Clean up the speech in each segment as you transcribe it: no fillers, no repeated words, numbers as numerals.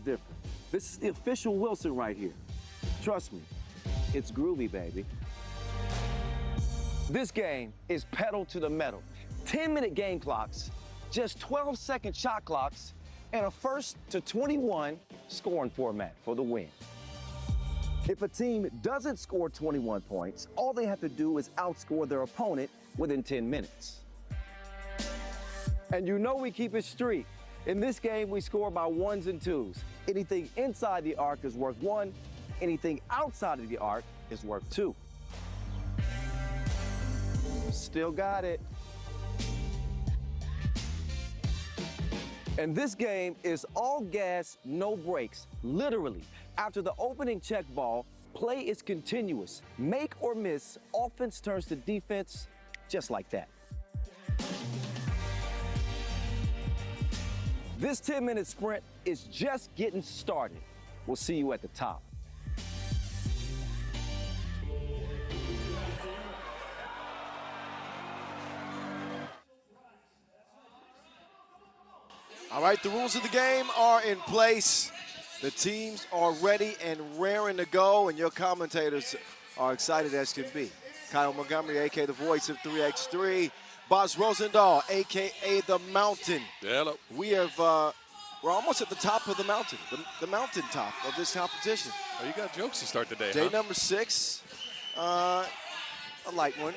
different. This is the official Wilson right here. Trust me, it's groovy, baby. This game is pedal to the metal. 10-minute game clocks, just 12-second shot clocks, and a first to 21 scoring format for the win. If a team doesn't score 21 points, all they have to do is outscore their opponent within 10 minutes. And you know we keep it street. In this game, we score by ones and twos. Anything inside the arc is worth 1. Anything outside of the arc is worth 2. Still got it. And this game is all gas, no brakes. Literally, after the opening check ball, play is continuous. Make or miss, offense turns to defense just like that. This 10-minute sprint is just getting started. We'll see you at the top. All right, the rules of the game are in place. The teams are ready and raring to go, and your commentators are excited as can be. Kyle Montgomery, a.k.a. the voice of 3x3. Boz Rosendahl, a.k.a. the Mountain. Hello. We have, we're almost at the top of the mountain, the mountaintop of this competition. Oh, you got jokes to start the day, Day huh? number 6, a light one.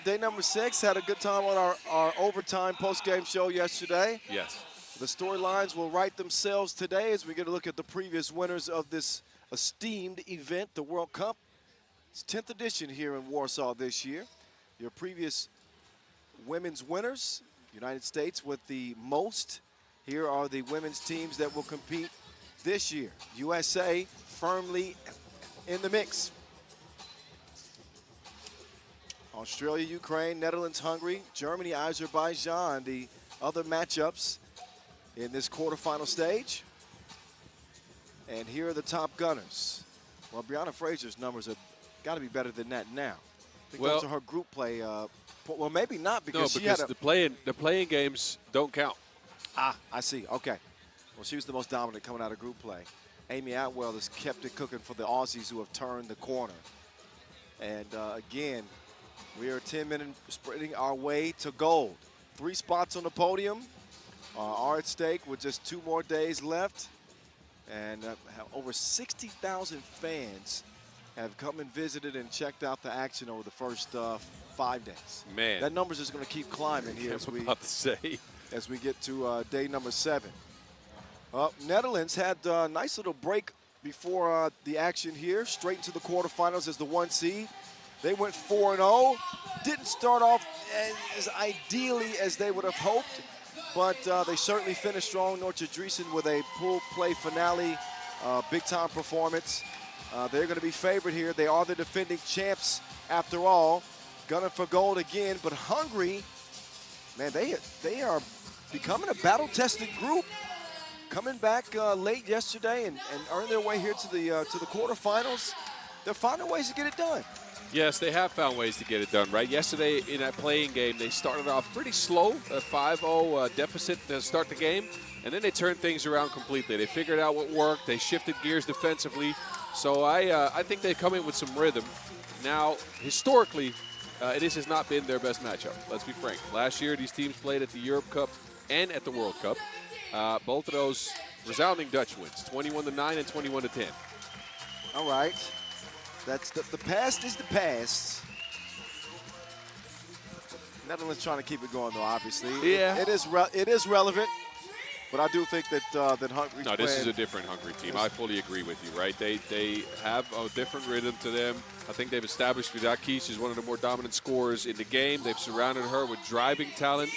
Day number 6, had a good time on our overtime post-game show yesterday. Yes. The storylines will write themselves today as we get a look at the previous winners of this esteemed event, the World Cup. It's 10th edition here in Warsaw this year. Your previous women's winners, United States with the most. Here are the women's teams that will compete this year. USA firmly in the mix. Australia, Ukraine, Netherlands, Hungary, Germany, Azerbaijan, the other matchups in this quarterfinal stage. And here are the top gunners. Well, Brianna Fraser's numbers have got to be better than that now. I think those are her group play. Well, maybe not because she had the playing games don't count. Ah, I see. Okay. Well, she was the most dominant coming out of group play. Amy Atwell has kept it cooking for the Aussies who have turned the corner. And again, we are 10 minutes spreading our way to gold. 3 spots on the podium are at stake with just 2 more days left. And over 60,000 fans have come and visited and checked out the action over the first 5 days. Man. That number's just going to keep climbing here as we get to day number 7. Netherlands had a nice little break before the action here, straight into the quarterfinals as the 1 seed. They went 4-0. Didn't start off as ideally as they would have hoped, but they certainly finished strong. Nortje Driesen with a pool play finale, big-time performance. They're going to be favored here. They are the defending champs after all. Gunning for gold again, but Hungary, man, they are becoming a battle-tested group. Coming back late yesterday and earned their way here to the quarterfinals. They're finding ways to get it done. Yes, they have found ways to get it done, right? Yesterday in that playing game, they started off pretty slow, a 5-0 deficit to start the game, and then they turned things around completely. They figured out what worked. They shifted gears defensively. So I think they come in with some rhythm. Now, historically, this has not been their best matchup. Let's be frank. Last year, these teams played at the Europe Cup and at the World Cup. Both of those resounding Dutch wins, 21-9 and 21-10. All right. That's the past is the past. Netherlands trying to keep it going, though, obviously. Yeah. It is relevant, but I do think that Hungary. No, this is a different Hungary team. I fully agree with you, right? They have a different rhythm to them. I think they've established Vida Kies is one of the more dominant scorers in the game. They've surrounded her with driving talent,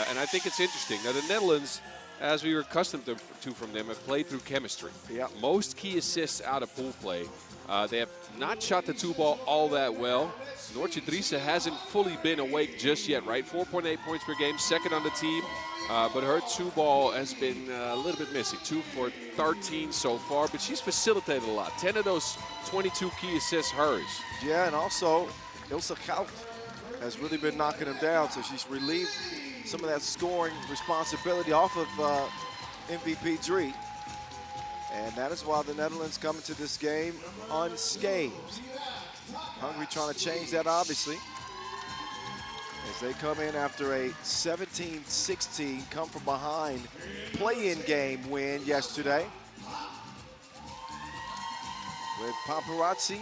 and I think it's interesting. Now, the Netherlands, as we were accustomed to from them, have played through chemistry. Yeah. Most key assists out of pool play. They have not shot the 2-ball all that well. Nortje Driesen hasn't fully been awake just yet, right? 4.8 points per game, second on the team. But her 2-ball has been a little bit missing. 2 for 13 so far, but she's facilitated a lot. 10 of those 22 key assists hers. Yeah, and also Ilse Gout has really been knocking them down, so she's relieved some of that scoring responsibility off of MVP Drie. that is why the Netherlands come into this game unscathed. Hungary trying to change that, obviously, as they come in after a 17-16 come from behind play-in game win yesterday. With Paparazzi.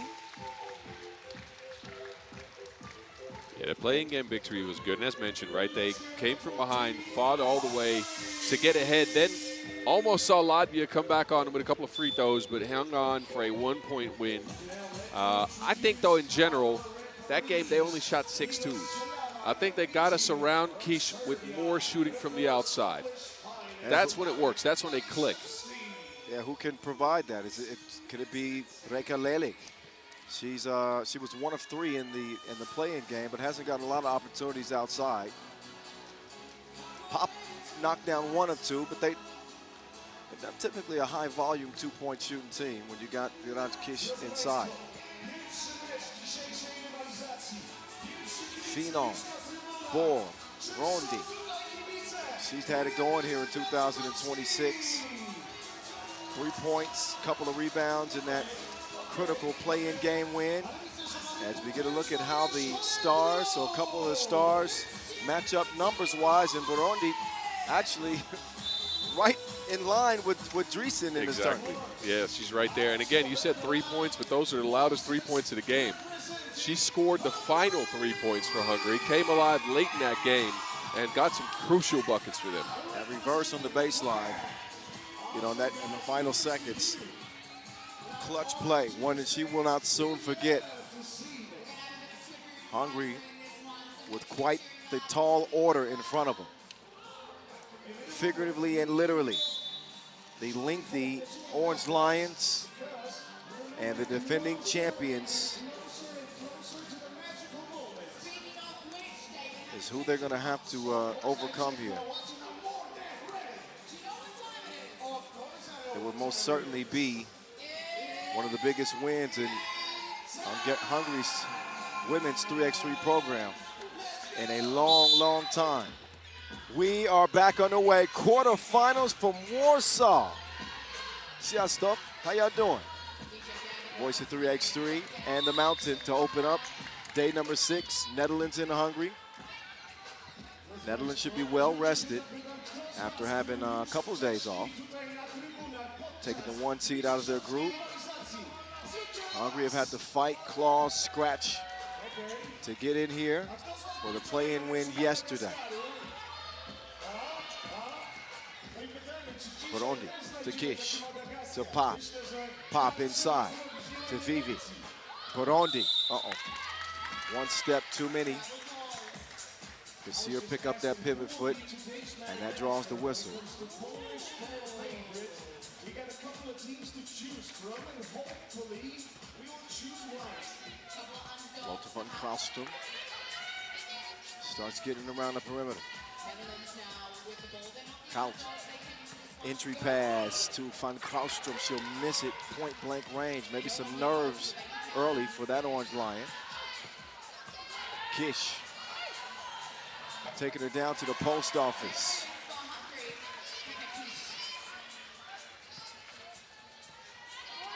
Yeah, the playing game victory was good, and as mentioned, right, they came from behind, fought all the way to get ahead, then almost saw Latvia come back on with a couple of free throws, but hung on for a 1-point win. I think, though, in general, that game they only shot 6 twos. I think they got to surround Kish with more shooting from the outside. That's when it works. That's when they click. Yeah, who can provide that? Could it be Reka Lelik? She was 1 of 3 in the play-in game, but hasn't gotten a lot of opportunities outside. Pop knocked down 1 of 2, but they're not typically a high-volume 2-point shooting team when you got Virat Kish inside. Finon, Bor, Rondi. She's had it going here in 2026. 3 points, couple of rebounds in that critical play-in game win. As we get a look at how the stars, so a couple of the stars, match up numbers-wise, and Burundi actually right in line with Dreesen in this tournament. Yeah, she's right there. And again, you said 3 points, but those are the loudest 3 points of the game. She scored the final 3 points for Hungary, came alive late in that game, and got some crucial buckets for them. That reverse on the baseline, you know, in the final seconds. Clutch play, one that she will not soon forget. Hungary with quite the tall order in front of them. Figuratively and literally. The lengthy Orange Lions and the defending champions is who they're going to have to overcome here. It will most certainly be one of the biggest wins in Hungary's women's 3x3 program in a long, long time. We are back underway. Quarterfinals from Warsaw. Sziasztok, how y'all doing? Voice of 3x3 and the Mountain to open up day number 6, Netherlands and Hungary. Netherlands should be well rested after having a couple of days off, taking the 1 seed out of their group. Hungary have had to fight, claw, scratch to get in here for the play-in win yesterday. Burundi to Kish, to Pop. Pop inside to Vivi. Burundi, one step too many. To see her pick up that pivot foot, and that draws the whistle. Walter van Kralstum starts getting around the perimeter. Count. Entry pass to Van Kralstum. She'll miss it, point blank range. Maybe some nerves early for that Orange Lion. Kish taking her down to the post office.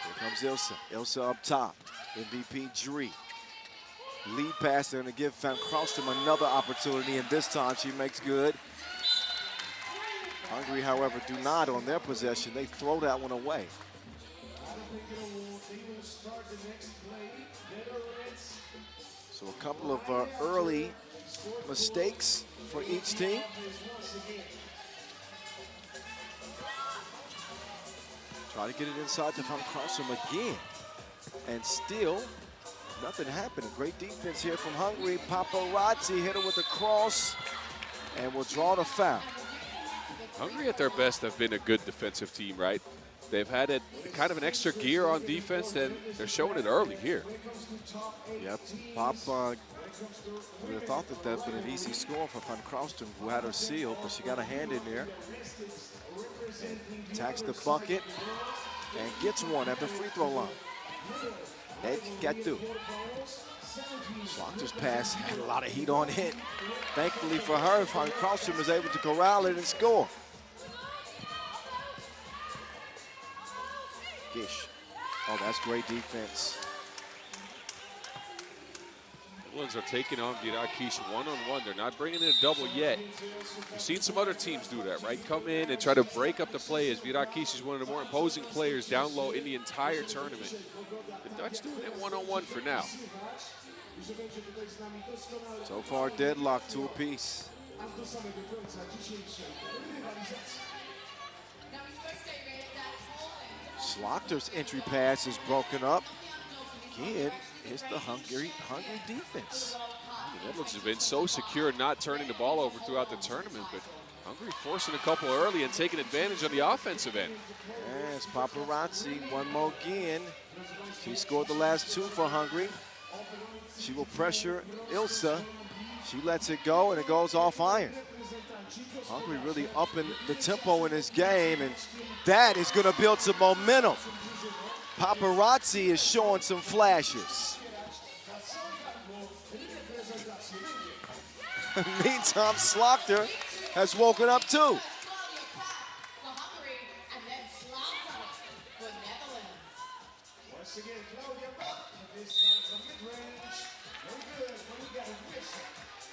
Here comes Ilse. Ilse up top. MVP Dree. Lead pass there to give Van Kralstum another opportunity, and this time she makes good. Hungary, however, do not on their possession. They throw that one away. So a couple of early mistakes for each team. Try to get it inside to Van Kralstum again. And still, nothing happened. Great defense here from Hungary. Paparazzi hit her with a cross and will draw the foul. Hungary at their best have been a good defensive team, right? They've had it kind of an extra gear on defense, and they're showing it early here. Yep, Pop would have thought that that'd been an easy score for Van Kralstum, who had her sealed, but she got a hand in there. Attacks the bucket and gets one at the free throw line. Ed Gatu. Schlachter's pass had a lot of heat on it. Thankfully for her, Van Kralstum was able to corral it and score. Gish. Oh, that's great defense. The Netherlands are taking on Virakish one-on-one. They're not bringing in a double yet. We've seen some other teams do that, right? Come in and try to break up the play, as Virakish is one of the more imposing players down low in the entire tournament. The Dutch doing it one-on-one for now. So far, deadlock 2 apiece. Schlachter's entry pass is broken up. Again, it's the hungry defense. The Netherlands have been so secure not turning the ball over throughout the tournament, but Hungary forcing a couple early and taking advantage on the offensive end. Yes, Paparazzi, one more again. She scored the last 2 for Hungary. She will pressure Ilsa. She lets it go, and it goes off iron. Hungary really upping the tempo in this game, and that is going to build some momentum. Paparazzi is showing some flashes. Meantime, Schlachter has woken up too.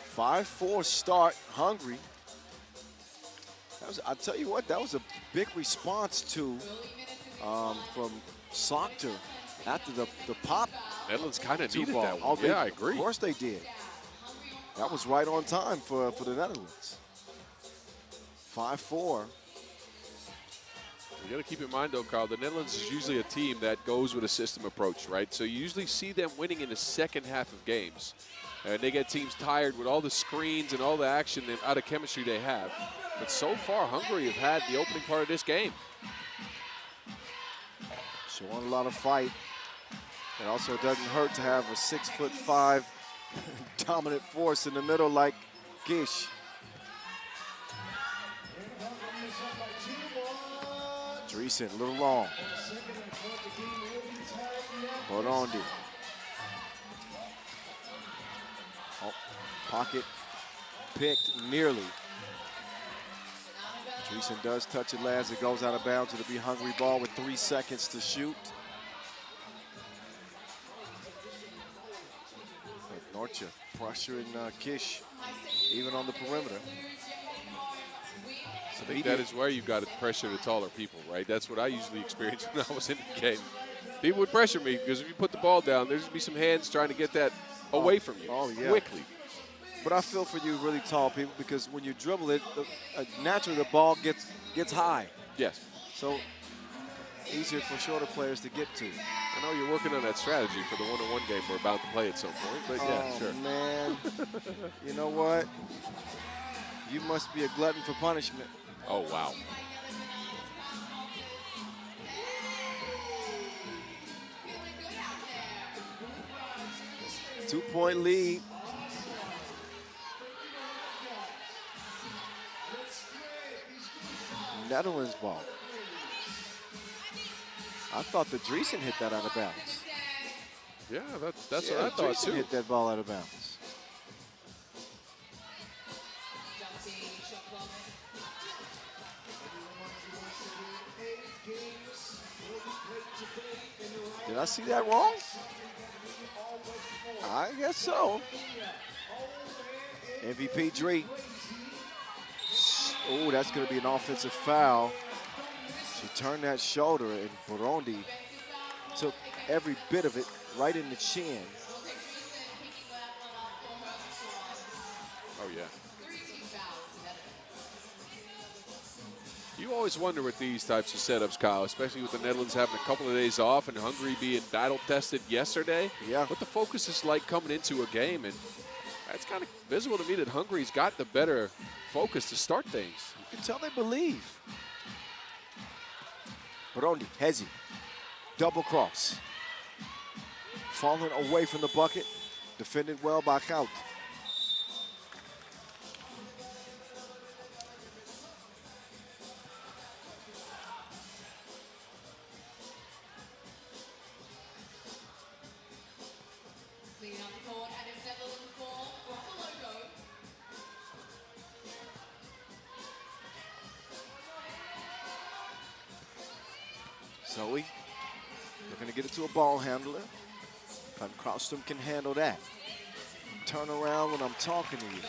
Five, 4 start, Hungary. I'll tell you what, that was a big response to from Schlachter after the pop. Netherlands kind of needed ball. that one. Yeah, I agree. Of course they did. That was right on time for the Netherlands. 5-4. You got to keep in mind, though, Carl, the Netherlands is usually a team that goes with a system approach, right? So you usually see them winning in the second half of games. And they get teams tired with all the screens and all the action and out of chemistry they have. But so far, Hungary have had the opening part of this game. Showing a lot of fight. It also doesn't hurt to have a 6'5" dominant force in the middle like Gish. Dreesen, a little long. Burundi. Oh, pocket picked nearly. Dreesen does touch it last. It goes out of bounds. It'll be Hungary ball with 3 seconds to shoot. Nortje pressuring Kish, even on the perimeter. I think that is where you've got to pressure the taller people, right? That's what I usually experienced when I was in the game. People would pressure me because if you put the ball down, there's going to be some hands trying to get that away from you quickly. But I feel for you really tall people because when you dribble it, naturally the ball gets high. Yes. So easier for shorter players to get to. I know you're working on that strategy for the one-on-one game we're about to play at some point, but yeah, sure. Man, you know what? You must be a glutton for punishment. Oh, wow. Two-point lead. Netherlands ball. I thought the Dreesen hit that out of bounds. Yeah, that's what I thought Dreesen too. hit that ball out of bounds. Did I see that wrong? I guess so. MVP Dree. Oh, that's going to be an offensive foul. She turned that shoulder, and Burundi took every bit of it right in the chin. Oh, yeah. You always wonder with these types of setups, Kyle, especially with the Netherlands having a couple of days off and Hungary being battle-tested yesterday. Yeah. What the focus is like coming into a game, and it's kind of visible to me that Hungary's got the better focus to start things. You can tell they believe. Burundi, Hezi, double cross. Falling away from the bucket, defended well by Kout. Zoe They're going to get it to a ball handler. Van Kraustrom can handle that. Turn around when I'm talking to you.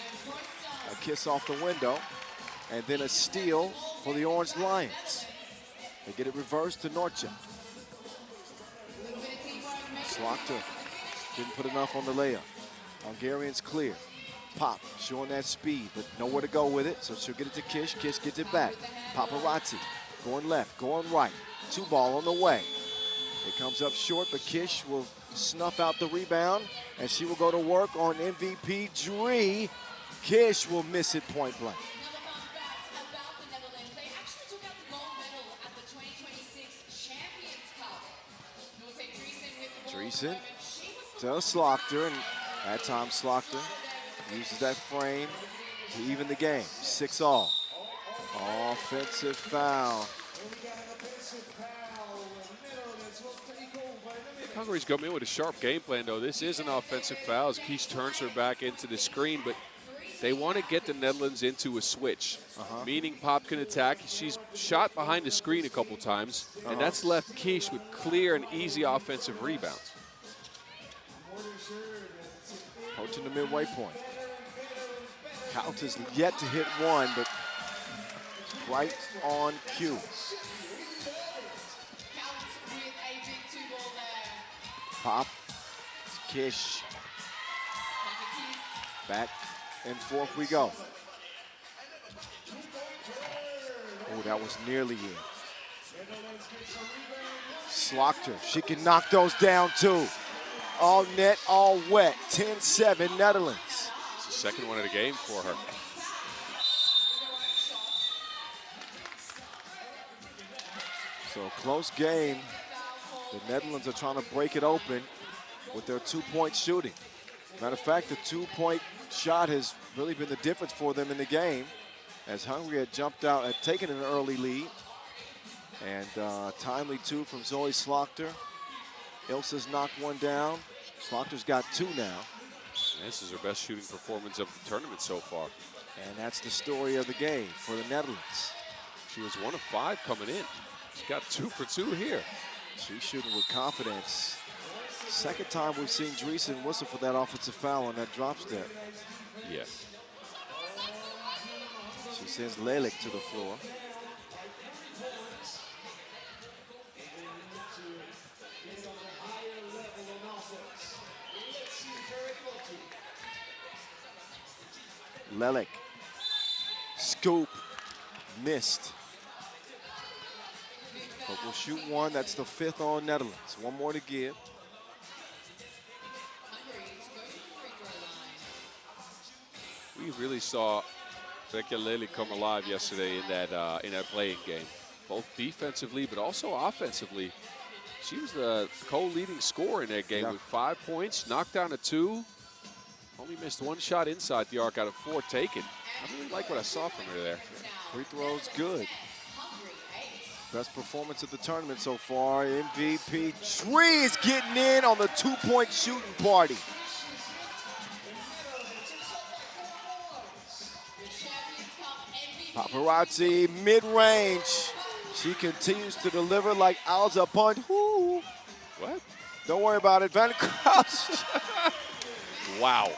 A kiss off the window. And then a steal for the Orange Lions. They get it reversed to Norcha. Slaughter didn't put enough on the layup. Hungarians clear. Pop showing that speed, but nowhere to go with it, so she'll get it to Kish. Kish gets it back. Paparazzi going left, going right. 2-ball on the way. It comes up short, but Kish will snuff out the rebound, and she will go to work on MVP Dree. Kish will miss it point blank. Dreesen to Slaughter, and that time Slaughter uses that frame to even the game. 6-all. Offensive foul. Hungary's come in with a sharp game plan, though. This is an offensive foul as Kish turns her back into the screen, but they want to get the Netherlands into a switch, meaning Pop can attack. She's shot behind the screen a couple times, and that's left Kish with clear and easy offensive rebounds. Approaching the midway point. Count is yet to hit one, but right on cue. Pop, Kish. Back and forth we go. Oh, that was nearly in. Slaughter, she can knock those down too. All net, all wet. 10-7 Netherlands. It's the second one of the game for her. So a close game. The Netherlands are trying to break it open with their 2-point shooting. Matter of fact, the 2-point shot has really been the difference for them in the game, as Hungary had jumped out, had taken an early lead. And timely 2 from Zoe Slaughter. Ilsa's knocked one down. Slaughter's got 2 now. This is her best shooting performance of the tournament so far. And that's the story of the game for the Netherlands. She was 1 of 5 coming in. She got 2 for 2 here. She's shooting with confidence. Second time we've seen Dreesen whistle for that offensive foul on that drop step. Yeah. She sends Lelik to the floor. Lelik. Scoop. Missed. But we'll shoot one. That's the 5th on Netherlands. One more to give. We really saw Rebecca Lely come alive yesterday in that playing game, both defensively but also offensively. She was the co-leading scorer in that game with 5 points, knocked down a 2. Only missed 1 shot inside the arc out of 4 taken. I really like what I saw from her there. Free throws good. Best performance of the tournament so far. MVP Dree is getting in on the 2-point shooting party. Paparazzi mid-range. She continues to deliver like Alza Punt. Whoo. What? Don't worry about it. Van Kraust. Wow.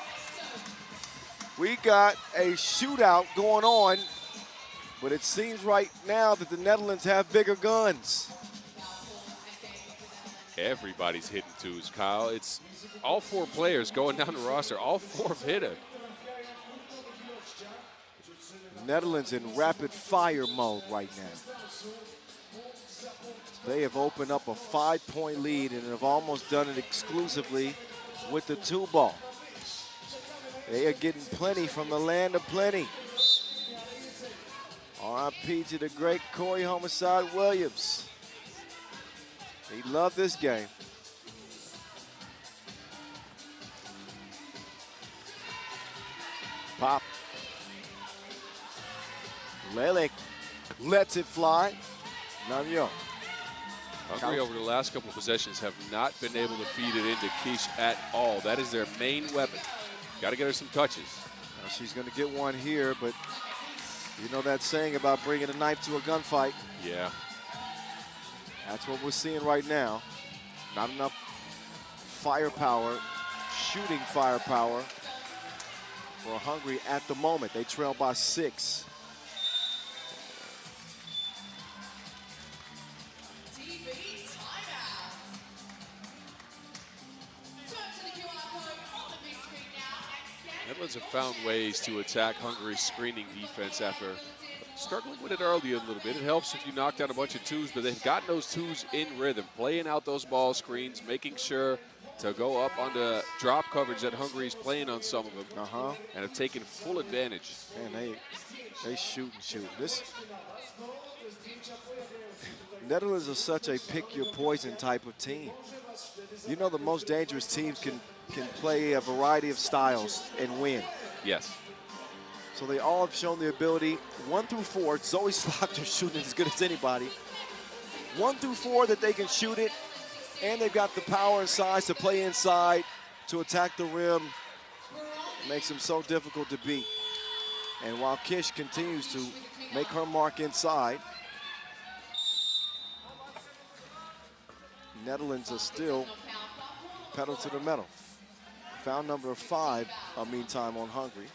We got a shootout going on, but it seems right now that the Netherlands have bigger guns. Everybody's hitting 2s, Kyle. It's all 4 players going down the roster. All 4 have hit it. Netherlands in rapid fire mode right now. They have opened up a 5-point lead and have almost done it exclusively with the 2-ball. They are getting plenty from the land of plenty. R.I.P. to the great Corey Homicide Williams. He loved this game. Pop. Lelik lets it fly. Namyo. Hungary over the last couple of possessions have not been able to feed it into Kish at all. That is their main weapon. Got to get her some touches. Now she's going to get one here, but you know that saying about bringing a knife to a gunfight. Yeah. That's what we're seeing right now. Not enough firepower, shooting firepower for Hungary at the moment. They trail by 6. Netherlands have found ways to attack Hungary's screening defense after struggling with it early a little bit. It helps if you knock down a bunch of twos, but they've gotten those twos in rhythm, playing out those ball screens, making sure to go up on the drop coverage that Hungary's playing on some of them, and have taken full advantage. Man, they shoot and shoot. This Netherlands is such a pick your poison type of team. You know, the most dangerous teams can play a variety of styles and win. Yes. So they all have shown the ability, 1 through 4, Zoe Slaughter shooting as good as anybody. 1 through 4 that they can shoot it, and they've got the power and size to play inside, to attack the rim. It makes them so difficult to beat. And while Kish continues to make her mark inside, Netherlands are still pedal to the metal. Foul number 5, meantime, on Hungary.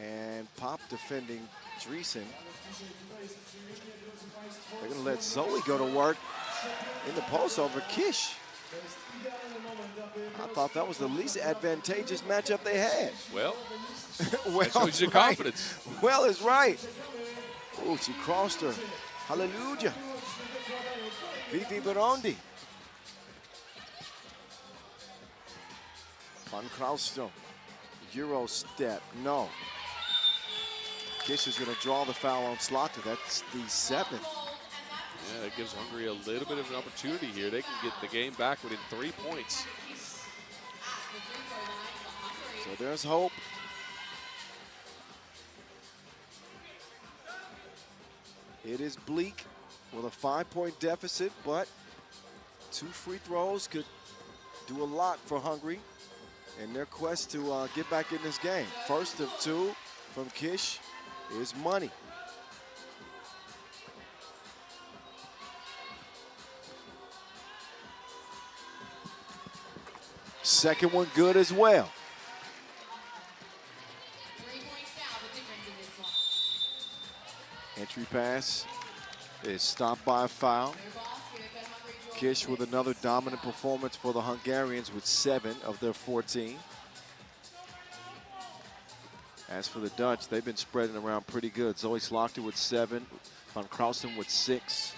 And Pop defending Dreesen. They're going to let Zoe go to work in the post over Kish. I thought that was the least advantageous matchup they had. Well, well, that shows your confidence. Well is right. Oh, she crossed her. Hallelujah. Vivi Burundi. Van Kraustrom. Euro step. No. Kish is going to draw the foul on Slaughter. That's the 7th. Yeah, that gives Hungary a little bit of an opportunity here. They can get the game back within 3 points. So there's hope. It is bleak with a 5-point deficit, but 2 free throws could do a lot for Hungary in their quest to get back in this game. First of 2 from Kish is money. Second one good as well. Entry pass is stopped by a foul. Kish with another dominant performance for the Hungarians with 7 of their 14. As for the Dutch, they've been spreading around pretty good. Zoe Slaughter with 7, Van Kraustrom with 6.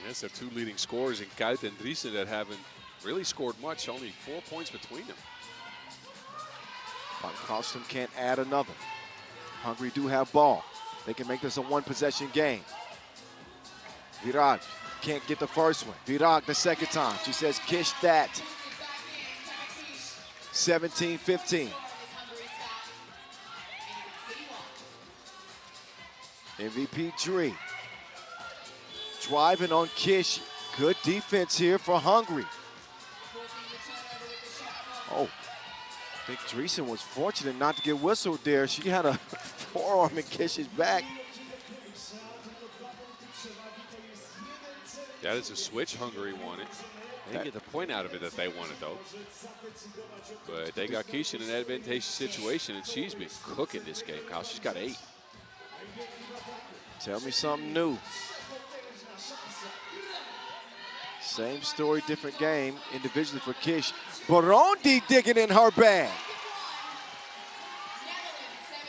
Yes, their 2 leading scorers in Kuyt and Driesen that haven't really scored much, only 4 points between them. Van Kraustrom can't add another. Hungary do have ball. They can make this a 1-possession game. Virag can't get the first one. Virag the second time. She says, Kish that. 17-15. MVP Dree. Driving on Kish. Good defense here for Hungary. Oh, I think Dreesen was fortunate not to get whistled there. She had a forearm in Kish's back. That is a switch Hungary wanted. They didn't get the point out of it that they wanted, though. But they got Kish in an advantageous situation, and she's been cooking this game, Kyle. She's got 8. Tell me something new. Same story, different game, individually for Kish. Burundi digging in her bag.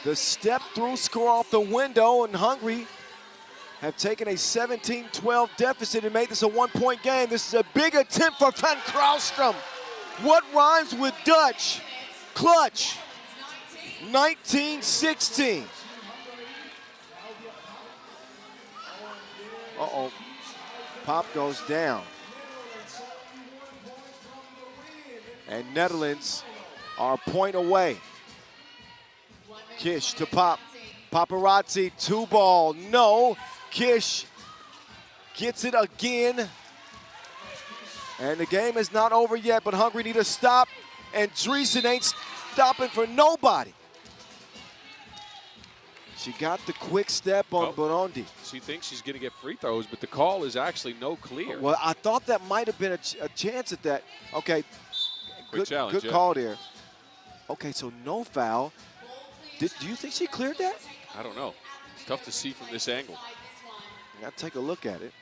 The step through score off the window, and Hungary have taken a 17-12 deficit and made this a 1-point game. This is a big attempt for Van Kraustrom. What rhymes with Dutch? Clutch. 19-16. Uh-oh. Pop goes down. And Netherlands are a point away. Kish to Pop. Paparazzi, 2-ball, no. Kish gets it again. And the game is not over yet, but Hungary need a stop. And Dreesen ain't stopping for nobody. She got the quick step on Burundi. She thinks she's going to get free throws, but the call is actually no clear. Well, I thought that might have been a chance at that. Okay, good call there. Okay, so no foul. Do you think she cleared that? I don't know. It's tough to see from this angle. You got to take a look at it.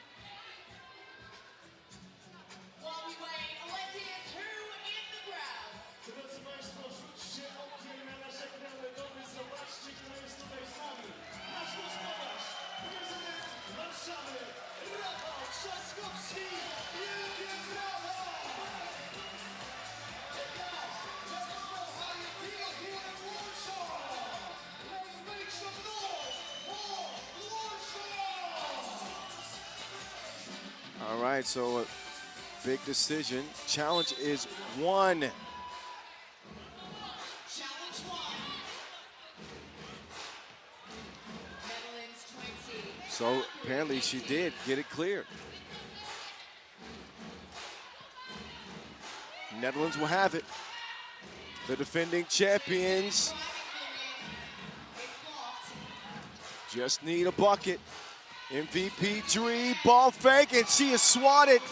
All right, so a big decision. Challenge is won. So apparently she did get it cleared. Netherlands will have it. The defending champions just need a bucket. MVP Dree, ball fake, and she is swatted.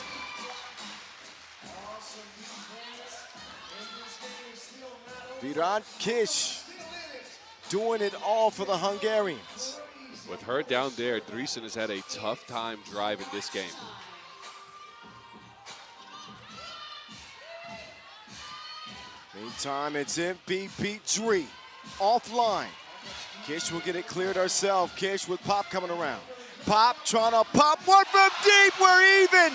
Viran Kish doing it all for the Hungarians. With her down there, Driesen has had a tough time driving this game. Meantime, it's MVP Dree offline. Kish will get it cleared herself. Kish with Pop coming around. Pop trying to pop one from deep. We're even.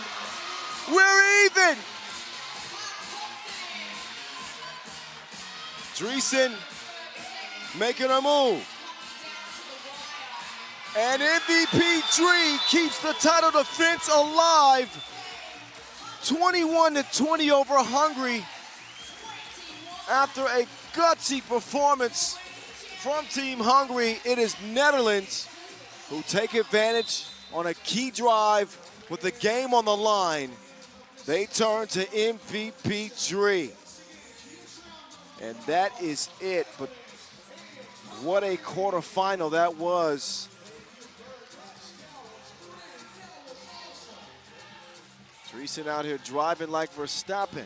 We're even. Driesen making a move. And MVP Dree keeps the title defense alive. 21-20 over Hungary after a gutsy performance from Team Hungary. It is Netherlands who take advantage on a key drive with the game on the line. They turn to MVP Dree. And that is it. But what a quarterfinal that was. Driesen out here driving like Verstappen.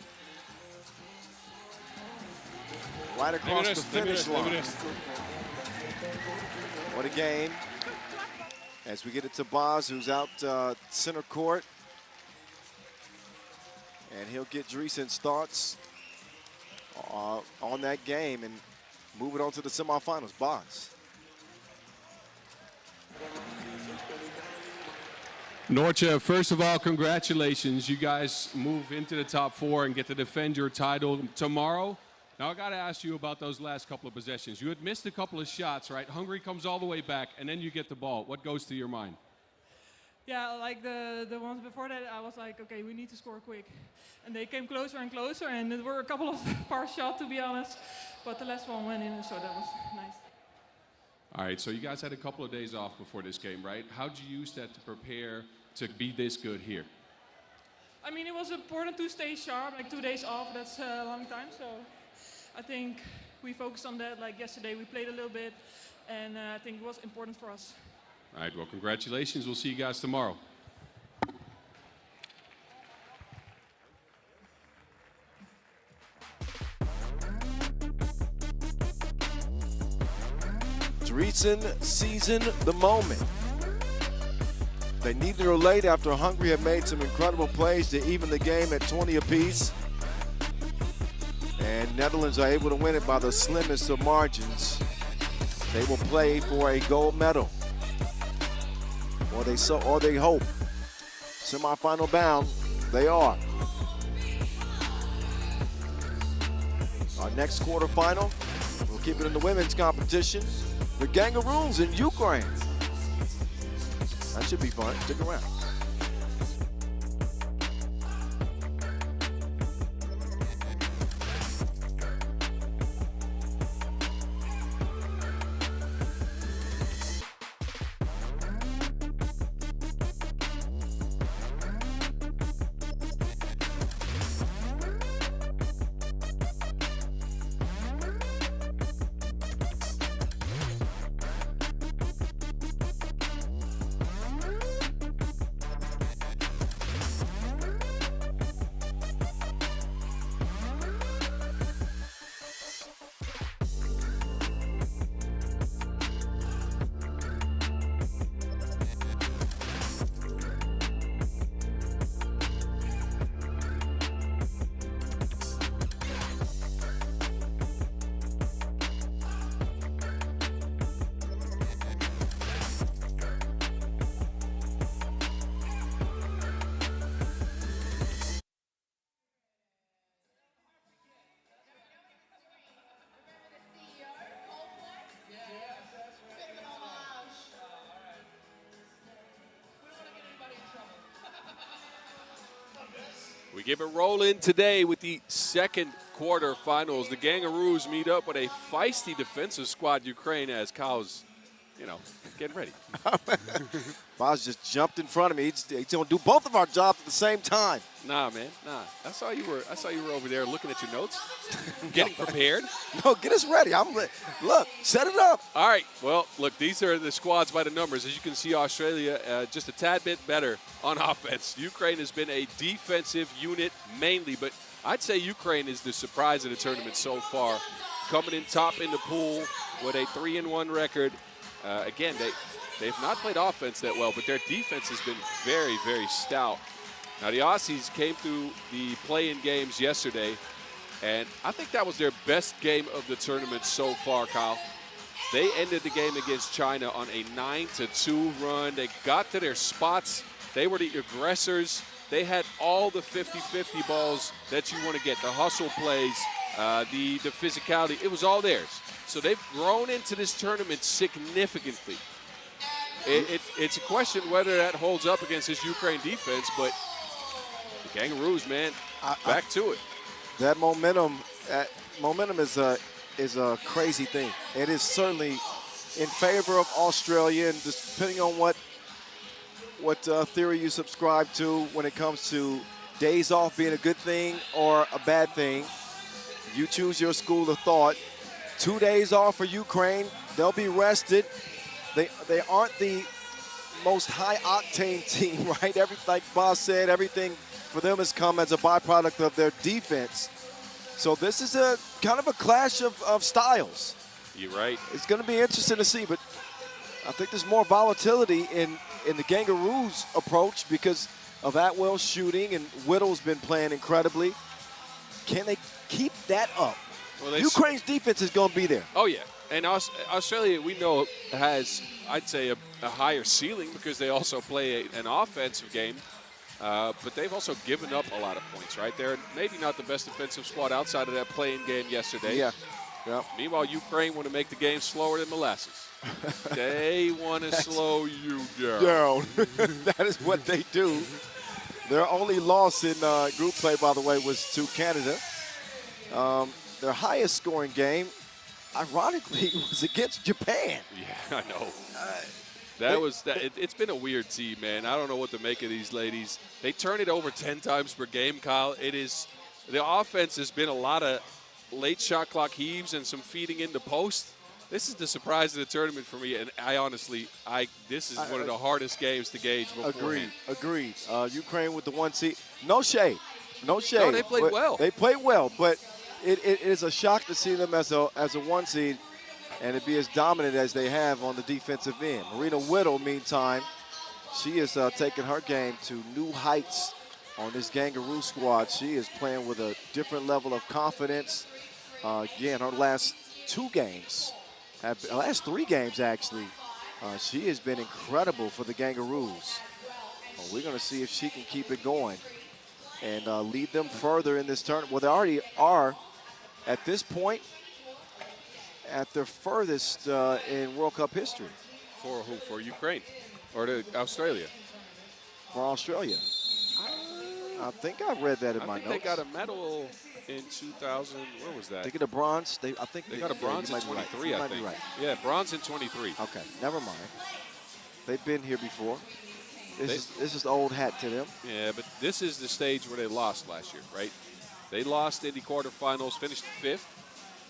Right across the finish line. What a game. As we get it to Boz, who's out center court. And he'll get Driesen's thoughts on that game and move it on to the semifinals. Boz. Nortje, first of all, congratulations. You guys move into the top 4 and get to defend your title tomorrow. Now, I got to ask you about those last couple of possessions. You had missed a couple of shots, right? Hungary comes all the way back, and then you get the ball. What goes through your mind? Yeah, like the ones before that, I was like, okay, we need to score quick. And they came closer and closer, and there were a couple of far shots, to be honest. But the last one went in, so that was nice. All right, so you guys had a couple of days off before this game, right? How'd you use that to prepare to be this good here? I mean, it was important to stay sharp, like 2 days off, that's a long time. So I think we focused on that. Like yesterday, we played a little bit, and I think it was important for us. All right, well, congratulations. We'll see you guys tomorrow. Driesen seasoned the moment. They needed her late after Hungary had made some incredible plays to even the game at 20 apiece. And Netherlands are able to win it by the slimmest of margins. They will play for a gold medal. Or they hope. Semifinal bound, they are. Our next quarterfinal, we'll keep it in the women's competition. The Kangaroos in Ukraine. That should be fun. Stick around. keep it rolling today with the second quarterfinals. The Gangaroos meet up with a feisty defensive squad Ukraine has. Kyle's, getting ready. Boz just jumped in front of me. He's going to do both of our jobs at the same time. Nah, man, nah. I saw you were over there looking at your notes, getting prepared. No, get us ready. I'm ready. Look, set it up. All right. Well, look, these are the squads by the numbers. As you can see, Australia just a tad bit better on offense. Ukraine has been a defensive unit mainly, but I'd say Ukraine is the surprise of the tournament so far, coming in top in the pool with a 3-1 record. Again, they've not played offense that well, but their defense has been very, very stout. Now, the Aussies came through the play-in games yesterday, and I think that was their best game of the tournament so far, Kyle. They ended the game against China on a 9-2 run. They got to their spots. They were the aggressors. They had all the 50-50 balls that you want to get, the hustle plays, the physicality. It was all theirs. So they've grown into this tournament significantly. It's a question whether that holds up against this Ukraine defense, but the Gangaroos, man, back to it. That momentum is a crazy thing. It is certainly in favor of Australia, and just depending on what theory you subscribe to when it comes to days off being a good thing or a bad thing, you choose your school of thought. 2 days off for Ukraine. They'll be rested. They aren't the most high-octane team, right? Like Boz said, everything for them has come as a byproduct of their defense. So this is a kind of a clash of styles. You're right. It's going to be interesting to see, but I think there's more volatility in the Gangaroos' approach because of Atwell shooting, and Whittle's been playing incredibly. Can they keep that up? Well, Ukraine's defense is going to be there. Oh, yeah. And Australia, we know, has, I'd say, a higher ceiling because they also play an offensive game. But they've also given up a lot of points, right? They're maybe not the best defensive squad outside of that play-in game yesterday. Yeah. Yep. Meanwhile, Ukraine want to make the game slower than molasses. They want to slow you down. That is what they do. Their only loss in group play, by the way, was to Canada. Their highest scoring game, ironically, was against Japan. Yeah, I know. It's been a weird team, man. I don't know what to make of these ladies. They turn it over 10 times per game, Kyle. The offense has been a lot of late shot clock heaves and some feeding into post. This is the surprise of the tournament for me, and this is one of the hardest games to gauge beforehand. Agreed. Ukraine with the 1 seed. No shade. No, they played well. They played well, but it is a shock to see them as a 1 seed and to be as dominant as they have on the defensive end. Marina Whittle, meantime, she is taking her game to new heights on this Gangaroo squad. She is playing with a different level of confidence. Again, her last 3 games, actually, she has been incredible for the Gangaroos. We're going to see if she can keep it going and lead them further in this tournament. Well, they already are at this point at their furthest in World Cup history. For who? For Ukraine or to Australia? For Australia. I think I read that in my notes. They got a medal in 2000. Where was that? They get a bronze. They got a bronze in 23, I think. Right. Yeah, bronze in 23. Okay, never mind. They've been here before. This is old hat to them. Yeah, but this is the stage where they lost last year, right? They lost in the quarterfinals, finished 5th.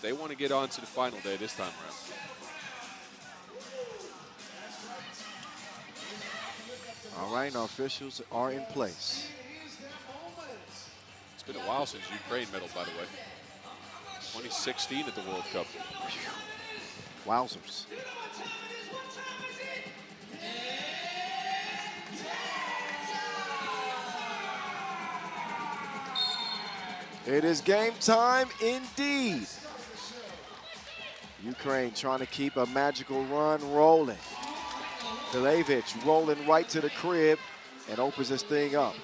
They want to get on to the final day this time around. All right, our officials are in place. It's been a while since Ukraine medaled, by the way. 2016 at the World Cup. Wowzers. It is game time indeed. Ukraine trying to keep a magical run rolling. Filevich rolling right to the crib and opens this thing up.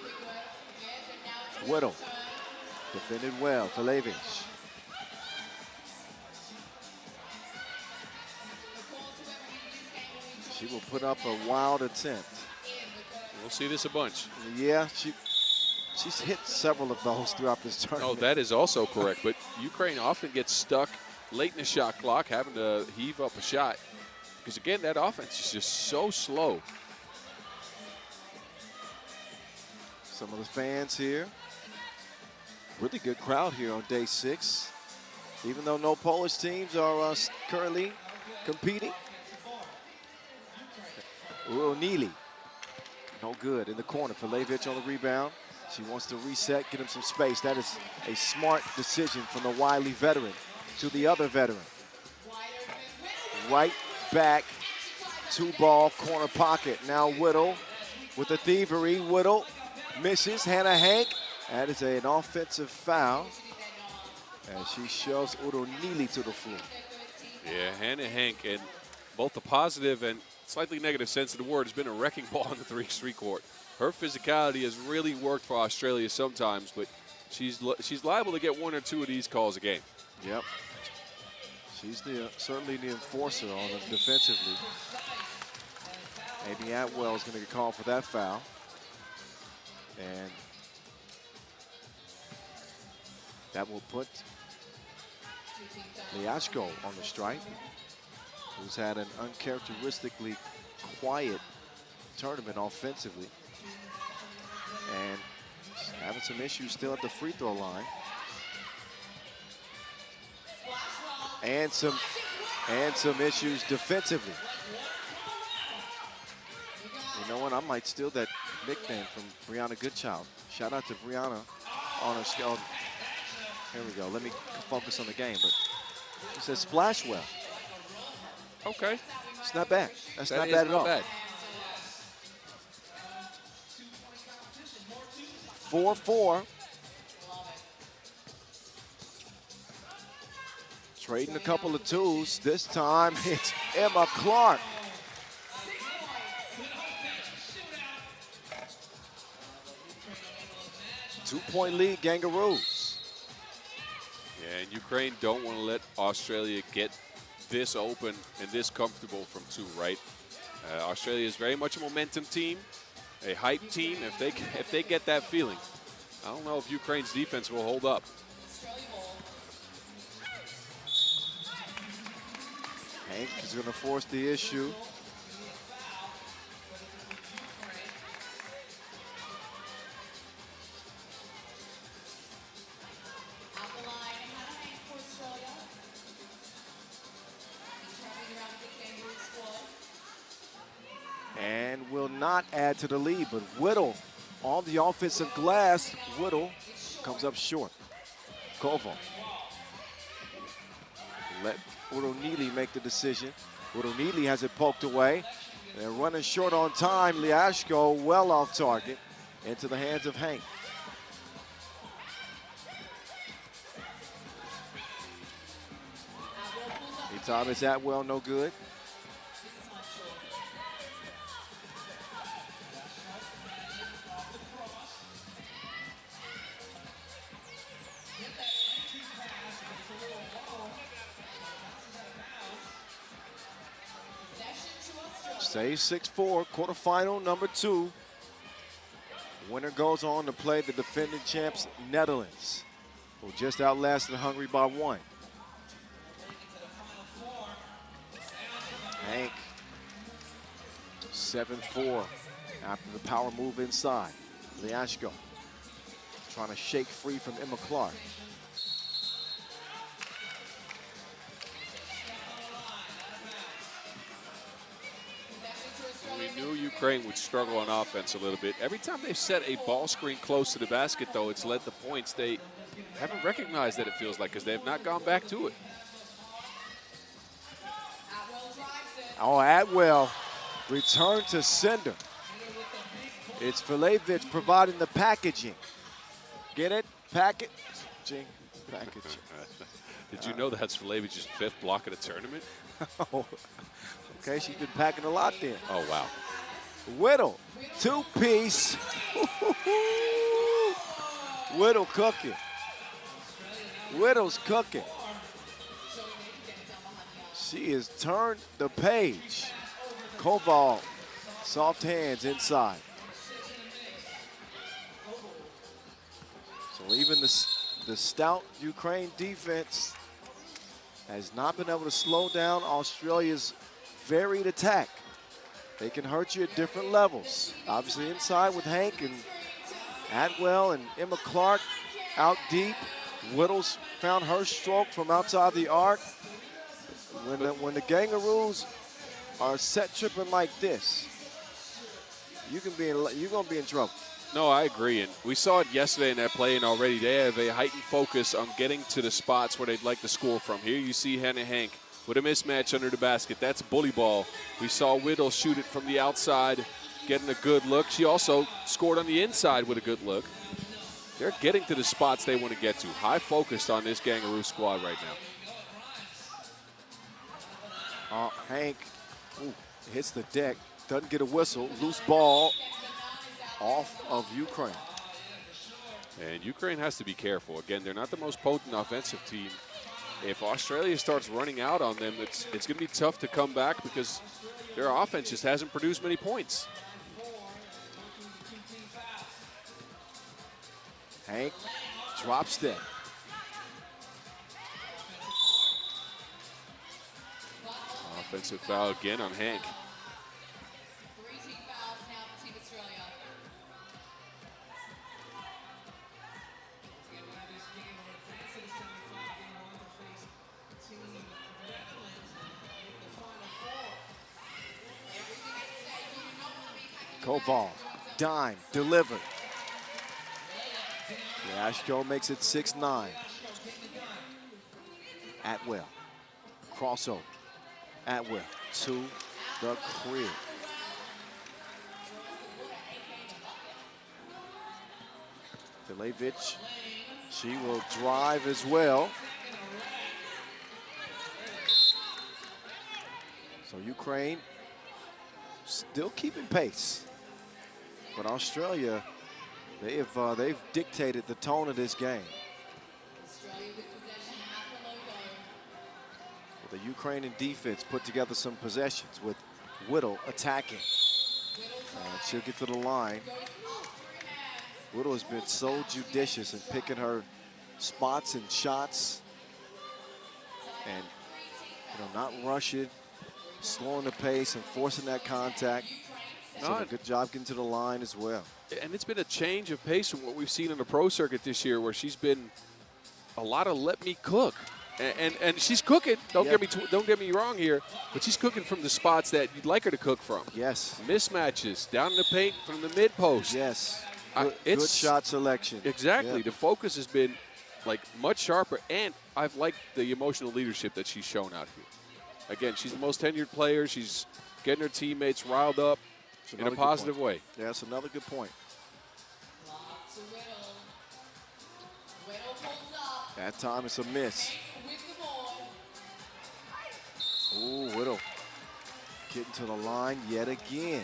Whittle defended well. Filevich. She will put up a wild attempt. We'll see this a bunch. Yeah, She's hit several of those throughout this tournament. Oh, that is also correct. But Ukraine often gets stuck late in the shot clock, having to heave up a shot. Because, again, that offense is just so slow. Some of the fans here. Really good crowd here on day 6. Even though no Polish teams are currently competing. Neely. No good in the corner. Filevich on the rebound. She wants to reset, get him some space. That is a smart decision from the wily veteran to the other veteran. Right back, 2-ball corner pocket. Now Whittle with the thievery. Whittle misses. Hannah Hank. That is an offensive foul as she shoves Udo Neely to the floor. Yeah, Hannah Hank, in both the positive and slightly negative sense of the word, has been a wrecking ball on the 3x3 court. Her physicality has really worked for Australia sometimes, but she's liable to get 1 or 2 of these calls a game. Yep. She's certainly the enforcer on them defensively. Amy Atwell is going to get called for that foul. And that will put Liashko on the strike, who's had an uncharacteristically quiet tournament offensively. And having some issues still at the free throw line. And some issues defensively. You know what? I might steal that nickname from Brianna Goodchild. Shout out to Brianna on her skill. Here we go. Let me focus on the game. But she says splash well. Okay. It's not bad. That's That not is bad at not all. bad. 4-4. Trading a couple of twos. This time it's Emma Clark. Two-point lead, Kangaroos. Yeah, and Ukraine don't want to let Australia get this open and this comfortable from 2, right? Australia is very much a momentum team, a hype team. If they get that feeling, I don't know if Ukraine's defense will hold up. Hank is going to force the issue. And will not add to the lead, but Whittle on the offensive glass. Whittle comes up short. Koval. Let Udo Neely make the decision. Udo Neely has it poked away. They're running short on time. Liashko well off target into the hands of Hank. Thomas Atwell, no good. Stay 6-4, quarterfinal number 2. Winner goes on to play the defending champs, Netherlands, who just outlasted Hungary by 1. Hank, 7-4 after the power move inside. Liashko trying to shake free from Emma Clark. We knew Ukraine would struggle on offense a little bit. Every time they've set a ball screen close to the basket, though, it's led to points. They haven't recognized that, it feels like, because they have not gone back to it. Oh, Atwell returned to sender. It's Filevich providing the packaging. Get it? Packaging. Packaging. Did you know that's Filevich's 5th block of the tournament? Oh, okay, she's been packing a lot then. Oh, wow. Whittle, 2-piece. Whittle cooking. Whittle's cooking. She has turned the page. Koval, soft hands inside. Well, even the stout Ukraine defense has not been able to slow down Australia's varied attack. They can hurt you at different levels. Obviously inside with Hank and Atwell and Emma Clark out deep. Whittles found her stroke from outside the arc. When the Kangaroos are set tripping like this, you're gonna be in trouble. No, I agree, and we saw it yesterday in that play, and already they have a heightened focus on getting to the spots where they'd like to score from. Here you see Hannah Hank with a mismatch under the basket. That's bully ball. We saw Whittle shoot it from the outside, getting a good look. She also scored on the inside with a good look. They're getting to the spots they want to get to. High focused on this Kangaroo squad right now. Hank hits the deck, doesn't get a whistle, loose ball off of Ukraine. And Ukraine has to be careful. Again, they're not the most potent offensive team. If Australia starts running out on them, it's going to be tough to come back because their offense just hasn't produced many points. Hank, drop step. Offensive foul again on Hank. Koval, dime, delivered. Ashko makes it 6-9. Atwell, crossover. Atwell to the crib. Filevich, she will drive as well. So Ukraine still keeping pace. But Australia, they've dictated the tone of this game. Well, the Ukrainian defense put together some possessions with Whittle attacking. And she'll get to the line. Whittle has been so judicious in picking her spots and shots. And, not rushing, slowing the pace and forcing that contact. She's done a good job getting to the line as well. And it's been a change of pace from what we've seen in the pro circuit this year, where she's been a lot of let me cook. And she's cooking, don't get me wrong here, but she's cooking from the spots that you'd like her to cook from. Yes. Mismatches, down in the paint from the mid post. Yes. Good shot selection. Exactly. Yeah. The focus has been much sharper, and I've liked the emotional leadership that she's shown out here. Again, she's the most tenured player. She's getting her teammates riled up in a positive way. Yeah, that's another good point. That time it's a miss. Ooh, Whittle getting to the line yet again.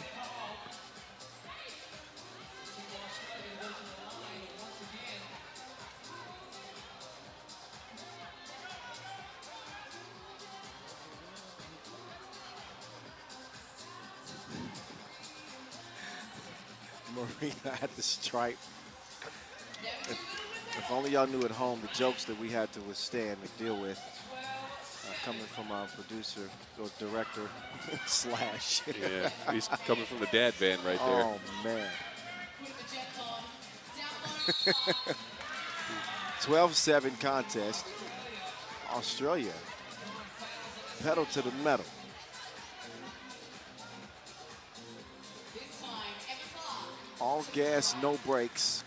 Marina had the stripe. If only y'all knew at home the jokes that we had to withstand and deal with coming from our producer or director slash. Yeah, he's coming from the dad band right there. Oh, man. 12-7 contest. Australia pedal to the metal. All gas, no brakes.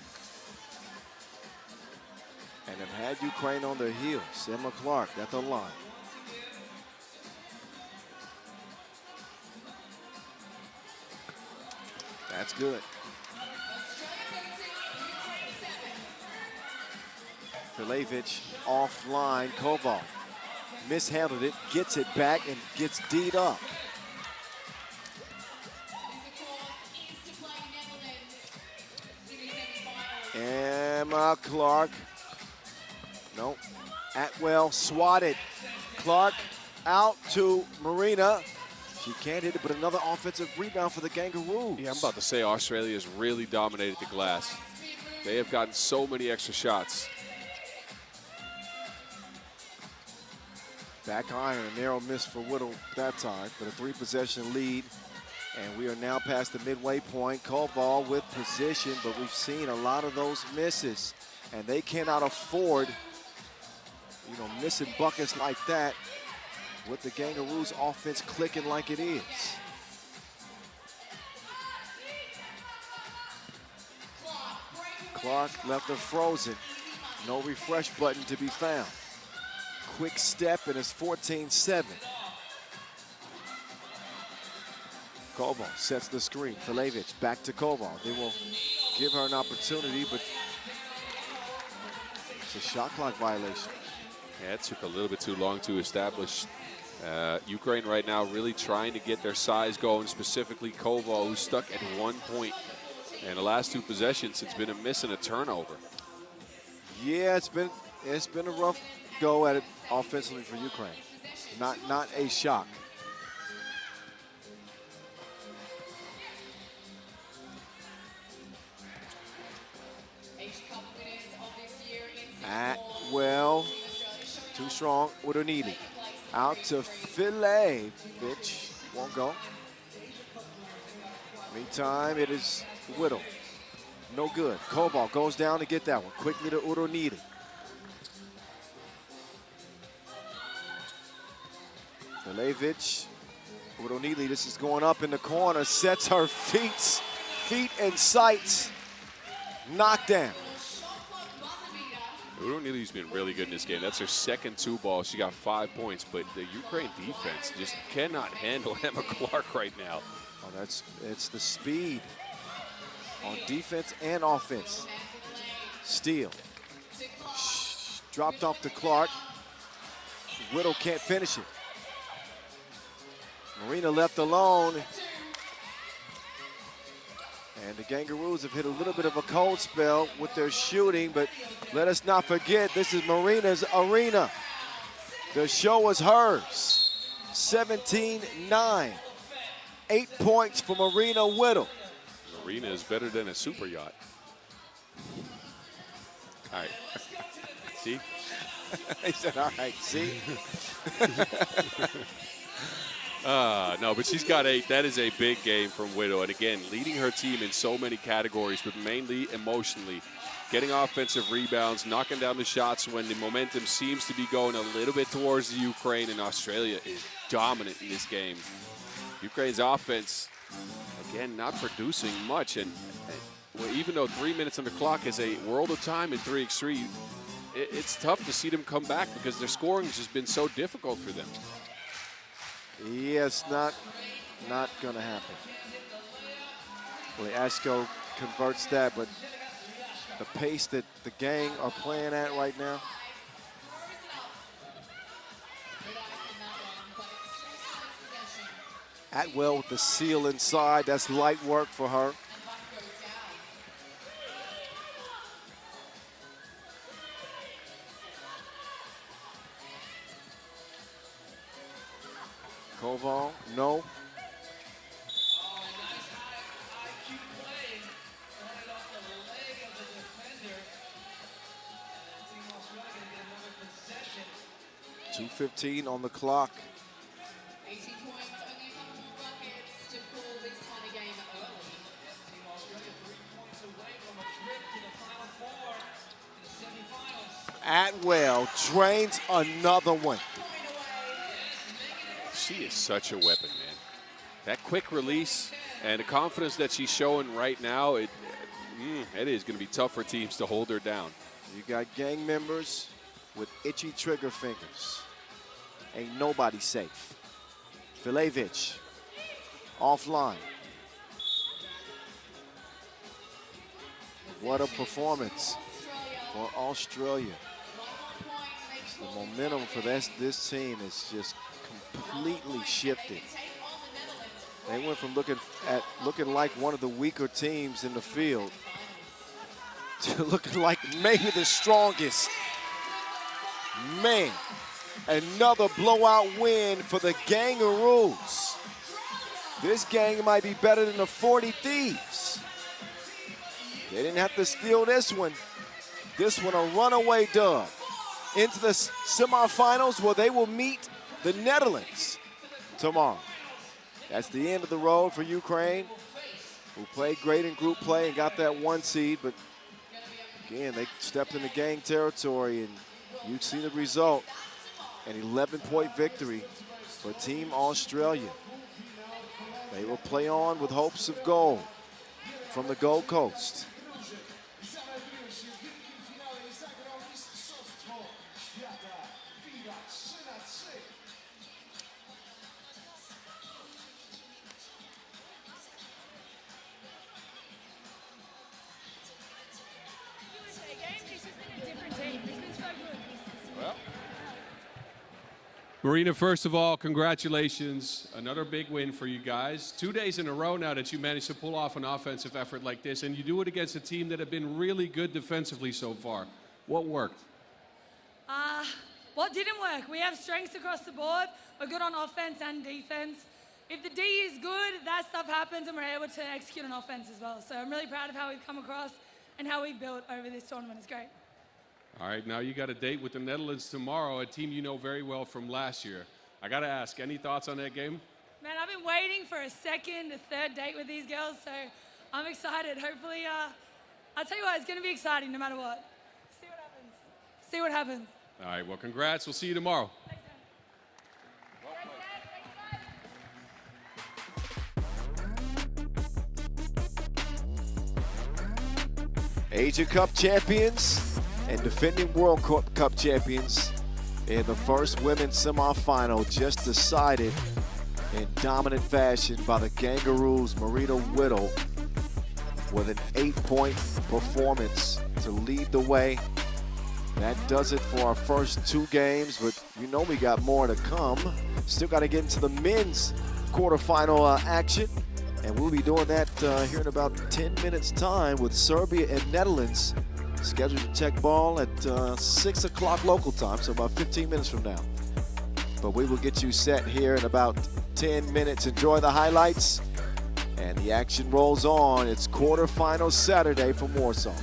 And have had Ukraine on their heels. Emma Clark at the line. That's good. Filevich offline. Koval mishandled it, gets it back, and gets D'd up. Emma Clark. Nope. Atwell swatted. Clark out to Marina. She can't hit it, but another offensive rebound for the Kangaroos. Yeah, I'm about to say Australia's really dominated the glass. They have gotten so many extra shots. Back iron, a narrow miss for Whittle that time, but a 3-possession lead. And we are now past the midway point. Koval with position, but we've seen a lot of those misses. And they cannot afford, missing buckets like that with the Kangaroos offense clicking like it is. Clark left her frozen. No refresh button to be found. Quick step, and it's 14-7. Koval sets the screen. Filevich back to Koval. They will give her an opportunity, but it's a shot clock violation. Yeah, it took a little bit too long to establish. Ukraine right now really trying to get their size going, specifically Koval, who's stuck at 1 point. And the last 2 possessions, it's been a miss and a turnover. Yeah, it's been a rough go at it offensively for Ukraine. Not a shock. Well, too strong with O'Neely. Out to Filevich. Won't go. Meantime, it is Whittle. No good. Koval goes down to get that one. Quickly to Udonidi. Filevich. Udonidi, this is going up in the corner. Sets her feet and sights. Knockdown. Udonili's been really good in this game. That's her second 2-ball. She got 5 points, but the Ukraine defense just cannot handle Emma Clark right now. Oh, it's the speed on defense and offense. Steal. Dropped off to Clark. Whittle can't finish it. Marina left alone. And the Kangaroos have hit a little bit of a cold spell with their shooting, but let us not forget, this is Marina's arena. The show is hers. 17-9. 8 points for Marina Whittle. Marina is better than a super yacht. All right. See? He said, all right, see? No, but she's got 8. That is a big game from Whittle. And again, leading her team in so many categories, but mainly emotionally. Getting offensive rebounds, knocking down the shots when the momentum seems to be going a little bit towards the Ukraine, and Australia is dominant in this game. Ukraine's offense, again, not producing much. And well, even though 3 minutes on the clock is a world of time in 3x3, it's tough to see them come back because their scoring has just been so difficult for them. Yes, not going to happen. Well, Asko converts that, but the pace that the gang are playing at right now. Atwell with the seal inside. That's light work for her. Koval, no. .2:15 on the clock. 18 points, only a couple more buckets to pull this kind of game early. Team Australia 3 points away from a trip to the Final Four in the semifinals. Atwell drains another one. She is such a weapon, man. That quick release and the confidence that she's showing right now, it is going to be tough for teams to hold her down. You got gang members with itchy trigger fingers. Ain't nobody safe. Filevich offline. What a performance for Australia. The momentum for this team is just completely shifted. They went from looking like one of the weaker teams in the field to looking like maybe the strongest. Man, another blowout win for the Kangaroos. This gang might be better than the 40 Thieves. They didn't have to steal this one. This one a runaway dub. Into the semifinals where they will meet the Netherlands tomorrow. That's the end of the road for Ukraine, who played great in group play and got that 1 seed, but again, they stepped into gang territory, and you see the result, an 11-point victory for Team Australia. They will play on with hopes of gold from the Gold Coast. Marina, first of all, congratulations. Another big win for you guys. 2 days in a row now that you managed to pull off an offensive effort like this, and you do it against a team that have been really good defensively so far. What worked? What didn't work? We have strengths across the board. We're good on offense and defense. If the D is good, that stuff happens, and we're able to execute on offense as well. So I'm really proud of how we've come across and how we've built over this tournament. It's great. All right, now you got a date with the Netherlands tomorrow, a team you know very well from last year. I got to ask, any thoughts on that game? Man, I've been waiting for a second, a third date with these girls, so I'm excited. Hopefully, I'll tell you what, it's going to be exciting no matter what. See what happens. See what happens. All right, well, congrats. We'll see you tomorrow. Thanks, man. Asia Cup champions and defending World Cup champions in the first women's semifinal, just decided in dominant fashion by the Kangaroos' Marina Whittle with an 8-point performance to lead the way. That does it for our first 2 games, but you know we got more to come. Still got to get into the men's quarterfinal action, and we'll be doing that here in about 10 minutes time with Serbia and Netherlands scheduled to check ball at 6 o'clock local time, so about 15 minutes from now. But we will get you set here in about 10 minutes. Enjoy the highlights, and the action rolls on. It's quarterfinal Saturday from Warsaw.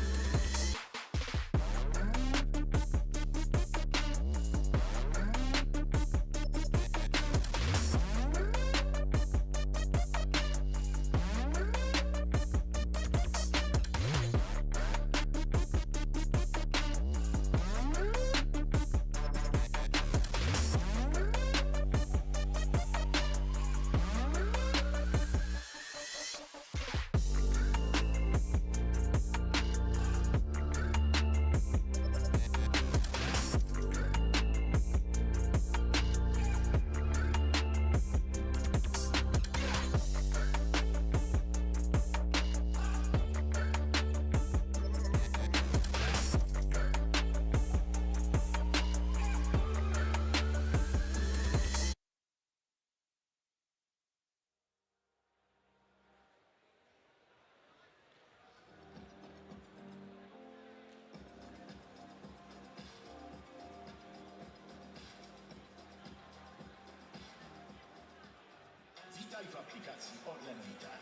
Witaj w aplikacji Orlen Witaj.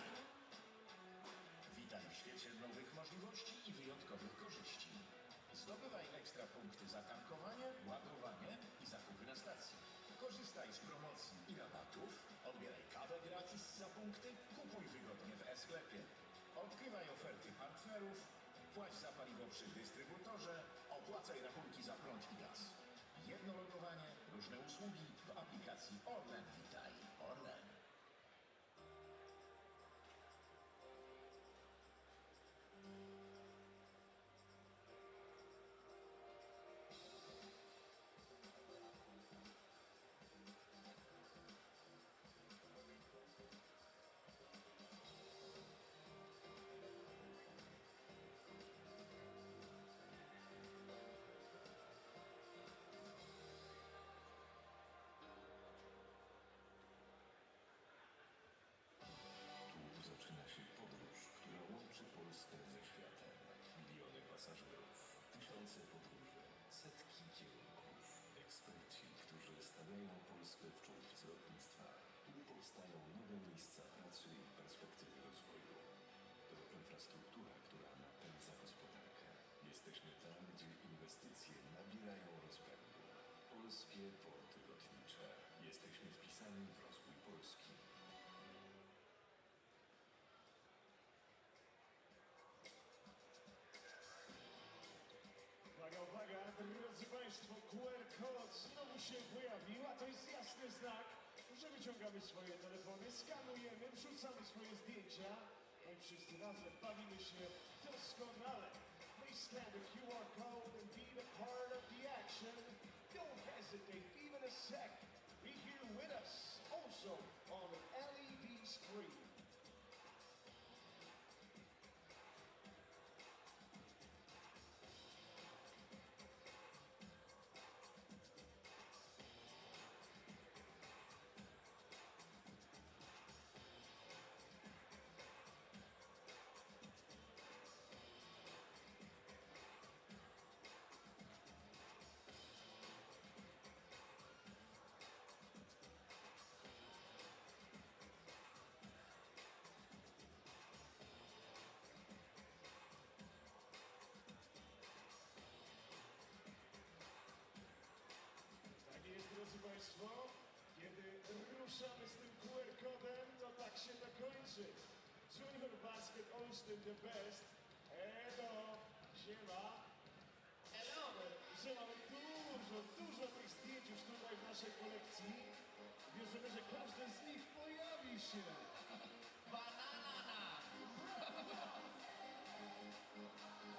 Witaj w świecie nowych możliwości i wyjątkowych korzyści. Zdobywaj ekstra punkty za tankowanie, ładowanie i zakupy na stacji. Korzystaj z promocji i rabatów, odbieraj kawę gratis za punkty, kupuj wygodnie w e-sklepie. Odkrywaj oferty partnerów, płać za paliwo przy dystrybutorze, opłacaj rachunki za prąd i gaz. Jedno logowanie, różne usługi w aplikacji Orlen Witaj. Orlen. Zaczyna się podróż, która łączy Polskę ze światem. Miliony pasażerów, tysiące podróży, setki kierunków. Eksperci, którzy stawiają Polskę w czołówce lotnictwa. Tu powstają nowe miejsca pracy i perspektywy rozwoju. To infrastruktura, która napędza się pojawił, a to jest jasny znak, że wyciągamy swoje telefony, skanujemy, wrzucamy swoje zdjęcia, no i wszyscy razem bawimy się doskonale. Please scan the QR code and be a part of the action. Don't hesitate even a sec. Be here with us, also on LED screen. Tak jest, drodzy Państwo, kiedy ruszamy z tym QR-kodem, to tak się to kończy. Junior Basket Olsztyn the best. Edo, siema. Hello. Że mamy dużo tych zdjęć już tutaj w naszej kolekcji. Wierzymy, że każdy z nich pojawi się. Banana.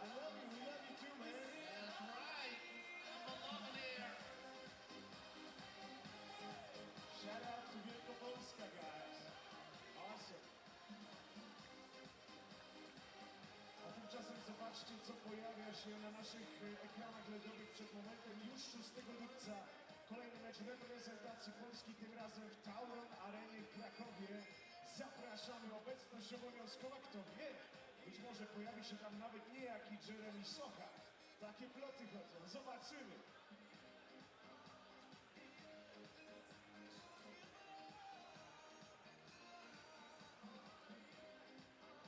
I love you, we love you too, man. That's right. I'm loving here. Shout out to Wielkopolska, guys. Awesome. A tymczasem zobaczcie, co pojawia się na naszych ekranach LEDowych przed momentem. Już 6 lipca kolejny mecz reprezentacji Polski, tym razem w Tauron Arenie w Krakowie. Zapraszamy, obecność obowiązkowa, kto wie, być może pojawi się tam nawet niejaki Jeremy Socha. Takie ploty chodzą, zobaczymy.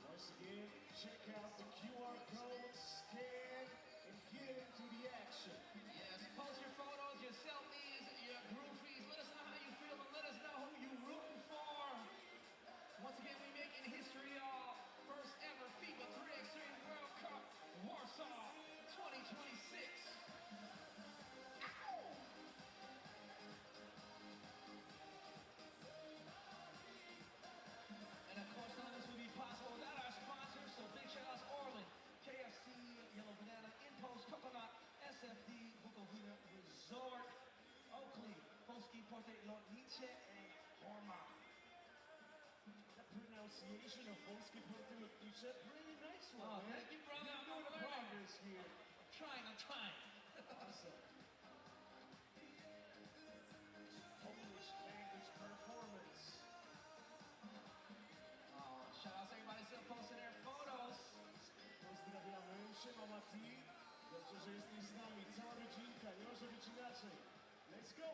Once again, check out the QR code, scan, and get into the action. Yes, post your photos, your selfies, your groupies. Let us know how you feel and let us know who you rooting for. Once again, we making history, y'all. First ever FIBA 3x3 World Cup, Warsaw 2026. Ow! And of course, none of this would be possible without our sponsors, so big shout outs Orland, KFC, Yellow Banana, Impost, Coconut, SFD, Bukovina Resort, Oakley, Polski Porte Lotnicze, and Horma. The pronunciation of Polskie Porty Lotnicze, really nice one, Oh, man. thank you, brother. You're I'm doing a learning. progress here. I'm trying. Awesome. Polish language performance. Oh, shout out to everybody still posting their photos. Pozdrawiamy, siema Mati. Dobrze, że jesteś z nami. Cała rodzinka, nie może być inaczej. Let's go.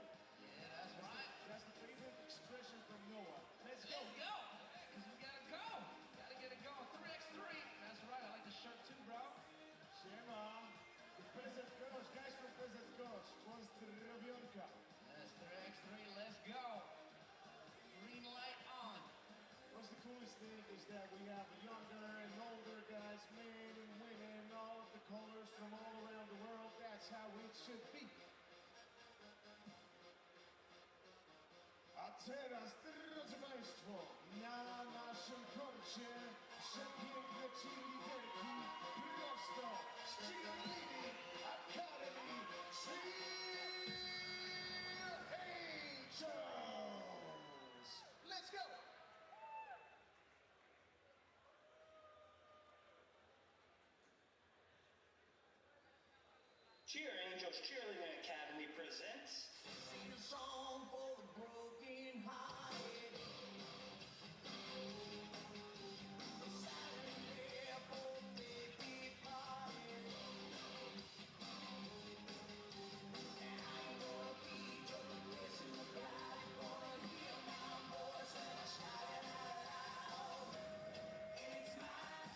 Yeah, that's right. That's the favorite expression from Noah. Let's go. Let's go. Because we gotta go. Gotta get it going. 3x3. That's right. I like the shirt too, bro. Siema. The Prezent Kosz, guys from Prezent Kosz. Pozdrowionka. That's 3x3. Let's go. Green light on. What's the coolest thing is that we have younger and older guys, men and women, all of the colors from all around the world. That's how it should be. A teraz, drodzy Państwo, na naszym korcie przepiękne cheerleaderki prosto z Cheerleading Academy Cheer Angels. Let's go! Cheer Angels Cheerleading Academy presents Sing a song for the broken hearted. A Saturday prayer for the departed. And I ain't gonna be just a voice in the crowd. You're gonna hear my voice when I shout it out loud. It's mine.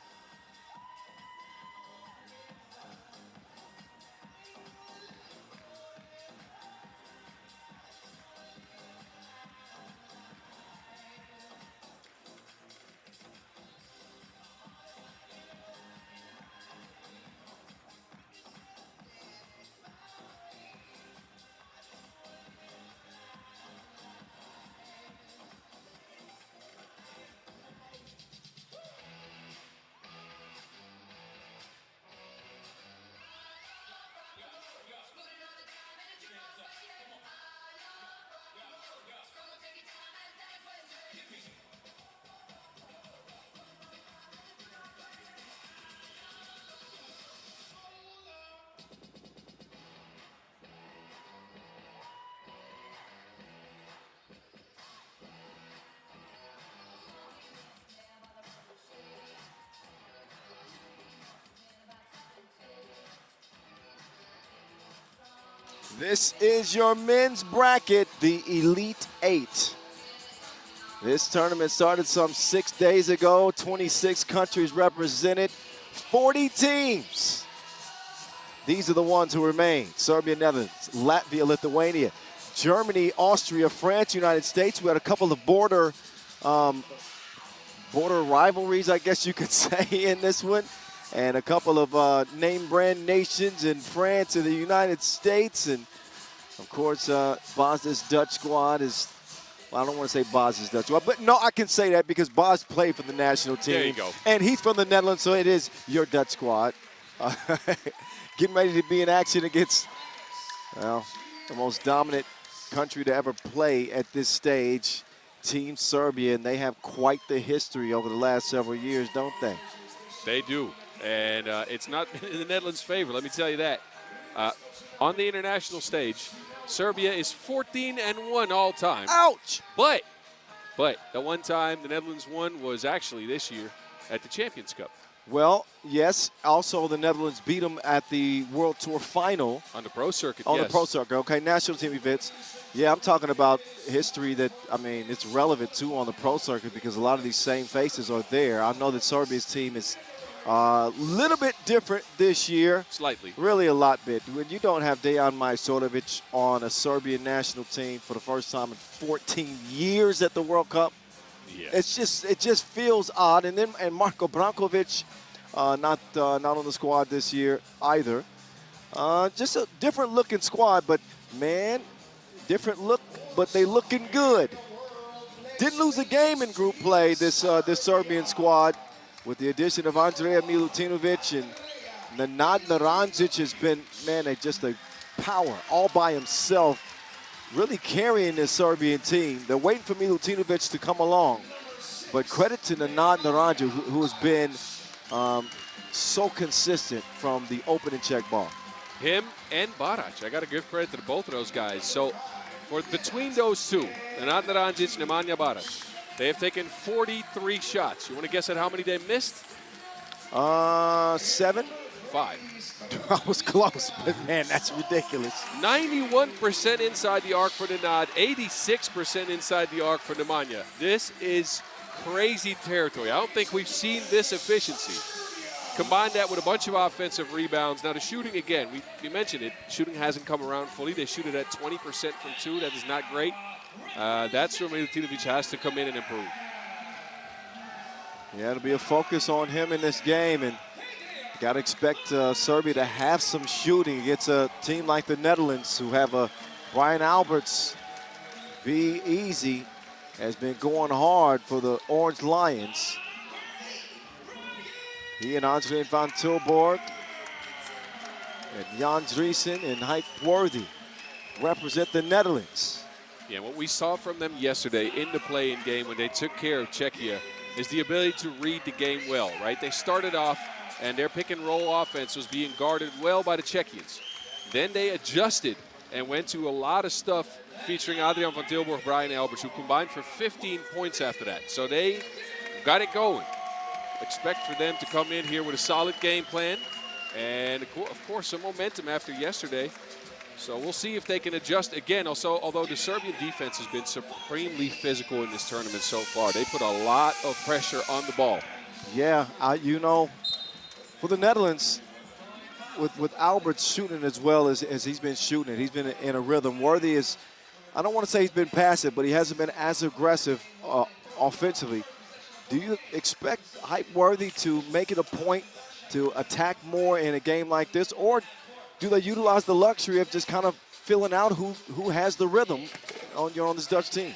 This is your men's bracket, the Elite Eight. This tournament started some 6 days ago. 26 countries represented, 40 teams. These are the ones who remain: Serbia, Netherlands, Latvia, Lithuania, Germany, Austria, France, United States. We had a couple of border rivalries, I guess you could say, in this one. And a couple of name brand nations in France and the United States. And, of course, Bos's Dutch squad is, well, I don't want to say Bos's Dutch squad, but no, I can say that because Bos played for the national team. There you go. And he's from the Netherlands, so it is your Dutch squad. Getting ready to be in action against, well, the most dominant country to ever play at this stage, Team Serbia, and they have quite the history over the last several years, don't they? They do, and it's not in the Netherlands' favor, let me tell you that. On the international stage, Serbia is 14-1 all time. Ouch! But the one time the Netherlands won was actually this year at the Champions Cup. Well, yes. Also, the Netherlands beat them at the World Tour final. On the pro circuit, On yes. the pro circuit, okay. National team events. Yeah, I'm talking about history that, I mean, it's relevant, too, on the pro circuit because a lot of these same faces are there. I know that Serbia's team is a little bit different this year. Slightly. Really a lot bit. When you don't have Dejan Majstorovic on a Serbian national team for the first time in 14 years at the World Cup, Yeah. it just feels odd. And then Marko Brankovic, not on the squad this year either. Just a different looking squad, but man, different look, but they looking good. Didn't lose a game in group play, this Serbian squad, with the addition of Andrea Milutinovic, and Nenad Naranjic has been, man, just a power all by himself, really carrying this Serbian team. They're waiting for Milutinovic to come along, but credit to Nenad Naranjic, who has been so consistent from the opening check ball. Him and Barac. I got to give credit to both of those guys. So between those two, Nenad Naranjic and Nemanja Barac, they have taken 43 shots. You want to guess at how many they missed? 7? 5. I was close, but man, that's ridiculous. 91% inside the arc for Nenad, 86% inside the arc for Nemanja. This is crazy territory. I don't think we've seen this efficiency. Combine that with a bunch of offensive rebounds. Now the shooting, again, we mentioned it, shooting hasn't come around fully. They shoot it at 20% from 2. That is not great. That's where Milutinovic has to come in and improve. Yeah, it'll be a focus on him in this game, and you got to expect Serbia to have some shooting against a team like the Netherlands, who have a Brian Alberts. Be easy has been going hard for the Orange Lions. He and Andre van Tilburg and Jan Driesen and Hype Worthy represent the Netherlands. Yeah, what we saw from them yesterday in the play-in game when they took care of Czechia is the ability to read the game well, right? They started off, and their pick-and-roll offense was being guarded well by the Czechians. Then they adjusted and went to a lot of stuff featuring Adrian van Tilburg, Brian Alberts, who combined for 15 points after that. So they got it going. Expect for them to come in here with a solid game plan and, of course, some momentum after yesterday. So we'll see if they can adjust again. Also, although the Serbian defense has been supremely physical in this tournament so far, they put a lot of pressure on the ball. Yeah, you know, for the Netherlands, with Alberts shooting as well as he's been shooting it, he's been in a rhythm. Worthy is, I don't want to say he's been passive, but he hasn't been as aggressive offensively. Do you expect Hype Worthy to make it a point to attack more in a game like this, or do they utilize the luxury of just kind of filling out who has the rhythm on this Dutch team?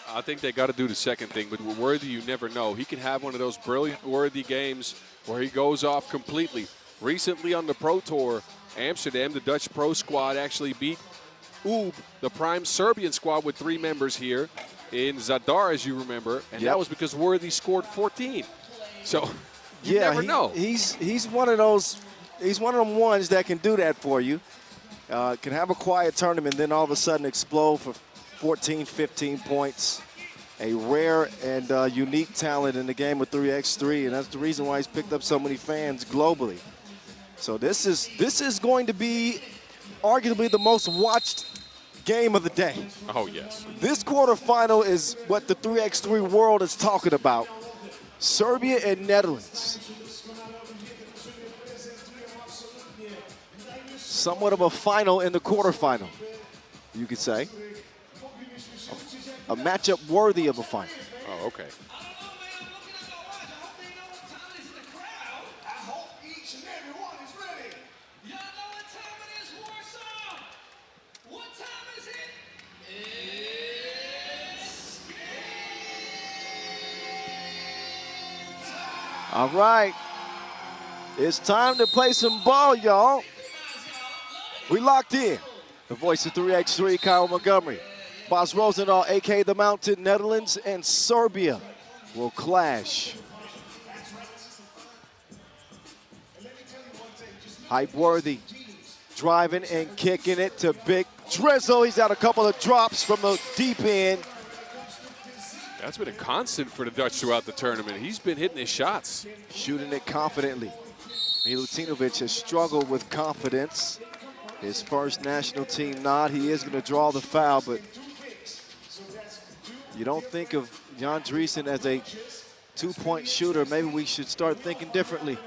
I think they got to do the second thing, but with Worthy, you never know. He can have one of those brilliant Worthy games where he goes off completely. Recently on the Pro Tour, Amsterdam, the Dutch pro squad actually beat UB, the prime Serbian squad with 3 members here in Zadar, as you remember, and that was because Worthy scored 14. So you never know. He's one of those. He's one of them ones that can do that for you. Can have a quiet tournament, then all of a sudden explode for 14, 15 points. A rare and unique talent in the game with 3x3, and that's the reason why he's picked up so many fans globally. So this is going to be arguably the most watched game of the day. Oh, yes. This quarterfinal is what the 3x3 world is talking about. Serbia and Netherlands. Somewhat of a final in the quarterfinal, you could say. A matchup worthy of a final. Oh, okay. All right. It's time to play some ball, y'all. We locked in. The voice of 3x3, Kyle Montgomery. Boss Rosendahl, a.k.a. The Mountain, Netherlands and Serbia will clash. Hype Worthy driving and kicking it to Big Drizzle. He's got a couple of drops from the deep end. That's been a constant for the Dutch throughout the tournament. He's been hitting his shots. Shooting it confidently. Milutinovic has struggled with confidence. His first national team nod. He is going to draw the foul, but you don't think of Jan Driesen as a two-point shooter. Maybe we should start thinking differently.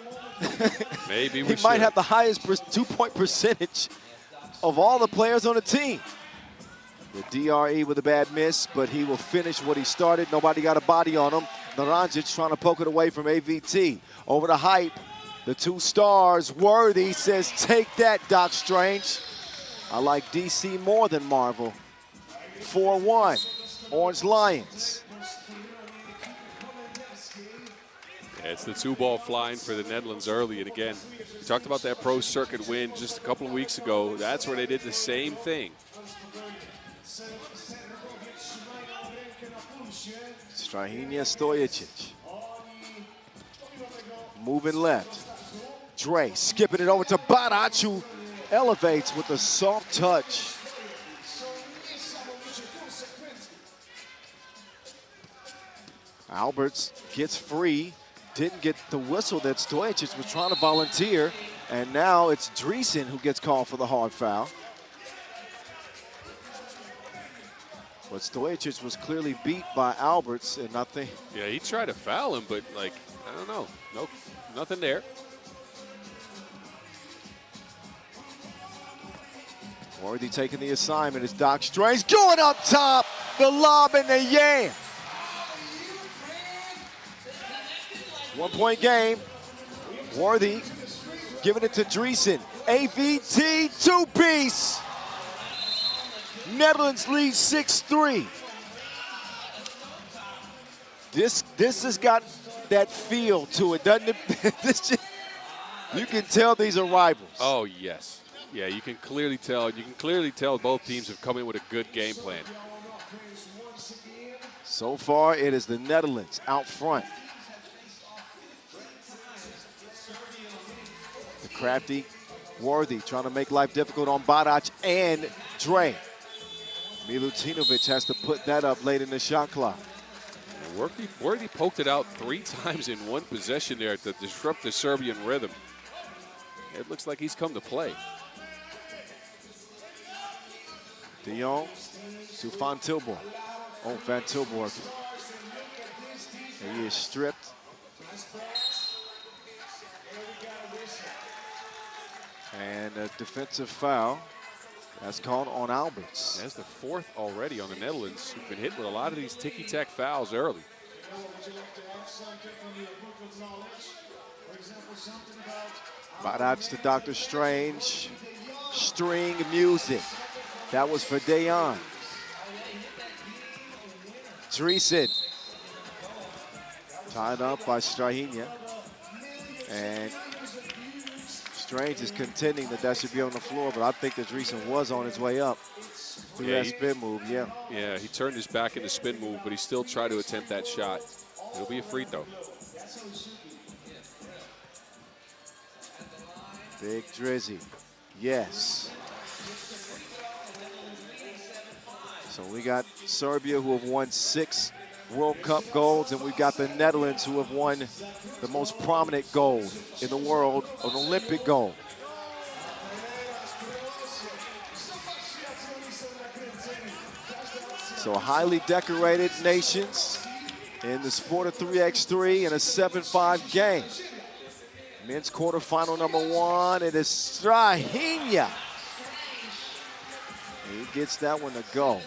Maybe we should. He might have the highest two-point percentage of all the players on the team. The DRE with a bad miss, but he will finish what he started. Nobody got a body on him. Naranjic trying to poke it away from AVT. Over to Hype. The two stars. Worthy says, take that, Doc Strange. I like DC more than Marvel. 4-1. Orange Lions. Yeah, it's the two-ball flying for the Netherlands early. And again, we talked about that pro circuit win just a couple of weeks ago. That's where they did the same thing. Strahinja Stojicic. Moving left. Dre skipping it over to Barac, who elevates with a soft touch. Alberts gets free. Didn't get the whistle that Stojicic was trying to volunteer. And now it's Driesen who gets called for the hard foul. But Stojicic was clearly beat by Alberts, and I think... Yeah, he tried to foul him, but, like, I don't know. Nope, nothing there. Worthy taking the assignment is Doc Strange. Going up top, the lob and the yam. 1 point game. Worthy giving it to Driesen. AVT two-piece. Netherlands leads 6-3. This has got that feel to it, doesn't it? You can tell these are rivals. Oh, yes. Yeah, you can clearly tell. You can clearly tell both teams have come in with a good game plan. So far, it is the Netherlands out front. The crafty Worthy trying to make life difficult on Barac and Dre. Milutinovic has to put that up late in the shot clock. Worthy poked it out 3 times in one possession there to disrupt the Serbian rhythm. It looks like he's come to play. De Jong to Van Tilburg. Oh, Van Tilburg. And he is stripped. And a defensive foul. That's called on Alberts. That's the 4th already on the Netherlands, who've been hit with a lot of these ticky-tack fouls early. Barac to Dr. Strange. String music. That was for Dejan. Driesen. Tied up by Strahinja. And Strange is contending that should be on the floor, but I think that Driesen was on his way up through that spin move, yeah. Yeah, he turned his back in the spin move, but he still tried to attempt that shot. It'll be a free throw. Big Drizzy, yes. So we got Serbia, who have won 6 World Cup golds, and we've got the Netherlands, who have won the most prominent gold in the world, an Olympic gold. So highly decorated nations in the sport of 3x3 in a 7-5 game. Men's quarterfinal number 1, it is Strahinja. He gets that one to go.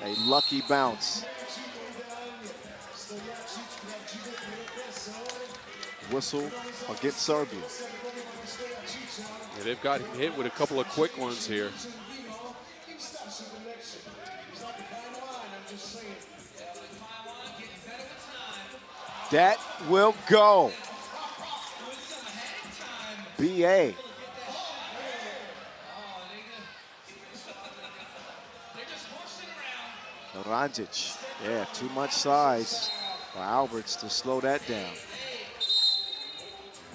A lucky bounce. Whistle against Serbia. Yeah, they've got hit with a couple of quick ones here. That will go. BA. Ranjic. Yeah, too much size for Alberts to slow that down.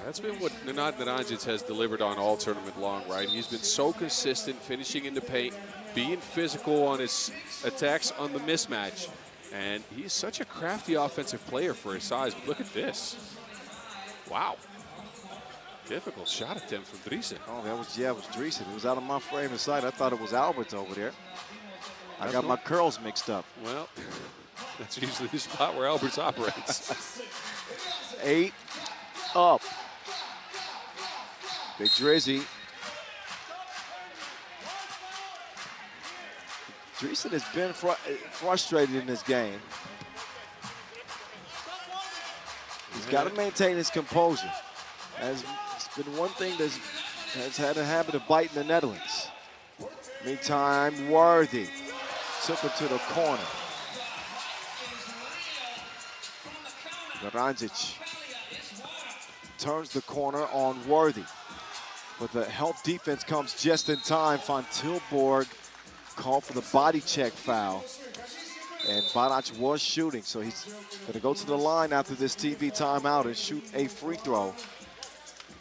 That's been what Nenad Naranjic has delivered on all tournament long, right? He's been so consistent, finishing in the paint, being physical on his attacks on the mismatch. And he's such a crafty offensive player for his size. But look at this. Wow. Difficult shot attempt from Driesen. Oh, it was Driesen. It was out of my frame of sight. I thought it was Alberts over there. I got my curls mixed up. Well, that's usually the spot where Alberts operates. 8 up. Big Drizzy. Driesen has been frustrated in this game. He's got to maintain his composure. It's been one thing that has had a habit of biting the Netherlands. Meantime, Worthy took it to the corner. Naranjic turns the corner on Worthy. But the help defense comes just in time. Van Tilburg called for the body check foul. And Barac was shooting, so he's going to go to the line after this TV timeout and shoot a free throw.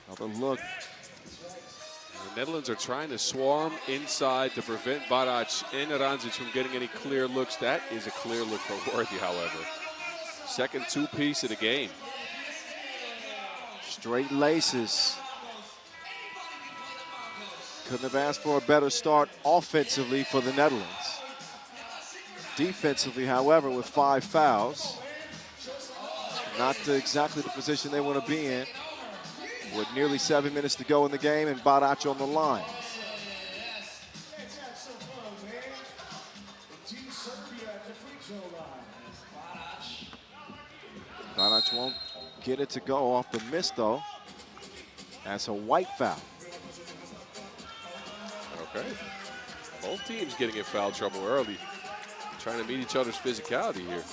Another look. The Netherlands are trying to swarm inside to prevent Barac and Naranjic from getting any clear looks. That is a clear look for Worthy, however. Second two-piece of the game. Straight laces. Couldn't have asked for a better start offensively for the Netherlands. Defensively, however, with 5 fouls. Not exactly the position they want to be in. With nearly 7 minutes to go in the game and Barac on the line. Barac won't get it to go off the miss, though. That's a white foul. Okay. Both teams getting in foul trouble early. Trying to meet each other's physicality here.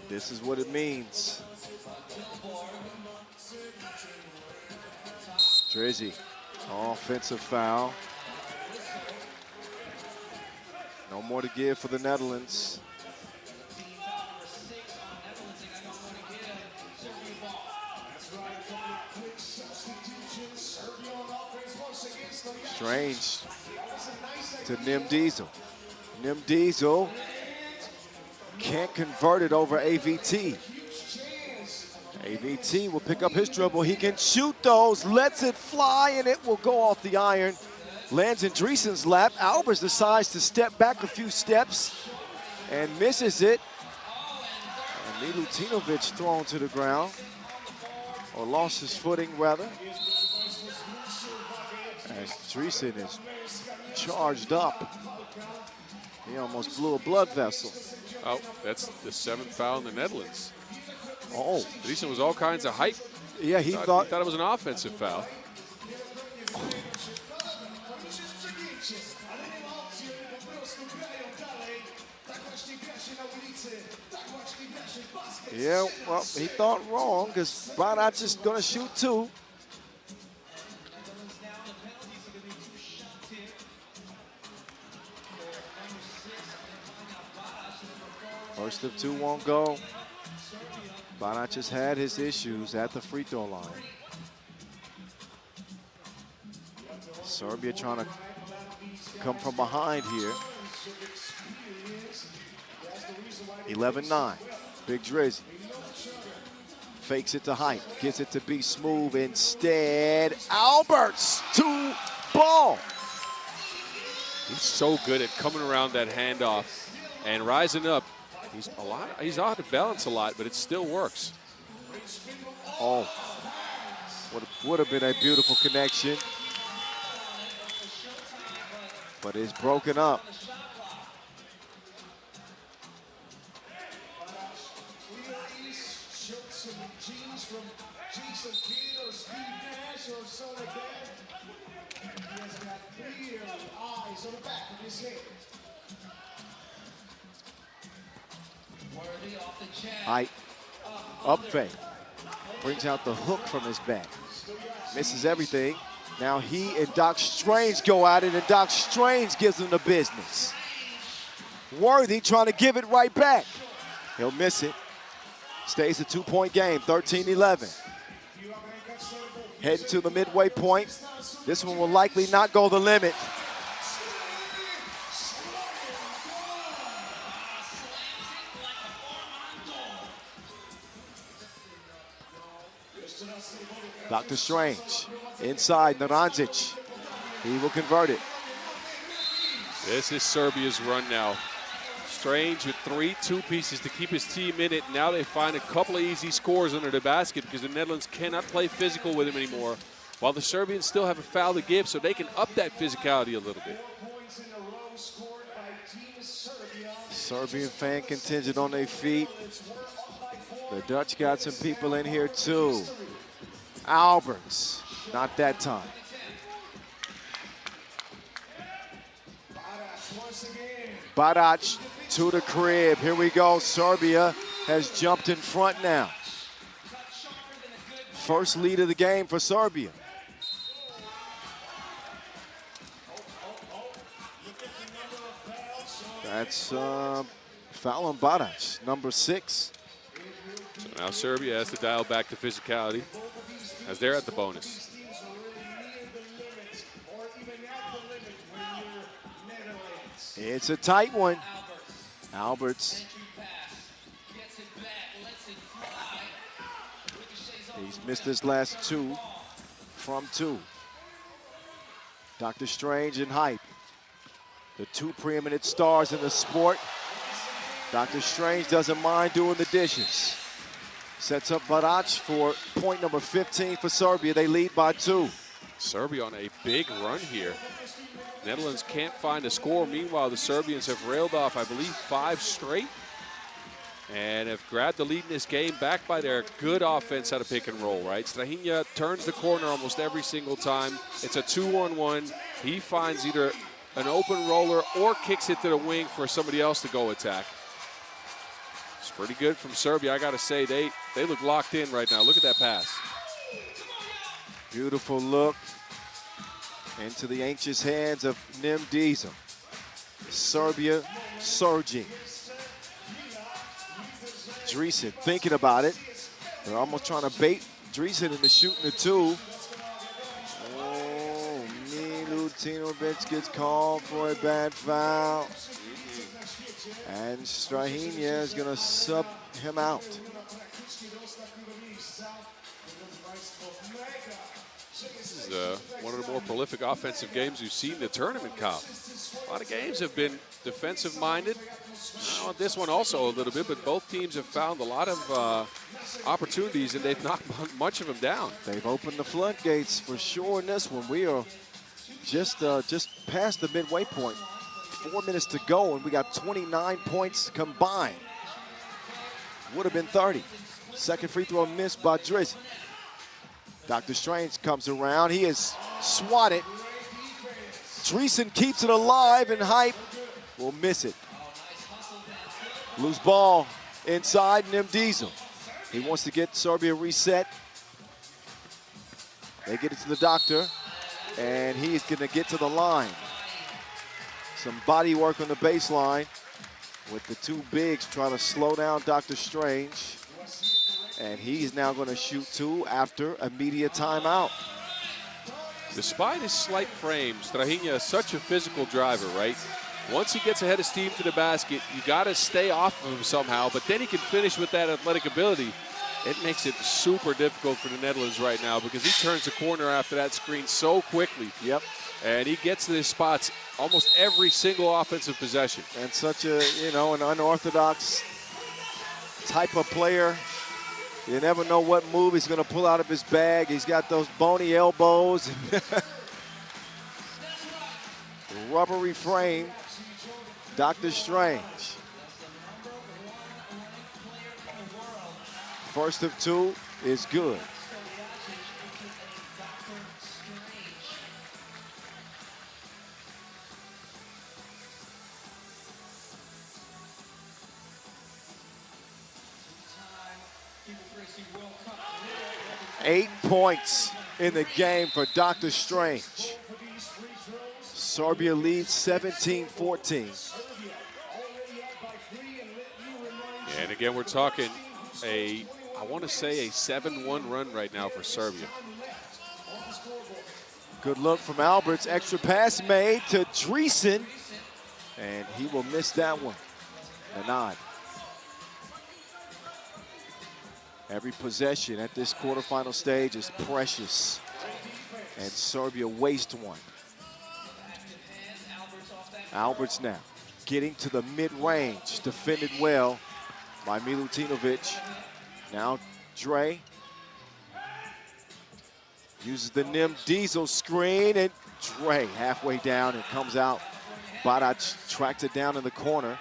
This is what it means. Drizzy, offensive foul. No more to give for the Netherlands. Strange to Nim Diesel. Nim Diesel can't convert it over AVT. AVT will pick up his dribble. He can shoot those, lets it fly, and it will go off the iron. Lands in Driesen's lap. Albers decides to step back a few steps and misses it. And Milutinovic thrown to the ground, or lost his footing rather. As Driesen is charged up. He almost blew a blood vessel. Oh, that's the 7th foul in the Netherlands. Oh. Driesen was all kinds of hype. Yeah, he thought it was an offensive foul. Yeah, well, he thought wrong because Barac is going to shoot 2. First of 2 won't go. Barac has had his issues at the free throw line. Serbia trying to come from behind here. 11-9. Big Drizzy. Fakes it to Height. Gets it to be Smooth. Instead, Alberts to ball. He's so good at coming around that handoff and rising up. He's out of balance a lot, but it still works. Oh, would have been a beautiful connection, but it's broken up. Height, up fake, brings out the hook from his back, misses everything. Now he and Doc Strange go at it, and Doc Strange gives him the business. Worthy trying to give it right back. He'll miss it. Stays a 2-point game, 13-11. Heading to the midway point. This one will likely not go the limit. Dr. Strange inside Naranjic. He will convert it. This is Serbia's run now. Strange with 3 two-pieces to keep his team in it. Now they find a couple of easy scores under the basket because the Netherlands cannot play physical with him anymore, while the Serbians still have a foul to give, so they can up that physicality a little bit. Serbian fan contingent on their feet. The Dutch got some people in here too. Alberts, not that time. Barac to the crib. Here we go. Serbia has jumped in front now. First lead of the game for Serbia. That's foul on Barac, number 6. So now Serbia has to dial back to physicality as they're at the bonus. It's a tight one. Alberts. He's missed his last 2 from 2. Dr. Strange and Hype, the 2 preeminent stars in the sport. Dr. Strange doesn't mind doing the dishes. Sets up Barac for point number 15 for Serbia. They lead by 2. Serbia on a big run here. Netherlands can't find a score. Meanwhile, the Serbians have railed off, I believe, 5 straight and have grabbed the lead in this game, backed by their good offense out of pick and roll, right? Strahinja turns the corner almost every single time. It's a 2-on-1. He finds either an open roller or kicks it to the wing for somebody else to go attack. It's pretty good from Serbia. I got to say, they look locked in right now. Look at that pass. Beautiful look into the anxious hands of Nim Diesel. Serbia surging. Dreesen thinking about it. They're almost trying to bait Dreesen into shooting the 2. Oh, Milutinovic gets called for a bad foul. And Strahinja is going to sub him out. This is one of the more prolific offensive games we've seen in the tournament, Kyle. A lot of games have been defensive-minded. This one also a little bit, but both teams have found a lot of opportunities, and they've knocked much of them down. They've opened the floodgates for sure in this one. We are just past the midway point. 4 minutes to go, and we got 29 points combined. Would have been 30. Second free throw missed by Drizzy. Dr. Strange comes around. He is swatted. Dreesen keeps it alive, and Hype will miss it. Loose ball inside, Nim Diesel. He wants to get Serbia reset. They get it to the Doctor, and he's going to get to the line. Some body work on the baseline with the 2 bigs trying to slow down Dr. Strange. And he's now going to shoot 2 after a media timeout. Despite his slight frame, Strahinja is such a physical driver, right? Once he gets ahead of steam to the basket, you got to stay off of him somehow, but then he can finish with that athletic ability. It makes it super difficult for the Netherlands right now because he turns the corner after that screen so quickly. Yep. And he gets to his spots almost every single offensive possession. And such a, an unorthodox type of player. You never know what move he's going to pull out of his bag. He's got those bony elbows. Rubbery frame. Dr. Strange. First of two is good. Eight points in the game for Dr. Strange. Serbia leads 17-14. And again, we're talking I want to say a 7-1 run right now for Serbia. Good look from Alberts. Extra pass made to Dreesen. And he will miss that one. A nod. Every possession at this quarterfinal stage is precious. And Serbia wastes one. Alberts now getting to the mid-range. Defended well by Milutinovic. Now Dre uses the Nim Diesel screen, and Dre halfway down and comes out. Badac tracks it down in the corner.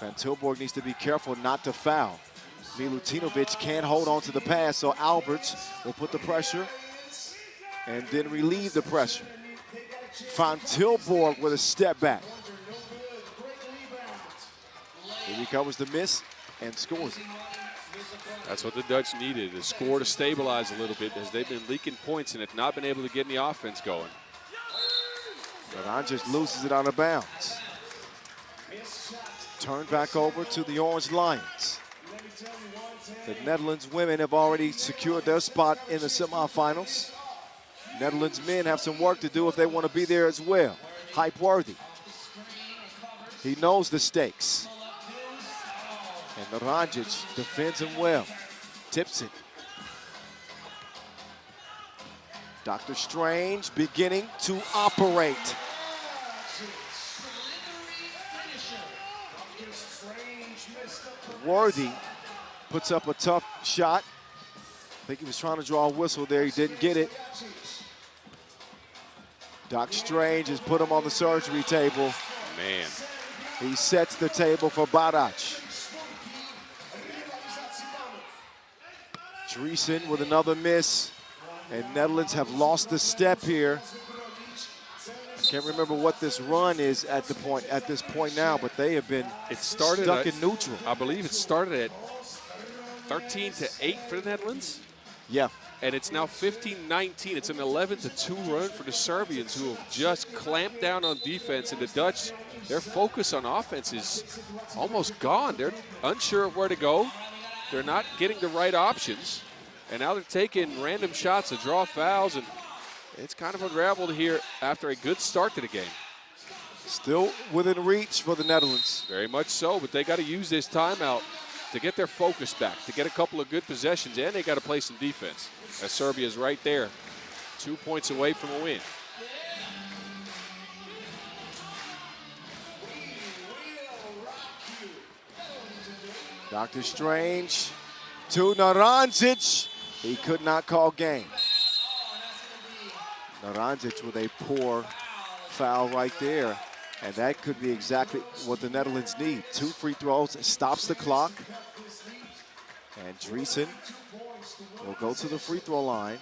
Van Tilburg needs to be careful not to foul. Milutinovic can't hold on to the pass, so Alberts will put the pressure and then relieve the pressure. Van Tilburg with a step back. He recovers the miss and scores it. That's what the Dutch needed, a score to stabilize a little bit, as they've been leaking points and have not been able to get any offense going. But just loses it out of bounds. Turn back over to the Orange Lions. The Netherlands women have already secured their spot in the semifinals. Netherlands men have some work to do if they want to be there as well. Hype worthy. He knows the stakes. And Naranjic defends him well. Tips it. Dr. Strange beginning to operate. Worthy puts up a tough shot. I think he was trying to draw a whistle there. He didn't get it. Doc Strange has put him on the surgery table. Man. He sets the table for Badac. Dreesen with another miss. And Netherlands have lost the step here. I can't remember what this run is at this point now, but they have been stuck in neutral. I believe it started at 13-8 for the Netherlands. Yeah. And it's now 15-19. It's an 11-2 run for the Serbians, who have just clamped down on defense. And the Dutch, their focus on offense is almost gone. They're unsure of where to go. They're not getting the right options. And now they're taking random shots to draw fouls. And it's kind of unraveled here after a good start to the game. Still within reach for the Netherlands. Very much so, but they got to use this timeout to get their focus back, to get a couple of good possessions, and they got to play some defense. As Serbia's right there, 2 points away from a win. Dr. Strange to Naranjic. He could not call game. Naranjic with a poor foul right there. And that could be exactly what the Netherlands need. 2 free throws, stops the clock. And Dreesen will go to the free throw line.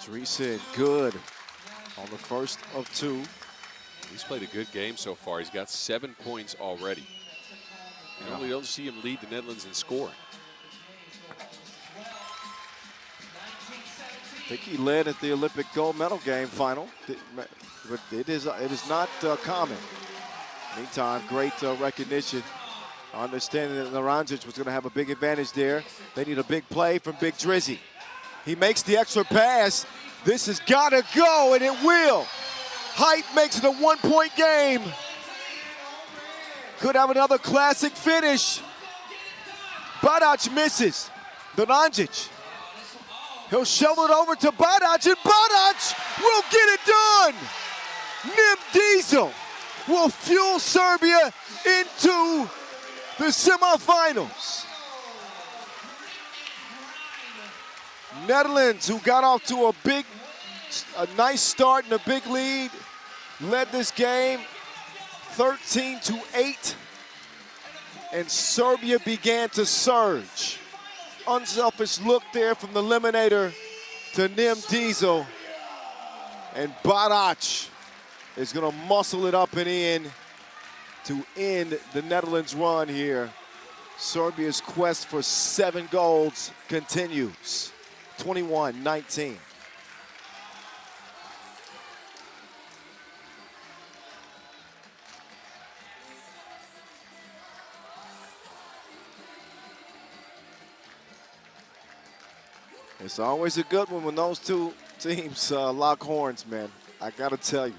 Dreesen, good on the first of 2. He's played a good game so far. He's got 7 points already. You normally don't see him lead the Netherlands in scoring. I think he led at the Olympic gold medal game final, but it is not common. Meantime, great recognition. Understanding that Naranjic was going to have a big advantage there. They need a big play from Big Drizzy. He makes the extra pass. This has got to go, and it will. Hype makes it a 1-point game. Could have another classic finish. Badac misses. Donancic. He'll shovel it over to Badac, and Badac will get it done. Nim Diesel will fuel Serbia into the semifinals. Netherlands, who got off to a nice start and a big lead, led this game 13-8, and Serbia began to surge. Unselfish look there from the eliminator to Nim Diesel, and Badac is gonna muscle it up and in to end the Netherlands run here. Serbia's quest for 7 golds continues. 21-19. It's always a good one when those two teams lock horns, man. I gotta tell you.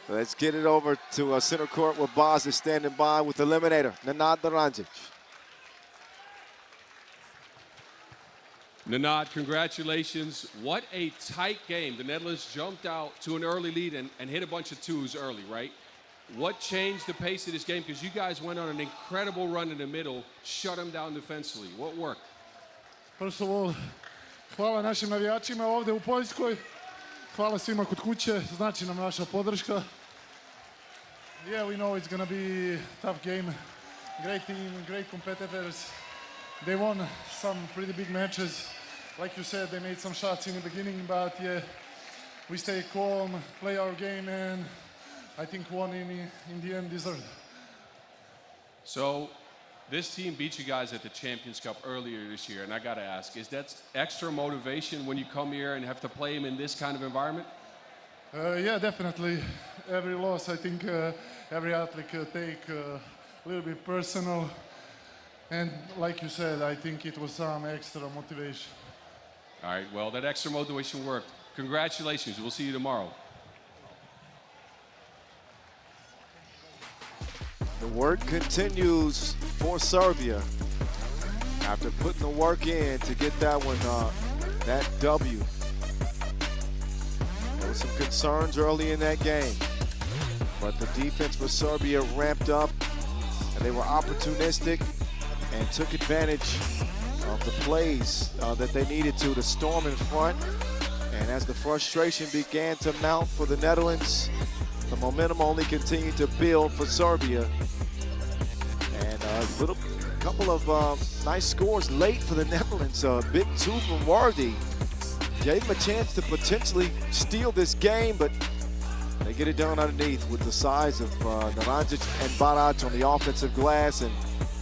Let's get it over to center court where Boz is standing by with the eliminator, Nenad Donancic. Nenad, congratulations. What a tight game. The Netherlands jumped out to an early lead and hit a bunch of twos early, right? What changed the pace of this game? Because you guys went on an incredible run in the middle, shut them down defensively. What worked? First of all, hvala našim navijačima ovdje u Poljskoj. Hvala svima kod kuće, znači nam naša podrška. Yeah, we know it's going to be a tough game. Great team, great competitors. They won some pretty big matches. Like you said, they made some shots in the beginning, but yeah, we stay calm, play our game, and I think won in the end deserved. So, this team beat you guys at the Champions Cup earlier this year, and I got to ask, is that extra motivation when you come here and have to play them in this kind of environment? Yeah, definitely. Every loss, I think every athlete take a little bit personal. And like you said, I think it was some extra motivation. All right, well, that extra motivation worked. Congratulations. We'll see you tomorrow. The work continues for Serbia after putting the work in to get that one, that W. There were some concerns early in that game, but the defense for Serbia ramped up, and they were opportunistic and took advantage of the plays that they needed to storm in front. And as the frustration began to mount for the Netherlands, the momentum only continued to build for Serbia. And a couple of nice scores late for the Netherlands. A big two from Worthy gave them a chance to potentially steal this game, but they get it done underneath with the size of Donancic and Badac on the offensive glass, and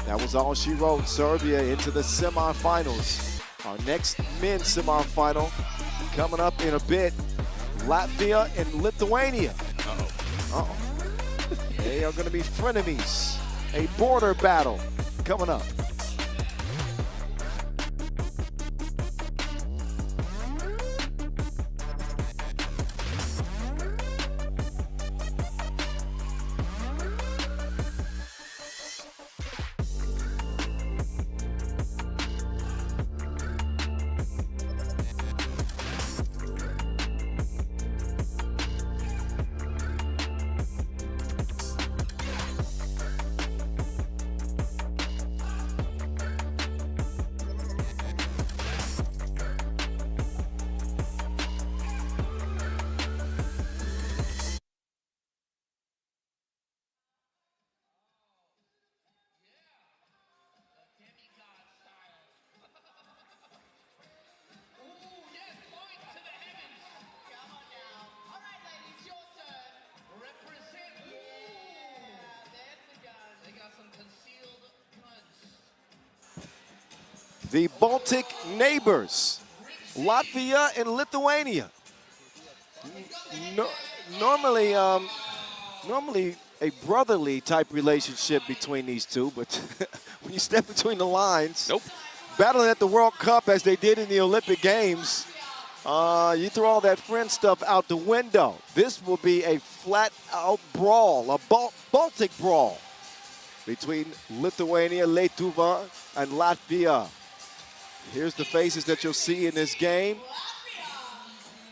that was all she wrote. Serbia into the semifinals. Our next men's semifinal coming up in a bit. Latvia and Lithuania. Uh-oh. They are going to be frenemies. A border battle coming up. The Baltic neighbors, Latvia and Lithuania. Normally a brotherly type relationship between these two, but when you step between the lines, nope. Battling at the World Cup as they did in the Olympic Games, You throw all that friend stuff out the window. This will be a flat-out brawl, a Baltic brawl between Lithuania, Lietuva, and Latvia. Here's the faces that you'll see in this game.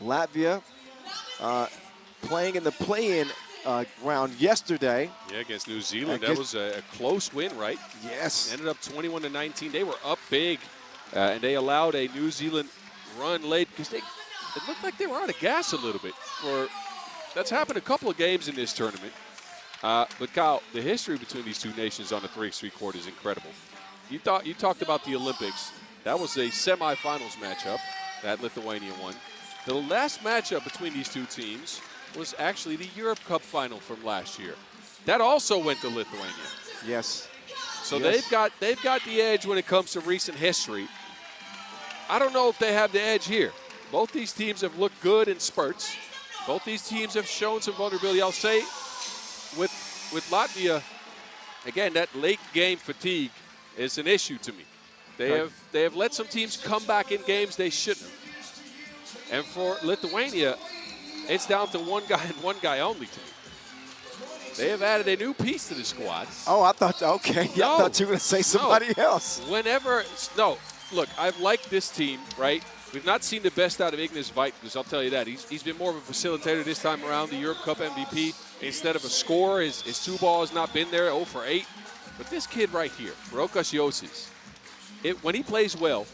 Latvia playing in the play-in round yesterday. Yeah, against New Zealand. That was a close win, right? Yes. Ended up 21-19. They were up big, and they allowed a New Zealand run late because it looked like they were out of gas a little bit. That's happened a couple of games in this tournament. But Kyle, the history between these two nations on the 3x3 court is incredible. You talked about the Olympics. That was a semifinals matchup that Lithuania won. The last matchup between these two teams was actually the Europe Cup final from last year. That also went to Lithuania. Yes. So yes. they've got the edge when it comes to recent history. I don't know if they have the edge here. Both these teams have looked good in spurts. Both these teams have shown some vulnerability. I'll say with Latvia, again, that late game fatigue is an issue to me. They have let some teams come back in games they shouldn't have. And for Lithuania, it's down to one guy and one guy only to me. They have added a new piece to the squad. Oh, I thought, okay. No, I thought you were going to say somebody else. Look, I've liked this team, right? We've not seen the best out of Ignas Vaitkus, I'll tell you that. He's been more of a facilitator this time around, the Europe Cup MVP. Instead of a scorer, his two ball has not been there, 0 for 8. But this kid right here, Rokas Josis, when he plays well,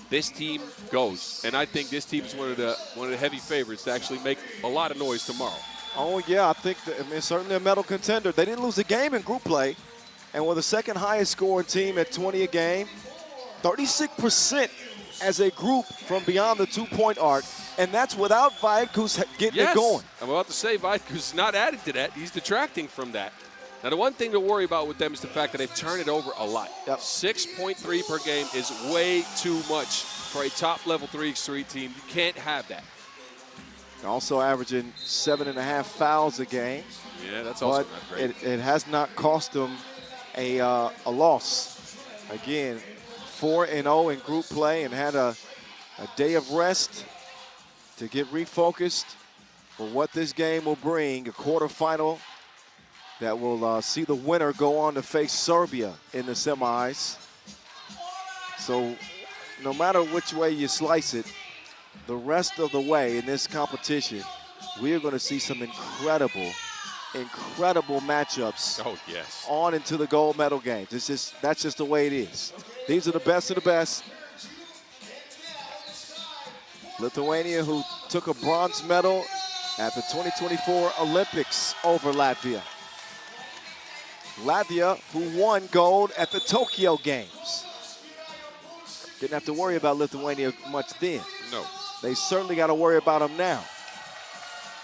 this team goes. And I think this team is one of the heavy favorites to actually make a lot of noise tomorrow. Oh, yeah, I think certainly a medal contender. They didn't lose a game in group play, and were the second highest scoring team at 20 a game. 36% as a group from beyond the two-point arc, and that's without Vaitkus getting it going. I'm about to say Vaitkus is not added to that. He's detracting from that. Now, the one thing to worry about with them is the fact that they've turned it over a lot. Yep. 6.3 per game is way too much for a top-level 3x3 team. You can't have that. Also averaging 7.5 fouls a game. Yeah, that's also not great. It has not cost them a loss. Again, 4-0 in group play and had a day of rest to get refocused for what this game will bring, a quarterfinal that will see the winner go on to face Serbia in the semis. So no matter which way you slice it, the rest of the way in this competition, we are going to see some incredible matchups. Oh, yes. On into the gold medal games. That's just the way it is. These are the best of the best. Lithuania, who took a bronze medal at the 2024 Olympics over Latvia. Latvia, who won gold at the Tokyo Games. Didn't have to worry about Lithuania much then. No. They certainly got to worry about them now.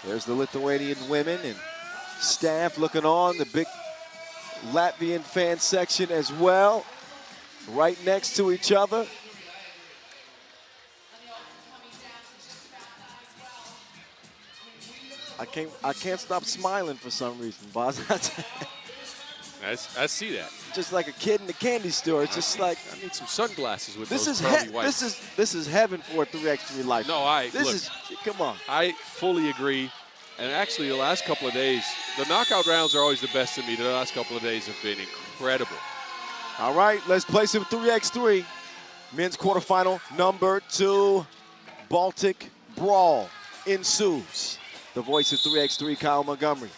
There's the Lithuanian women and staff looking on, the big Latvian fan section as well, right next to each other. I can't stop smiling for some reason, Boz. I see that. Just like a kid in the candy store. It's just like I need some sunglasses with this those is pearly whites. this is heaven for a 3x3 life. No, come on. I fully agree. And actually, the last couple of days, the knockout rounds are always the best to me. The last couple of days have been incredible. All right, let's play some 3x3. Men's quarterfinal number 2, Baltic Brawl ensues. The voice of 3x3, Kyle Montgomery.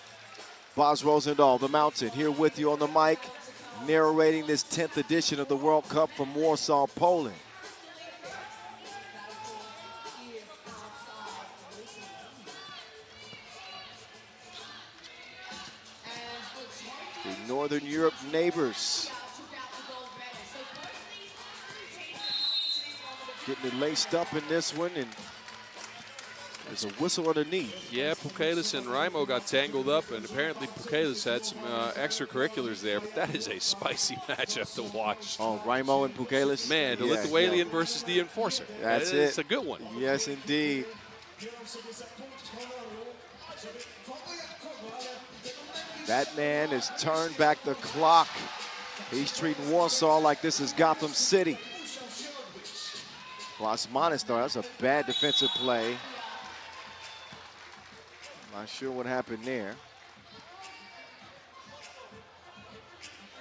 Boz Rosendahl, the Mountain, here with you on the mic, narrating this 10th edition of the World Cup from Warsaw, Poland. The Northern Europe neighbors getting it laced up in this one, and there's a whistle underneath. Yeah, Pukelis and Raimo got tangled up, and apparently Pukelis had some extracurriculars there, but that is a spicy matchup to watch. Oh, Raimo and Pukelis? Man, the Lithuanian versus the Enforcer. That's it. It's a good one. Yes, indeed. That man has turned back the clock. He's treating Warsaw like this is Gotham City. Lasmanis, though, that's a bad defensive play. Not sure what happened there.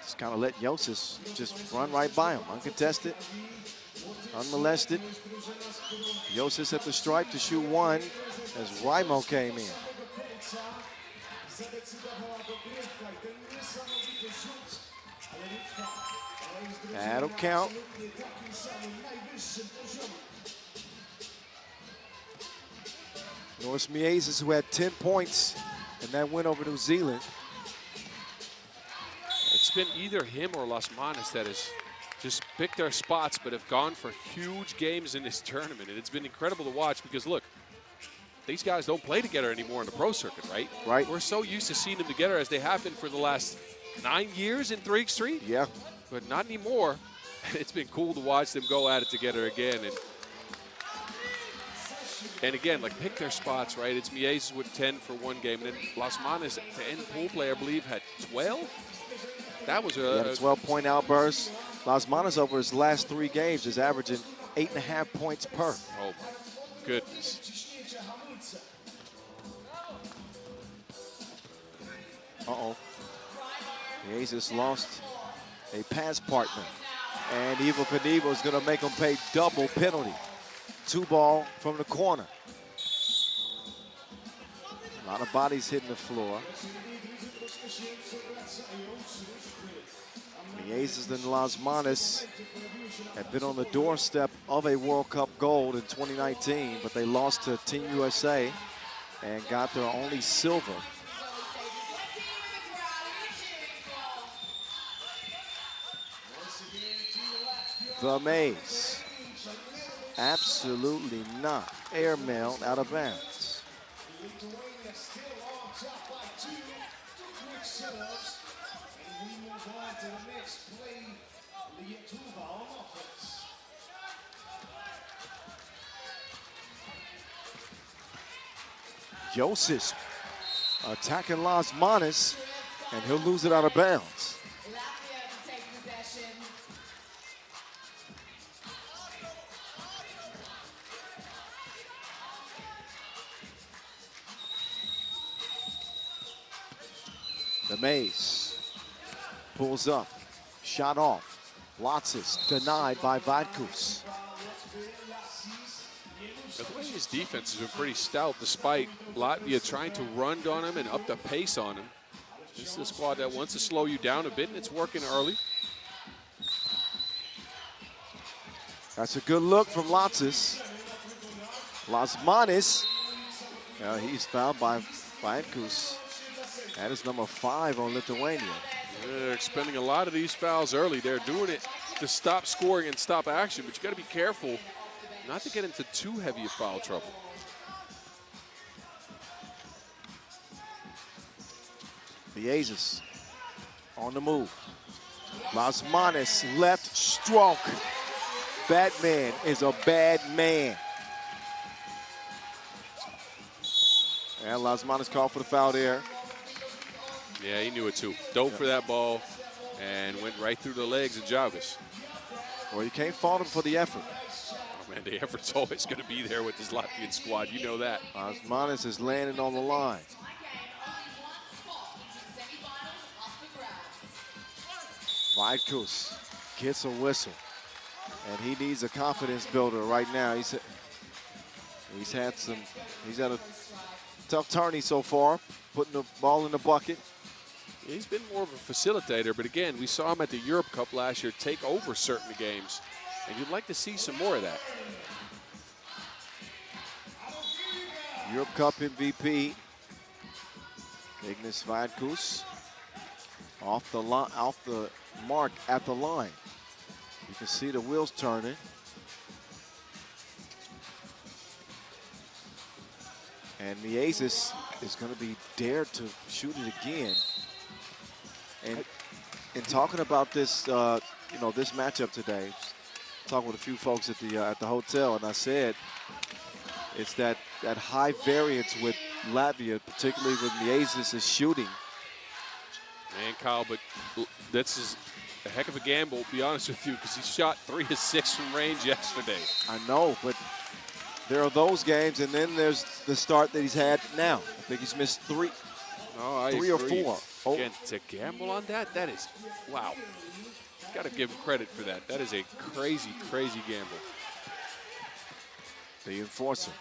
Just kind of let Yosis just run right by him. Uncontested, unmolested. Yosis at the stripe to shoot one as Raimo came in. That'll count. Norris Miezes, who had 10 points in that win over New Zealand. It's been either him or Lasmanis that has just picked their spots but have gone for huge games in this tournament. And it's been incredible to watch because, look, these guys don't play together anymore in the pro circuit, right? Right. We're so used to seeing them together as they have been for the last 9 years in 3x3. Yeah. But not anymore. It's been cool to watch them go at it together again. And again, like, pick their spots, right? It's Miezes with 10 for one game. And then Lasmanis, the end pool player, I believe, had 12. That was He had a 12-point outburst. Lasmanis over his last 3 games is averaging 8.5 points per. Oh, my goodness. Uh-oh. Miezes lost a pass partner. And Ivo Penivo is going to make him pay double penalty. 2 ball from the corner. A lot of bodies hitting the floor. Miezes and Lasmanis had been on the doorstep of a World Cup gold in 2019, but they lost to Team USA and got their only silver. The Maze. Absolutely not. Airmailed out of bounds. Yosis attacking Lasmanis, and he'll lose it out of bounds. The Maze pulls up, shot off. Lotsis denied by Vatkus. The way his defense has been pretty stout despite Latvia trying to run on him and up the pace on him. This is a squad that wants to slow you down a bit, and it's working early. That's a good look from Lotsis. Lasmanis, he's fouled by Vatkus. That is number 5 on Lithuania. They're expending a lot of these fouls early. They're doing it to stop scoring and stop action, but you got to be careful not to get into too heavy of foul trouble. Miezes on the move. Lasmanis left stroke. Batman is a bad man. And Lasmanis called for the foul there. Yeah, he knew it too. Dove for that ball and went right through the legs of Jarvis. Well, you can't fault him for the effort. Oh, man, the effort's always going to be there with this Latvian squad. You know that. Lasmanis is landing on the line. Vatkus gets a whistle. And he needs a confidence builder right now. He's had a tough tourney so far, putting the ball in the bucket. He's been more of a facilitator, but again, we saw him at the Europe Cup last year take over certain games, and you'd like to see some more of that. Europe Cup MVP, Ignas Vatkus, off the mark at the line. You can see the wheels turning. And Miezes is going to be dared to shoot it again. And in talking about this, this matchup today, talking with a few folks at the hotel, and I said it's that high variance with Latvia, particularly with Miezes' shooting. Man, Kyle, but this is a heck of a gamble, to be honest with you, because he shot 3 of 6 from range yesterday. I know, but there are those games, and then there's the start that he's had now. I think he's missed 3. Oh, I 3 or agree. 4. Oh. Again, to gamble on that, that is, wow. Got to give him credit for that. That is a crazy, crazy gamble. The enforcer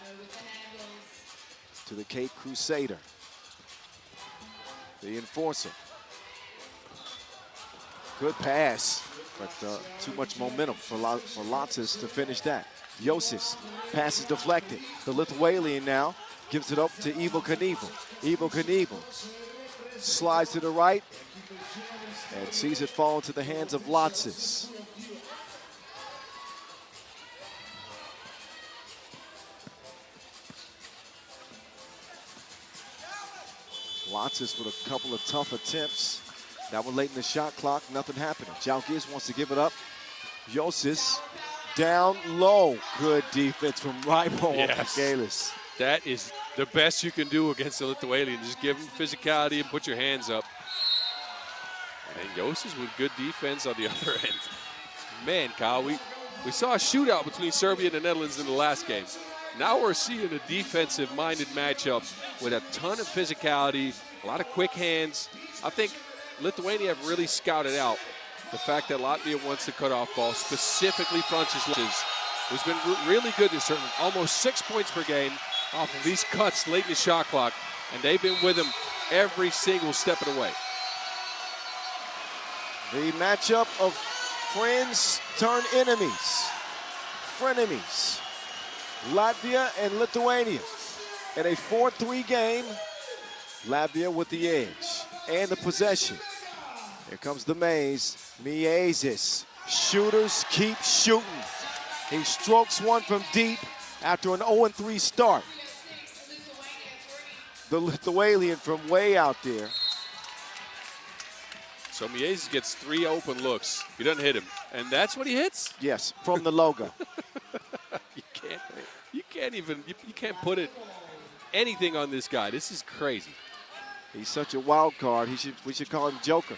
to the Cape Crusader. The enforcer. Good pass, but too much momentum for Latsas to finish that. Josis, pass is deflected. The Lithuanian now gives it up to Ivo Knievel. Ivo Knievel slides to the right and sees it fall into the hands of Latsas. Latsas with a couple of tough attempts. That one late in the shot clock, nothing happening. Jalgiz wants to give it up. Josis down low. Good defense from Raimo Michaelis. That is the best you can do against the Lithuanian. Just give him physicality and put your hands up. And Josis with good defense on the other end. Man, Kyle, we saw a shootout between Serbia and the Netherlands in the last game. Now we're seeing a defensive-minded matchup with a ton of physicality, a lot of quick hands. I think Lithuania have really scouted out the fact that Latvia wants to cut off ball, specifically Francis, who's been really good this tournament, almost 6 points per game off of these cuts late in the shot clock, and they've been with him every single step of the way. The matchup of friends turn enemies, frenemies. Latvia and Lithuania in a 4-3 game. Latvia with the edge and the possession. Here comes the maze. Miezis. Shooters keep shooting. He strokes one from deep after an 0-3 start. The Lithuanian from way out there. So Miezis gets 3 open looks. He doesn't hit him. And that's what he hits? Yes, from the logo. You can't put anything on this guy. This is crazy. He's such a wild card. We should call him Joker.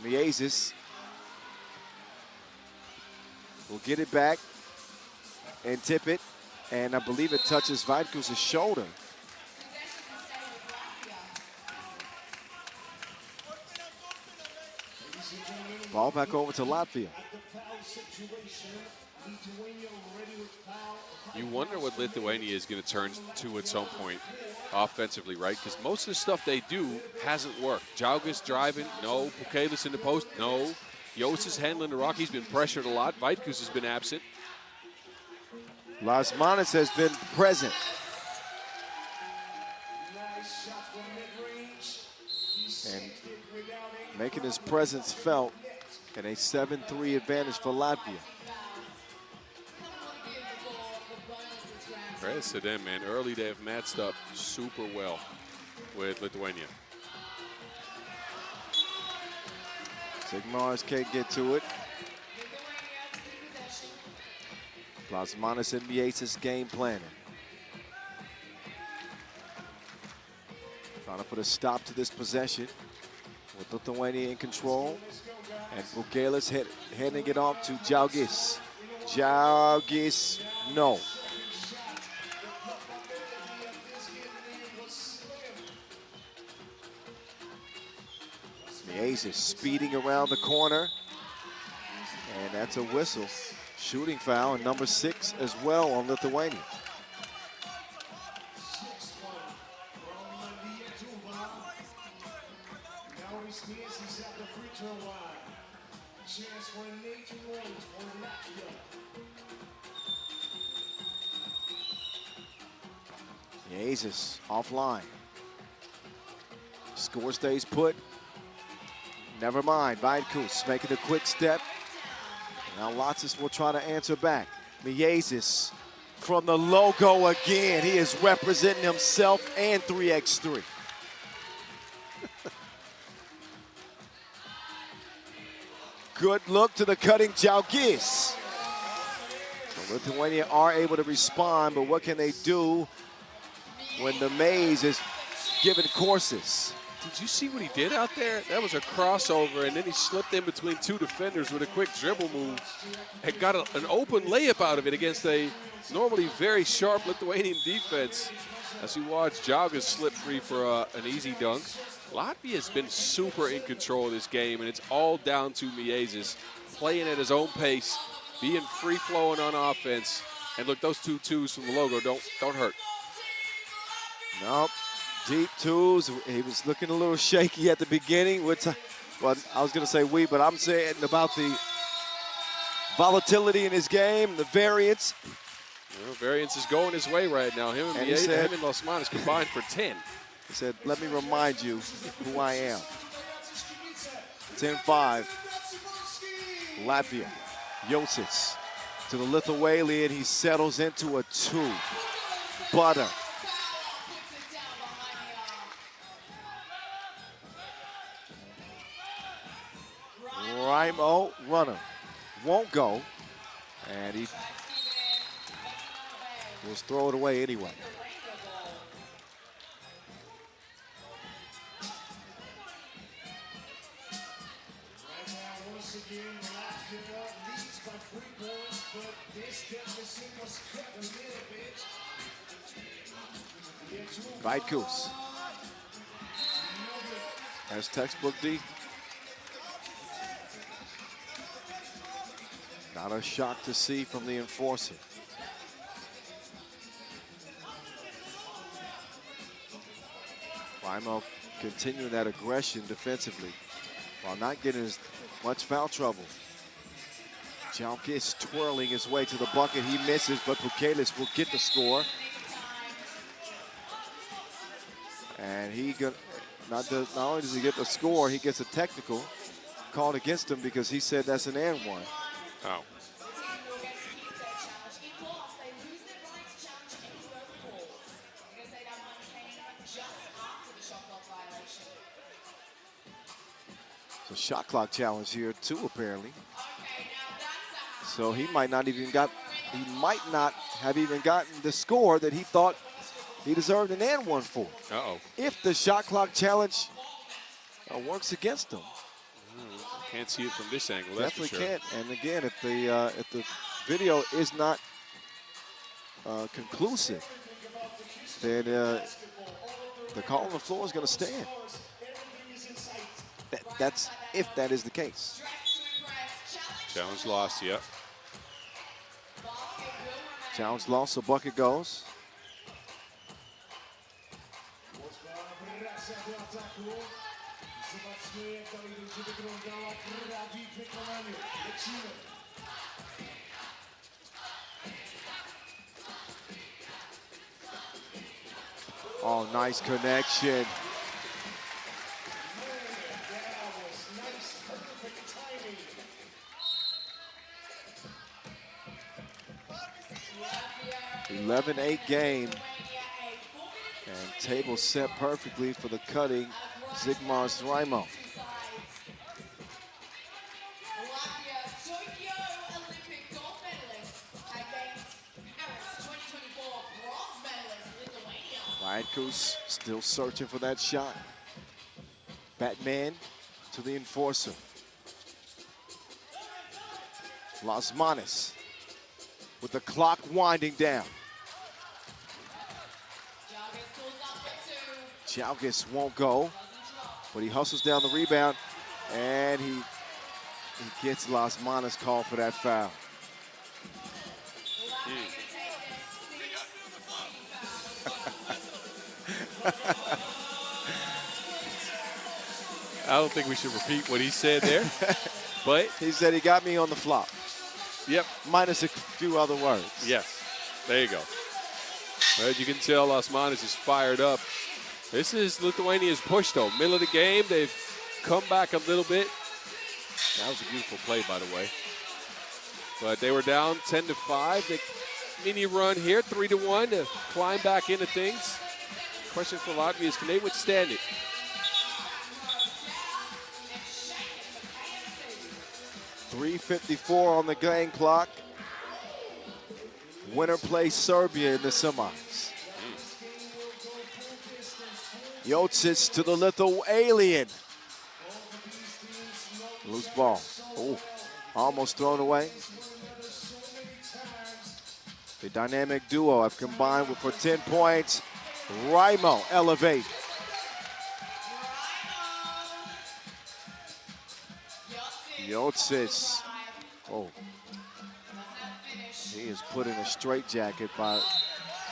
Miezis will get it back and tip it, and I believe it touches Vaitkus' shoulder. Ball back over to Latvia. You wonder what Lithuania is going to turn to at some point offensively, right? Because most of the stuff they do hasn't worked. Jalgiz driving, no. Pukelis in the post, no. Josis handling the rock. He's been pressured a lot. Vaitkus has been absent. Lasmanis has been present. And making his presence felt in a 7-3 advantage for Latvia. Credit to them, man. Early they have matched up super well with Lithuania. Sigmars can't get to it. Plasmanis and Miezis game planning. Trying to put a stop to this possession with Lithuania in control. And Bukelis heading it off to Jalgiz. Jalgiz, no. Miezis speeding around the corner. And that's a whistle. Shooting foul, and number 6 as well on Lithuania. Miezis offline. Score stays put. Never mind, Vaitkus making a quick step. Now Latsas will try to answer back. Miezis from the logo again. He is representing himself and 3x3. Good look to the cutting Jalgiz. So Lithuania are able to respond, but what can they do when the maze is given courses? Did you see what he did out there? That was a crossover, and then he slipped in between two defenders with a quick dribble move and got an open layup out of it against a normally very sharp Lithuanian defense. As you watch Džiaugas slip free for an easy dunk. Latvia's been super in control of this game, and it's all down to Miezis playing at his own pace, being free-flowing on offense. And look, those 2 twos from the logo don't hurt. Nope. Deep twos. He was looking a little shaky at the beginning. Well, I was going to say but I'm saying about the volatility in his game, the variance. Well, variance is going his way right now. Him and Lasmanis combined for 10. He said, let me remind you who I am. 10-5. Latvia. Josic to the Lithuanian. He settles into a 2. Butter. Raimo, runner, won't go, and he will throw it away anyway. Right now, once again, Latvia leads by 3 points, but this deficit was cut a little bit. Vaitkus has textbook D. Not a shock to see from the enforcer. Raimo continuing that aggression defensively while not getting as much foul trouble. Džiaugas twirling his way to the bucket. He misses, but Bukelis will get the score. And not only does he get the score, he gets a technical called against him because he said that's an and one. Oh. So shot clock challenge here too, apparently. So he might not have even gotten the score that he thought he deserved an and one for. Uh-oh. If the shot clock challenge works against him. Can't see it from this angle, that's Definitely for sure. can't. And again, if the video is not conclusive, then the call on the floor is going to stand. That's if that is the case. Challenge lost, yep. Challenge lost, so bucket goes. Oh, nice connection. Nice. 11-8 game. And table set perfectly for the cutting Zigmars Raimo. Vaitkus still searching for that shot. Batman to the enforcer. Lasmanis with the clock winding down. Džiaugas won't go, but he hustles down the rebound, and he gets Lasmanis called for that foul. I don't think we should repeat what he said there, but he said he got me on the flop. Yep. Minus a few other words. Yes, there you go. As you can tell, Lasmanis is fired up. This is Lithuania's push, though. Middle of the game, they've come back a little bit. That was a beautiful play, by the way. But they were down 10-5. They mini run here, 3-1 to climb back into things. Question for Latvia is, can they withstand it? .354 on the game clock. Winner plays Serbia in the semis. Jocic to the Lithuanian. Loose ball. Oh, almost thrown away. The dynamic duo have combined for 10 points. Raimo elevate. Jocic. Oh. He is put in a straitjacket by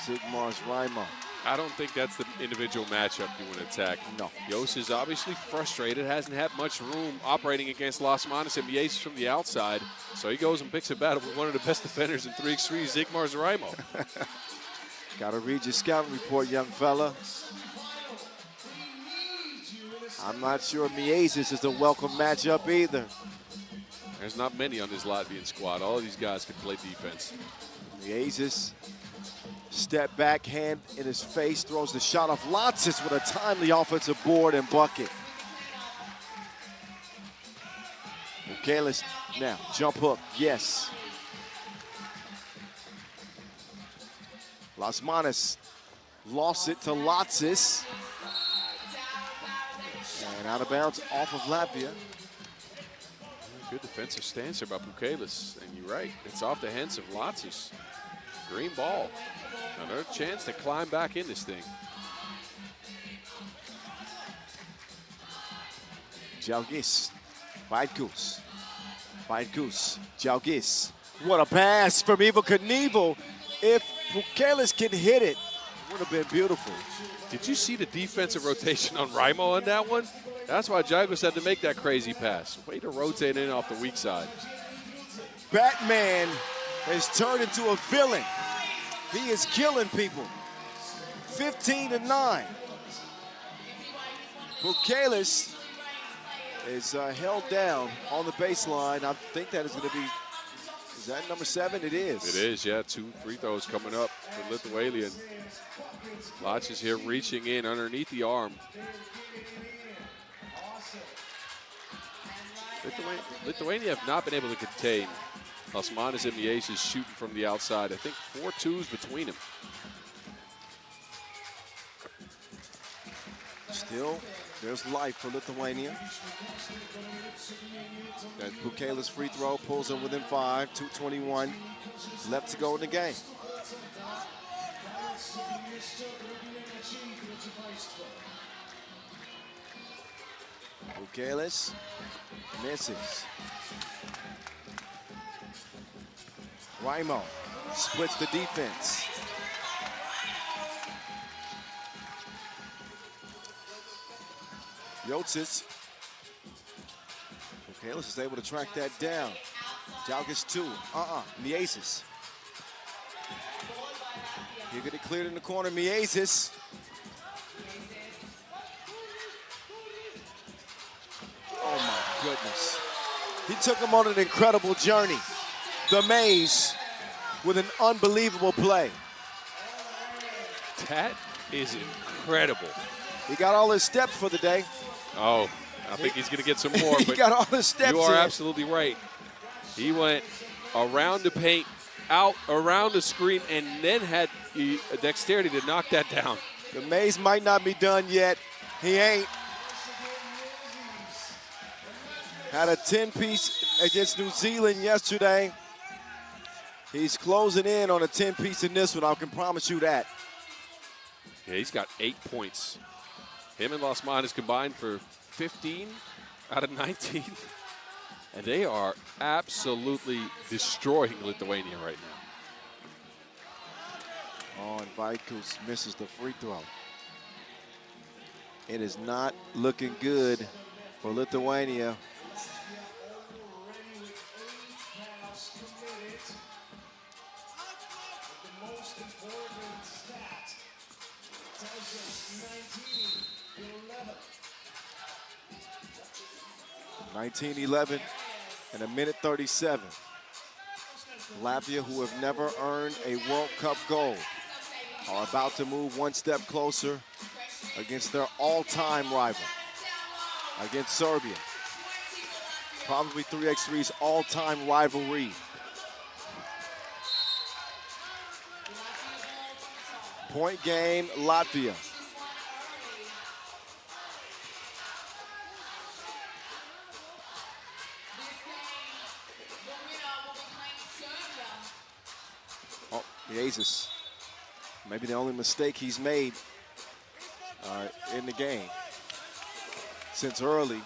Sigmar's Raimo. I don't think that's the individual matchup you want to attack. No. Yos is obviously frustrated, hasn't had much room operating against Las Manas and Mieses from the outside. So he goes and picks a battle with one of the best defenders in 3x3, Sigmar's Raimo. Got to read your scouting report, young fella. I'm not sure Mieses is a welcome matchup either. There's not many on this Latvian squad. All of these guys can play defense. Mieses, step back, hand in his face, throws the shot off. Lotsis with a timely offensive board and bucket. Michaelis now, jump hook, yes. Las Manas lost it to Lotsis. And out of bounds off of Latvia. Good defensive stance here by Bukelis. And you're right, it's off the hands of Lotsis. Green ball. Another chance to climb back in this thing. Jalgis, Vaitkus, Jalgis. What a pass from Evel Knievel. If Bukelis can hit it, it would have been beautiful. Did you see the defensive rotation on Raimo on that one? That's why Jalgis had to make that crazy pass. Way to rotate in off the weak side. Batman has turned into a villain. He is killing people. 15-9. Bukelis is held down on the baseline. I think that is going to be, is that number 7? It is. It is, yeah. 2 free throws coming up for Lithuanian. Lotsis here reaching in underneath the arm. Lithuania have not been able to contain Las Manas and Mieses shooting from the outside. I think 4 twos between them. Still, there's life for Lithuania. That Bukelis free throw pulls them within 5, 2:21 left to go in the game. Bukelis misses. Raimo splits the defense. Jocic. Bukelis is able to track that down. Jalgis 2. Mieses. He'll get it cleared in the corner. Mieses. Oh my goodness. He took him on an incredible journey. The maze with an unbelievable play. That is incredible. He got all his steps for the day. Oh, I think he's going to get some more. He but got all his steps you are in. absolutely right. He went around the paint, out around the screen, and then had the dexterity to knock that down. The maze might not be done yet. He ain't. Had a 10-piece against New Zealand yesterday. He's closing in on a 10-piece in this one, I can promise you that. Yeah, he's got 8 points. Him and Las Manas combined for 15 out of 19. And they are absolutely destroying Lithuania right now. Oh, and Vaitkus misses the free throw. It is not looking good for Lithuania. Most important stat tells us 19-11 and a minute 37. Latvia, who have never earned a World Cup gold, are about to move one step closer against their all-time rival, against Serbia. Probably 3x3's all-time rivalry. Point game, Latvia. Miezis, maybe the only mistake he's made in the game since early.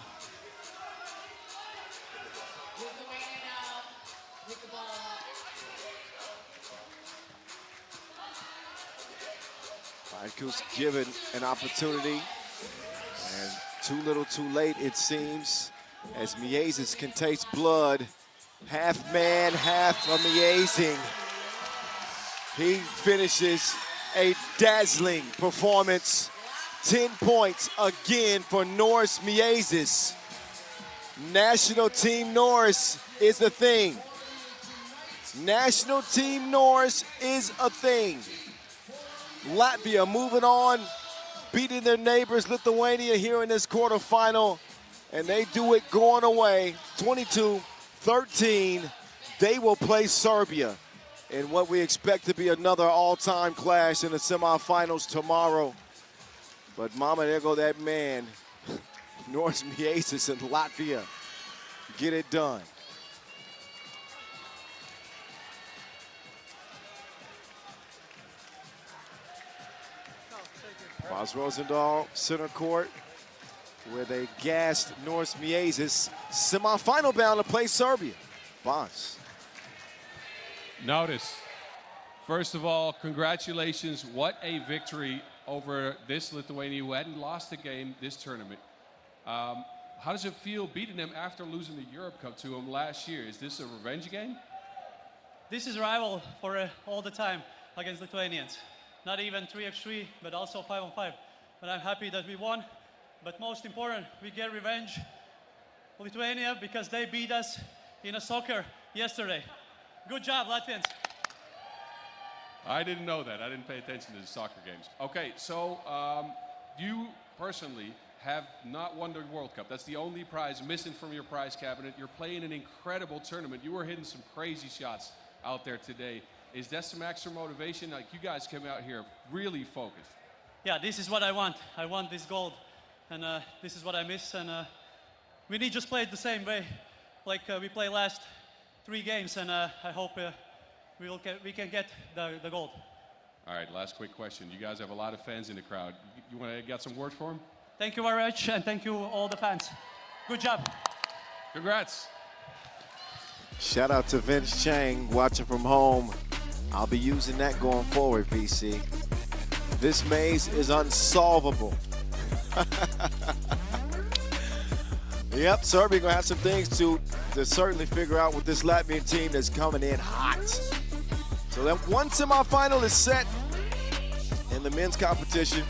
Vaiku's given an opportunity, and too little too late it seems, as Miezis can taste blood. Half man, half amazing. He finishes a dazzling performance. 10 points again for Norris Miezis. National Team Norris is a thing. National Team Norris is a thing. Latvia moving on, beating their neighbors Lithuania here in this quarterfinal, and they do it going away, 22-13. They will play Serbia in what we expect to be another all-time clash in the semifinals tomorrow. But mama, there go that man, Norris Miezis in Latvia. Get it done. Bas Rosendahl, center court, where they gassed Norris Miezis. Semifinal bound to play Serbia. Bas. Notice, first of all, congratulations. What a victory over this Lithuania who hadn't lost a game this tournament. How does it feel beating them after losing the Europe Cup to them last year? Is this a revenge game? This is a rival for all the time against Lithuanians. Not even 3x3, but also 5-on-5. But I'm happy that we won. But most important, we get revenge for Lithuania because they beat us in a soccer yesterday. Good job, Latvians. I didn't know that. I didn't pay attention to the soccer games. Okay, so you personally have not won the World Cup. That's the only prize missing from your prize cabinet. You're playing an incredible tournament. You were hitting some crazy shots out there today. Is that some extra motivation? Like, you guys came out here really focused. Yeah, this is what I want. I want this gold. And this is what I miss. And we need just play it the same way like we played last 3 games. And I hope we can get the gold. All right, last quick question. You guys have a lot of fans in the crowd. You want to get some words for them? Thank you very much, and thank you all the fans. Good job. Congrats. Shout out to Vince Chang watching from home. I'll be using that going forward, VC. This maze is unsolvable. Yep, Serbia gonna have some things to certainly figure out with this Latvian team that's coming in hot. So that one semifinal is set in the men's competition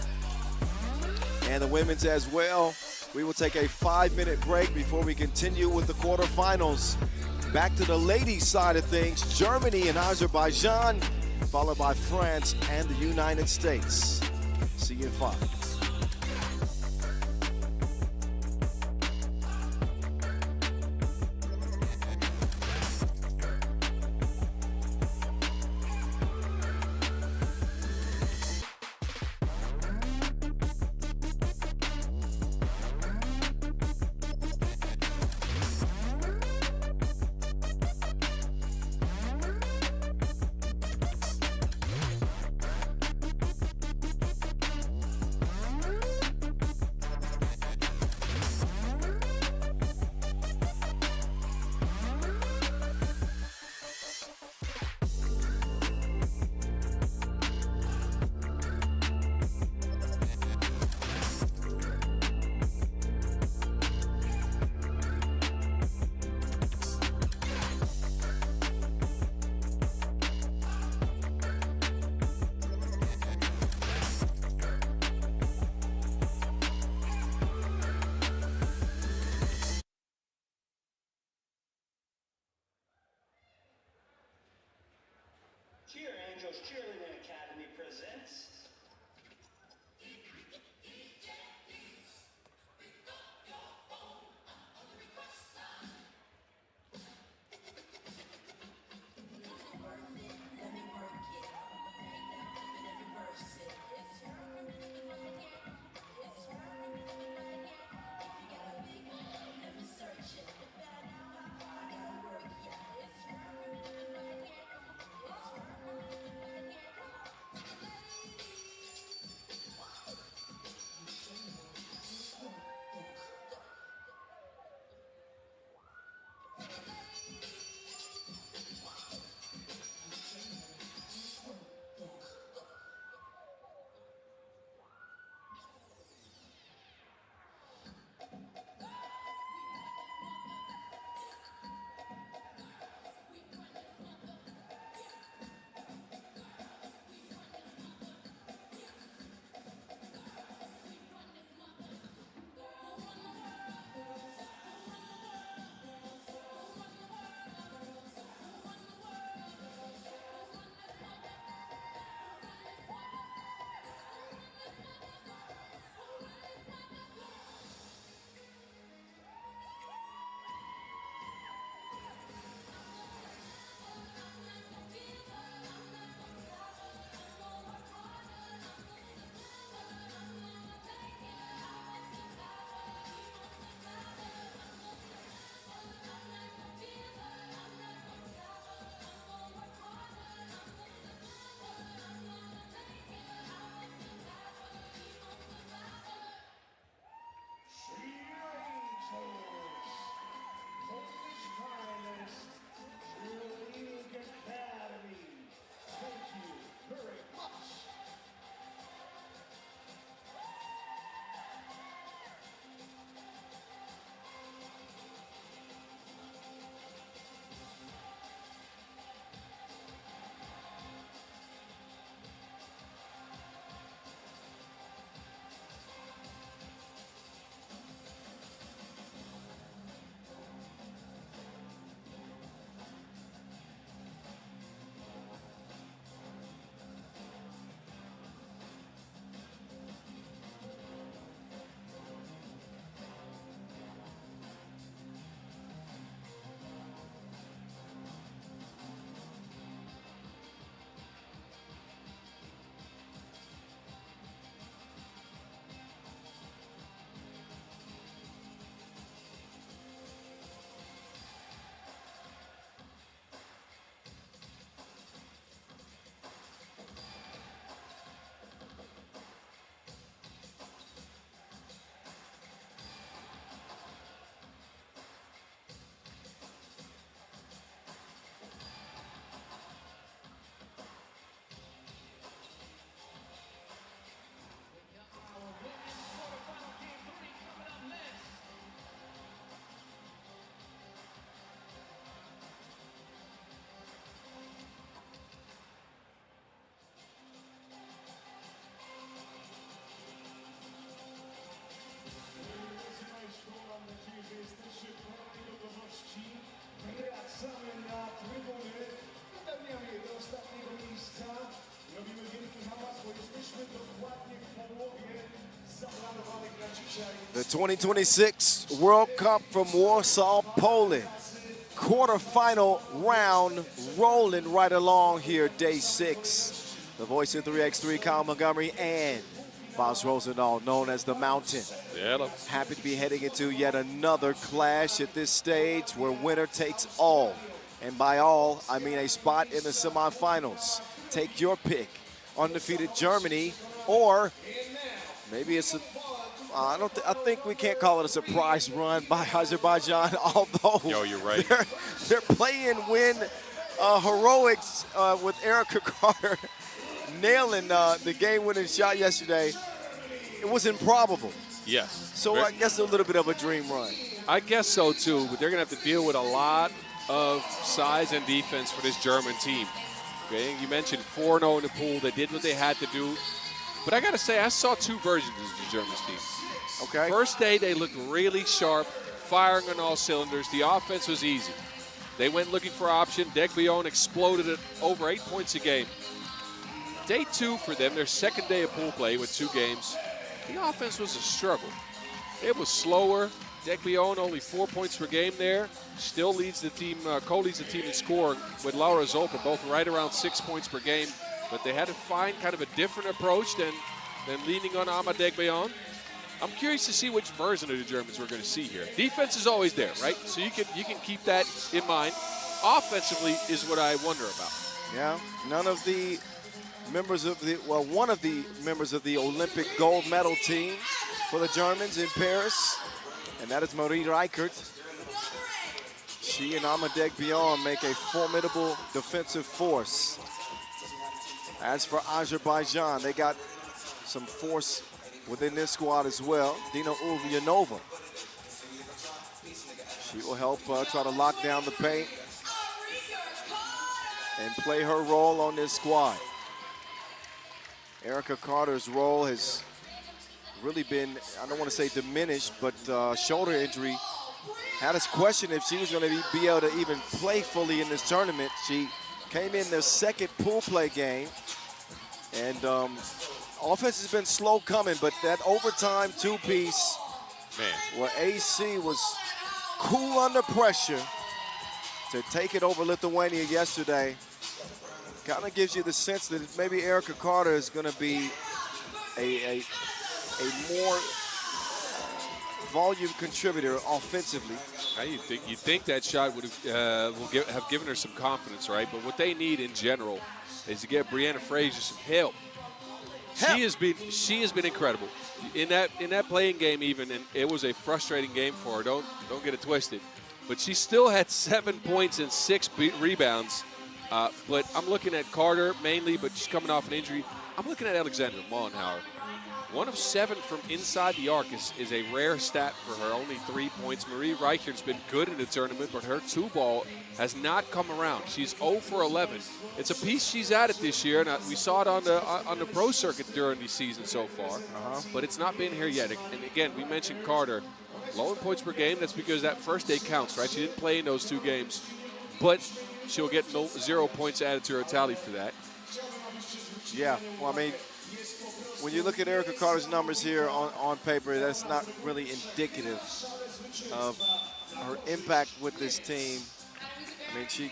and the women's as well. We will take a 5-minute break before we continue with the quarterfinals. Back to the ladies' side of things, Germany and Azerbaijan, followed by France and the United States. See you in 5. Cheer Angels Cheerleading Academy presents The 2026 World Cup from Warsaw, Poland. Quarterfinal round rolling right along here, day 6. The voice of 3x3, Kyle Montgomery, and Boz Rosendahl, known as the Mountain. Yeah. Happy to be heading into yet another clash at this stage where winner takes all. And by all, I mean a spot in the semifinals. Take your pick. Undefeated Germany, or maybe it's a, I think we can't call it a surprise run by Azerbaijan, although You're right. Their play-in-win heroics with Erica Carter nailing the game-winning shot yesterday. It was improbable. Yes. So I guess a little bit of a dream run. I guess so too, but they're going to have to deal with a lot of size and defense for this German team. Okay, you mentioned 4-0 in the pool. They did what they had to do. But I got to say, I saw two versions of the German team. Okay. First day, they looked really sharp, firing on all cylinders. The offense was easy. They went looking for option. Degbion exploded at over 8 points a game. Day 2 for them, their second day of pool play with 2 games, the offense was a struggle. It was slower. Degbion only 4 points per game there. Still leads the team, co-leads the team in scoring with Laura Zolper, both right around 6 points per game. But they had to find kind of a different approach than leaning on Ama Degbion. I'm curious to see which version of the Germans we're going to see here. Defense is always there, right? So you can keep that in mind. Offensively is what I wonder about. Yeah, none of the members of the, well, one of the members of the Olympic gold medal team for the Germans in Paris, and that is Marie Reichert. She and Ama Degbion make a formidable defensive force. As for Azerbaijan, they got some force within this squad as well. Dina Ulyanova. She will help try to lock down the paint and play her role on this squad. Erica Carter's role has really been, I don't want to say diminished, but shoulder injury had us question if she was going to be able to even play fully in this tournament. She came in their second pool play game, and offense has been slow coming, but that overtime two-piece where AC was cool under pressure to take it over Lithuania yesterday kind of gives you the sense that maybe Erica Carter is going to be a more volume contributor offensively. You think that shot would have given her some confidence, right? But what they need in general is to get Brianna Frazier some help. She has been incredible in that playing game even, and it was a frustrating game for her. Don't get it twisted, but she still had 7 points and 6 rebounds. But I'm looking at Carter mainly, but she's coming off an injury. I'm looking at Alexandra Mollenhauer. 1 of 7 from inside the arc is a rare stat for her, only 3 points. Marie Reichert's been good in the tournament, but her 2-ball has not come around. She's 0 for 11. It's a piece she's added this year, and we saw it on the pro circuit during the season so far, but it's not been here yet. And again, we mentioned Carter, low in points per game. That's because that first day counts, right? She didn't play in those 2 games, but she'll get 0 points added to her tally for that. Yeah, well, I mean, when you look at Erica Carter's numbers here on paper, that's not really indicative of her impact with this team. I mean, she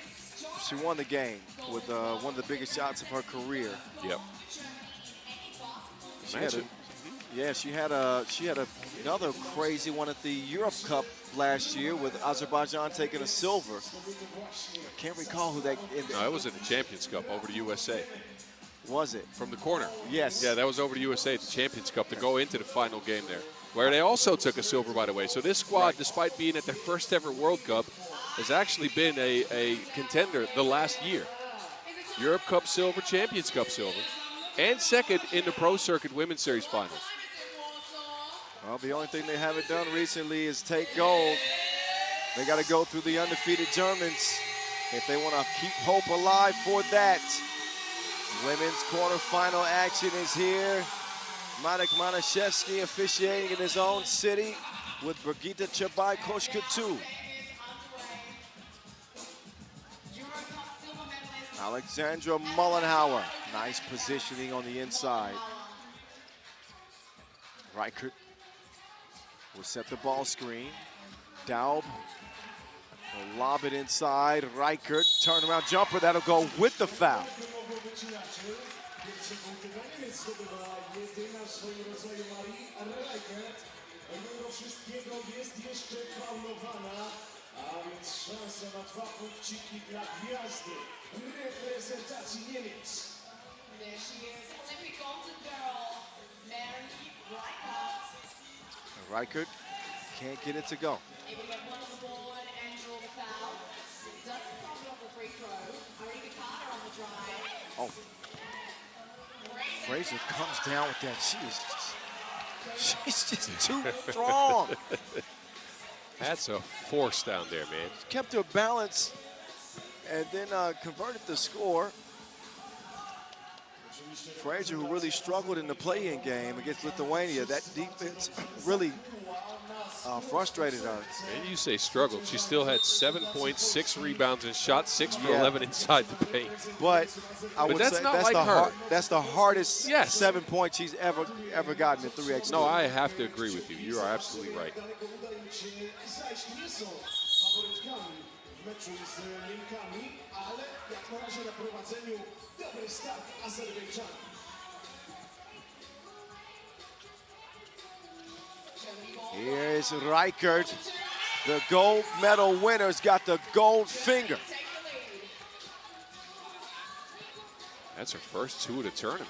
won the game with one of the biggest shots of her career. Yep. She had another crazy one at the Europe Cup last year with Azerbaijan taking a silver. I can't recall who that. No, it was at the Champions Cup over to USA. Was it? From the corner. Yes. Yeah, that was over to USA at the Champions Cup to go into the final game there, where they also took a silver, by the way. So this squad, despite being at their first ever World Cup, has actually been a contender the last year. Europe Cup silver, Champions Cup silver, and second in the Pro Circuit Women's Series finals. Well, the only thing they haven't done recently is take gold. They got to go through the undefeated Germans if they want to keep hope alive for that. Women's quarterfinal action is here. Manek Manashevsky officiating in his own city with Brigitte Chabay-Koshkatu. Alexandra Mollenhauer, nice positioning on the inside. Reichert will set the ball screen. Daub will lob it inside. Reichert, turnaround jumper, that'll go with the foul. A więc szansa na 2 punkciki dla gwiazdy reprezentacji Niemiec. There she is, Olympic golden girl, Mary Reichert. Reichert can't get it to go. Able to get one on the board and draw the foul. Doesn't pop it off the free throw. Marika Carter on the drive. Oh. Frazier comes down with that. She's just too strong. That's a force down there, man. Kept her balance and then converted the score. Frazier, who really struggled in the play-in game against Lithuania, that defense really frustrated her. And you say struggled. She still had 7 points, 6 rebounds, and shot 6 for 11 inside the paint. But I would that's say not that's like the her. That's the hardest Yes. 7 points she's ever gotten in 3x. No, I have to agree with you. You are absolutely right. Zaś nie są faworytkami w meczu z Niemkami, ale jak na razie na prowadzeniu dobry start Azerbejdżanu. Here's Reichert. The gold medal winner's got the gold finger. That's her first 2 of the tournament.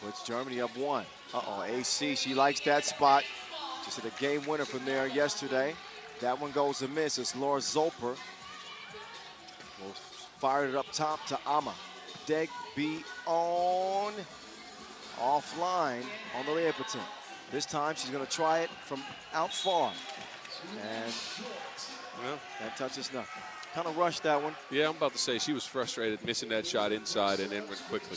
Puts Germany up 1. Uh-oh, AC, she likes that spot. Just hit a game winner from there yesterday. That one goes amiss. It's Laura Zolper. Will fire it up top to Ama. Deg be on. Offline on the layup attempt. This time she's going to try it from out far. And well, that touches nothing. Kind of rushed that one. Yeah, I'm about to say she was frustrated missing that shot inside and then went quickly.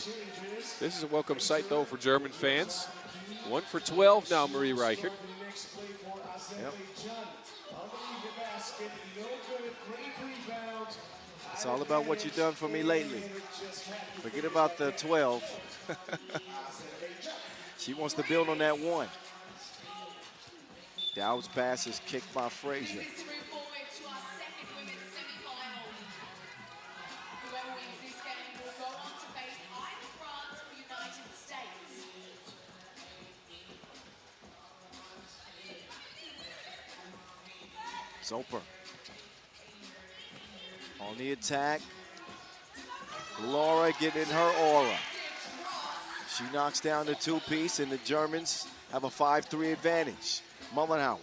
This is a welcome sight, though, for German fans. 1 for 12 now, Marie Reichert. Yep. It's all about what you've done for me lately. Forget about the 12. She wants to build on that 1. Dowd's pass is kicked by Frazier. Zolper on the attack. Laura getting in her aura. She knocks down the 2-piece, and the Germans have a 5-3 advantage. Mullenhauer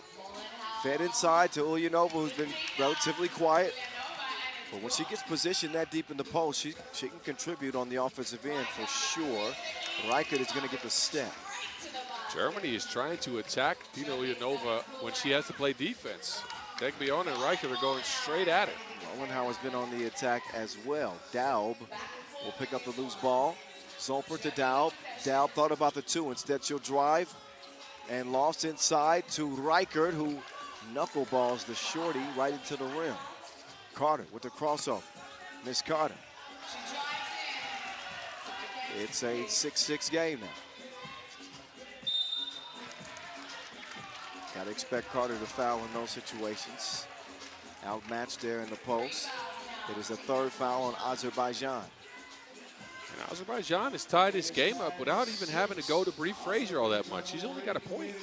fed inside to Ulyanova, who's been relatively quiet. But when she gets positioned that deep in the post, she can contribute on the offensive end for sure. Reichert is going to get the step. Germany is trying to attack Tina Ulyanova when she has to play defense. Degbion and Reichert are going straight at it. Mullenhauer's been on the attack as well. Daub will pick up the loose ball. Zolper to Daub. Daub thought about the 2. Instead, she'll drive and lost inside to Reichert, who knuckleballs the shorty right into the rim. Carter with the crossover. Miss Carter. It's a 6-6 game now. Got to expect Carter to foul in those situations. Outmatched there in the post. It is a 3rd foul on Azerbaijan. And Azerbaijan has tied this game up without even having to go to Brie Frazier all that much. She's only got a point.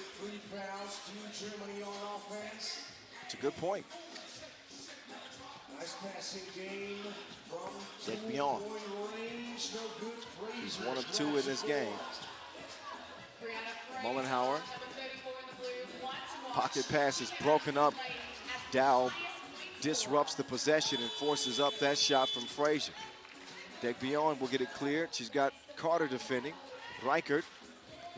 It's a good point. Nice passing game from Degbion. He's 1 of 2 in this game. Mullenhauer. Pocket pass is broken up. Daub disrupts the possession and forces up that shot from Frazier. Degbion will get it cleared. She's got Carter defending. Reichert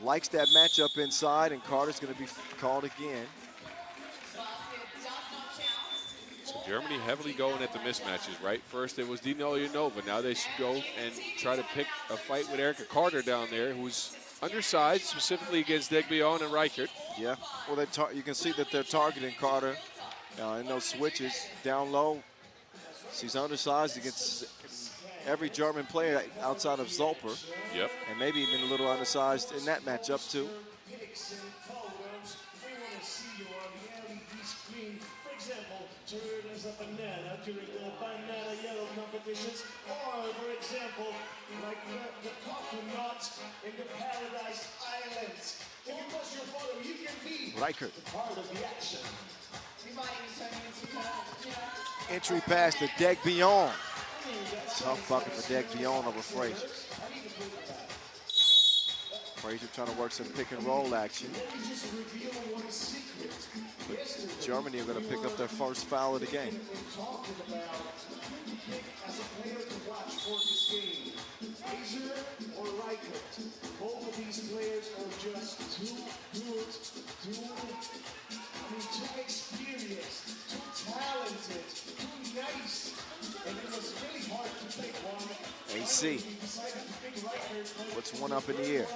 likes that matchup inside, and Carter's going to be called again. So Germany heavily going at the mismatches, right? First it was Dina Ulyanova. Now they should go and try to pick a fight with Erica Carter down there, who's undersized, specifically against Degbion and Reichert. Yeah, well, you can see that they're targeting Carter in those switches down low. She's undersized against every German player outside of Zolper. Yep. And maybe even a little undersized in that matchup, too. Picks and photos. We want to see your screen. For example, turn as a banana during the banana yellow competitions, or for example, like the coconut in the Paradise Islands. If you post your photo, you can be Reichert. part of the action. Entry pass to Degbion. Tough bucket for Degbion over Frazier. Frazier trying to work some pick and roll action. But Germany are going to pick up their first foul of the game. As a player to watch for this game, Frazier or Reichert. Both of these players are just too good, too experienced, too talented, too nice. And it was really hard to pick one. AC puts one up in the air.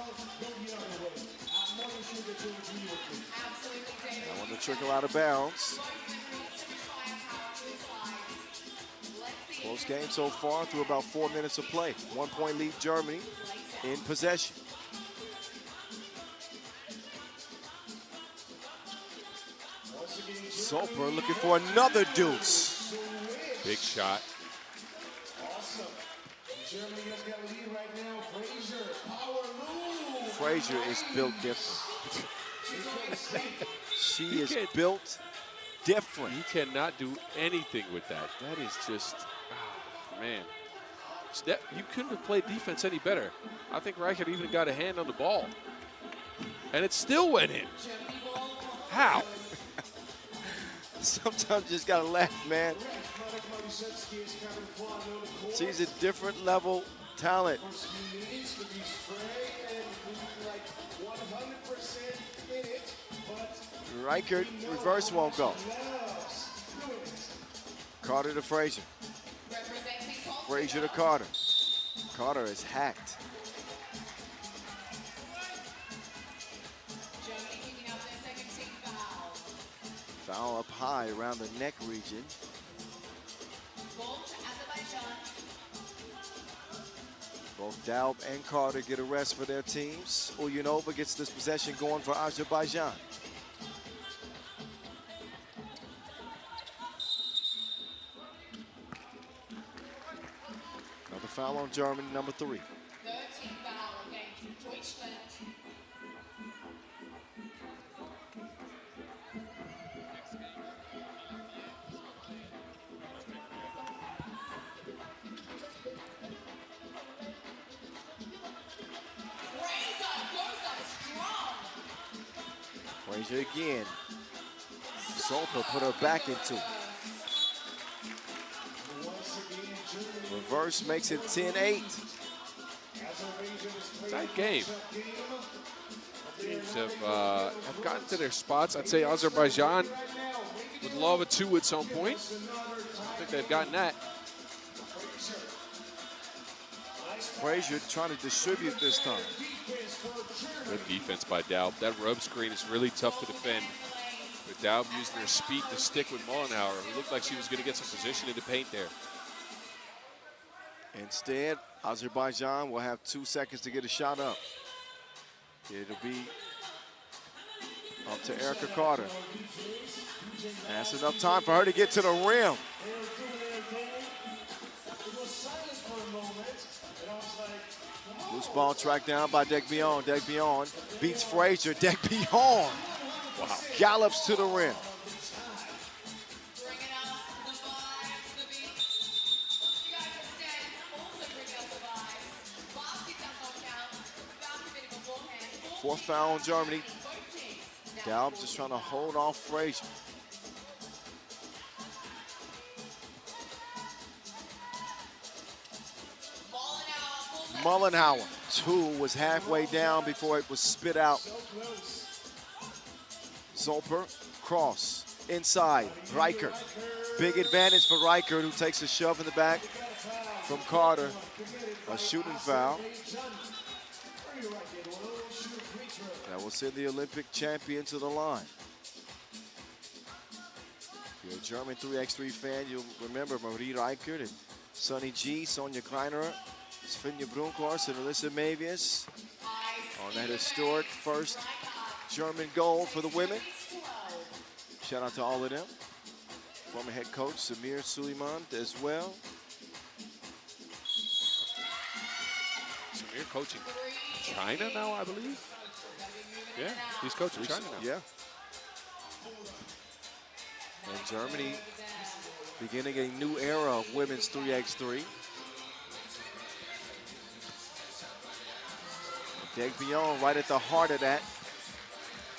That one to trickle out of bounds. Close game so far through about 4 minutes of play. 1 point lead Germany in possession. Soper looking for another deuce. Big shot. Awesome. Germany has got a lead right now. Frazier, power move. Frazier is built different. She is built different. You cannot do anything with that. That is just, man. You couldn't have played defense any better. I think Reichert even got a hand on the ball. And it still went in. How? Sometimes you just gotta laugh, man. She's a different level talent. Reichert, reverse won't go. Carter to Frazier. Frazier to Carter. Carter is hacked. Foul up high around the neck region. Both Daub and Carter get a rest for their teams. Ulyanova gets this possession going for Azerbaijan. Another foul on Germany, number 3. 13 foul against Deutschland. Frazier again. Soper put her back into it. Reverse makes it 10-8. Tight game. Teams have gotten to their spots. I'd say Azerbaijan would love a 2 at some point. I think they've gotten that. Frazier trying to distribute this time. Good defense by Daub. That rub screen is really tough to defend. But Daub using her speed to stick with Mollenhauer. It looked like she was going to get some position in the paint there. Instead, Azerbaijan will have 2 seconds to get a shot up. It'll be up to Erica Carter. That's enough time for her to get to the rim. Loose ball tracked down by Degbion. Degbion beats Frazier. Degbion gallops to the rim. Fourth foul on Germany. Daub just trying to hold off Frazier. Mollenhauer, 2 was halfway down before it was spit out. Zolper, cross, inside, Reichert. Big advantage for Reichert, who takes a shove in the back from Carter. A shooting foul. That will send the Olympic champion to the line. If you're a German 3x3 fan, you'll remember Marie Reichert and Sonny G, Sonja Kleinerer, Svenja Brunkhorst, and Alyssa Mavius on that historic first German goal for the women. Shout out to all of them. Former head coach Samir Suleiman as well. Samir coaching China now, I believe. Yeah, he's coaching China now. Yeah. And Germany beginning a new era of women's 3x3. Degbion right at the heart of that.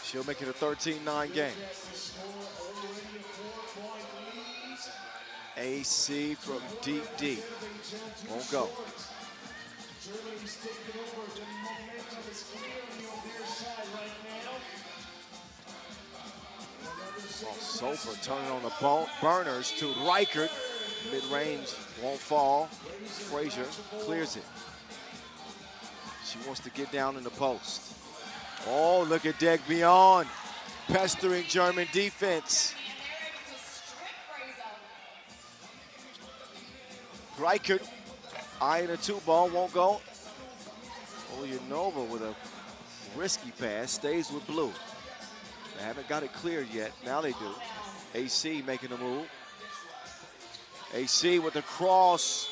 She'll make it a 13-9 game. AC from deep, deep. Won't go. Oh, Soper turning on the burners to Reichert. Mid-range won't fall. Frazier clears it. She wants to get down in the post. Oh, look at Degbion pestering German defense. Reichert eyeing a 2-ball, won't go. Olyanova with a risky pass, stays with blue. They haven't got it cleared yet, now they do. AC making a move. AC with the cross.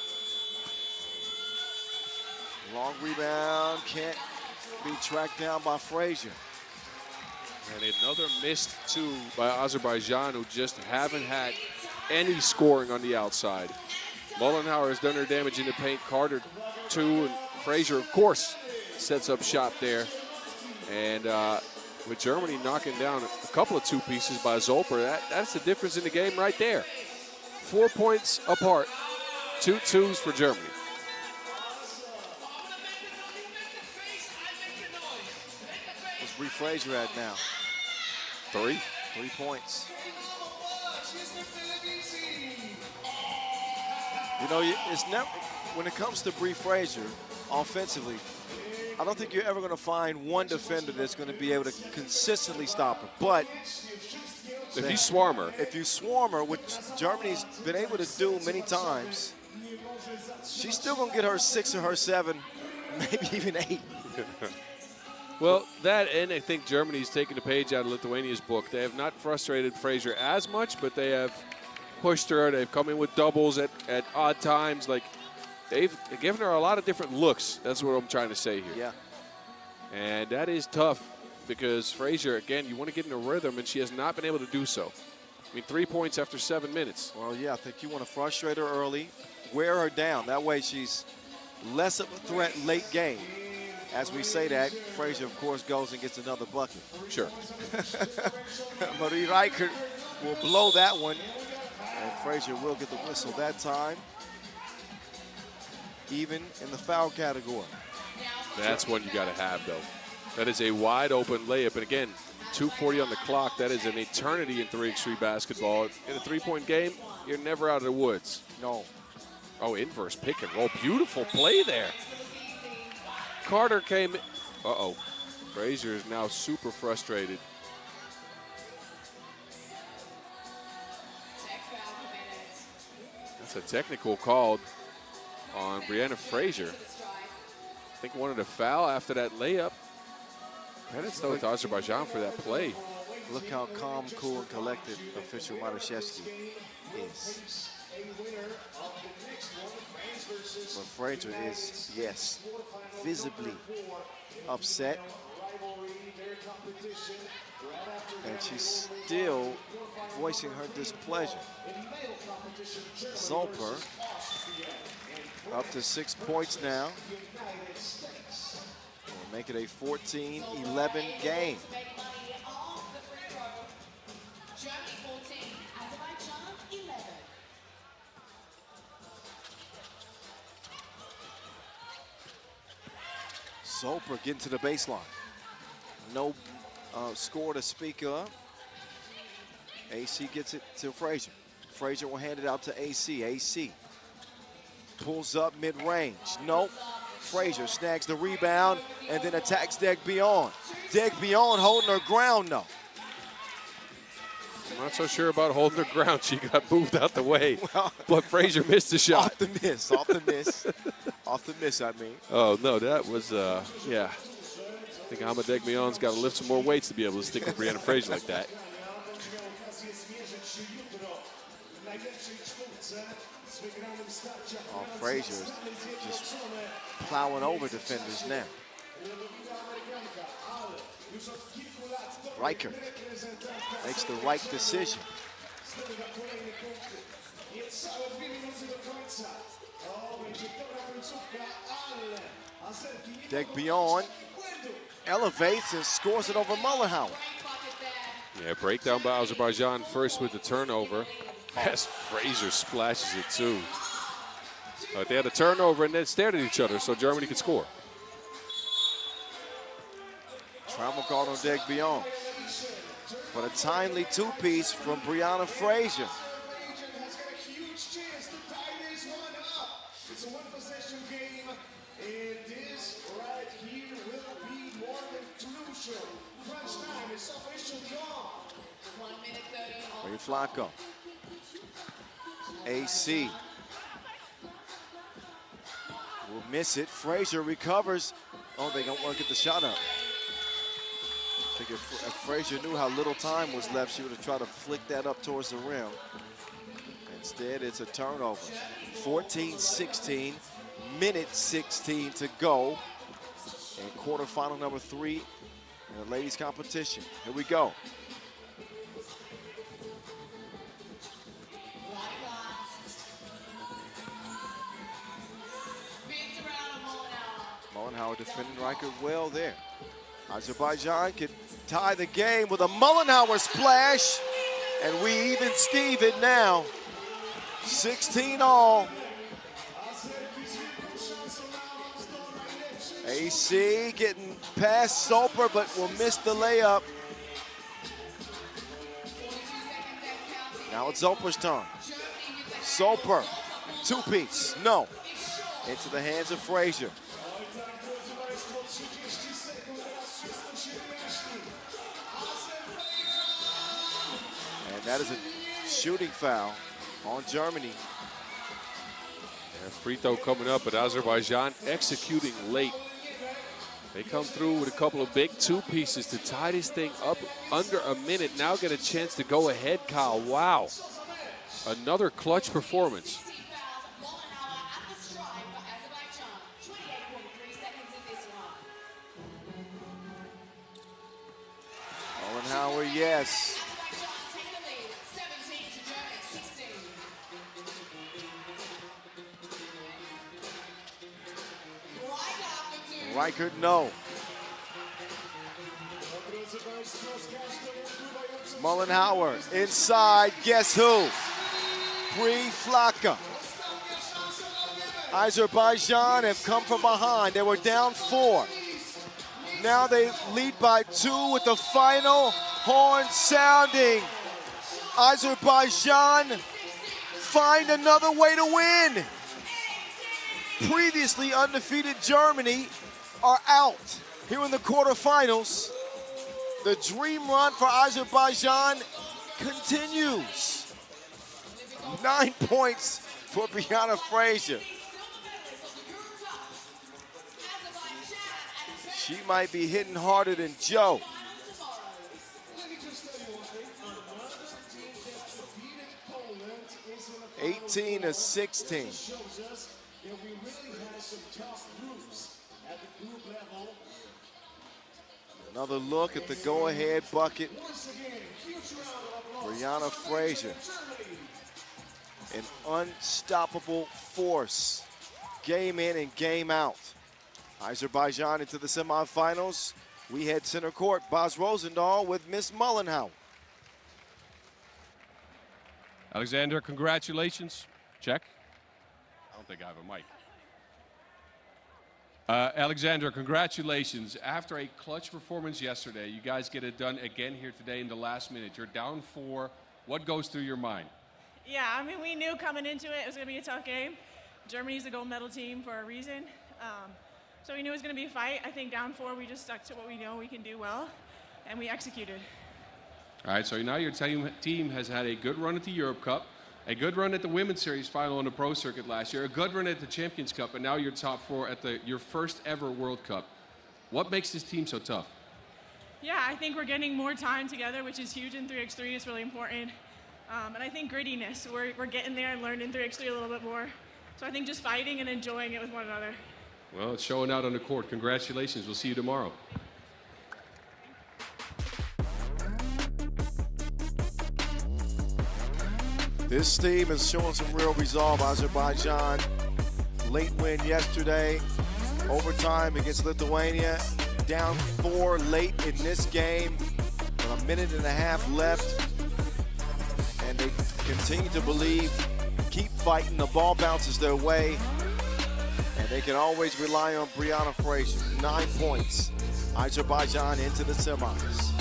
Long rebound, can't be tracked down by Frazier. And another missed two by Azerbaijan, who just haven't had any scoring on the outside. Mullenhauer has done her damage in the paint. Carter, two, and Frazier, of course, sets up shop there. And with Germany knocking down a couple of two pieces by Zolper, that's the difference in the game right there. 4 points apart, 2 twos for Germany. What's Bree Frazier at now? 3. 3 points. You know, it's never, when it comes to Bree Frazier, offensively, I don't think you're ever going to find one defender that's going to be able to consistently stop her. But if you swarm her. If you swarm her, which Germany's been able to do many times, she's still going to get her 6 or her 7, maybe even 8. Well, that, and I think Germany's taken a page out of Lithuania's book. They have not frustrated Frazier as much, but they have pushed her. They've come in with doubles at odd times. Like, they've given her a lot of different looks. That's what I'm trying to say here. Yeah. And that is tough because Frazier, again, you want to get in a rhythm, and she has not been able to do so. I mean, 3 points after 7 minutes. Well, yeah, I think you want to frustrate her early, wear her down. That way she's less of a threat late game. As we say that, Frazier, of course, goes and gets another bucket. Sure. Marie Reichert will blow that one, and Frazier will get the whistle that time. Even in the foul category. That's one you got to have, though. That is a wide open layup. And again, 2:40 on the clock. That is an eternity in 3x3 basketball. In a three-point game, you're never out of the woods. No. Oh, inverse pick and roll. Beautiful play there. Carter came. Uh-oh. Frazier is now super frustrated. That's a technical call on Brianna Frazier. I think wanted a foul after that layup. Credits though to Azerbaijan for that play. Look how calm, cool, and collected official Matuszewski is. But Frazier is, yes, visibly upset. And she's still voicing her displeasure. Zolper up to 6 points now. We'll make it a 14-11 game. Zolper getting to the baseline. No score to speak of. AC gets it to Frazier. Frazier will hand it out to AC. AC pulls up mid-range. Nope. Frazier snags the rebound and then attacks Degbion. Degbion holding her ground, though. I'm not so sure about holding her ground. She got moved out the way. Well, but Frazier missed the shot. Off the miss, off the miss. Off the miss, I mean. Oh, no, that was, yeah. I think Ahmed Degbion's got to lift some more weights to be able to stick with Brianna Frazier like that. Oh, Frazier's just plowing over defenders now. Riker makes the right decision. Degbion elevates and scores it over Mullenhauer. Yeah, breakdown by Azerbaijan first with the turnover. As Frazier splashes it too. But they had a turnover and then stared at each other so Germany could score. Travel guard on Degbion. But a timely two-piece from Brianna Frazier. It's a one-possession game, and this right here will be more than crucial. Crunch time is officially on. 1 minute 30. Ray Flacco. AC will miss it. Frazier recovers. Oh, they don't want to get the shot up. I think if Frazier knew how little time was left, she would have tried to flick that up towards the rim. Instead, it's a turnover. 14-16, minute 16 to go. And quarterfinal number 3 in the ladies competition. Here we go. Mullenhauer defending Riker well there. Azerbaijan can tie the game with a Mullenhauer splash. And we even Steven now. 16 all. AC getting past Soper, but will miss the layup. Now it's Soper's turn. Soper, two-piece, no. Into the hands of Frazier. And that is a shooting foul on Germany. And free throw coming up, but Azerbaijan executing late. They come through with a couple of big two pieces to tie this thing up under a minute. Now get a chance to go ahead, Kyle. Wow. Another clutch performance. Mullenhauer, yes. Reichert, no. Mullenhauer inside, guess who? Brie Flacca. Azerbaijan have come from behind. They were down 4. Now they lead by 2 with the final horn sounding. Azerbaijan find another way to win. Previously undefeated Germany are out here in the quarterfinals. The dream run for Azerbaijan continues. 9 points for Brianna Frazier. She might be hitting harder than Joe. Poland 18-16. Another look at the go-ahead bucket. Brianna Frazier, an unstoppable force, game in and game out. Azerbaijan into the semifinals. We head center court, Bas Rosendahl with Miss Mullenhauer. Alexander, congratulations. Check. I don't think I have a mic. Alexander, congratulations. After a clutch performance yesterday, you guys get it done again here today in the last minute. You're down 4. What goes through your mind? Yeah, I mean, we knew coming into it was going to be a tough game. Germany's a gold medal team for a reason. So we knew it was going to be a fight. I think down 4, we just stuck to what we know we can do well, and we executed. All right, so now your team has had a good run at the Europe Cup, a good run at the Women's Series final on the Pro Circuit last year, a good run at the Champions Cup, and now you're top 4 at your first ever World Cup. What makes this team so tough? Yeah, I think we're getting more time together, which is huge in 3x3. It's really important. And I think grittiness, we're getting there and learning 3x3 a little bit more. So I think just fighting and enjoying it with one another. Well, it's showing out on the court. Congratulations. We'll see you tomorrow. This team is showing some real resolve. Azerbaijan, late win yesterday, overtime against Lithuania, down 4 late in this game, with a minute and a half left, and they continue to believe, keep fighting, the ball bounces their way, and they can always rely on Brianna Frazier. 9 points, Azerbaijan into the semis.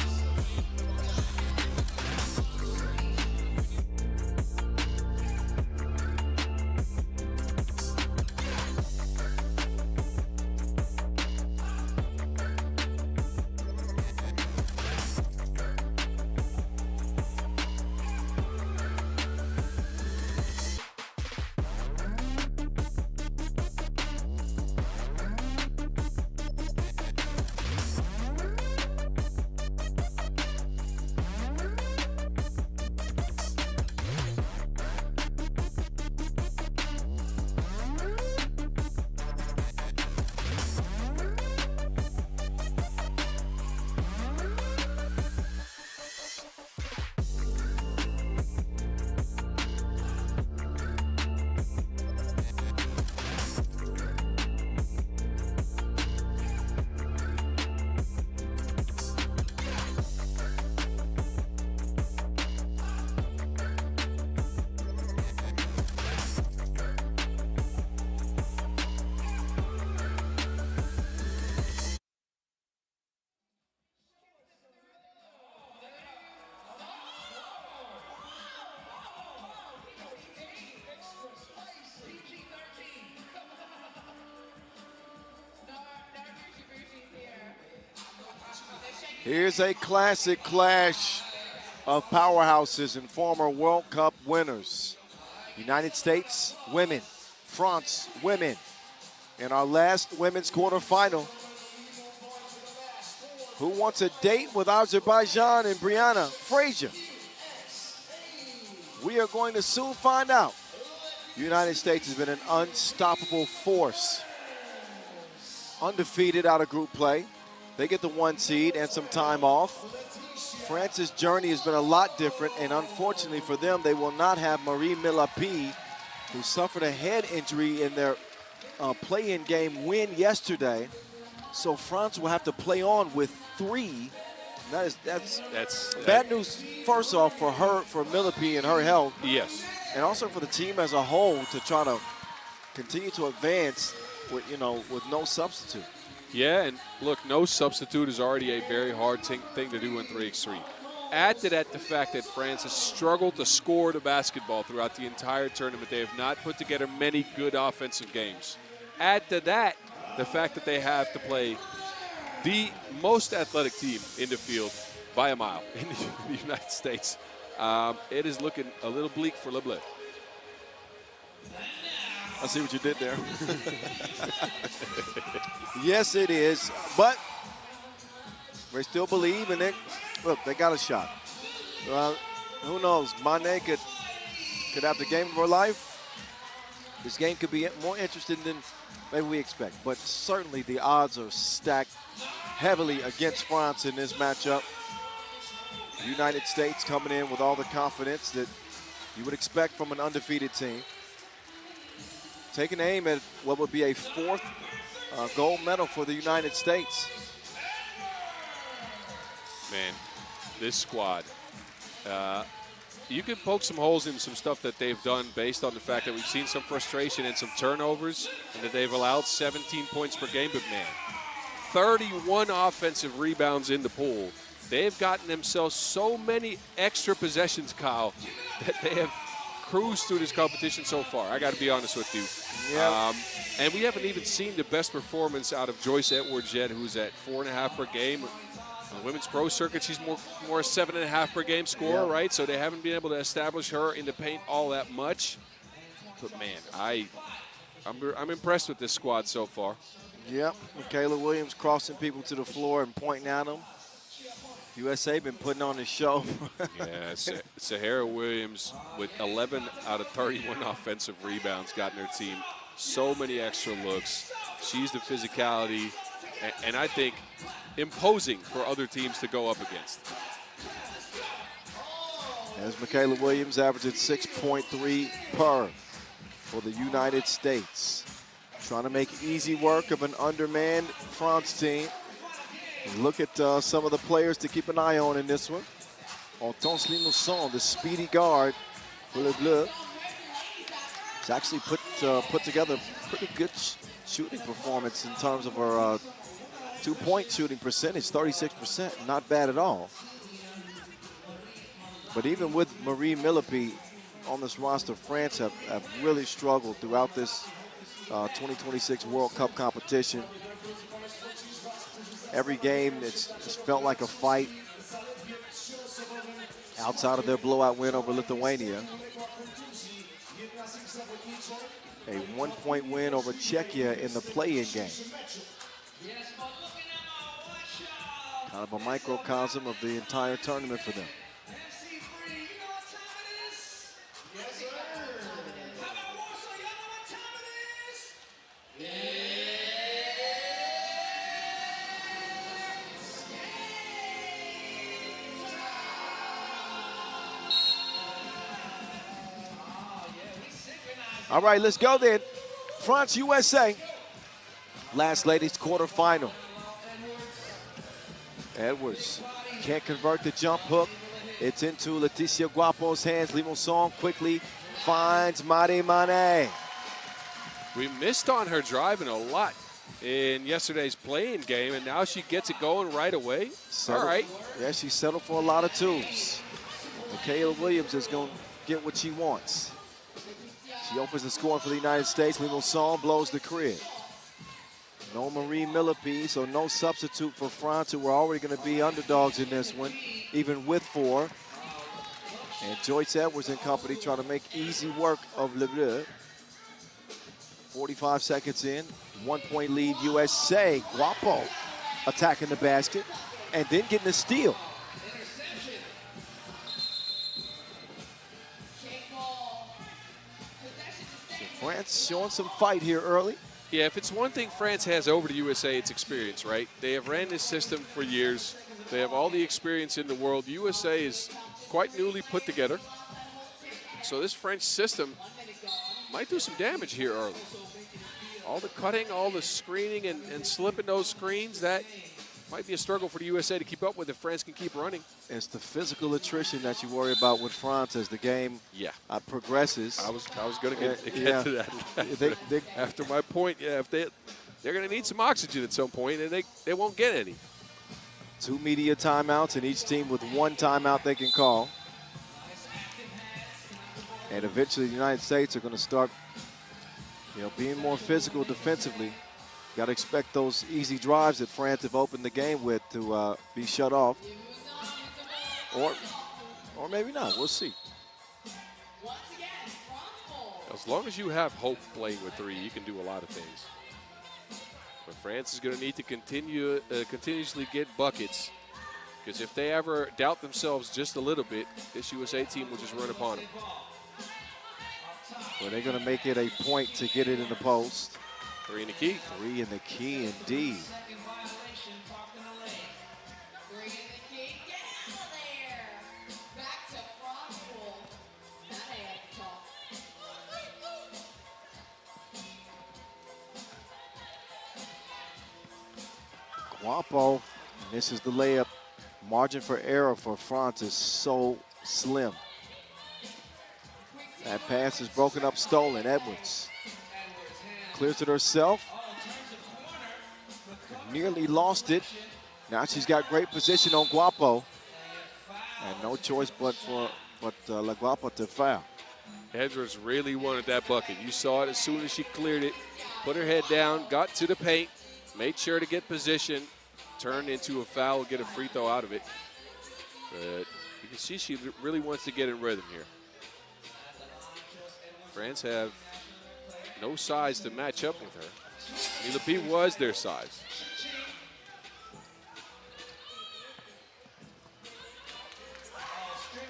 Here's a classic clash of powerhouses and former World Cup winners. United States women, France women. In our last women's quarterfinal. Who wants a date with Azerbaijan and Brianna Frazier? We are going to soon find out. The United States has been an unstoppable force. Undefeated out of group play. They get the 1 seed and some time off. France's journey has been a lot different, and unfortunately for them, they will not have Marie Milapi, who suffered a head injury in their play-in game win yesterday. So France will have to play on with 3. That's bad news. First off, for her, for Milapi and her health. Yes. And also for the team as a whole to try to continue to advance with no substitute. Yeah, and look, no substitute is already a very hard thing to do in 3x3. Add to that the fact that France has struggled to score the basketball throughout the entire tournament. They have not put together many good offensive games. Add to that the fact that they have to play the most athletic team in the field by a mile in the United States. It is looking a little bleak for LeBlanc. I see what you did there. Yes, it is. But they still believe, and they got a shot. Who knows? Mane could have the game of her life. This game could be more interesting than maybe we expect. But certainly the odds are stacked heavily against France in this matchup. The United States coming in with all the confidence that you would expect from an undefeated team. Taking aim at what would be a 4th gold medal for the United States. Man, this squad, you can poke some holes in some stuff that they've done based on the fact that we've seen some frustration and some turnovers and that they've allowed 17 points per game. But man, 31 offensive rebounds in the pool. They've gotten themselves so many extra possessions, Kyle, that they have cruised through this competition so far. I got to be honest with you. Yeah. And we haven't even seen the best performance out of Joyce Edwards yet, who's at 4.5 per game. On the women's pro circuit, she's more a 7.5 per game scorer, right? So they haven't been able to establish her in the paint all that much. But man, I'm impressed with this squad so far. Yep, Michaela Williams crossing people to the floor and pointing at them. USA been putting on a show. Yeah, Sahara Williams with 11 out of 31 offensive rebounds gotten her team so many extra looks. She's the physicality, and I think imposing for other teams to go up against. As Michaela Williams averages 6.3 per for the United States. Trying to make easy work of an undermanned France team. And look at some of the players to keep an eye on in this one. Hortense Limonson, the speedy guard for Le Bleu. He's actually put together a pretty good shooting performance in terms of her two-point shooting percentage, 36%, not bad at all. But even with Marie Millipede on this roster, France have really struggled throughout this 2026 World Cup competition. Every game, it's felt like a fight outside of their blowout win over Lithuania. A 1-point win over Czechia in the play-in game. Kind of a microcosm of the entire tournament for them. All right, let's go then. France, USA. Last ladies quarterfinal. Edwards can't convert the jump hook. It's into Leticia Guapo's hands. Limonson quickly finds Mari Mane. We missed on her driving a lot in yesterday's play-in game, and now she gets it going right away. All right. Yeah, she settled for a lot of twos. Michaela Williams is going to get what she wants. She opens the scoring for the United States. Limonson blows the crib. No Marie Millipede, so no substitute for France, who were already going to be underdogs in this one, even with 4. And Joyce Edwards and company trying to make easy work of Le Bleu. 45 seconds in, 1-point lead USA. Guapo attacking the basket and then getting a steal. So France showing some fight here early. Yeah, if it's one thing France has over the USA, it's experience, right? They have ran this system for years. They have all the experience in the world. USA is quite newly put together. So this French system might do some damage here early. All the cutting, all the screening and slipping those screens, that might be a struggle for the USA to keep up with if France can keep running. It's the physical attrition that you worry about with France as the game progresses. I was going to get to that after my point. Yeah, if they're going to need some oxygen at some point, and they won't get any. 2 media timeouts, and each team with 1 timeout they can call. And eventually the United States are going to start, being more physical defensively. Got to expect those easy drives that France have opened the game with to be shut off. Or maybe not. We'll see. As long as you have hope playing with 3, you can do a lot of things. But France is going to need to continuously get buckets, because if they ever doubt themselves just a little bit, this USA team will just run upon them. Well, they're going to make it a point to get it in the post. 3 in the key. 3 in the key, indeed. Guapo, and this is the layup. Margin for error for France is so slim. That pass is broken up, stolen. Edwards clears it herself. Nearly lost it. Now she's got great position on Guapo. And no choice but La Guapo to foul. Edwards really wanted that bucket. You saw it as soon as she cleared it. Put her head down, got to the paint, made sure to get position, turned into a foul, get a free throw out of it. But you can see she really wants to get in rhythm here. France have no size to match up with her. Millipede was their size.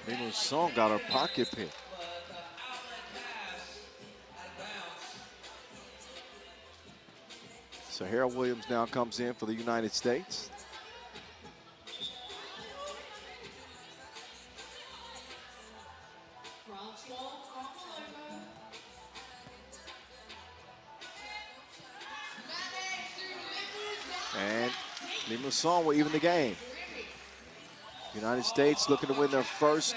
Lee Song got her pocket pick. Sahara Williams now comes in for the United States. And Lee Song will even the game. United States looking to win their first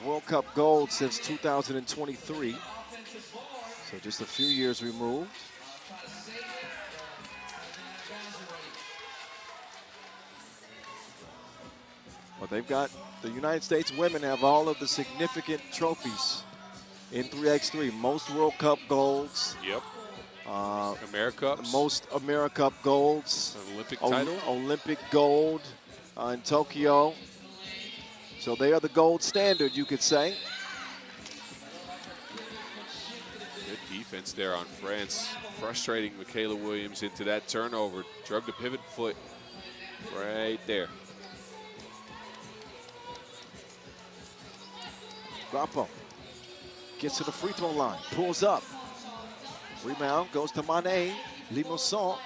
World Cup gold since 2023. So just a few years removed. But they've got, the United States women have all of the significant trophies in 3x3. Most World Cup golds. Yep. AmeriCups. Most AmeriCup golds. An Olympic title. Olympic gold in Tokyo. So they are the gold standard, you could say. Good defense there on France. Frustrating Michaela Williams into that turnover. Drug the pivot foot right there. Guapo gets to the free throw line, pulls up. Rebound goes to Mané. Limousin.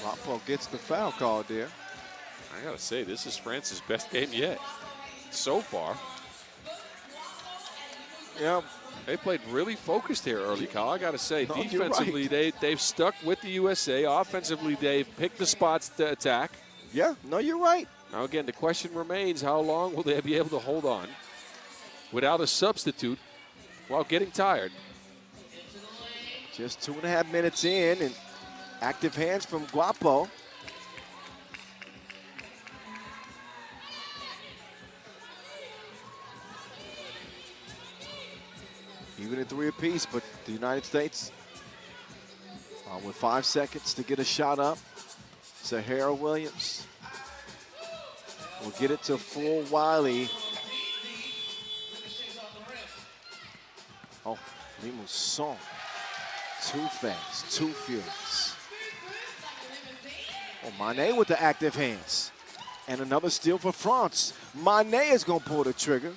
Guapo gets the foul called there. I gotta say, this is France's best game yet, so far. Yeah. They played really focused here early, Kyle. I gotta say, No, defensively, they've stuck with the USA. Offensively, they've picked the spots to attack. Yeah, no, you're right. Now, again, the question remains, how long will they be able to hold on without a substitute while getting tired? Just 2.5 minutes in, and active hands from Guapo. Even at 3 apiece, but the United States with 5 seconds to get a shot up. Sahara Williams will get it to full Wiley. Oh, Limousin. Too fast, too furious. Oh, Mané with the active hands. And another steal for France. Mané is going to pull the trigger.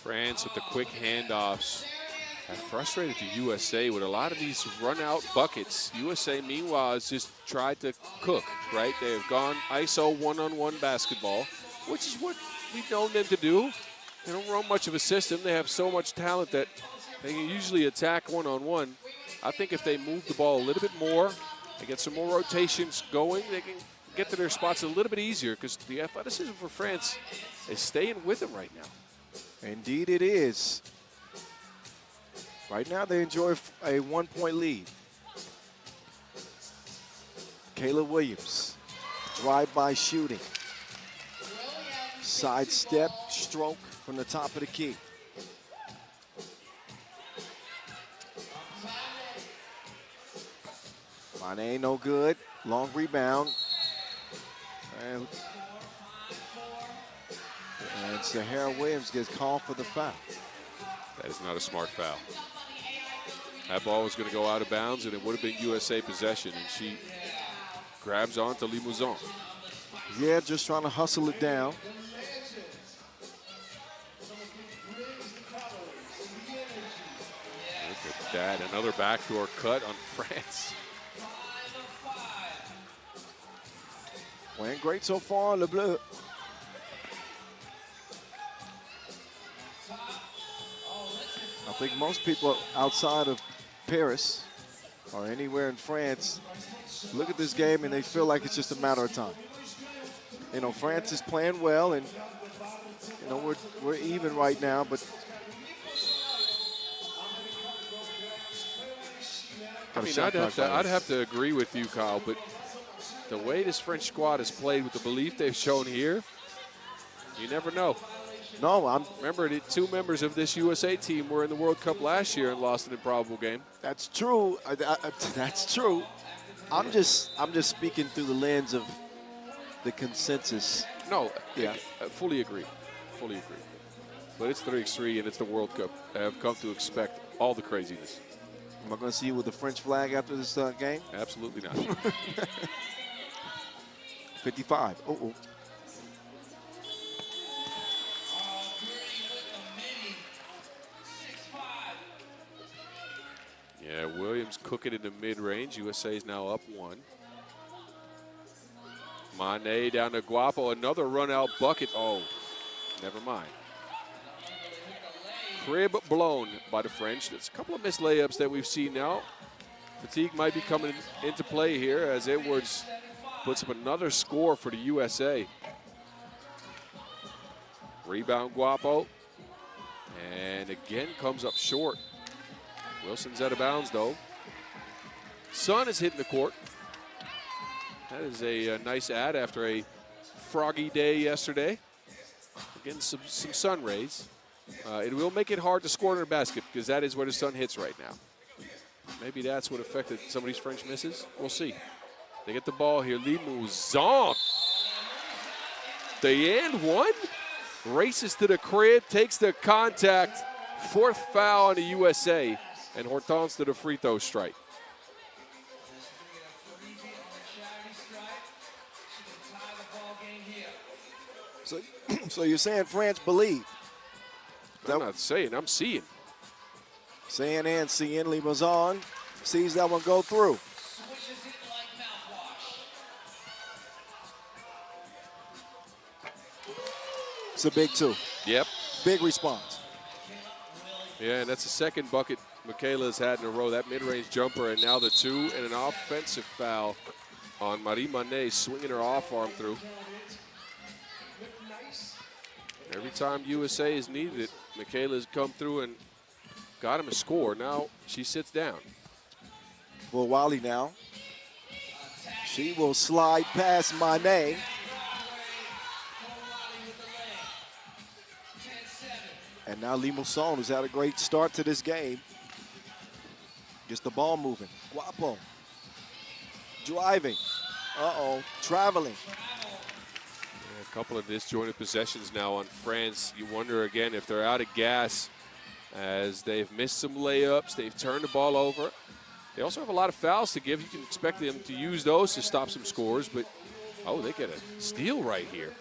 France with the quick handoffs have frustrated the USA with a lot of these run-out buckets. USA, meanwhile, has just tried to cook, right? They have gone ISO one-on-one basketball, which is what we've known them to do. They don't run much of a system. They have so much talent that they can usually attack one-on-one. I think if they move the ball a little bit more, they get some more rotations going, they can get to their spots a little bit easier because the athleticism for France is staying with them right now. Indeed it is. Right now they enjoy a 1-point lead. Kayla Williams, drive-by shooting. Side step, stroke from the top of the key. Mané no good, long rebound. And Sahara Williams gets called for the foul. That is not a smart foul. That ball was going to go out of bounds, and it would have been USA possession, and she grabs onto Limousin. Yeah, just trying to hustle it down. Look at that, another backdoor cut on France. Playing great so far, Le Bleu. I think most people outside of Paris or anywhere in France look at this game and they feel like it's just a matter of time. You know, France is playing well, and you know we're even right now, but I mean, I'd have to agree with you, Kyle, but the way this French squad has played with the belief they've shown here, you never know. No, remember the 2 members of this USA team were in the World Cup last year and lost an improbable game. That's true. That's true. I'm just speaking through the lens of the consensus. No, Yeah. I fully agree. Fully agree. But it's 3x3 and it's the World Cup. I have come to expect all the craziness. Am I going to see you with the French flag after this game? Absolutely not. 55. Uh-oh. Yeah, Williams cooking in the mid-range. USA is now up 1. Mane down to Guapo. Another run-out bucket. Oh, never mind. Crib blown by the French. There's a couple of missed layups that we've seen now. Fatigue might be coming into play here as Edwards puts up another score for the USA. Rebound Guapo. And again comes up short. Wilson's out of bounds though. Sun is hitting the court. That is a nice add after a froggy day yesterday. Again, some sun rays. It will make it hard to score in a basket because that is where the sun hits right now. Maybe that's what affected some of these French misses. We'll see. They get the ball here. Limousin. The and one. Races to the crib, takes the contact. 4th foul on the USA. And Hortense to the free throw strike. So you're saying France believe? I'm not saying, I'm seeing. Saying and seeing. Limousin sees that one go through. It's a big 2. Yep. Big response. Yeah, and that's the second bucket Michaela's had in a row. That mid-range jumper, and now the 2, and an offensive foul on Marie Manet, swinging her off arm through. Every time USA has needed it, Michaela's come through and got him a score. Now she sits down. For Wally now. She will slide past Manet. And now Limousin, who's had a great start to this game, gets the ball moving. Guapo driving. Uh-oh, traveling. Yeah, a couple of disjointed possessions now on France. You wonder again if they're out of gas as they've missed some layups. They've turned the ball over. They also have a lot of fouls to give. You can expect them to use those to stop some scores, but oh, they get a steal right here.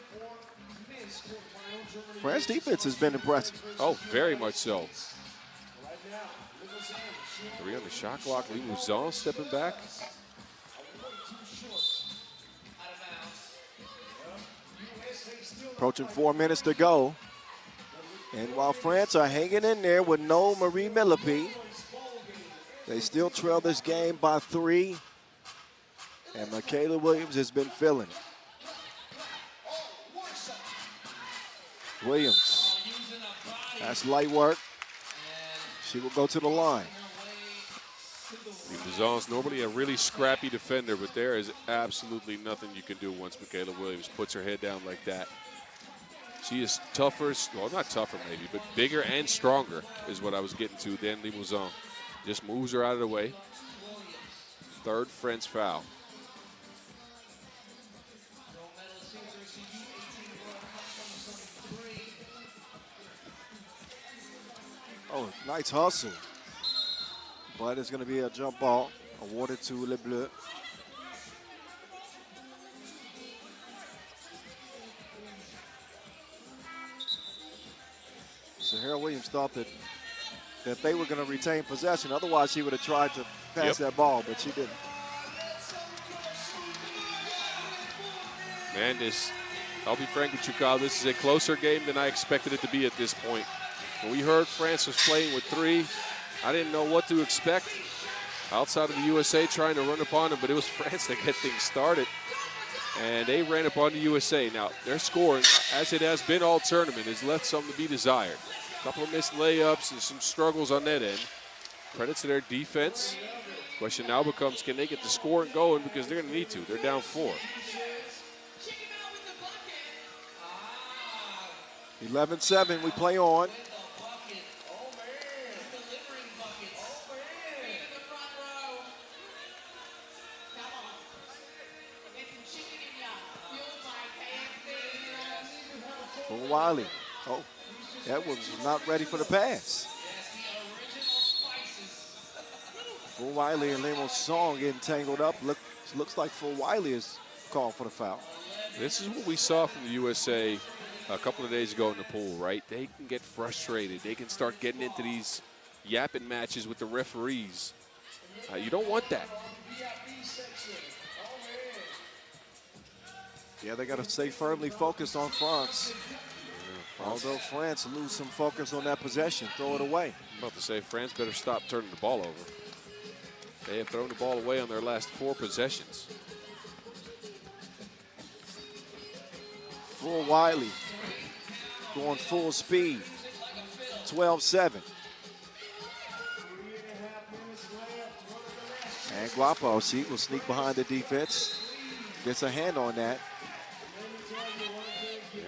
France defense has been impressive. Oh, very much so. 3 on the shot clock. Limousin stepping back. Approaching 4 minutes to go. And while France are hanging in there with no Marie Millipede, they still trail this game by 3. And Michaela Williams has been feeling it. Williams, that's light work. She will go to the line. Limousin's normally a really scrappy defender, but there is absolutely nothing you can do once Michaela Williams puts her head down like that. She is tougher, well, not tougher maybe, but bigger and stronger is what I was getting to than Limousin. Just moves her out of the way. 3rd French foul. Oh, nice hustle. But it's going to be a jump ball awarded to Les Bleus. Sahara Williams thought that they were going to retain possession. Otherwise, she would have tried to pass that ball, but she didn't. Man, I'll be frank with you, Kyle, this is a closer game than I expected it to be at this point. When we heard France was playing with 3, I didn't know what to expect outside of the USA trying to run upon them, but it was France that got things started. And they ran upon the USA. Now, their scoring, as it has been all tournament, has left something to be desired. A couple of missed layups and some struggles on that end. Credit to their defense. Question now becomes, can they get the scoring going? Because they're going to need to. They're down 4. 11-7, we play on. For Wiley. Oh, Edwards was not ready for the pass. For Wiley and Lemos Song getting tangled up. Looks like For Wiley is called for the foul. This is what we saw from the USA a couple of days ago in the pool, right? They can get frustrated. They can start getting into these yapping matches with the referees. You don't want that. Yeah, they got to stay firmly focused on France. Although France lose some focus on that possession, throw it away. I'm about to say, France better stop turning the ball over. They have thrown the ball away on their last 4 possessions. For Wiley going full speed. 12-7. And Guapo, she will sneak behind the defense. Gets a hand on that.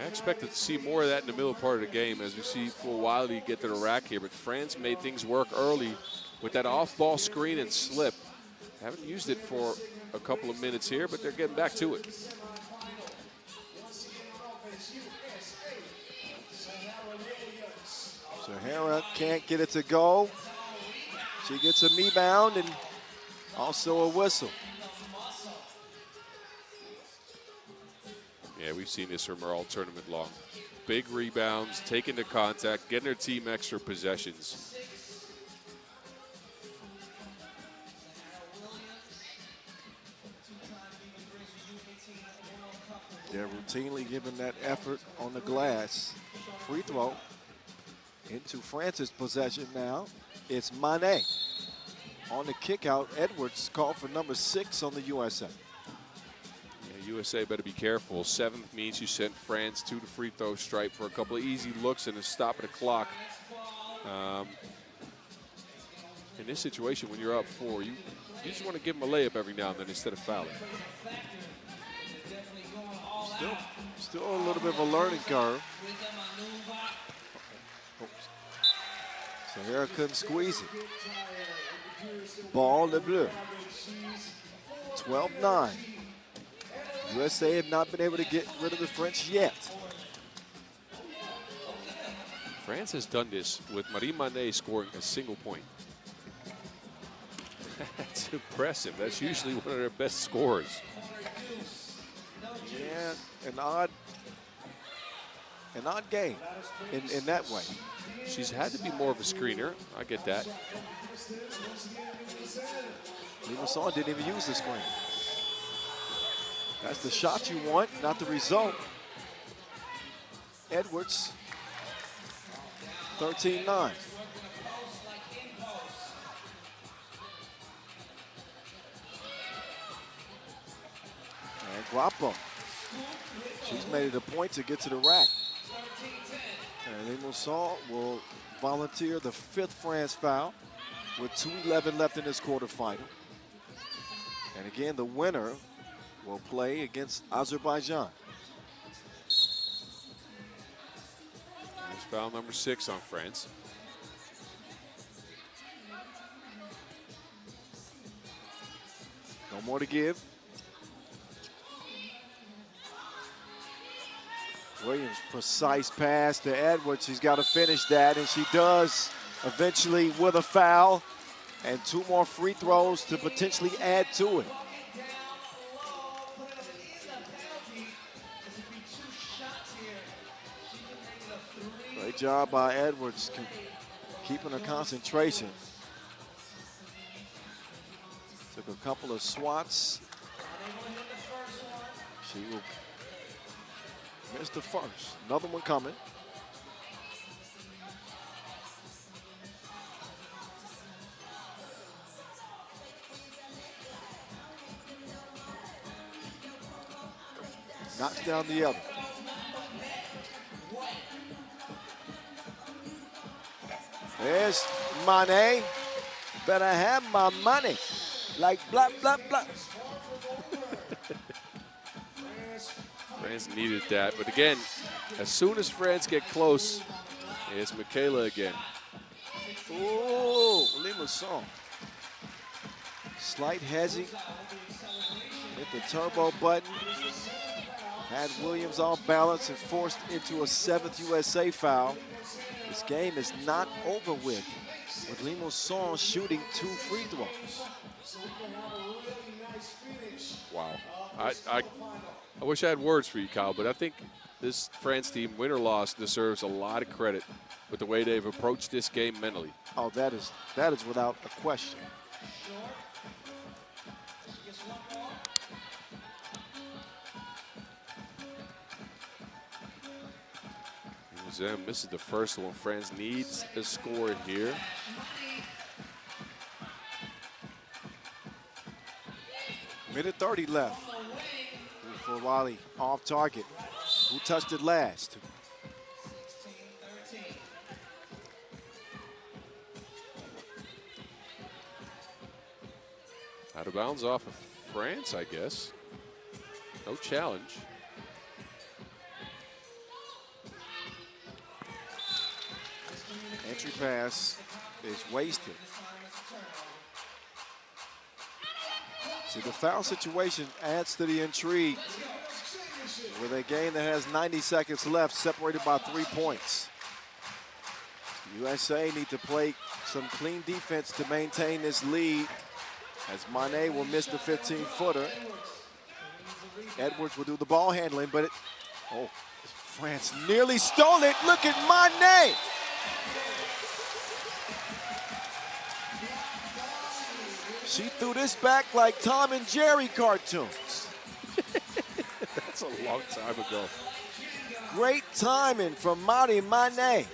I expected to see more of that in the middle part of the game as we see For Wiley get to the rack here, but France made things work early with that off-ball screen and slip. Haven't used it for a couple of minutes here, but they're getting back to it. Sahara can't get it to go. She gets a rebound and also a whistle. Yeah, we've seen this from her all tournament long. Big rebounds, taking the contact, getting her team extra possessions. They're routinely giving that effort on the glass. Free throw into France's possession now. It's Mané. On the kick out, Edwards called for number 6 on the USA. Yeah, USA better be careful. 7th means you sent France to the free throw stripe for a couple of easy looks and a stop of the clock. In this situation, when you're up 4, you just want to give them a layup every now and then instead of fouling. Still a little bit of a learning curve. Sahara couldn't squeeze it. Ball Le Bleu. 12-9. USA have not been able to get rid of the French yet. France has done this with Marie Mané scoring a single point. That's impressive. That's usually one of their best scores. Yeah, an odd game in that way. She's had to be more of a screener. I get that. Limassol didn't even use the screen. That's the shot you want, not the result. Edwards, 13-9. And Guapo. She's made it a point to get to the rack. And Limassol will volunteer the 5th France foul with 2:11 left in this quarterfinal. And again, the winner will play against Azerbaijan. There's foul number 6 on France. No more to give. Williams, precise pass to Edwards. She's got to finish that, and she does eventually with a foul. And 2 more free throws to potentially add to it. Great job by Edwards, keeping her concentration. Took a couple of swats. She will miss the first. Another one coming. Knocks down the other. There's Mané. Better have my money. Like blah, blah, blah. France needed that, but again, as soon as France get close, it's Michaela again. Ooh, Limassol. Slight hezzy. Hit the turbo button. had Williams off balance and forced into a 7th USA foul. This game is not over with Limousin shooting 2 free throws. Wow. I wish I had words for you, Kyle, but I think this France team, win or loss, deserves a lot of credit with the way they've approached this game mentally. Oh, that is without a question. Limousin misses the first one. France needs a score here. Minute 30 left. For Wiley, off target. Who touched it last? Out of bounds off of France, I guess. No challenge. Entry pass is wasted. See, the foul situation adds to the intrigue with a game that has 90 seconds left, separated by 3 points. USA need to play some clean defense to maintain this lead, as Mané will miss the 15-footer. Edwards will do the ball handling, but France nearly stole it. Look at Mané. She threw this back like Tom and Jerry cartoons. That's a long time ago. Great timing from Mari Mané.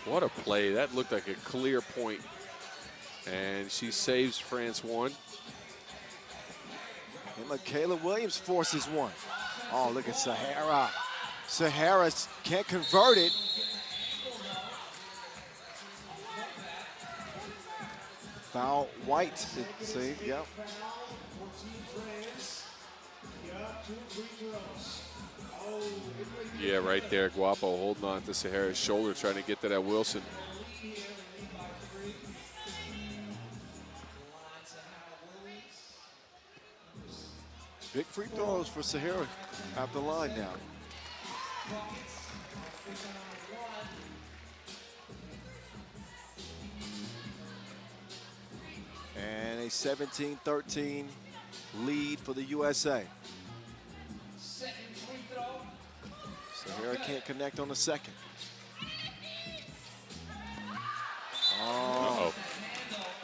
What a play. That looked like a clear point. And she saves France one. And Michaela Williams forces one. Oh, look at Sahara. Sahara can't convert it. Foul White, see, yep. Yeah, right there, Guapo holding on to Sahara's shoulder, trying to get to that Wilson. Big free throws for Sahara at the line now. And a 17-13 lead for the USA. Sahara can't connect on the second. Oh,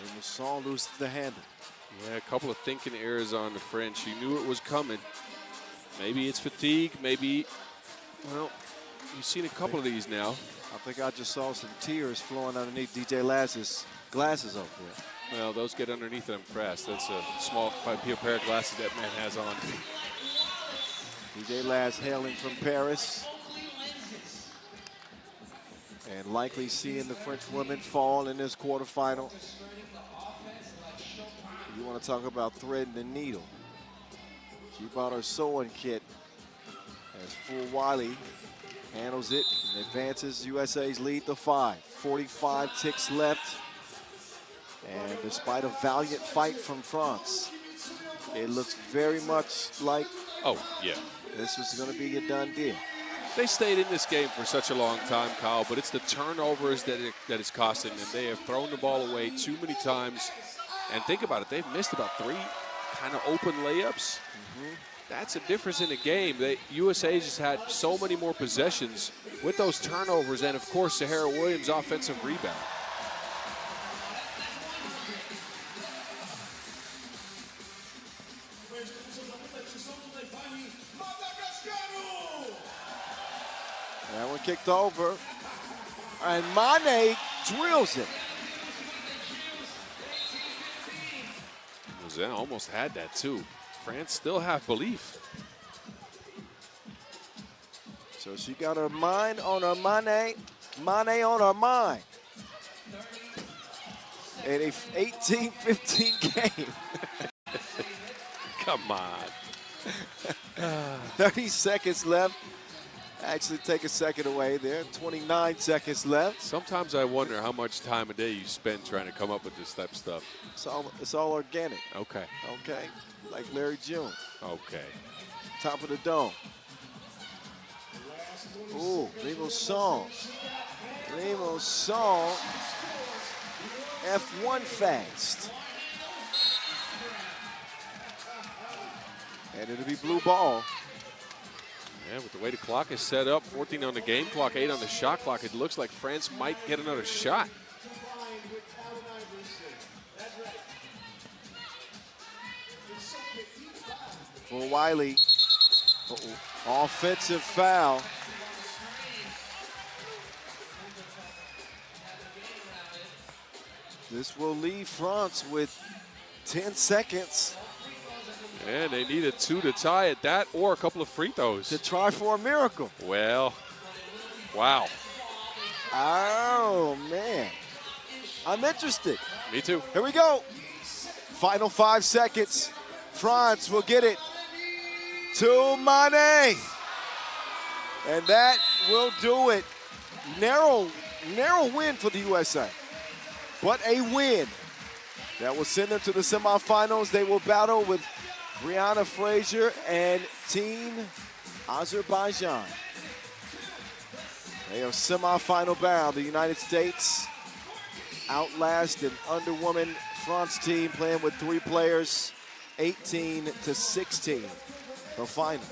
Limousin loses the handle. Yeah, a couple of thinking errors on the French. She knew it was coming. Maybe it's fatigue, maybe, well, you've seen a couple of these now. I think I just saw some tears flowing underneath DJ Lass's glasses up there. Well, those get underneath them fast. That's a small pair of glasses that man has on. DJ Lass hailing from Paris. And likely seeing the French women fall in this quarterfinal. You want to talk about threading the needle. She bought her sewing kit as Full Wiley handles it and advances USA's lead to 5. 45 ticks left. And despite a valiant fight from France, it looks very much like, oh, yeah, this was going to be a done deal. They stayed in this game for such a long time, Kyle, but it's the turnovers that is costing them. They have thrown the ball away too many times. And think about it, they've missed about 3 kind of open layups. That's a difference in the game. USA just had so many more possessions with those turnovers, and of course, Sahara Williams' offensive rebound. That one kicked over, and Mané drills it. Limousin almost had that too. France still have belief. So she got her mind on her Mané, Mané on her mind. In a 18-15 game. Come on. 30 seconds left. actually take a second away there. 29 seconds left. Sometimes I wonder how much time a day you spend trying to come up with this type of stuff. It's all organic. Okay. Okay. Like Larry June. Okay. Top of the dome. Ooh, Remo Song. Remo Song. F1 fast. And it'll be blue ball. Yeah, with the way the clock is set up, 14 on the game clock, 8 on the shot clock, it looks like France might get another shot. For Wiley. Offensive foul. This will leave France with 10 seconds. And they needed 2 to tie it, that or a couple of free throws. To try for a miracle. Well, wow. Oh, man. I'm interested. Me too. Here we go. Final 5 seconds. France will get it to Mane. And that will do it. Narrow win for the USA. But a win that will send them to the semifinals. They will battle with Brianna Frazier and Team Azerbaijan. They are semifinal bound. The United States outlast an underwoman France team playing with 3 players, 18-16. The final.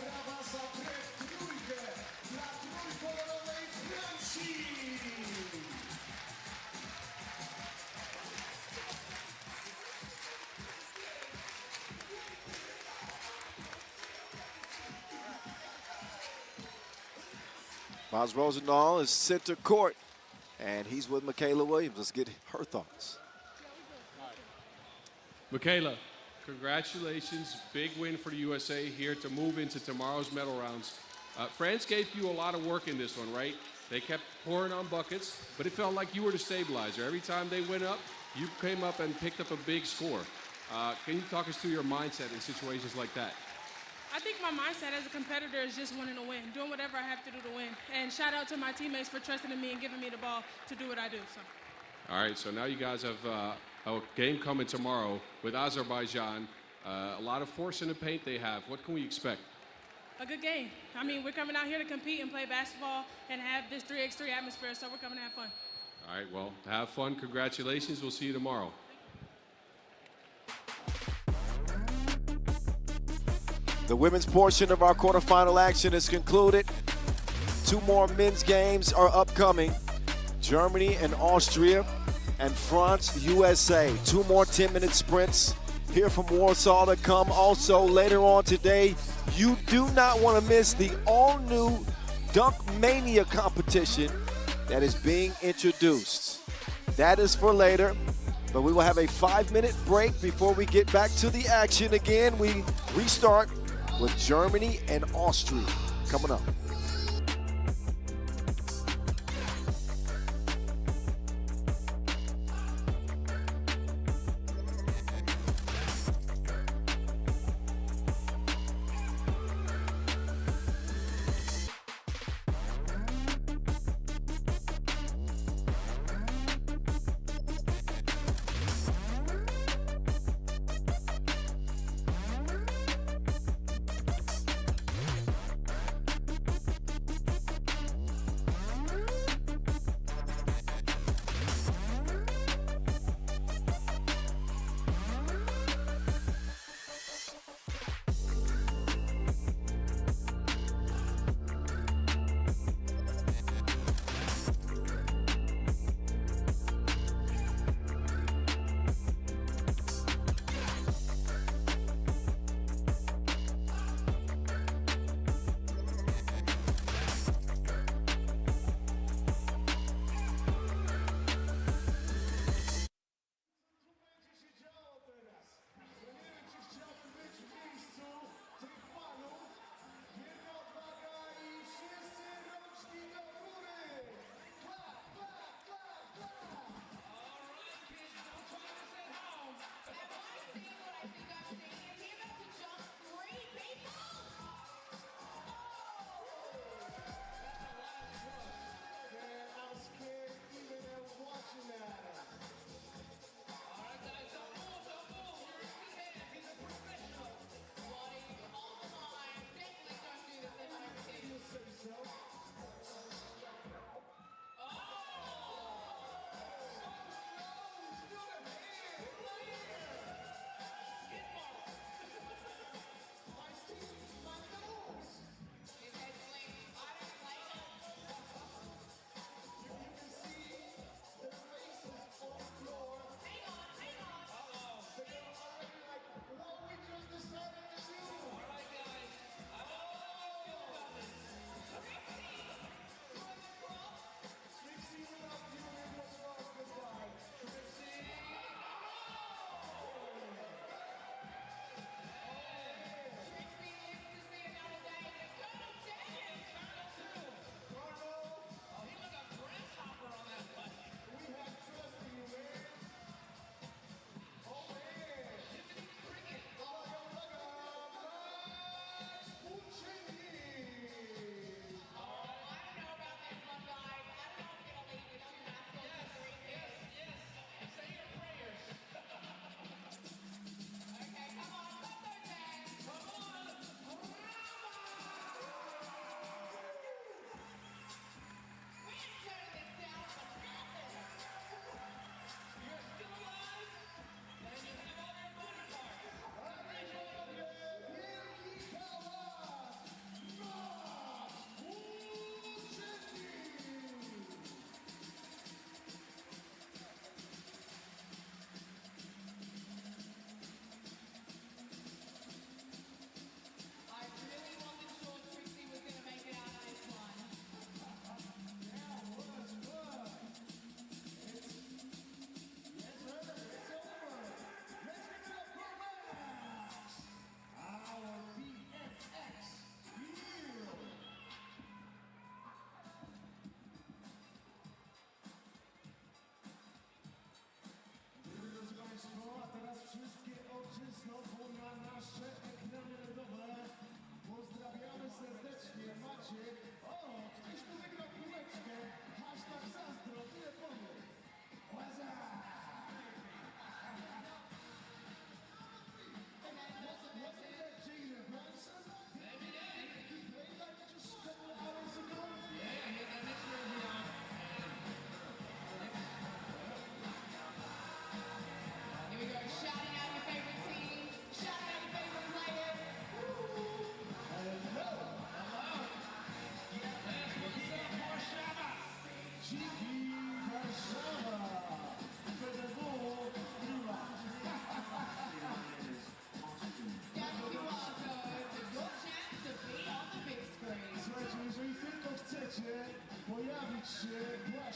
Miles Rosendahl is center court, and he's with Michaela Williams. Let's get her thoughts. Michaela, congratulations. Big win for the USA here to move into tomorrow's medal rounds. France gave you a lot of work in this one, right? They kept pouring on buckets, but it felt like you were the stabilizer. Every time they went up, you came up and picked up a big score. Can you talk us through your mindset in situations like that? I think my mindset as a competitor is just wanting to win, doing whatever I have to do to win. And shout out to my teammates for trusting in me and giving me the ball to do what I do. So. All right, so now you guys have a game coming tomorrow with Azerbaijan. A lot of force in the paint they have. What can we expect? A good game. I mean, we're coming out here to compete and play basketball and have this 3x3 atmosphere, so we're coming to have fun. All right, well, have fun. Congratulations. We'll see you tomorrow. The women's portion of our quarterfinal action is concluded. 2 more men's games are upcoming. Germany and Austria, and France, USA. 2 more 10-minute sprints here from Warsaw to come. Also, later on today, you do not want to miss the all-new Dunk Mania competition that is being introduced. That is for later, but we will have a 5-minute break before we get back to the action again. We restart with Germany and Austria coming up.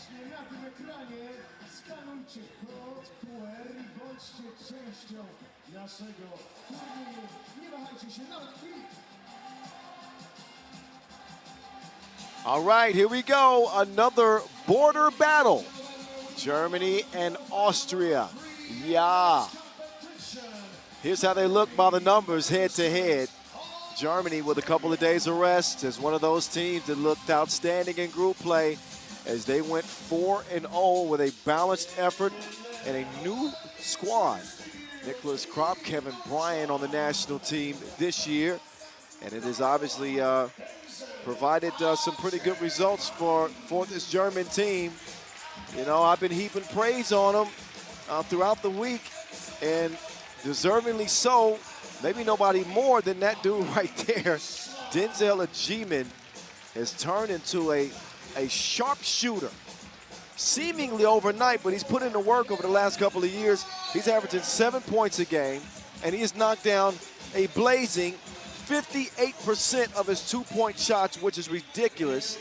Właśnie na tym ekranie skanujcie kod QR i bądźcie częścią naszego turnieju. Nie wahajcie się nawet chwili. All right, here we go. Another border battle. Germany and Austria. Yeah. Here's how they look by the numbers head to head. Germany with a couple of days of rest is one of those teams that looked outstanding in group play as they went 4-0 with a balanced effort and a new squad. Nicholas Kropp, Kevin Bryant on the national team this year. And it has obviously provided some pretty good results for this German team. You know, I've been heaping praise on them throughout the week, and deservingly so. Maybe nobody more than that dude right there. Denzel Ajiman has turned into a sharpshooter, seemingly overnight, but he's put in the work over the last couple of years. He's averaging 7 points a game, and he has knocked down a blazing 58% of his two-point shots, which is ridiculous.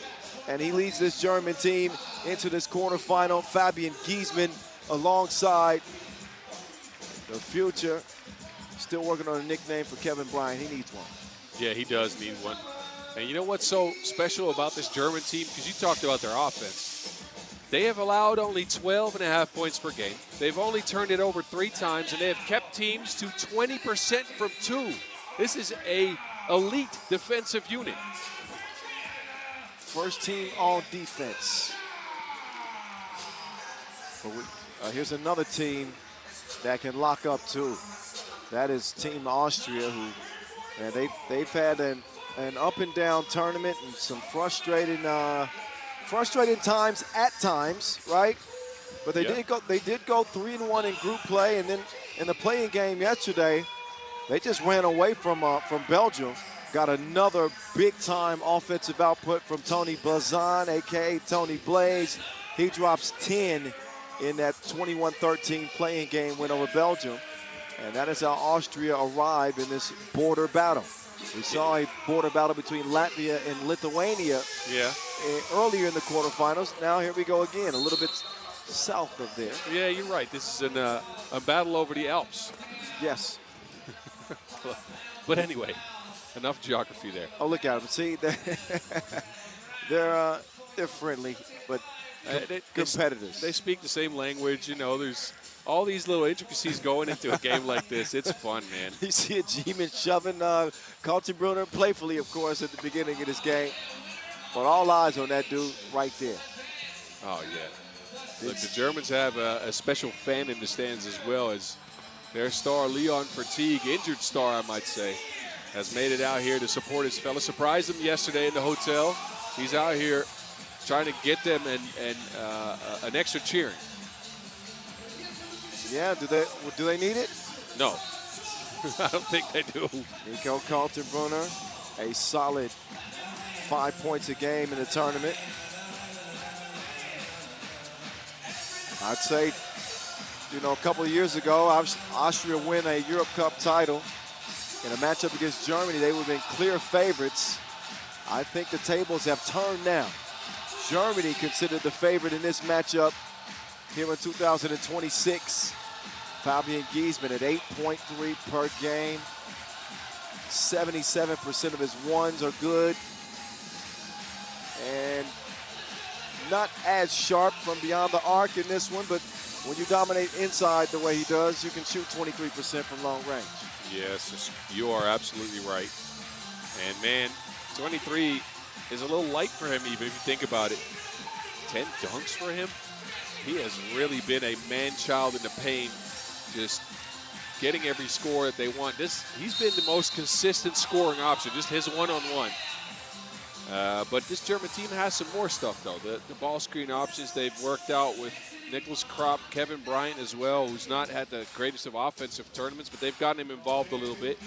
And he leads this German team into this quarterfinal. Fabian Giesmann alongside the future. Still working on a nickname for Kevin Bryant. He needs one. Yeah, he does need one. And you know what's so special about this German team? Because you talked about their offense. They have allowed only 12.5 points per game. They've only turned it over 3 times, and they have kept teams to 20% from 2. This is a elite defensive unit. First team all defense. But here's another team that can lock up too. That is Team Austria, who they've had an up and down tournament and some frustrating times at times, right? But they did go 3-1 in group play, and then in the playing game yesterday, they just ran away from Belgium. Got another big-time offensive output from Tony Blazon, a.k.a. Tony Blaze. He drops 10 in that 21-13 playing game win over Belgium. And that is how Austria arrived in this border battle. We saw a border battle between Latvia and Lithuania earlier in the quarterfinals. Now here we go again, a little bit south of there. Yeah, you're right. This is a battle over the Alps. Yes. But anyway, enough geography there. Oh, look at them. See, they're friendly, but competitors. They speak the same language. You know, there's all these little intricacies going into a game like this. It's fun, man. You see a G-man shoving Kaltenbrunner playfully, of course, at the beginning of this game. But all eyes on that dude right there. Oh, yeah. Look, the Germans have a special fan in the stands as well, as their star, Leon Verteeg, injured star, I might say, has made it out here to support his fellow. Surprised them yesterday in the hotel. He's out here trying to get them an extra cheering. Yeah, do they need it? No, I don't think they do. Nico Kaltenbrunner, a solid 5 points a game in the tournament. I'd say, you know, a couple of years ago, Austria win a Europe Cup title. In a matchup against Germany, they would have been clear favorites. I think the tables have turned now. Germany considered the favorite in this matchup here in 2026. Fabian Giesmann at 8.3 per game. 77% of his ones are good. And not as sharp from beyond the arc in this one, but when you dominate inside the way he does, you can shoot 23% from long range. Yes, you are absolutely right. And man, 23 is a little light for him even if you think about it. 10 dunks for him. He has really been a man-child in the paint, just getting every score that they want. He's been the most consistent scoring option, just his one-on-one. But this German team has some more stuff, though. The ball screen options they've worked out with Nicholas Kropp, Kevin Bryant as well, who's not had the greatest of offensive tournaments, but they've gotten him involved a little bit.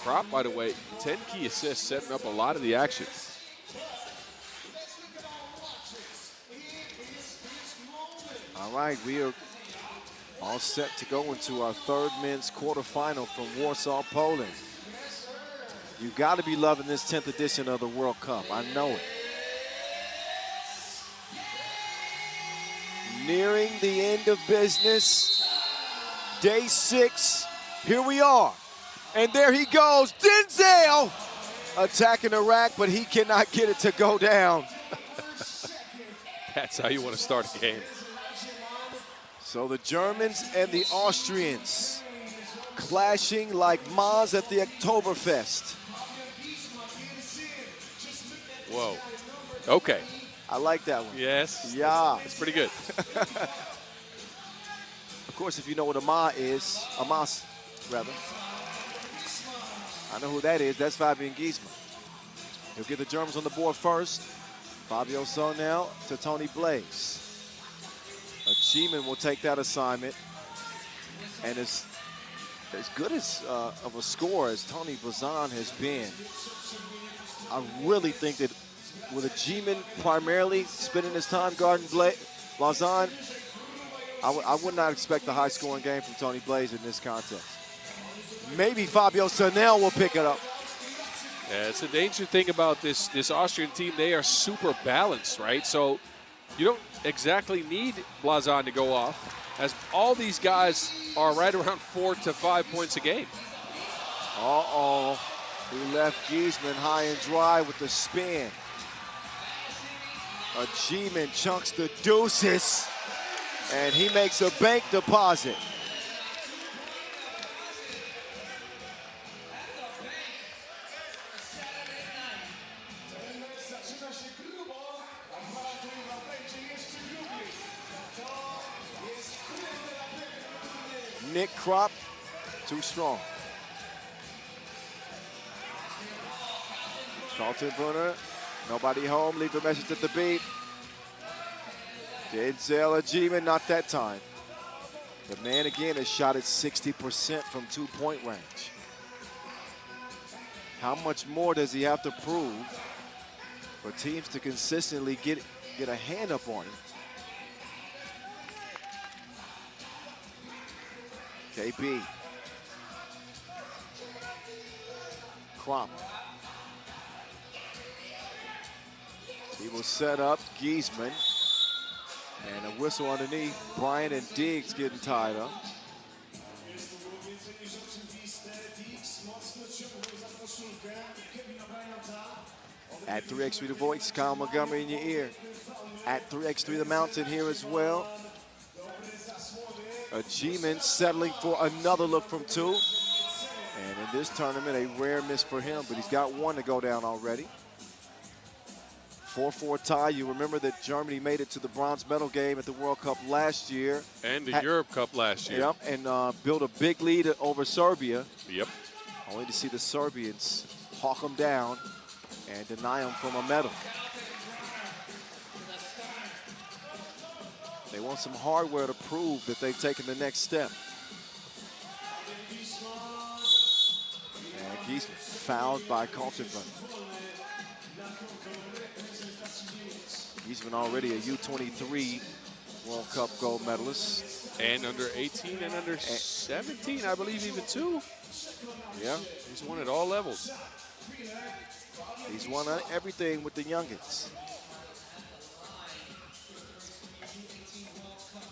Kropp, by the way, 10 key assists, setting up a lot of the action. All right, we are all set to go into our third men's quarterfinal from Warsaw, Poland. You got to be loving this 10th edition of the World Cup. I know it. Nearing the end of business. Day 6. Here we are. And there he goes. Denzel attacking the rack, but he cannot get it to go down. That's how you want to start a game. So the Germans and the Austrians clashing like Maz at the Oktoberfest. Whoa. Okay. I like that one. Yes. Yeah. It's pretty good. Of course, if you know what a mas, rather. I know who that is. That's Fabian Giesman. He'll get the Germans on the board first. Fabio So now to Tony Blaze. Achievement will take that assignment. And as good as of a scorer as Tony Blazan has been, I really think that with a G-man primarily spending his time guarding Blazan, I would not expect a high-scoring game from Tony Blaze in this contest. Maybe Fabio Sanel will pick it up. Yeah, it's a danger thing about this Austrian team. They are super balanced, right? So you don't exactly need Blazan to go off, as all these guys are right around 4 to 5 points a game. Uh-oh. He left Giesman high and dry with the spin. A G-man chunks the deuces, and he makes a bank deposit. Nick Kropp, too strong. Carlton Brunner, nobody home, leave a message at the beat. Denzel Ajiman, not that time. The man again has shot at 60% from 2-point range. How much more does he have to prove for teams to consistently get a hand up on him? KB. Kropp. He will set up Giesman. And a whistle underneath. Bryant and Diggs getting tied up. At 3x3 The Voice, Kyle Montgomery in your ear. At 3x3 The Mountain here as well. A G-man settling for another look from 2. And in this tournament, a rare miss for him, but he's got one to go down already. 4-4 tie. You remember that Germany made it to the bronze medal game at the World Cup last year. And the Europe Cup last year. Yep, and built a big lead over Serbia. Yep. Only to see the Serbians hawk them down and deny them from a medal. They want some hardware to prove that they've taken the next step. And Giesman fouled by Kaltenbrunn. Giesman already a U23 World Cup gold medalist. And under 18 and under 17, I believe even 2. Yeah. He's won at all levels. He's won everything with the youngins.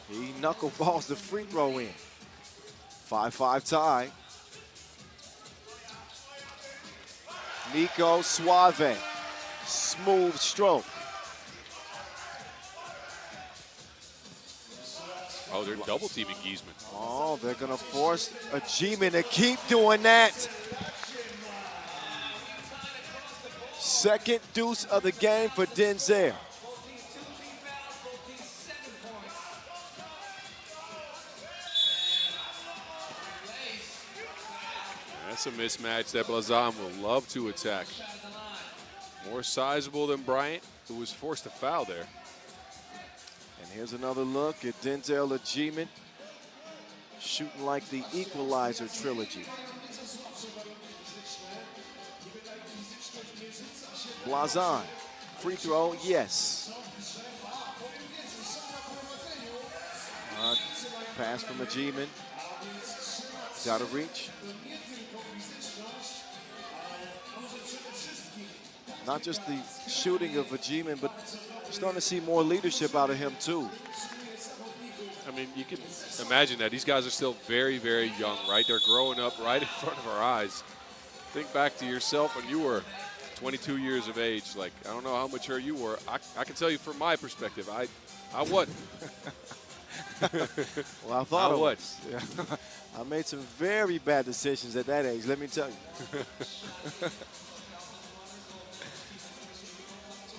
He knuckleballs the free throw in. 5-5 tie. Nico Suave. Smooth stroke. Oh, they're double teaming Giesman. Oh, they're going to force a G-man to keep doing that. Second deuce of the game for Denzel. That's a mismatch that Blazan will love to attack. More sizable than Bryant, who was forced to foul there. And here's another look at Denzel Ajiman, shooting like the Equalizer trilogy. Blazan, free throw, yes. Pass from Ajiman. Got to reach. Not just the shooting of Ajiman, but starting to see more leadership out of him too. mean, you can imagine that. These guys are still very, very young, right? They're growing up right in front of our eyes. Think back to yourself when you were 22 years of age. Like, I don't know how mature you were. I can tell you from my perspective, I wasn't. Well, I thought I I would. was. Yeah. I made some very bad decisions at that age, let me tell you.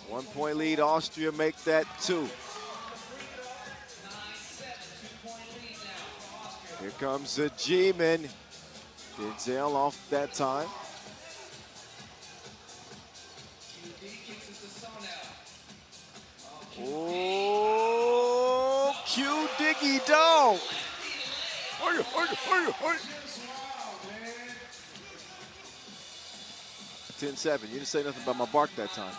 1 point lead, Austria make that 2. Here comes the G-man. Denzel off that time. Oh, Q Diggy Dog. 10-7. You didn't say nothing about my bark that time.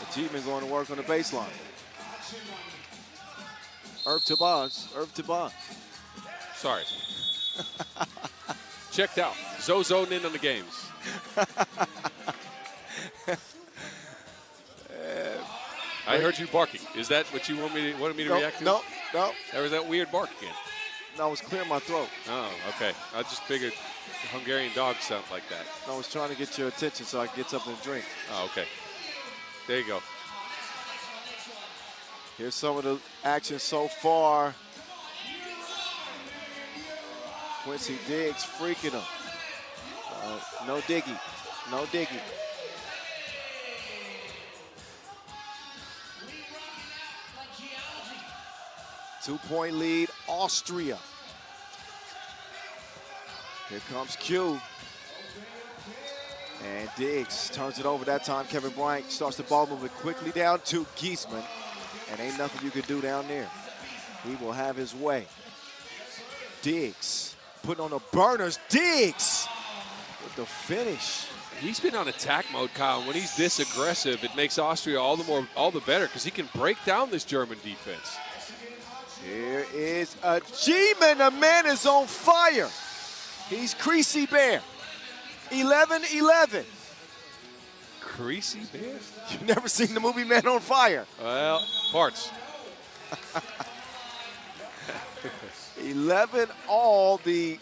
The G-man going to work on the baseline. Irv Tabaz. Sorry. Checked out. Zoned in on the games. I heard you barking. Is that what you wanted me to react to? No. Or was that weird bark again? No, I was clearing my throat. Oh, okay. I just figured Hungarian dogs sound like that. I was trying to get your attention so I could get something to drink. Oh, okay. There you go. Here's some of the action so far. Quincy Diggs freaking him. No diggy. 2-point lead, Austria. Here comes Q. And Diggs turns it over that time. Kevin Bryant starts the ball moving quickly down to Giesman. And ain't nothing you can do down there. He will have his way. Diggs putting on the burners. Diggs with the finish. He's been on attack mode, Kyle. When he's this aggressive, it makes Austria all the better because he can break down this German defense. Here is a G-man. The man is on fire. He's Creasy Bear. 11-11. Creasy Bear? You've never seen the movie Man on Fire? Well, parts. 11 all, the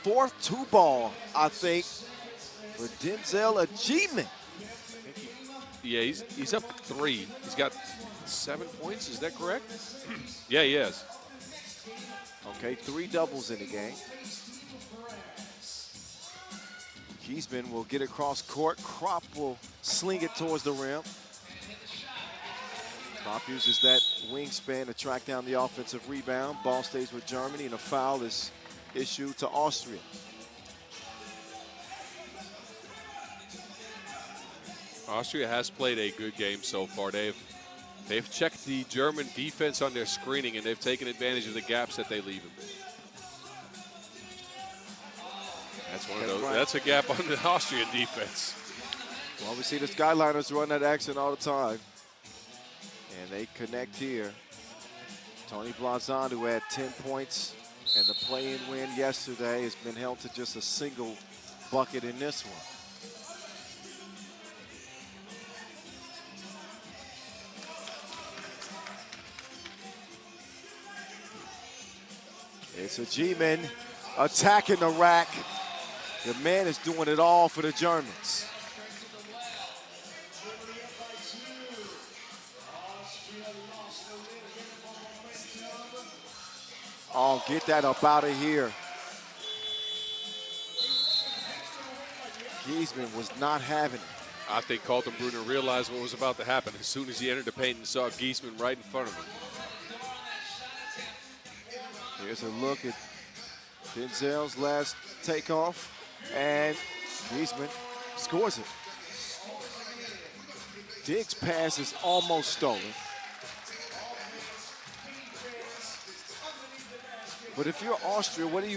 fourth 2-ball, I think, for Denzel G-man. Yeah, he's up 3. He's got 7 points. Is that correct? Yeah, he is. Okay, 3 doubles in the game. Giesman will get across court. Kropp will sling it towards the rim. Kropp uses that wingspan to track down the offensive rebound. Ball stays with Germany, and a foul is issued to Austria. Austria has played a good game so far. They've checked the German defense on their screening, and they've taken advantage of the gaps that they leave them. That's one of those. That's a gap on the Austrian defense. Well, we see the Skyliners run that action all the time. And they connect here. Tony Blazon, who had 10 points and the play-in win yesterday, has been held to just a single bucket in this one. It's a G-man attacking the rack. The man is doing it all for the Germans. Oh, get that up out of here. Giesman was not having it. I think Colton Bruner realized what was about to happen as soon as he entered the paint and saw Giesman right in front of him. Here's a look at Denzel's last takeoff, and Giesman scores it. Diggs' pass is almost stolen. But if you're Austria, what do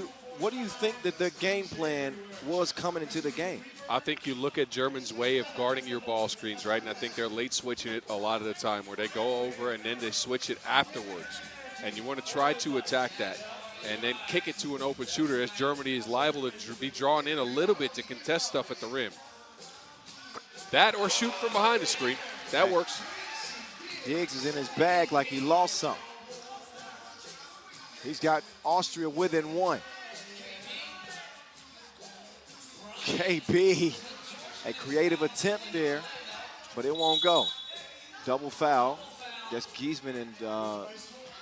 you think that their game plan was coming into the game? I think you look at Germany's way of guarding your ball screens, right? And I think they're late switching it a lot of the time, where they go over and then they switch it afterwards. And you want to try to attack that and then kick it to an open shooter, as Germany is liable to be drawn in a little bit to contest stuff at the rim. That or shoot from behind the screen. That works. Diggs is in his bag like he lost something. He's got Austria within 1. KB, a creative attempt there, but it won't go. Double foul. Guess Giesman and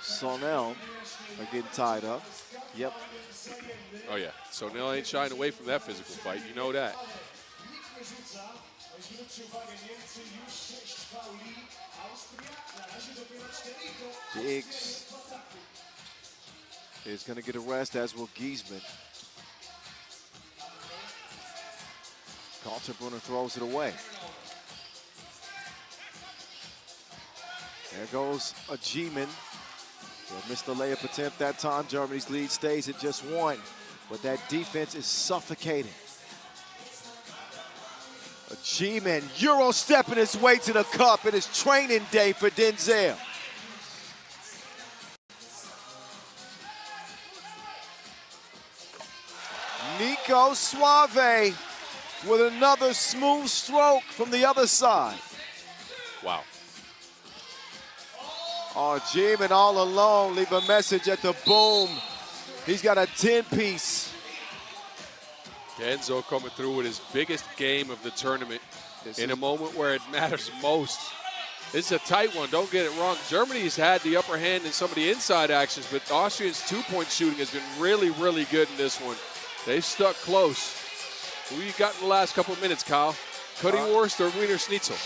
Sonell are getting tied up. Yep. Oh, yeah. Sonell ain't shying away from that physical fight. You know that. Diggs is going to get a rest, as will Giesman. Kaltenbrunner throws it away. There goes a G-man. They'll miss the layup attempt that time. Germany's lead stays at just 1, but that defense is suffocating. A G-man Euro stepping his way to the cup. It is training day for Denzel. Nico Suave with another smooth stroke from the other side. Wow. Oh, G-man all alone. Leave a message at the boom. He's got a 10-piece. Denzel coming through with his biggest game of the tournament in a moment where it matters most. This is a tight one, don't get it wrong. Germany's had the upper hand in some of the inside actions, but Austria's two-point shooting has been really, really good in this one. They've stuck close. Who you got in the last couple of minutes, Kyle? Currywurst or Wiener Schnitzel?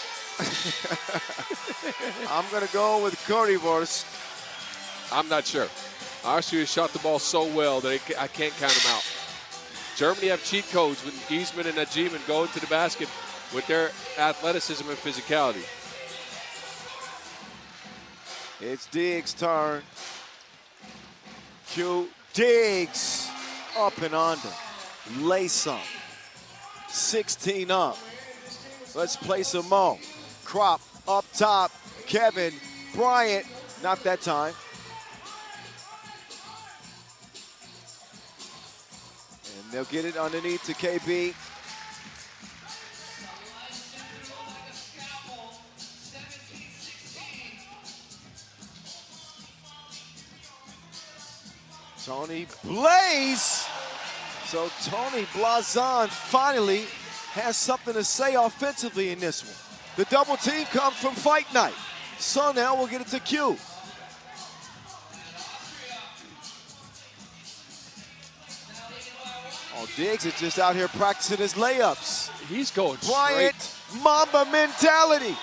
I'm going to go with Currywurst. I'm not sure. Austria shot the ball so well that I can't count them out. Germany have cheat codes when Giesman and Najiman go into the basket with their athleticism and physicality. It's Diggs' turn. Q Diggs up and under. Lace up. 16 up. Let's play some more. Crop up top. Kevin Bryant. Not that time. And they'll get it underneath to KB. Tony Blaze. So Tony Blazon finally has something to say offensively in this one. The double team comes from Fight Night. So now we'll get it to Q. Oh, Diggs is just out here practicing his layups. He's going Bryant, straight. Mamba mentality.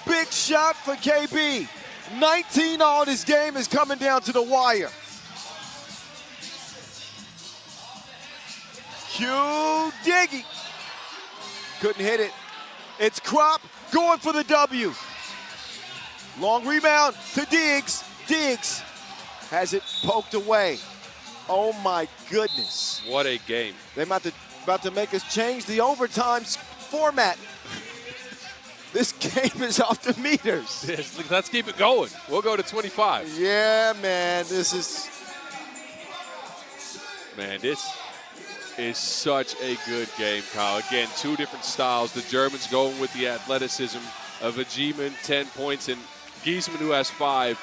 Big shot for KB. 19 all. This game is coming down to the wire. Q Diggy. Couldn't hit it. It's Crop going for the W. Long rebound to Diggs. Diggs has it poked away. Oh my goodness. What a game. They're about to make us change the overtime format. This game is off the meters. Yes, let's keep it going. We'll go to 25. Yeah, man, this is is such a good game, Kyle. Again, two different styles. The Germans going with the athleticism of a G-man, 10 points, and Giesman, who has 5.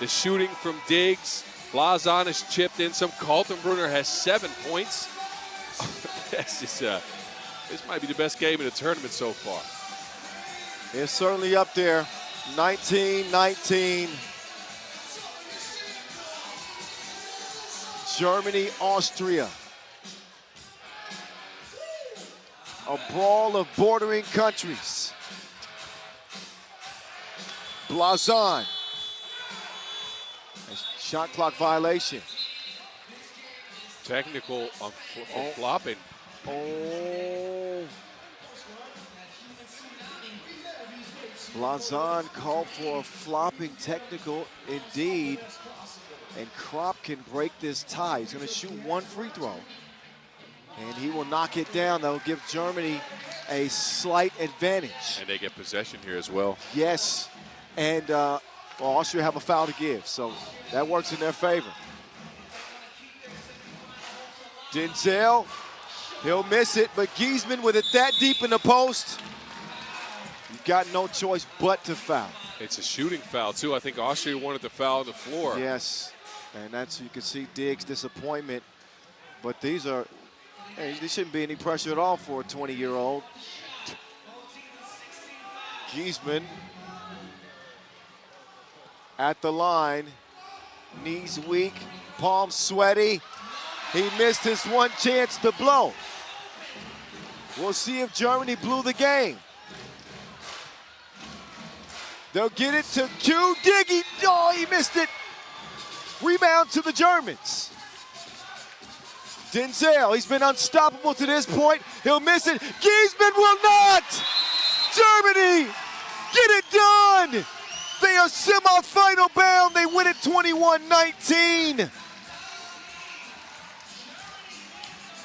The shooting from Diggs. Blazon has chipped in some. Kaltenbrunner has 7 points. This might be the best game in the tournament so far. It's certainly up there. 19-19. Germany, Austria. A brawl of bordering countries. Blazon. Shot clock violation. Technical on flopping. Oh. Blazon called for a flopping technical indeed. And Krop can break this tie. He's going to shoot 1 free throw. And he will knock it down. That'll give Germany a slight advantage. And they get possession here as well. Yes. And Austria have a foul to give. So that works in their favor. Denzel, he'll miss it. But Giesman with it that deep in the post. You've got no choice but to foul. It's a shooting foul, too. I think Austria wanted to foul on the floor. Yes. And that's, you can see Diggs' disappointment. But these are, hey, there shouldn't be any pressure at all for a 20-year-old. Giesman at the line, knees weak, palms sweaty. He missed his one chance to blow. We'll see if Germany blew the game. They'll get it to Q. Diggy. Oh, he missed it. Rebound to the Germans. Denzel, he's been unstoppable to this point. He'll miss it. Giesman will not. Germany, get it done. They are semifinal bound. They win it 21-19.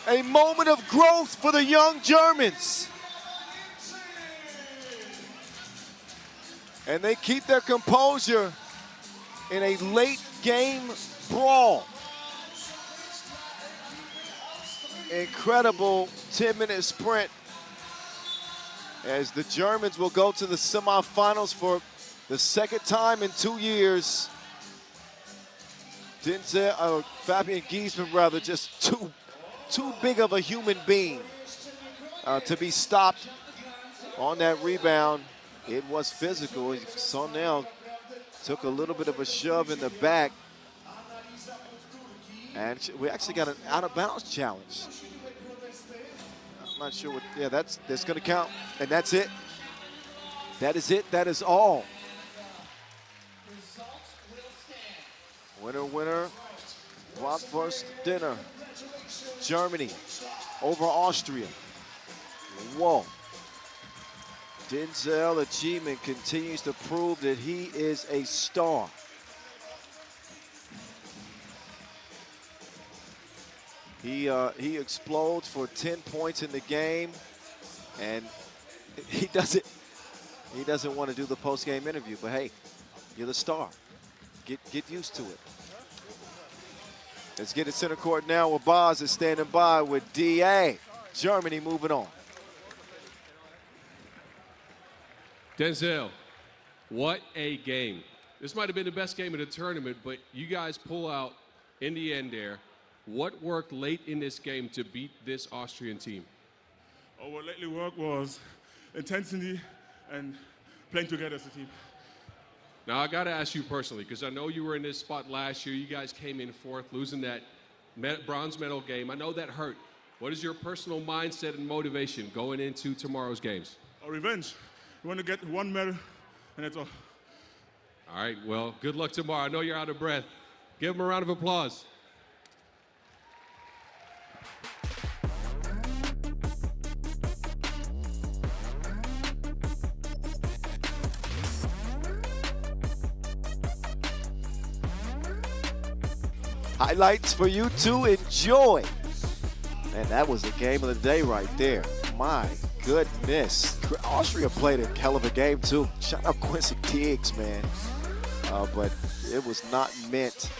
A moment of growth for the young Germans. And they keep their composure in a late game brawl. Incredible 10-minute sprint as the Germans will go to the semifinals for the second time in 2 years. Fabian Giesman, rather, just too big of a human being to be stopped on that rebound. It was physical. Sonel took a little bit of a shove in the back. And we actually got an out-of-bounds challenge. I'm not sure what, yeah, that's going to count. And that's it. That is it. That is all. Winner, winner. Bratwurst dinner. Germany over Austria. Whoa. Denzel Achievement continues to prove that he is a star. He explodes for 10 points in the game, and he doesn't want to do the post-game interview, but hey, you're the star. Get used to it. Let's get it center court now where Boz is standing by with DA. Germany moving on. Denzel, what a game. This might have been the best game of the tournament, but you guys pull out in the end there. What worked late in this game to beat this Austrian team? Oh, what lately worked was intensity and playing together as a team. Now, I got to ask you personally, because I know you were in this spot last year. You guys came in fourth, losing that bronze medal game. I know that hurt. What is your personal mindset and motivation going into tomorrow's games? Revenge. We want to get one medal, and that's all. All right, well, good luck tomorrow. I know you're out of breath. Give them a round of applause. Highlights for you to enjoy. And that was the game of the day right there. My goodness. Austria played a hell of a game too. Shout out Quincy Diggs, man. But it was not meant.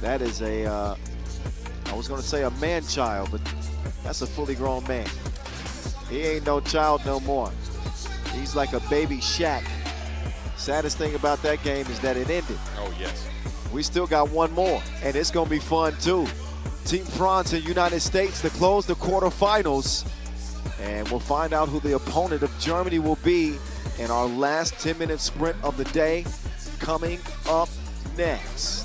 That is I was going to say a man-child, but that's a fully grown man. He ain't no child no more. He's like a baby Shaq. Saddest thing about that game is that it ended. Oh, yes. We still got one more, and it's going to be fun, too. Team France and United States to close the quarterfinals, and we'll find out who the opponent of Germany will be in our last 10-minute sprint of the day coming up next.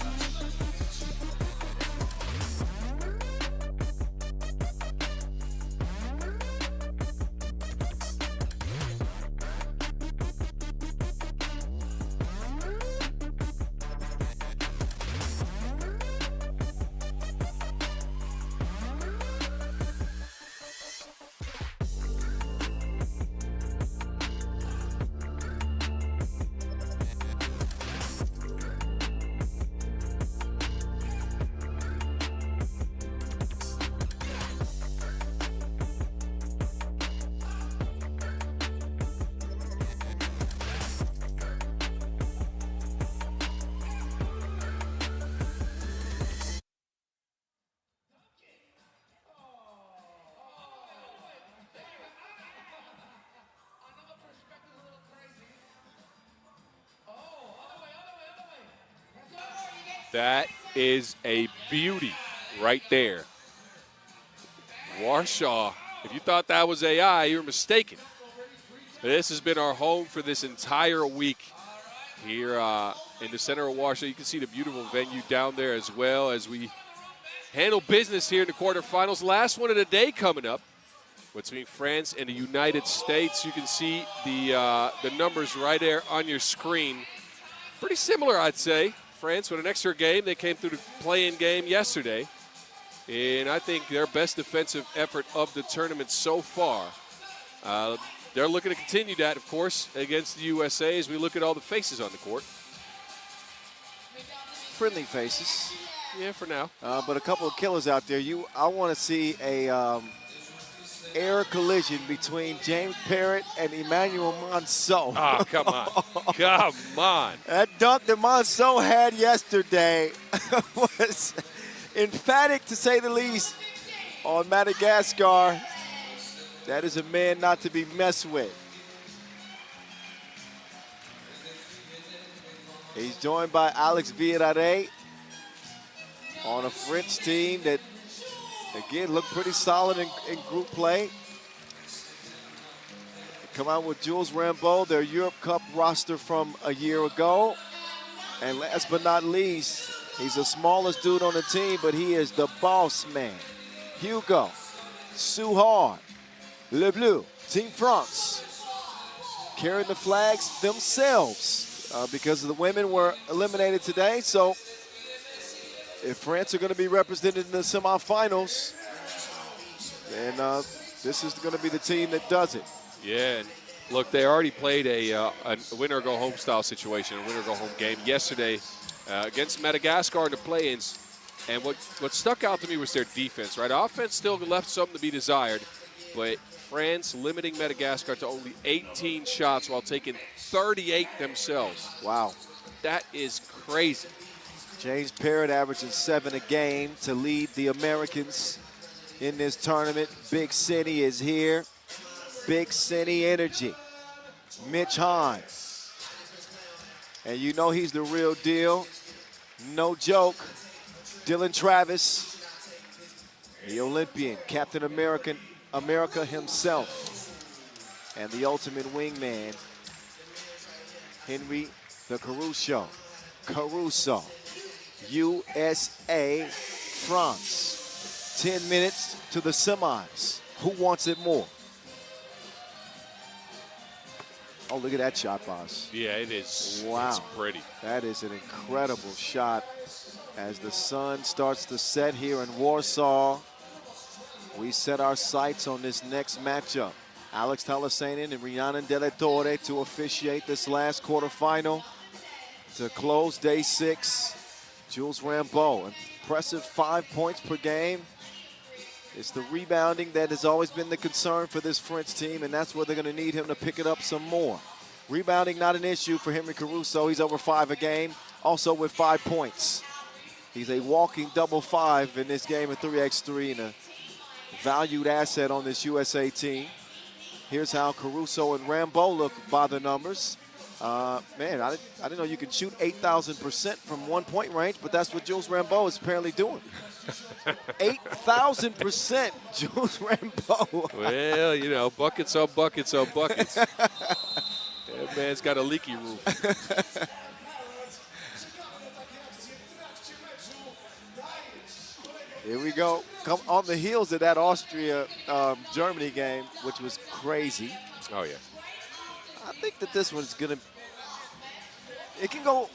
That is a beauty right there. Warsaw, if you thought that was AI, you're mistaken. This has been our home for this entire week here in the center of Warsaw. You can see the beautiful venue down there as well as we handle business here in the quarterfinals. Last one of the day coming up between France and the United States. You can see the numbers right there on your screen. Pretty similar, I'd say. France with an extra game. They came through the play-in game yesterday. And I think their best defensive effort of the tournament so far. They're looking to continue that, of course, against the USA as we look at all the faces on the court. Friendly faces. Yeah, for now. But a couple of killers out there. I want to see a air collision between James Parrott and Emmanuel Monceau. Oh, come on. Come on. That dunk that Monceau had yesterday was emphatic, to say the least, on Madagascar. That is a man not to be messed with. He's joined by Alex Vierare on a French team that, again, looked pretty solid in group play. Come out with Jules Rambeau, their Europe Cup roster from a year ago. And last but not least, he's the smallest dude on the team, but he is the boss man. Hugo Suhard, Le Bleu, Team France, carrying the flags themselves because the women were eliminated today. So if France are going to be represented in the semifinals, then this is going to be the team that does it. Yeah, and look, they already played a winner-go-home style situation, a winner-go-home game yesterday against Madagascar in the play-ins. And what stuck out to me was their defense, right? Offense still left something to be desired, but France limiting Madagascar to only 18 shots while taking 38 themselves. Wow. That is crazy. James Parrott averaging 7 a game to lead the Americans in this tournament. Big City is here. Big City energy. Mitch Hines. And you know he's the real deal. No joke. Dylan Travis, the Olympian, Captain America himself, and the ultimate wingman, Henry the Caruso. USA, France. 10 minutes to the semis. Who wants it more? Oh, look at that shot, boss. Yeah, it is. Wow. It's pretty. That is an incredible shot. As the sun starts to set here in Warsaw, we set our sights on this next matchup. Alex Talasainen and Rhiannon De La Torre to officiate this last quarterfinal. To close day 6, Jules Rambeau, impressive 5 points per game. It's the rebounding that has always been the concern for this French team, and that's where they're going to need him to pick it up some more. Rebounding not an issue for Henry Caruso. He's over 5 a game, also with 5 points. He's a walking double 5 in this game of 3x3 and a valued asset on this USA team. Here's how Caruso and Rambeau look by the numbers. Man, I didn't know you could shoot 8,000% from 1-point range, but that's what Jules Rambeau is apparently doing. 8,000% Jules Rambeau. Well, you know, buckets on buckets on buckets. That man's got a leaky roof. Here we go. Come on the heels of that Austria-Germany game, which was crazy. Oh, yeah. I think that this one's going to, it can go,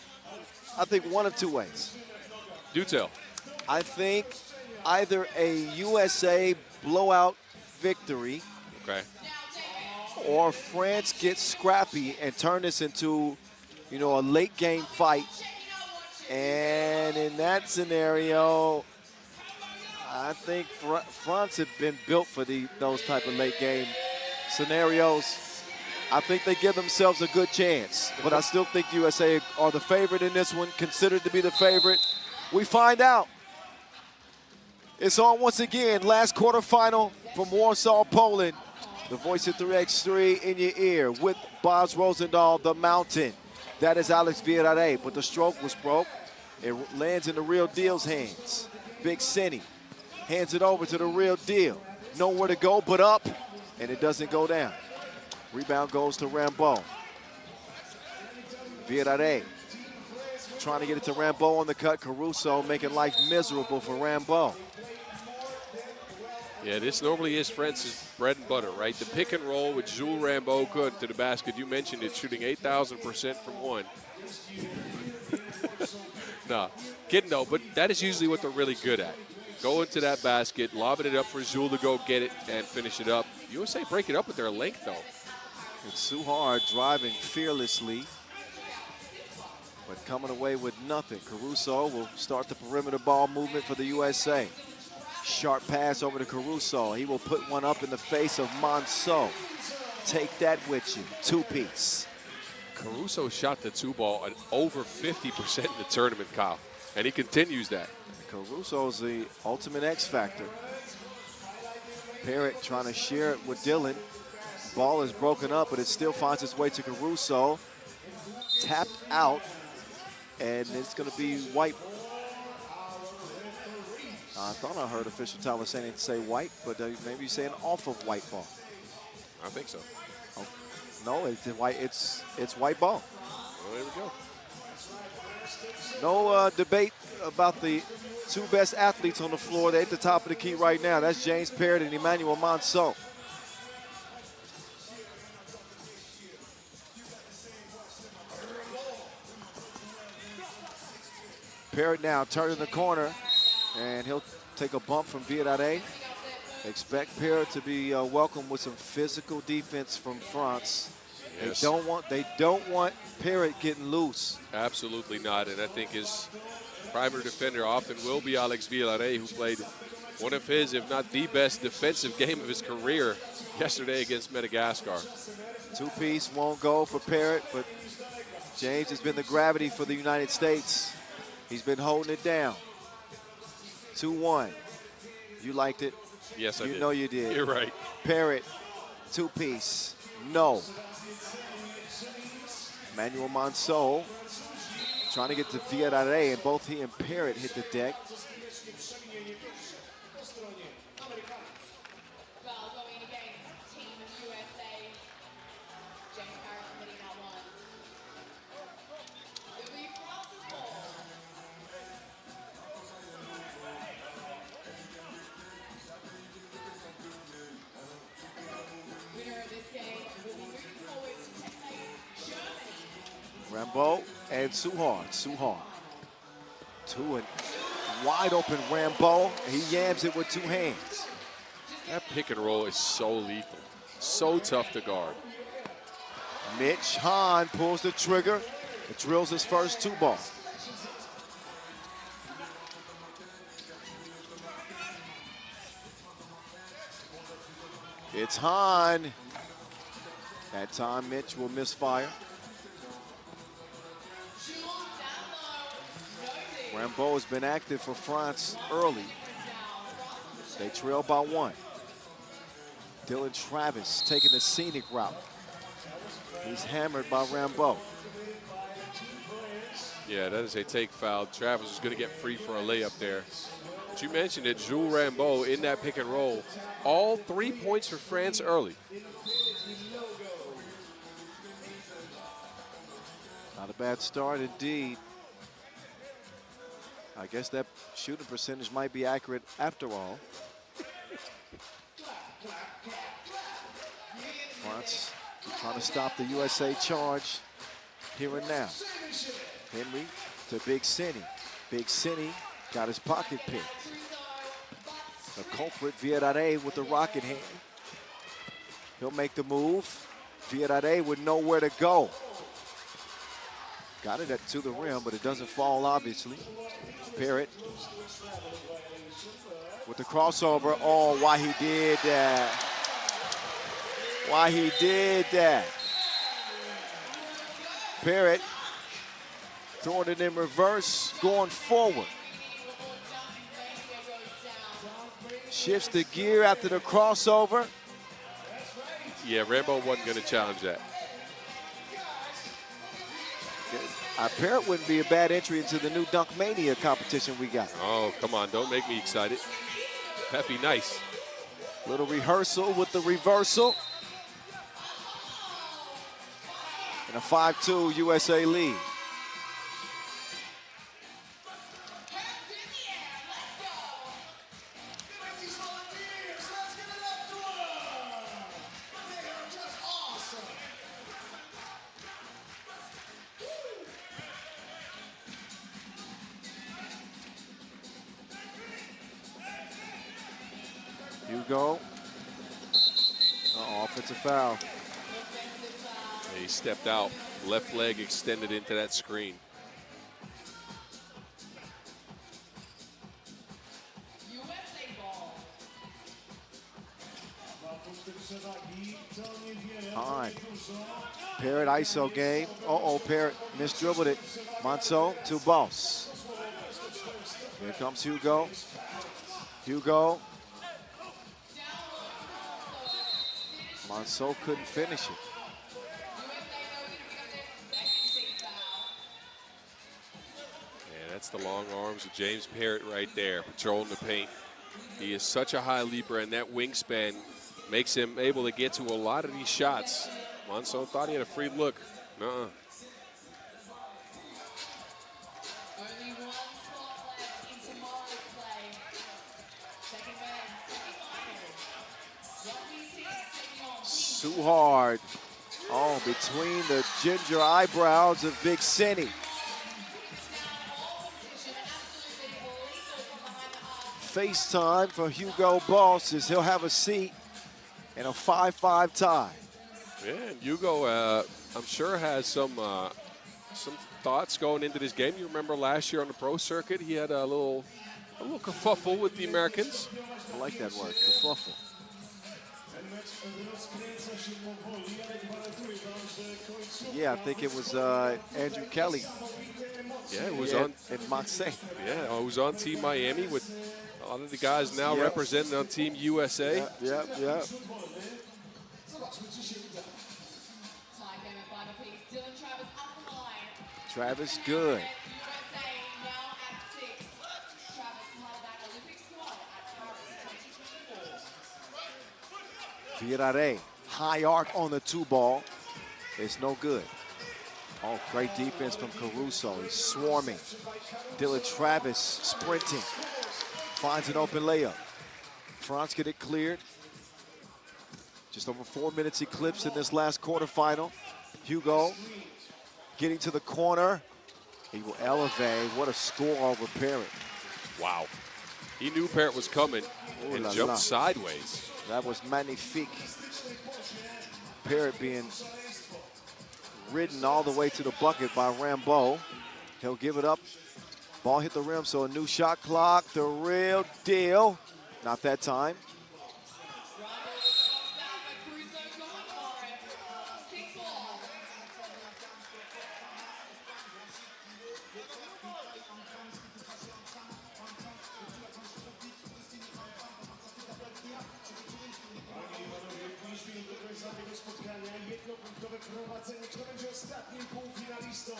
I think, one of two ways. Do tell. I think either a USA blowout victory, okay, or France gets scrappy and turn this into, you know, a late game fight. And in that scenario, I think France have been built for those type of late game scenarios. I think they give themselves a good chance, but I still think USA are the favorite in this one, considered to be the favorite. We find out. It's on once again, last quarterfinal from Warsaw, Poland. The voice of 3x3 in your ear with Boz Rosendahl, the Mountain. That is Alex Vierare, but the stroke was broke. It lands in the Real Deal's hands. Big Cinny hands it over to the Real Deal. Nowhere to go but up, and it doesn't go down. Rebound goes to Rambo. Villarreal trying to get it to Rambo on the cut. Caruso making life miserable for Rambo. Yeah, this normally is France's bread and butter, right? The pick and roll with Jules Rambo good to the basket. You mentioned it, shooting 8,000% from one. Nah, kidding though, but that is usually what they're really good at. Go into that basket, lobbing it up for Jules to go get it and finish it up. USA break it up with their length though. It's Suhar driving fearlessly, but coming away with nothing. Caruso will start the perimeter ball movement for the USA. Sharp pass over to Caruso. He will put one up in the face of Monceau. Take that with you. Two-piece. Caruso shot the two ball at over 50% in the tournament, Kyle, and he continues that. Caruso's the ultimate X factor. Parrott trying to share it with Dillon. Ball is broken up, but it still finds its way to Caruso. Tapped out, and it's going to be White. I thought I heard official Tyler saying it say White, but maybe you say an off of White ball. I think so. Oh, no, it's White. It's White ball. Well, there we go. No debate about the two best athletes on the floor. They're at the top of the key right now. That's James Parrott and Emmanuel Monceau. Parrott now turning the corner, and he'll take a bump from Villarreal. Expect Parrott to be welcomed with some physical defense from France. Yes. They don't want Parrott getting loose. Absolutely not, and I think his primary defender often will be Alex Villarreal, who played one of his, if not the best defensive game of his career yesterday against Madagascar. Two-piece won't go for Parrott, but James has been the gravity for the United States. He's been holding it down. 2-1. You liked it? Yes, I did. You know you did. You're right. Parrott, two-piece, no. Emmanuel Monceau trying to get to Villarreal, and both he and Parrott hit the deck. Rambo and Suhar. Suhar. Two and wide open Rambo. He yams it with two hands. That pick and roll is so lethal. So tough to guard. Mitch Hahn pulls the trigger. It drills his first two ball. It's Hahn. That time Mitch will misfire. Rambo has been active for France early. They trail by one. Dylan Travis taking the scenic route. He's hammered by Rambo. Yeah, that is a take foul. Travis is going to get free for a layup there. But you mentioned it, Jules Rambo in that pick and roll. All 3 points for France early. Not a bad start indeed. I guess that shooting percentage might be accurate after all. France trying to stop the USA charge here and now. Henry to Big Cinny. Big Cinny got his pocket picked. The culprit, Villarreal, with the rocket hand. He'll make the move. Villarreal with nowhere to go. Got it to the rim, but it doesn't fall, obviously. Parrott with the crossover. Oh, why he did that. Why he did that. Parrott throwing it in reverse, going forward. Shifts the gear after the crossover. Yeah, Rambo wasn't going to challenge that. Parrott wouldn't be a bad entry into the new Dunk Mania competition we got. Oh, come on, don't make me excited. That'd be nice. Little rehearsal with the reversal. And a 5-2 USA lead. Hugo. Offensive foul. Yeah, he stepped out. Left leg extended into that screen. Hahn. Parrott ISO game. Parrott misdribbled it. Monceau to Boss. Here comes Hugo. Hugo. Monceau couldn't finish it. Yeah, that's the long arms of James Parrott right there, patrolling the paint. He is such a high leaper, and that wingspan makes him able to get to a lot of these shots. Monceau thought he had a free look. Nuh-uh. Too hard. Between the ginger eyebrows of Big Cinny. FaceTime for Hugo Boss as he'll have a seat in a 5-5 tie. Yeah, and Hugo, I'm sure has some thoughts going into this game. You remember last year on the pro circuit, he had a little kerfuffle with the Americans. I like that word, kerfuffle. Yeah, I think it was Andrew Kelly. Yeah, it was on in Marseille. Yeah, it was on Team Miami with a lot of the guys now representing on Team USA. Yep. Travis good. Virare, high arc on the 2-ball. It's no good. Great defense from Caruso. He's swarming. Dylan Travis sprinting. Finds an open layup. France get it cleared. Just over 4 minutes eclipsed in this last quarterfinal. Hugo getting to the corner. He will elevate. What a score over Parrott. Wow. He knew Parrott was coming and jumped sideways. That was magnifique. Parrott being ridden all the way to the bucket by Rambeau. He'll give it up. Ball hit the rim, so a new shot clock. The real deal. Not that time.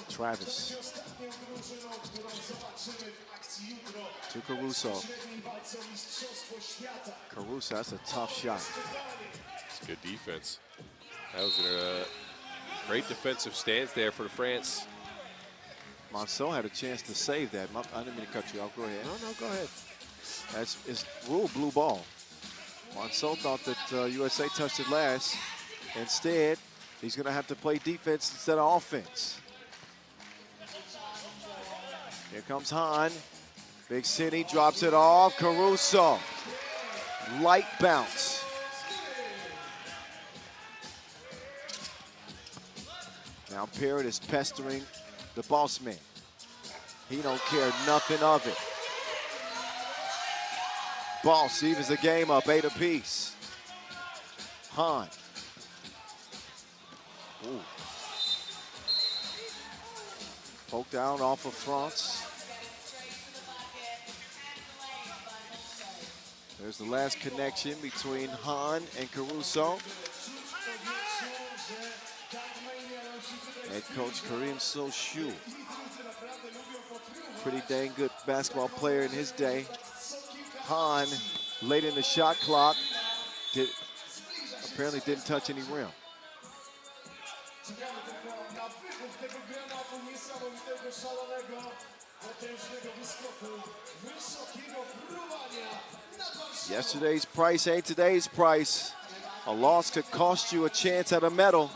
Travis to Caruso. Caruso, that's a tough shot. It's good defense. That was a great defensive stance there for France. Monceau had a chance to save that. I didn't mean to cut you off. Go ahead. No, go ahead. It's rule blue ball. Monceau thought that USA touched it last. Instead, he's going to have to play defense instead of offense. Here comes Hahn. Big City drops it off. Caruso. Light bounce. Now Parrott is pestering the boss man. He don't care nothing of it. Boss evens the game up 8 apiece. Hahn. Ooh. Poke down off of France. There's the last connection between Hahn and Caruso. Head coach Kareem Soshu. Pretty dang good basketball player in his day. Hahn, late in the shot clock, apparently didn't touch any rim. Yesterday's price ain't today's price. A loss could cost you a chance at a medal.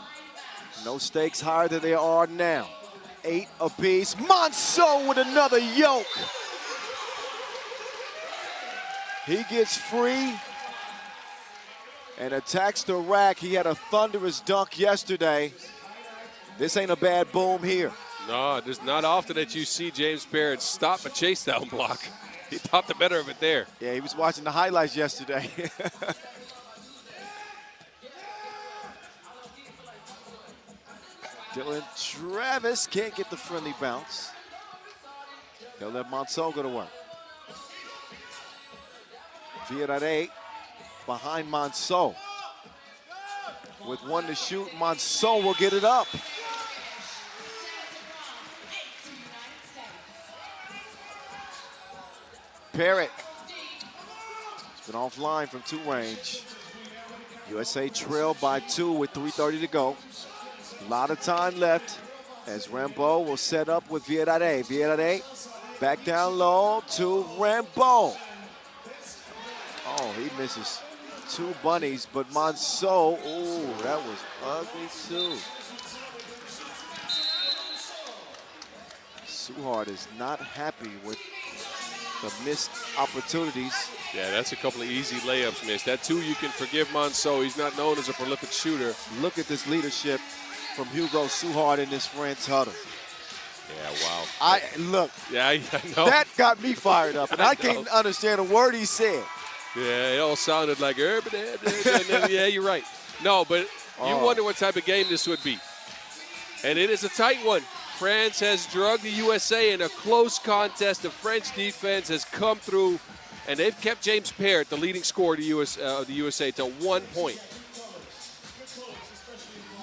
No stakes higher than they are now. 8 apiece. Monceau with another yoke. He gets free and attacks the rack. He had a thunderous dunk yesterday. This ain't a bad boom here. No, it's not often that you see James Barrett stop a chase down block. He thought the better of it there. Yeah, he was watching the highlights yesterday. Dylan Travis can't get the friendly bounce. They'll let Monceau go to work. Villarreal behind Monceau. With 1 to shoot, Monceau will get it up. Parrott. It's been offline from 2 range. USA trail by 2 with 3:30 to go. A lot of time left as Rambo will set up with Villarreal. Villarreal back down low to Rambo. Oh, he misses 2 bunnies, but Monceau, ooh, that was ugly too. Suhard is not happy with the missed opportunities. Yeah, that's a couple of easy layups missed. That 2 you can forgive Monceau. He's not known as a prolific shooter. Look at this leadership from Hugo Suhard in this France huddle. Yeah, wow. Look. Yeah, I know. That got me fired up, and I can't understand a word he said. Yeah, it all sounded like, yeah, you're right. No, but you wonder what type of game this would be. And it is a tight one. France has drugged the USA in a close contest. The French defense has come through, and they've kept James Parrott, the leading scorer of the USA, to 1 point.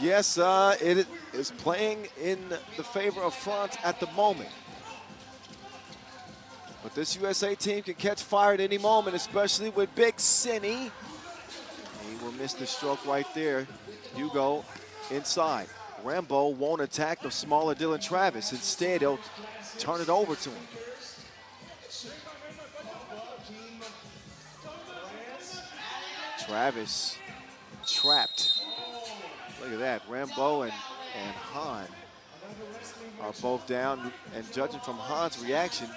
Yes, it is playing in the favor of France at the moment. But this USA team can catch fire at any moment, especially with Big Cinny. He will miss the stroke right there. Hugo inside. Rambo won't attack the smaller Dylan Travis. Instead, he'll turn it over to him. Travis trapped. Look at that. Rambo and Hahn are both down. And judging from Hahn's reaction,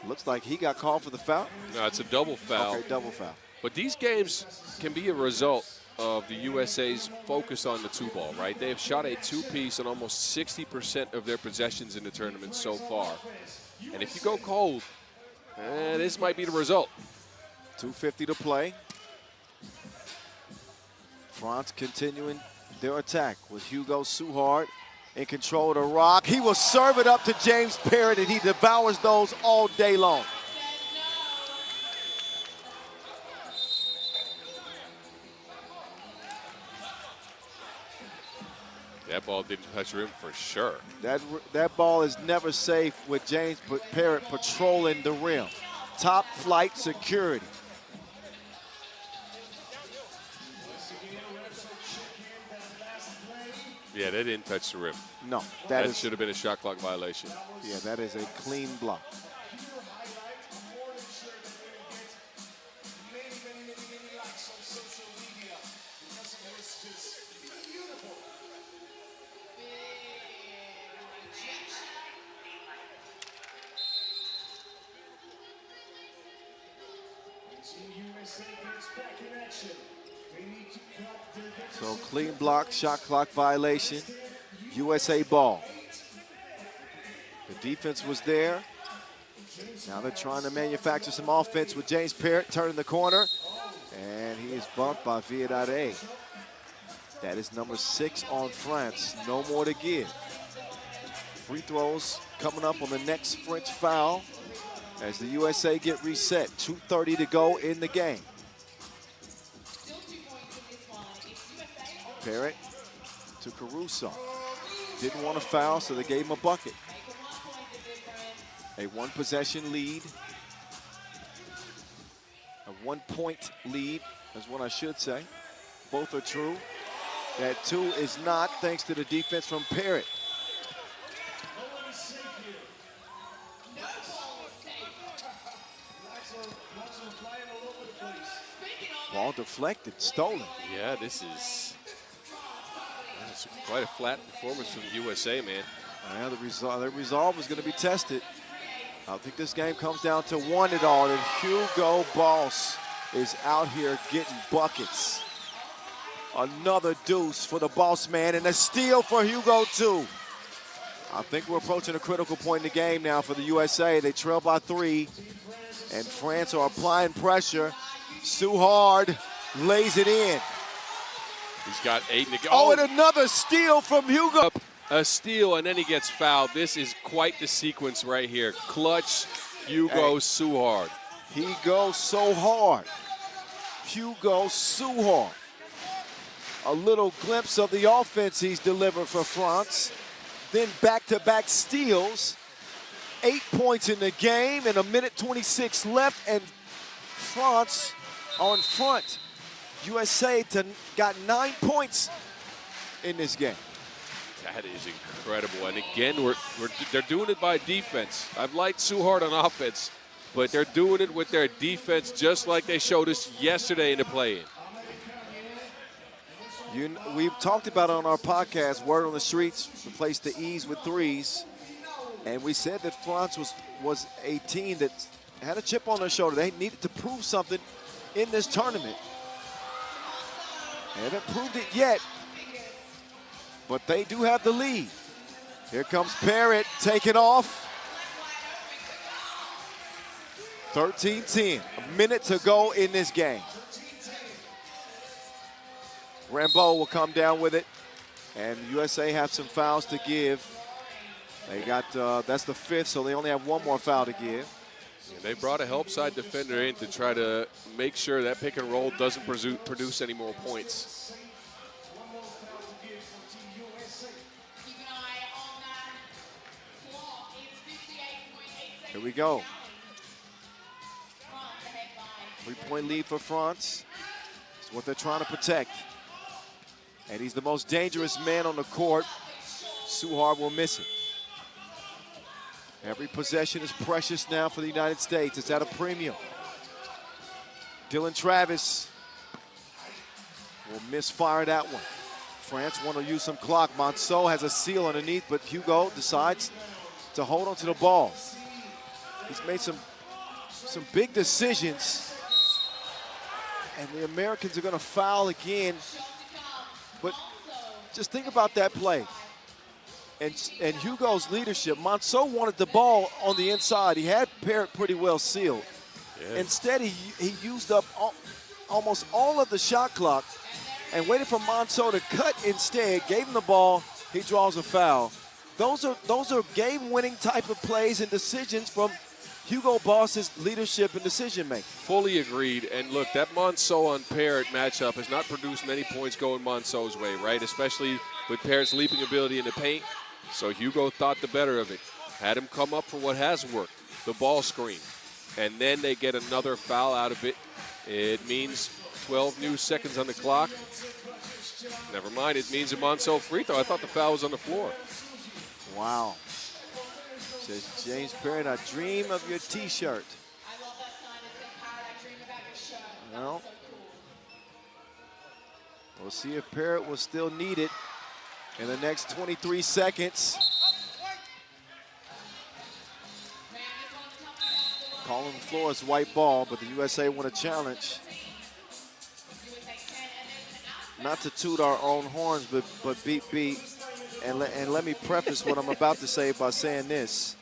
looks like he got called for the foul. No, it's a double foul. Okay, double foul. But these games can be a result of the USA's focus on the 2-ball, right? They have shot a 2-piece on almost 60% of their possessions in the tournament so far. And if you go cold, this might be the result. 2:50 to play. France continuing their attack with Hugo Suhard in control of the rock. He will serve it up to James Parrott, and he devours those all day long. That ball didn't touch rim for sure. That ball is never safe with James Parrott patrolling the rim. Top flight security. Yeah, they didn't touch the rim. No, that should have been a shot clock violation. Yeah, that is a clean block. So clean block, shot clock violation, USA ball. The defense was there. Now they're trying to manufacture some offense with James Parrott turning the corner. And he is bumped by Villarreal. That is number 6 on France. No more to give. Free throws coming up on the next French foul as the USA get reset. 2:30 to go in the game. Parrott to Caruso. Didn't want to foul, so they gave him a bucket. A one-possession lead. A one-point lead is what I should say. Both are true. That 2 is not, thanks to the defense from Parrott. Ball deflected, stolen. Yeah, this is quite a flat performance from the USA, man. Yeah, the resolve is going to be tested. I think this game comes down to one it all, and Hugo Boss is out here getting buckets. Another deuce for the Boss man, and a steal for Hugo too. I think we're approaching a critical point in the game now for the USA. They trail by 3, and France are applying pressure. Suhard lays it in. He's got 8 in the game. Oh, and another steal from Hugo. A steal, and then he gets fouled. This is quite the sequence right here. Clutch, Hugo Suhard. He goes so hard. Hugo Suhard. A little glimpse of the offense he's delivered for France. Then back-to-back steals. 8 points in the game and 1:26 left, and France on front. USA got 9 points in this game. That is incredible. And again, they're doing it by defense. I've liked Suhard on offense, but they're doing it with their defense just like they showed us yesterday in the play-in. We've talked about it on our podcast, Word on the Streets, replaced the E's with 3s. And we said that France was a team that had a chip on their shoulder. They needed to prove something in this tournament. They haven't proved it yet, but they do have the lead. Here comes Parrott taking off. 13-10, a minute to go in this game. Rambeau will come down with it, and USA have some fouls to give. They got, that's the 5th, so they only have 1 more foul to give. And they brought a help side defender in to try to make sure that pick and roll doesn't produce any more points. Here we go. 3-point lead for France. It's what they're trying to protect. And he's the most dangerous man on the court. Suhard will miss it. Every possession is precious now for the United States. It's at a premium. Dylan Travis will misfire that one. France want to use some clock. Monceau has a seal underneath, but Hugo decides to hold on to the ball. He's made some big decisions. And the Americans are going to foul again. But just think about that play. And Hugo's leadership. Monceau wanted the ball on the inside. He had Parrott pretty well sealed. Yeah. Instead, he used up almost all of the shot clock and waited for Monceau to cut instead, gave him the ball, he draws a foul. Those are game-winning type of plays and decisions from Hugo Boss's leadership and decision-making. Fully agreed. And look, that Monceau on Parrott matchup has not produced many points going Monceau's way, right? Especially with Parrott's leaping ability in the paint. So Hugo thought the better of it. Had him come up for what has worked, the ball screen. And then they get another foul out of it. It means 12 new seconds on the clock. Never mind, it means a Monceau free throw. I thought the foul was on the floor. Wow. Says James Parrott, I dream of your T-shirt. Well, we'll see if Parrott will still need it in the next 23 seconds. Calling the floor is white ball, but the USA want a challenge. Not to toot our own horns, but beat. And let me preface what I'm about to say by saying this.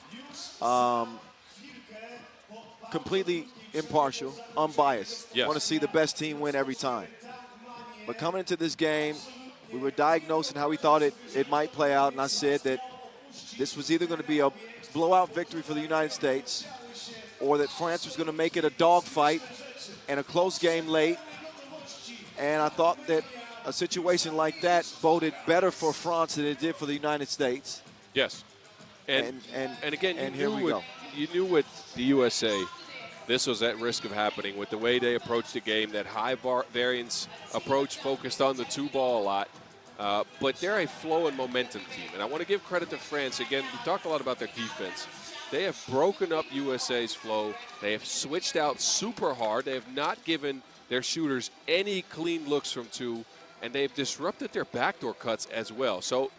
Completely impartial, unbiased. Yes. Want to see the best team win every time. But coming into this game, we were diagnosing how we thought it might play out, and I said that this was either going to be a blowout victory for the United States or that France was going to make it a dogfight and a close game late. And I thought that a situation like that boded better for France than it did for the United States. Yes. And again, and you knew with the USA, this was at risk of happening with the way they approached the game, that high variance approach focused on the two ball a lot. But they're a flow and momentum team. And I want to give credit to France. Again, we talked a lot about their defense. They have broken up USA's flow. They have switched out super hard. They have not given their shooters any clean looks from two. And they've disrupted their backdoor cuts as well. So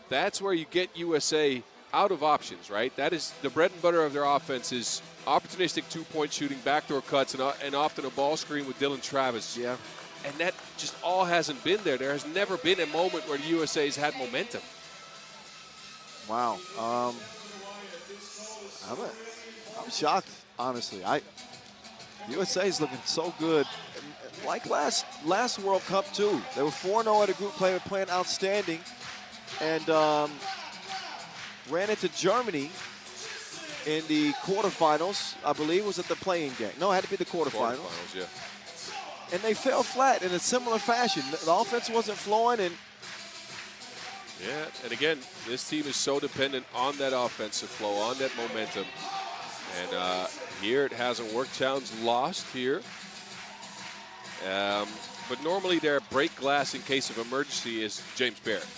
that's where you get USA out of options, right? That is the bread and butter of their offense is opportunistic two-point shooting, backdoor cuts, and often a ball screen with Dylan Travis. Yeah. And that just all hasn't been there. There has never been a moment where the USA's had momentum. Wow. I'm shocked, honestly. USA is looking so good. Like last World Cup, too. They were 4-0 at a group play, playing outstanding. And ran into Germany in the quarterfinals. I believe was at the playing game. No, it had to be the quarterfinals. Yeah. And they fell flat in a similar fashion. The offense wasn't flowing. And yeah, and again, this team is so dependent on that offensive flow, on that momentum. And here it hasn't worked. Challenge lost here. But normally their break glass in case of emergency is James Barrett,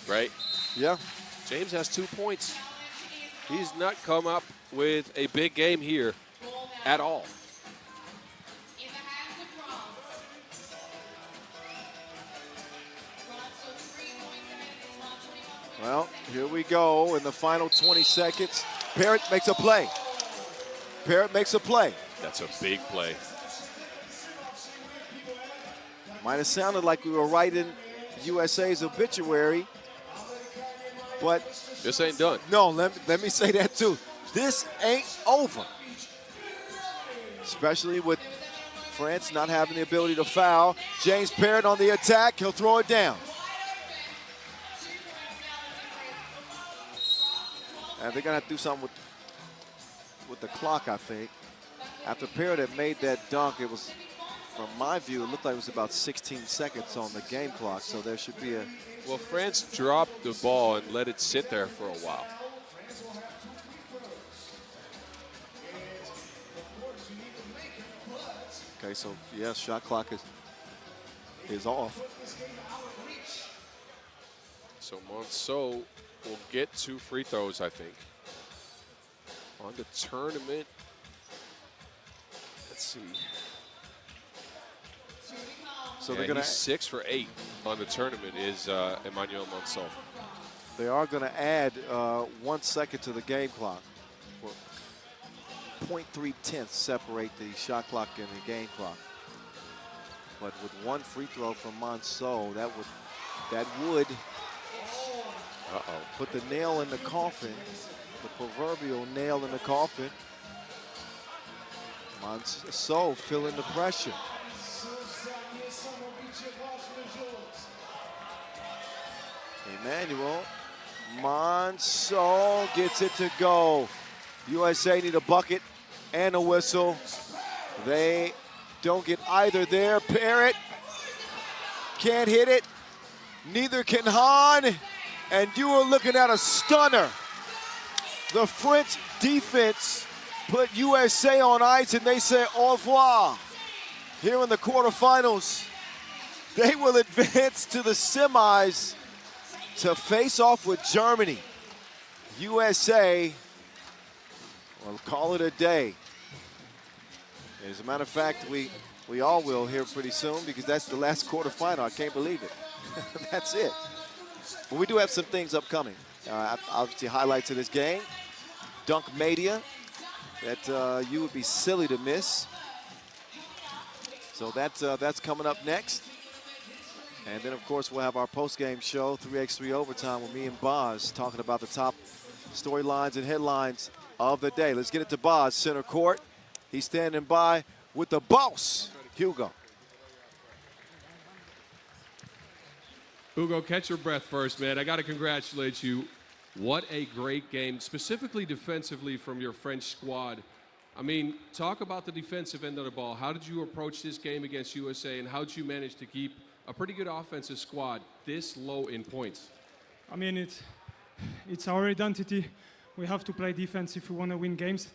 right? Yeah. James has 2 points. He's not come up with a big game here at all. Well, here we go in the final 20 seconds. Barrett makes a play. Barrett makes a play. That's a big play. Might have sounded like we were writing USA's obituary, but this ain't done. No, let me say that too. This ain't over. Especially with France not having the ability to foul. James Barrett on the attack. He'll throw it down. And they're going to have to do something with the clock, I think. After Barrett had made that dunk, it was, from my view, it looked like it was about 16 seconds on the game clock. So there should be a... Well, France dropped the ball and let it sit there for a while. Okay, so yes, shot clock is off. So Monceau will get 2 free throws, I think. On the tournament, let's see. So yeah, they're going to 6 for 8 on the tournament is Emmanuel Monceau. They are going to add 1 second to the game clock. 0.3 separate the shot clock and the game clock. But with 1 free throw from Monceau, that would put the nail in the coffin, the proverbial nail in the coffin. Monceau feeling the pressure. Emmanuel Monceau gets it to go. USA need a bucket and a whistle. They don't get either there. Barrett can't hit it. Neither can Hahn. And you are looking at a stunner. The French defense put USA on ice and they say au revoir. Here in the quarterfinals, they will advance to the semis to face off with Germany. USA will call it a day. As a matter of fact, we all will here pretty soon because that's the last quarterfinal. I can't believe it. That's it. But we do have some things upcoming. Obviously, highlights of this game. Dunk Mania that you would be silly to miss. So that's coming up next. And then, of course, we'll have our post-game show, 3x3 Overtime, with me and Boz talking about the top storylines and headlines of the day. Let's get it to Boz, center court. He's standing by with the boss, Hugo. Hugo, catch your breath first, man. I got to congratulate you. What a great game, specifically defensively from your French squad. I mean, talk about the defensive end of the ball. How did you approach this game against USA, and how did you manage to keep a pretty good offensive squad this low in points? I mean, it's our identity. We have to play defense if we want to win games.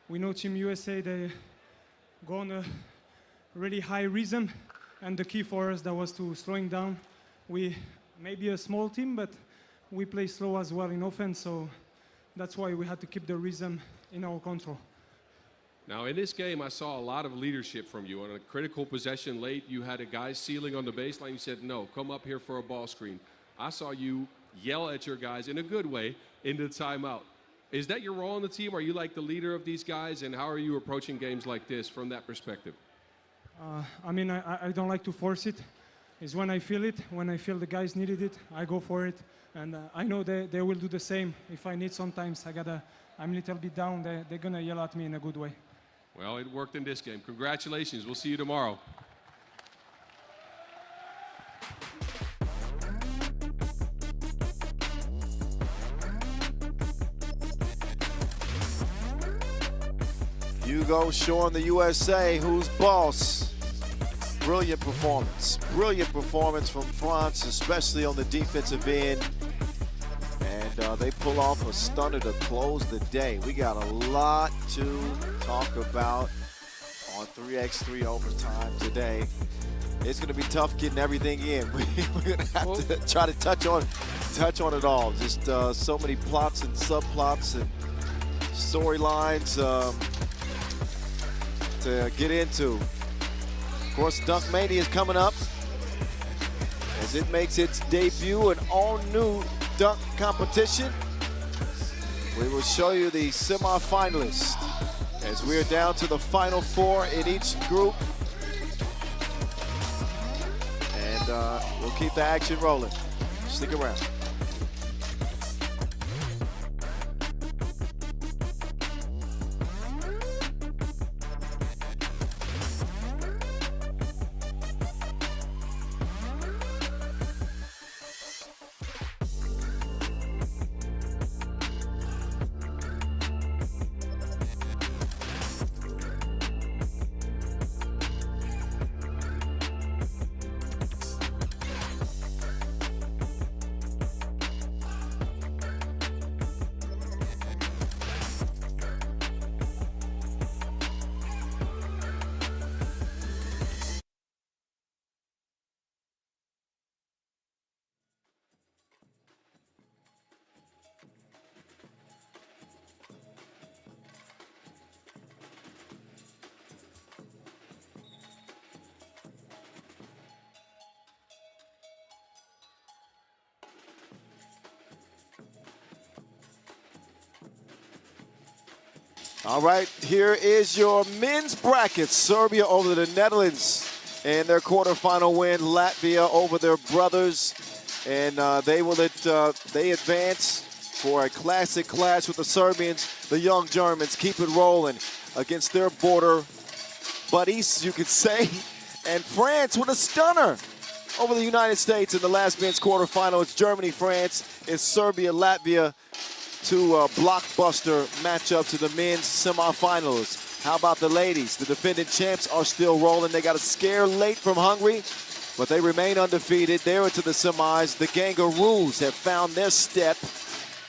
We know Team USA, they go on a really high rhythm, and the key for us that was to slowing down. We may be a small team, but we play slow as well in offense, so that's why we had to keep the rhythm in our control. Now, in this game, I saw a lot of leadership from you. On a critical possession late, you had a guy sealing on the baseline. You said, no, come up here for a ball screen. I saw you yell at your guys in a good way in the timeout. Is that your role on the team? Are you like the leader of these guys? And how are you approaching games like this from that perspective? I mean, I don't like to force it. It's when I feel it, when I feel the guys needed it, I go for it. And I know they will do the same. If I need sometimes, I'm a little bit down, they're going to yell at me in a good way. Well, it worked in this game. Congratulations. We'll see you tomorrow. Hugo showing the USA who's boss. Brilliant performance. Brilliant performance from France, especially on the defensive end. And they pull off a stunner to close the day. We got a lot to talk about on 3x3 overtime today. It's going to be tough getting everything in. We're going to have to try to touch on it all. Just so many plots and subplots and storylines to get into. Of course, Dunk Mania is coming up as it makes its debut, an all-new dunk competition. We will show you the semifinalists as we are down to the final four in each group. And we'll keep the action rolling. Stick around. All right, here is your men's bracket. Serbia over the Netherlands in their quarterfinal win. Latvia over their brothers, and they advance for a classic clash with the Serbians. The young Germans keep it rolling against their border buddies, you could say. And France with a stunner over the United States in the last men's quarterfinal. It's Germany, France. It's Serbia, Latvia. Two blockbuster matchups in the men's semifinals. How about the ladies? The defending champs are still rolling. They got a scare late from Hungary, but they remain undefeated. They're into the semis. The Kangaroos have found their step,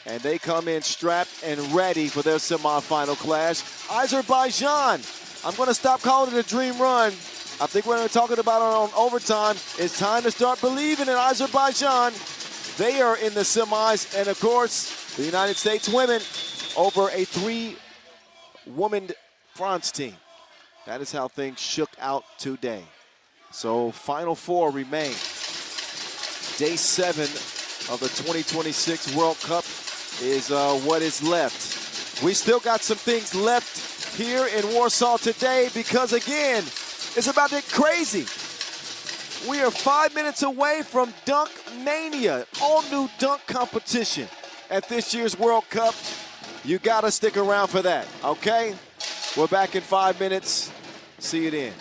and they come in strapped and ready for their semifinal clash. Azerbaijan, I'm going to stop calling it a dream run. I think we're talking about it on overtime. It's time to start believing in Azerbaijan. They are in the semis, and of course, the United States women over a three-woman France team. That is how things shook out today. So final four remain. Day 7 of the 2026 World Cup is what is left. We still got some things left here in Warsaw today because, again, it's about to get crazy. We are 5 minutes away from Dunk Mania, all-new dunk competition at this year's World Cup. You gotta stick around for that, okay? We're back in 5 minutes. See you then.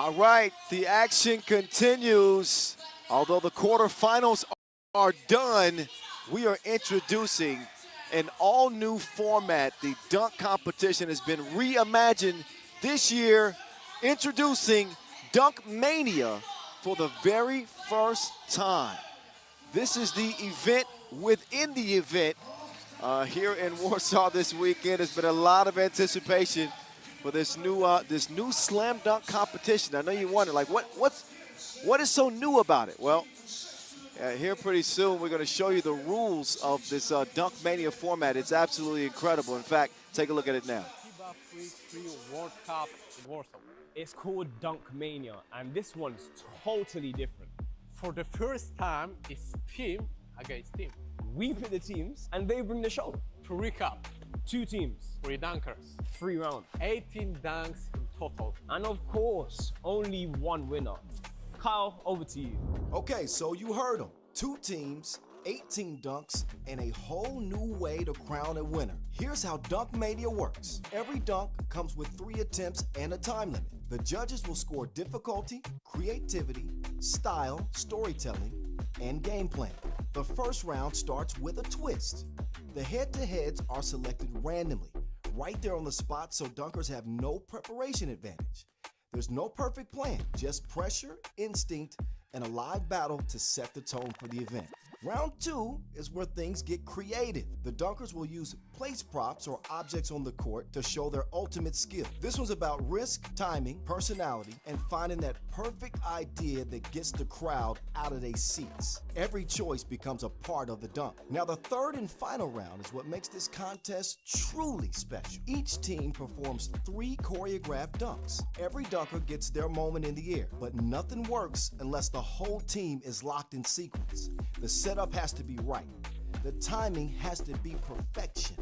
All right, the action continues. Although the quarterfinals are done, we are introducing an all-new format. The dunk competition has been reimagined this year, introducing Dunk Mania for the very first time. This is the event within the event here in Warsaw this weekend. There's been a lot of anticipation for this new slam dunk competition. I know you wonder, like, what is so new about it? Well, here pretty soon we're going to show you the rules of this Dunk Mania format. It's absolutely incredible. In fact, take a look at it now. FIBA Free World Cup in Warsaw. It's called Dunk Mania, and this one's totally different. For the first time, it's team against team. We pick the teams, and they bring the show. To recap, 2 teams, 3 dunkers, 3 rounds, 18 dunks in total. and of course, only 1 winner. Kyle, over to you. Okay, so you heard them. 2 teams, 18 dunks, and a whole new way to crown a winner. Here's how Dunk Mania works. Every dunk comes with 3 attempts and a time limit. The judges will score difficulty, creativity, style, storytelling, and game plan. The first round starts with a twist. The head-to-heads are selected randomly, right there on the spot, so dunkers have no preparation advantage. There's no perfect plan, just pressure, instinct, and a live battle to set the tone for the event. Round 2 is where things get creative. The dunkers will use place props or objects on the court to show their ultimate skill. This one's about risk, timing, personality, and finding that perfect idea that gets the crowd out of their seats. Every choice becomes a part of the dunk. Now, the third and final round is what makes this contest truly special. Each team performs 3 choreographed dunks. Every dunker gets their moment in the air, but nothing works unless the whole team is locked in sequence. The setup has to be right. The timing has to be perfection.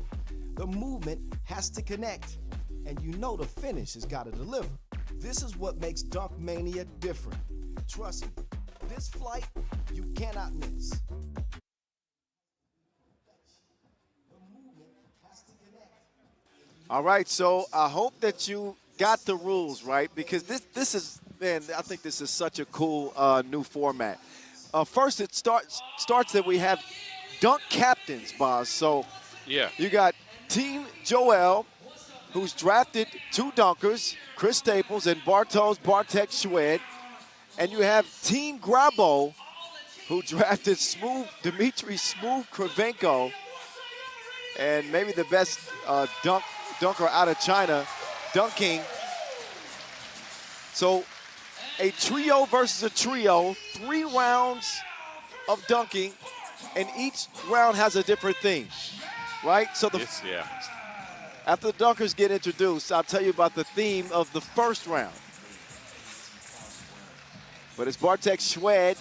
The movement has to connect. And you know the finish has got to deliver. This is what makes Dunk Mania different. Trust me, this flight you cannot miss. All right, so I hope that you got the rules right, because this is, man, I think this is such a cool new format. First, it starts that we have dunk captains, Boz. So yeah, you got Team Joel, who's drafted 2 dunkers, Chris Staples and Bartek Shwed. And you have Team Grabo, who drafted Dmitry Smooth Kravchenko, and maybe the best dunker out of China, dunking. So a trio versus a trio, 3 rounds of dunking, and each round has a different theme, right? So after the dunkers get introduced, I'll tell you about the theme of the first round. But it's Bartek Shwed.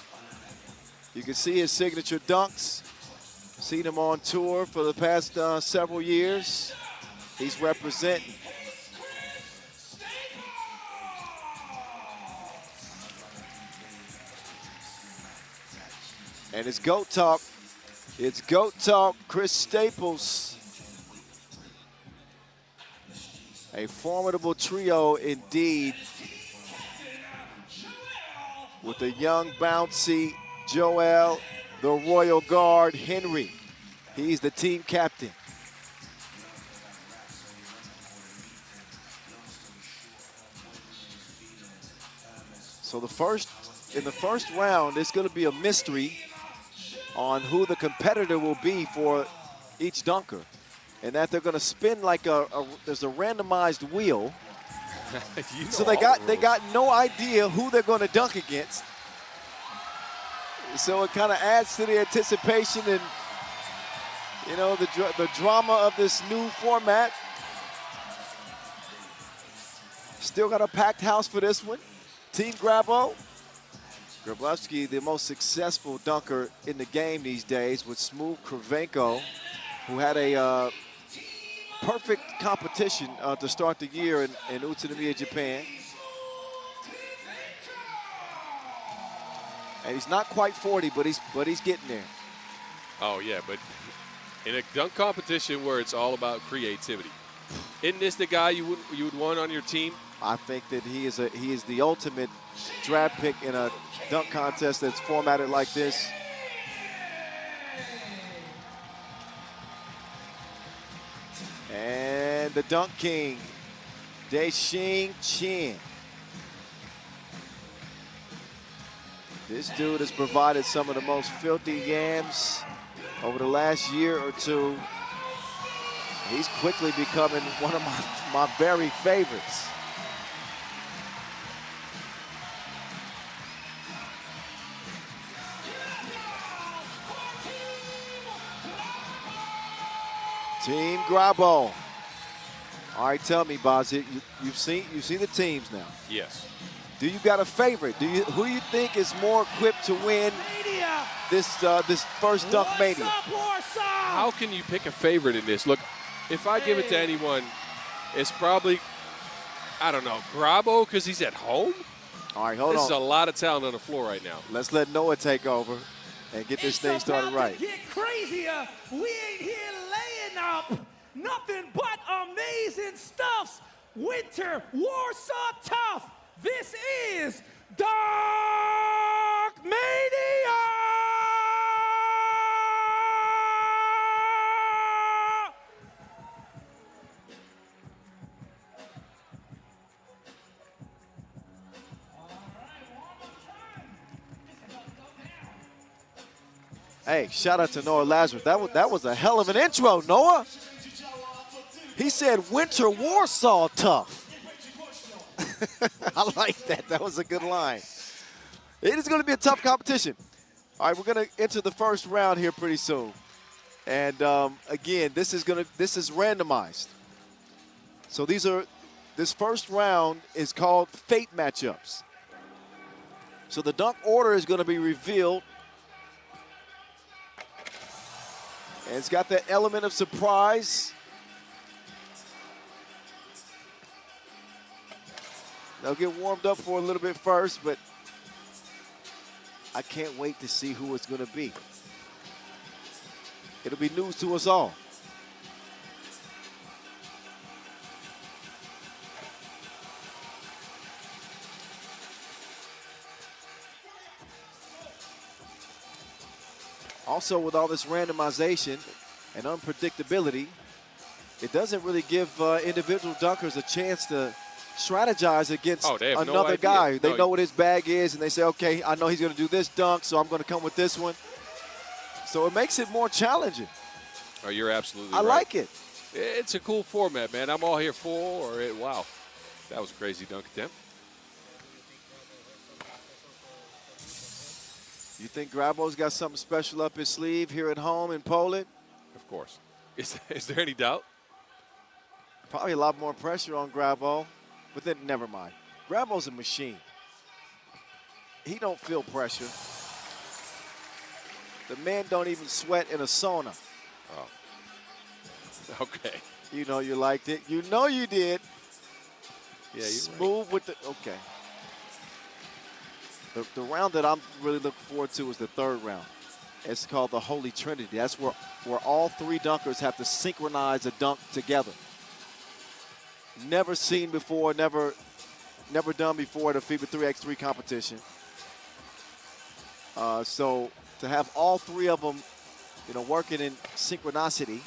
You can see his signature dunks. Seen him on tour for the past several years. He's representing. And it's GOAT Talk. It's GOAT Talk, Chris Staples. A formidable trio indeed. With the young, bouncy Joel, the Royal Guard, Henry. He's the team captain. So in the first round, it's going to be a mystery on who the competitor will be for each dunker. And that they're going to spin like there's a randomized wheel. So they got no idea who they're going to dunk against. So it kind of adds to the anticipation and, you know, the drama of this new format. Still got a packed house for this one. Team Grabo. Grabowski, the most successful dunker in the game these days, with Smooth Kravchenko, who had a perfect competition to start the year in Utsunomiya, Japan. And he's not quite 40, but he's getting there. Oh yeah, but in a dunk competition where it's all about creativity, Isn't this the guy you would want on your team? I think that he is the ultimate draft pick in a dunk contest that's formatted like this. And the dunk king, Dae-Shing Chin. This dude has provided some of the most filthy yams over the last year or two. He's quickly becoming one of my very favorites. Team Grabo. All right, tell me, Bazit, you've seen the teams now. Yes. Do you got a favorite? Who do you think is more equipped to win this first Dunk Mania? How can you pick a favorite in this? Look, if I give it to anyone, it's probably, I don't know, Grabo because he's at home? All right, hold on. This is a lot of talent on the floor right now. Let's let Noah take over and get this thing started right. Get crazier. We ain't here laying up nothing but amazing stuffs. Winter Warsaw Tough. This is Dunk Mania. Hey, shout out to Noah Lazarus. That was a hell of an intro, Noah. He said Winter Warsaw Tough. I like that. That was a good line. It is going to be a tough competition. All right, we're going to enter the first round here pretty soon. And again, this is randomized. So this first round is called fate matchups. So the dunk order is going to be revealed. And it's got that element of surprise. They'll get warmed up for a little bit first, but I can't wait to see who it's going to be. It'll be news to us all. Also, with all this randomization and unpredictability, it doesn't really give individual dunkers a chance to strategize against another guy. They know what his bag is, and they say, okay, I know he's going to do this dunk, so I'm going to come with this one. So it makes it more challenging. Oh, you're absolutely right. I like it. It's a cool format, man. I'm all here for it. Wow, that was a crazy dunk attempt. You think Grabo's got something special up his sleeve here at home in Poland? Of course. Is there any doubt? Probably a lot more pressure on Grabo, but then never mind. Grabo's a machine. He don't feel pressure. The man don't even sweat in a sauna. Oh. Okay. You know you liked it. You know you did. Yeah, you're smooth right. with the, okay. The round that I'm really looking forward to is the third round. It's called the Holy Trinity. That's where all three dunkers have to synchronize a dunk together. Never seen before, never done before at a FIBA 3x3 competition. So to have all three of them, working in synchronicity,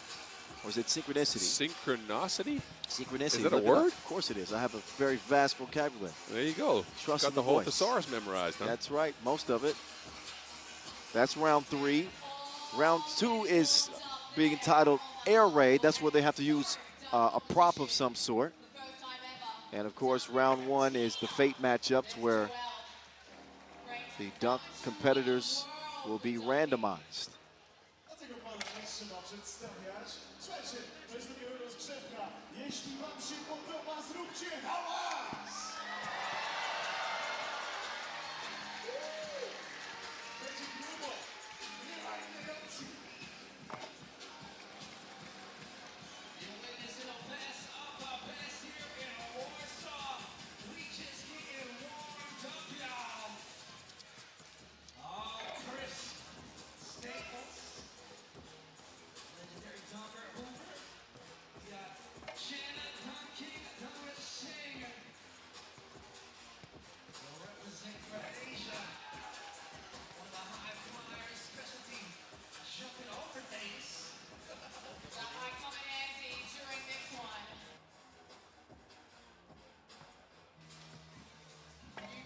or is it synchronicity? Synchronicity? Synchronicity. Is that a word? Of course it is. I have a very vast vocabulary. There you go. Trust Got in the whole voice. thesaurus memorized, huh? That's right, most of it. That's round 3. Round 2 is being entitled Air Raid. That's where they have to use a prop of some sort. And of course, round 1 is the fate matchups where the dunk competitors will be randomized.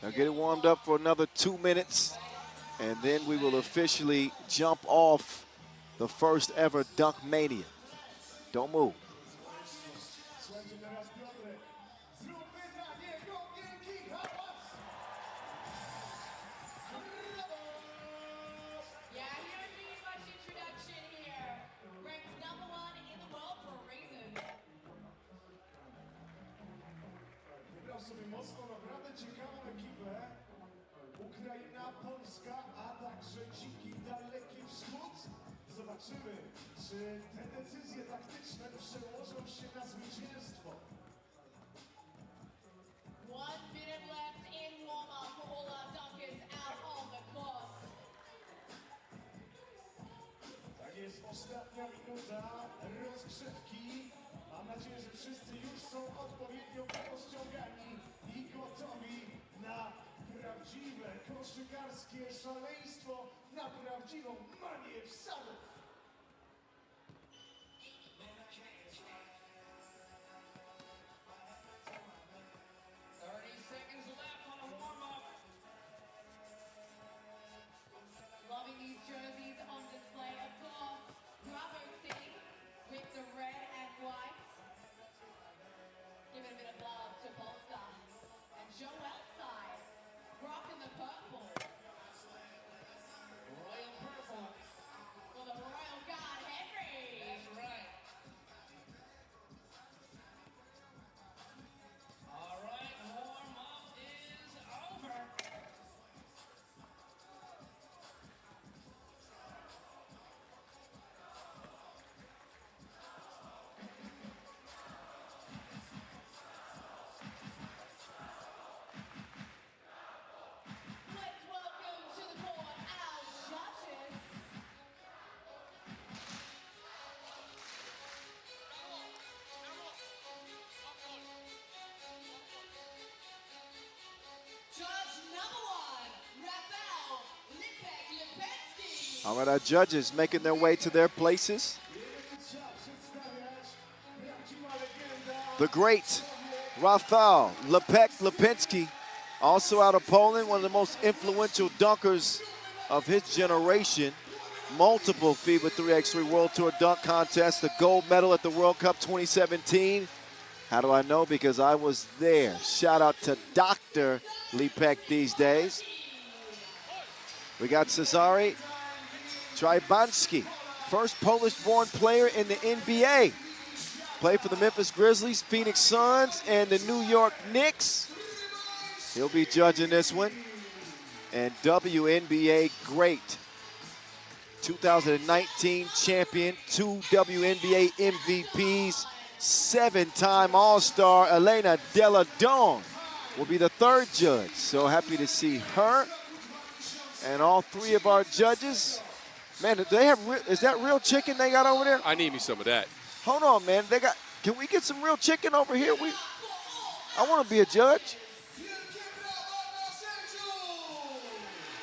Now get it warmed up for another 2 minutes, and then we will officially jump off the first ever Dunk Mania. Don't move. Sobie mocno, naprawdę ciekawą ekipę. Ukraina, Polska, a także Dziki Daleki Wschód. Zobaczymy, czy te decyzje taktyczne przełożą się na zwycięstwo. 1 minute left in warm-up for all our dunkers out on the court. Tak jest, ostatnia minuta rozgrzewki. Mam nadzieję, że wszyscy już są odpowiednio rozciągani i gotowi na prawdziwe koszykarskie szaleństwo, na prawdziwą manię wsadów. 30 seconds left on a warm-up. Loving these jerseys on display, of course. Bravo team with the red and white. Giving a bit of love to Polska. And Joel's side, rocking the purple. Royal purple. For the Royal Guard, Henry. That's right. All right, warm-up is over. Let's welcome to the court our judges. Judge number 1, Rafael Lipek-Lipetsky. All right, our judges making their way to their places. The great Rafael Lipek-Lipetsky, also out of Poland, one of the most influential dunkers of his generation. Multiple FIBA 3x3 World Tour dunk contests, the gold medal at the World Cup 2017. How do I know? Because I was there. Shout out to Dr. Lipek these days. We got Cezary Trybanski, first Polish-born player in the NBA. Played for the Memphis Grizzlies, Phoenix Suns, and the New York Knicks. He'll be judging this one. And WNBA great. 2019 champion, 2 WNBA MVPs, 7-time All-Star Elena Della Don will be the third judge. So happy to see her and all 3 of our judges. Man, do they have? Is that real chicken they got over there? I need me some of that. Hold on, man. They got. Can we get some real chicken over here? I want to be a judge.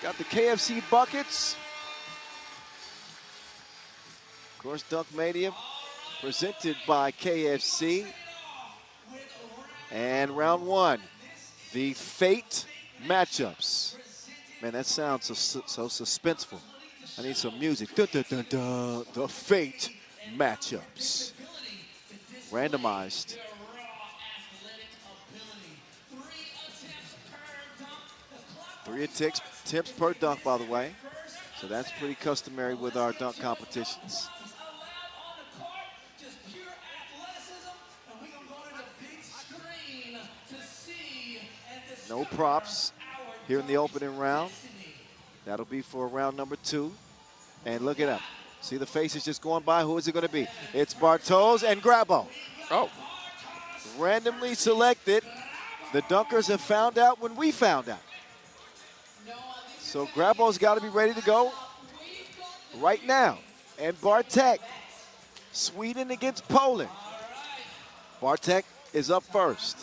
Got the KFC buckets. Of course, Dunk Mania presented by KFC. And round 1, the Fate matchups. Man, that sounds so suspenseful. I need some music. Dun, dun, dun, dun. The Fate matchups. Randomized. 3 attempts per dunk, by the way. So that's pretty customary with our dunk competitions. No props here in the opening round. That'll be for round number 2. And look it up. See the faces just going by. Who is it going to be? It's Bartos and Grabo. Oh. Randomly selected. The dunkers have found out when we found out. So Grabo's got to be ready to go right now. And Bartek, Sweden against Poland. Bartek is up first.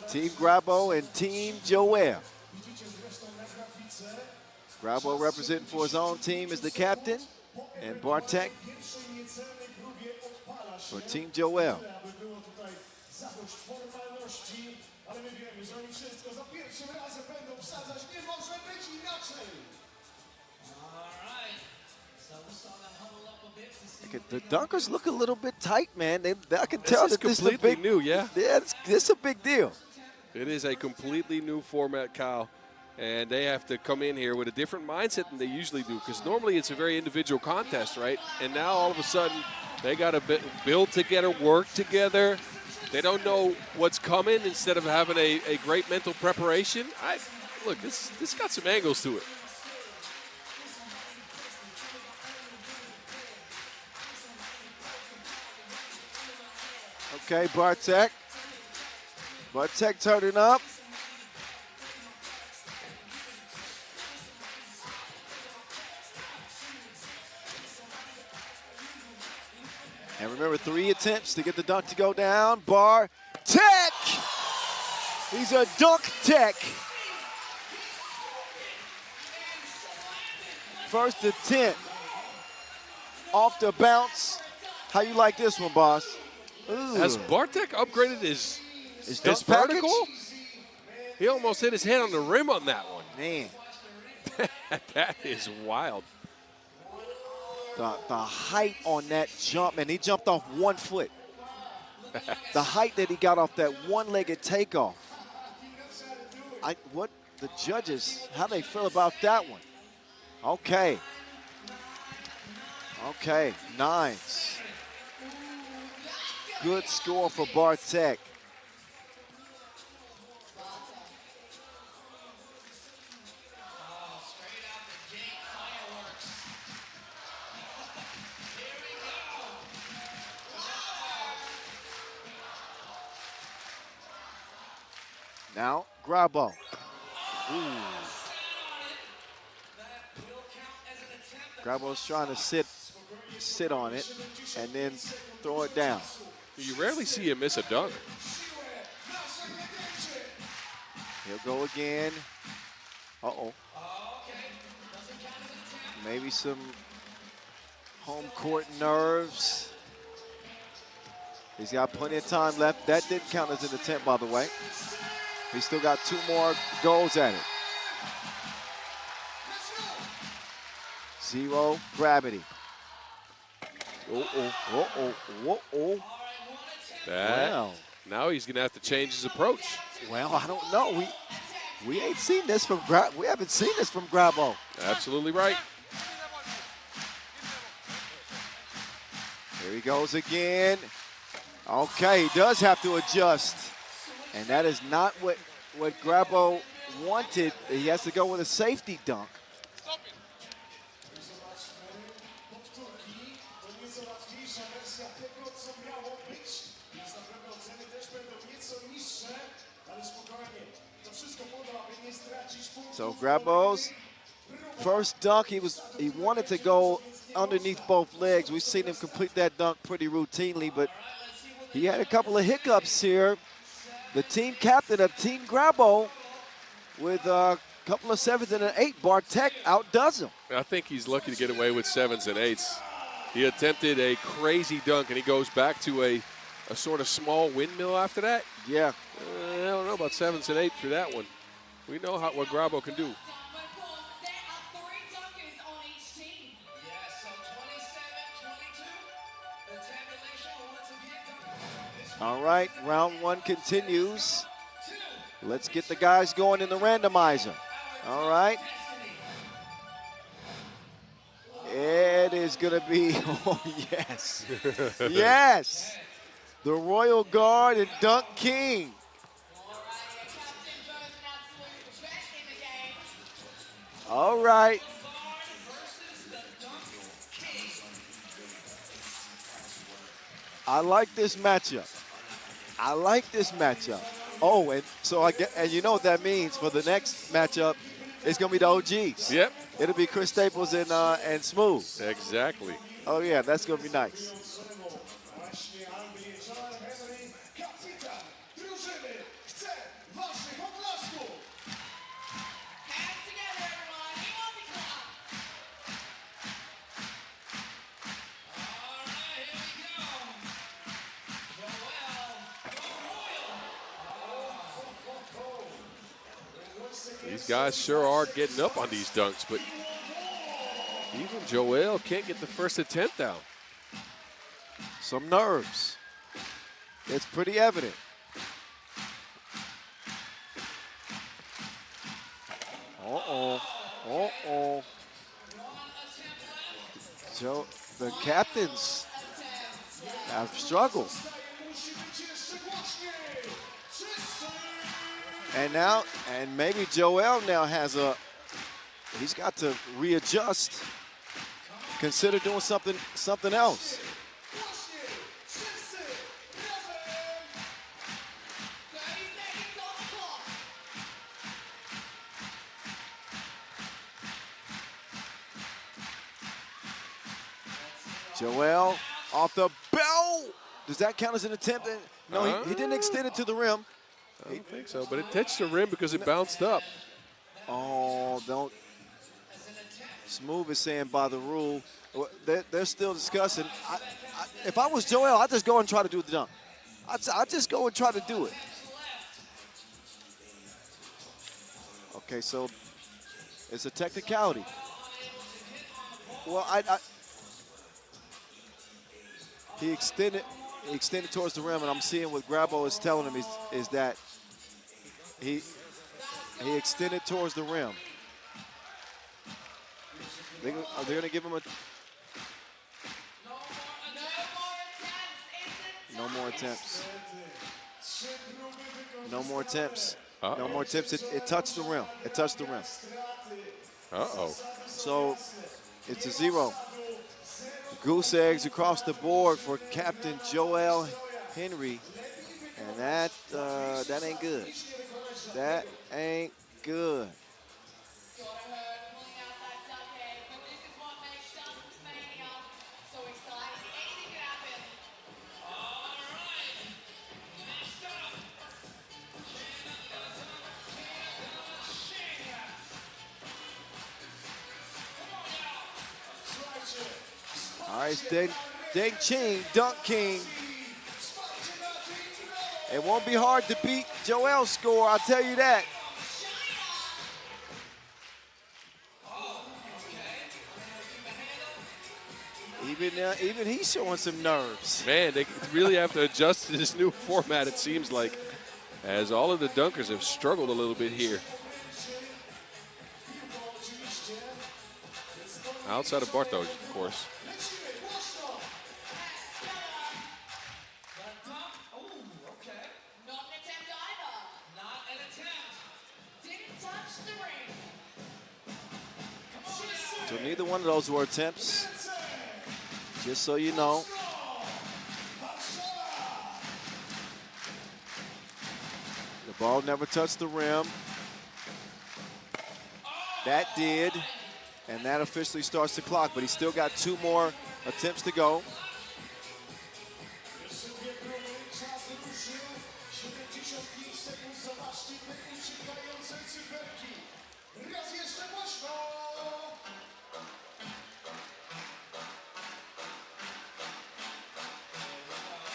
Team Grabo and Team Joel. Grabo representing for his own team is the captain, and Bartek for Team Joel. Aby było tutaj zadość formalności, ale my wiemy, że oni wszystko za pierwszym razem będą wsadzać. Nie może być inaczej. The dunkers look a little bit tight, man. I can This tell is that this is a completely big, new, yeah. Yeah, this is a big deal. It is a completely new format, Kyle, and they have to come in here with a different mindset than they usually do, because normally it's a very individual contest, right? And now all of a sudden they got to build together, work together. They don't know what's coming instead of having a great mental preparation. Look, this got some angles to it. Okay, Bartek. Bartek turning up. And remember, 3 attempts to get the dunk to go down. Bartek! He's a dunk tech. First attempt off the bounce. How you like this one, boss? Ooh. Has Bartek upgraded his dunk vertical? package? He almost hit his head on the rim on that one. Man. That is wild. The height on that jump, and he jumped off 1 foot. The height that he got off that one-legged takeoff. What the judges, how they feel about that one? Okay. Okay, 9s. Good score for Bartek. Now, Grabo. Grabo's trying to sit on it and then throw it down. You rarely see him miss a dunk. He'll go again. Uh-oh. Maybe some home court nerves. He's got plenty of time left. That didn't count as an attempt, by the way. He's still got 2 more goals at it. 0 gravity. Uh-oh, uh-oh, uh-oh. Wow. Now he's going to have to change his approach. Well, I don't know. We ain't seen this from we haven't seen this from Grabo. Absolutely right. Here he goes again. Okay, he does have to adjust. And that is not what Grabo wanted. He has to go with a safety dunk. So Grabo's first dunk, he wanted to go underneath both legs. We've seen him complete that dunk pretty routinely, but he had a couple of hiccups here. The team captain of Team Grabo with a couple of 7s and an 8. Bartek outdoes him. I think he's lucky to get away with 7s and 8s. He attempted a crazy dunk, and he goes back to a sort of small windmill after that. Yeah. I don't know about 7s and 8 for that one. We know what Grabo can do. All right, round 1 continues. Let's get the guys going in the randomizer. All right. It is going to be, oh, yes. Yes. The Royal Guard and Dunk King. All right. I like this matchup. I like this matchup. Oh, and so and you know what that means for the next matchup? It's gonna be the OGs. Yep. It'll be Chris Staples and Smooth. Exactly. Oh yeah, that's gonna be nice. These guys sure are getting up on these dunks, but even Joel can't get the first attempt down. Some nerves. It's pretty evident. Uh-oh. Joe, the captains have struggled. And maybe Joel now he's got to readjust, consider doing something else. Joel off the bell. Does that count as an attempt? No, he didn't extend it to the rim. I don't think so, but it touched the rim because it bounced up. Oh, don't. Smooth is saying by the rule. They're still discussing. If I was Joel, I'd just go and try to do the dunk. I'd just go and try to do it. Okay, so it's a technicality. Well, he extended towards the rim, and I'm seeing what Grabo is telling him is that he extended towards the rim. They're going to give him no more attempts. No more attempts. Uh-oh. No more attempts. It touched the rim. It touched the rim. Uh-oh. So it's a 0. Goose eggs across the board for Captain Joel Henry. And that ain't good. That ain't good. All right, it's Deng Ching, Dunk King. It won't be hard to beat Joel's score, I'll tell you that. Even he's showing some nerves. Man, they really have to adjust to this new format, it seems like, as all of the dunkers have struggled a little bit here. Outside of Bartos, of course. So neither one of those were attempts, just so you know. The ball never touched the rim. That did, and that officially starts the clock, but he's still got 2 more attempts to go.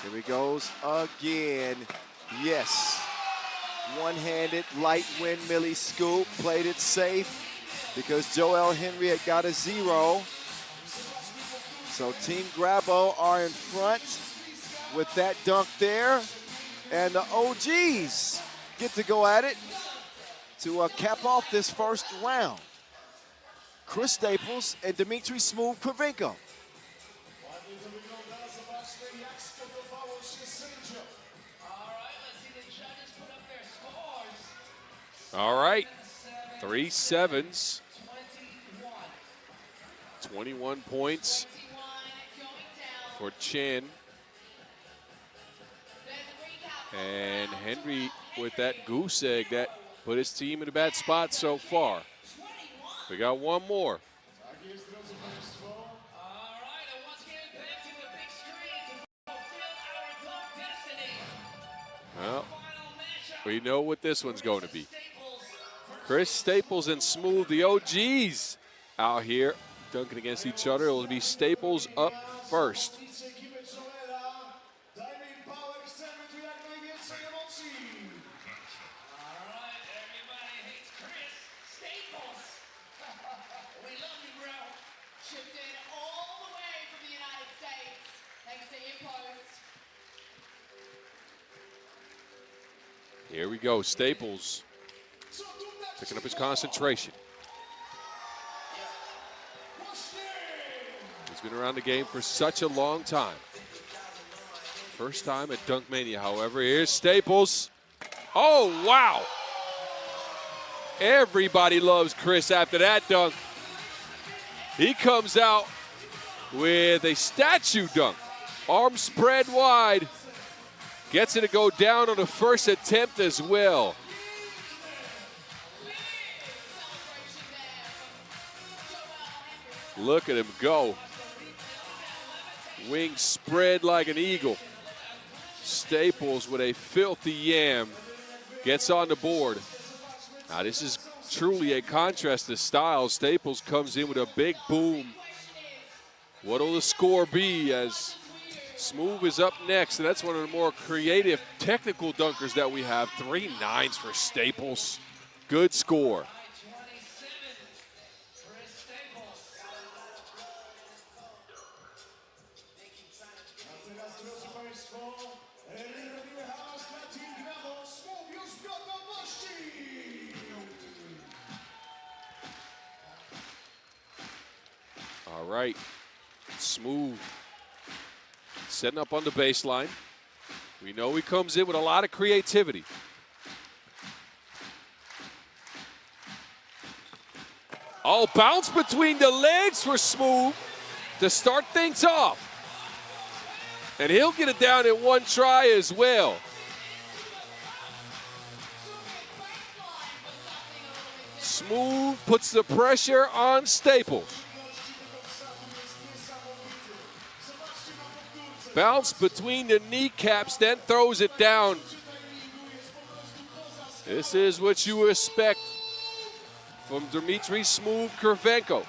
Here he goes again. Yes. One-handed, light windmilly scoop. Played it safe because Joel Henry had got a 0. So Team Grabo are in front with that dunk there. And the OGs get to go at it to cap off this first round. Chris Staples and Dmitry Smooth Kravenko. All right, 3 sevens. 21 points for Chen. And Henry with that goose egg that put his team in a bad spot so far. We got one more. Well, we know what this one's going to be. Chris Staples and Smooth, the OGs, out here dunking against each other. It will be Staples up first. we go. Staples picking up his concentration. He's been around the game for such a long time. First time at Dunk Mania, however. Here's Staples. Oh, wow. Everybody loves Chris after that dunk. He comes out with a statue dunk. Arms spread wide. Gets it to go down on the first attempt as well. Look at him go. Wings spread like an eagle. Staples with a filthy yam gets on the board. Now this is truly a contrast to styles. Staples comes in with a big boom. What'll the score be as Smooth is up next? And that's one of the more creative, technical dunkers that we have. 3 nines for Staples. Good score. All right, Smooth setting up on the baseline. We know he comes in with a lot of creativity. Oh, bounce between the legs for Smooth to start things off. And he'll get it down in one try as well. Smooth puts the pressure on Staples. Bounce between the kneecaps, then throws it down. This is what you expect from Dmitry Smooth Kravchenko.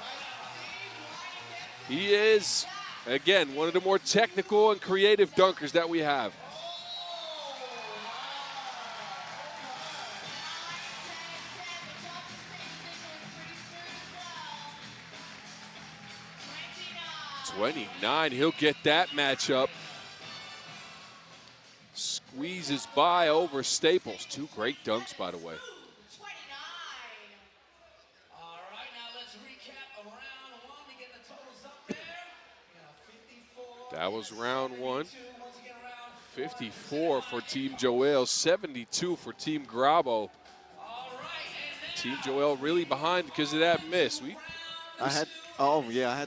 He is, again, one of the more technical and creative dunkers that we have. .29, he'll get that matchup. Squeezes by over Staples. 2 great dunks, by the way. That was round 1. 54 for Team Joel, 72 for Team Grabo. Team Joel really behind because of that miss. I had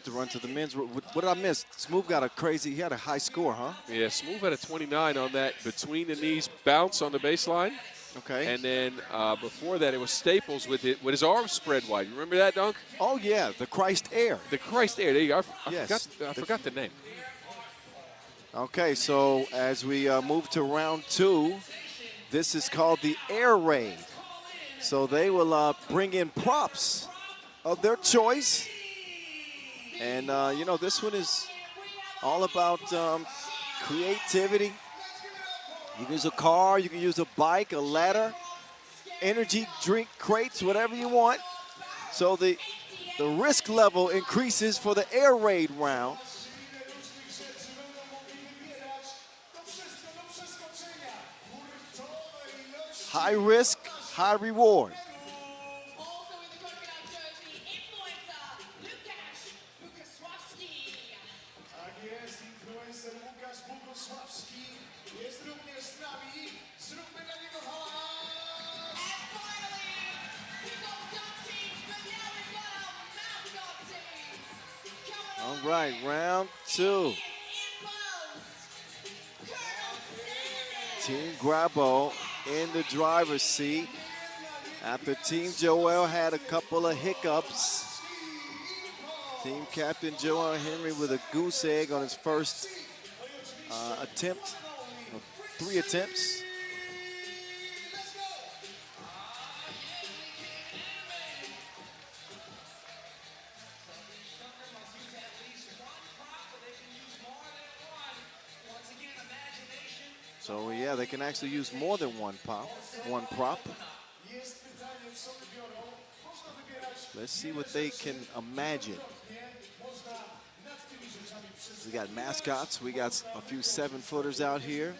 to run to the men's. What did I miss? Smooth got a crazy, he had a high score, huh? Yeah, Smooth had a 29 on that between the knees bounce on the baseline. Okay. And then before that, it was Staples with his arms spread wide. You remember that dunk? Oh, yeah, the Christ Air. The Christ Air, there you go. I Yes. forgot the name. Okay, so as we move to round 2, this is called the Air Raid. So they will bring in props of their choice. And, you know, this one is all about creativity. You can use a car, you can use a bike, a ladder, energy drink crates, whatever you want. So the risk level increases for the Air Raid round. High risk, high reward. All right, round 2. Team Grabo in the driver's seat after Team Joel had a couple of hiccups. Team captain Joel Henry with a goose egg on his first attempt, 3 attempts. So yeah, they can actually use more than one prop. Let's see what they can imagine. We got mascots. We got a few 7-footers out here.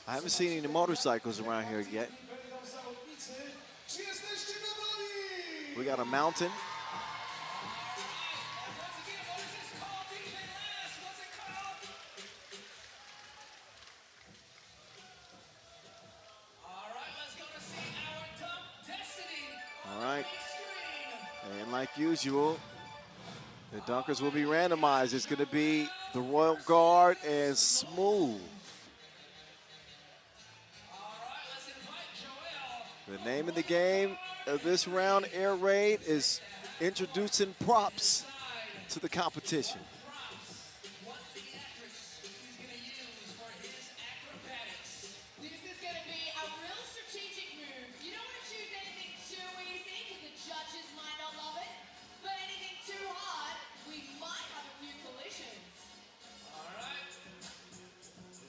I haven't seen any motorcycles around here yet. We got a mountain. All right. And like usual, the dunkers will be randomized. It's going to be the Royal Guard and Smooth. The name of the game of this round, Air Raid, is introducing props to the competition. This is going to be a real strategic move. You don't want to choose anything too easy because the judges might not love it. But anything too hard, we might have a few collisions.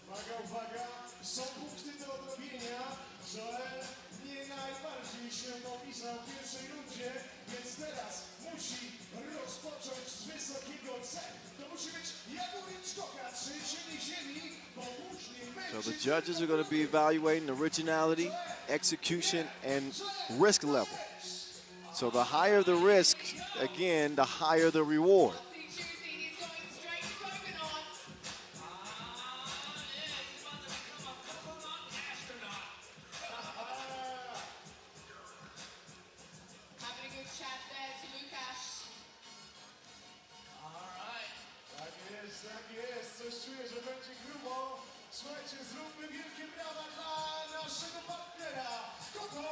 Uwaga, uwaga, są punkty do odrobienia. Joel nie najbardziej się opisał w pierwszej rundzie, więc teraz musi rozpocząć z wysokiego C. To musi być jak u Hitchcocka, trzęsienie ziemi, bo później So będzie... the judges are going to be evaluating originality, execution, and risk level. So the higher the risk, again, the higher the reward. Having a good chat there to Lukasz. Tak jest, coś czuję, że będzie grubo. Słuchajcie, zróbmy wielkie brawa dla naszego partnera, Kokona!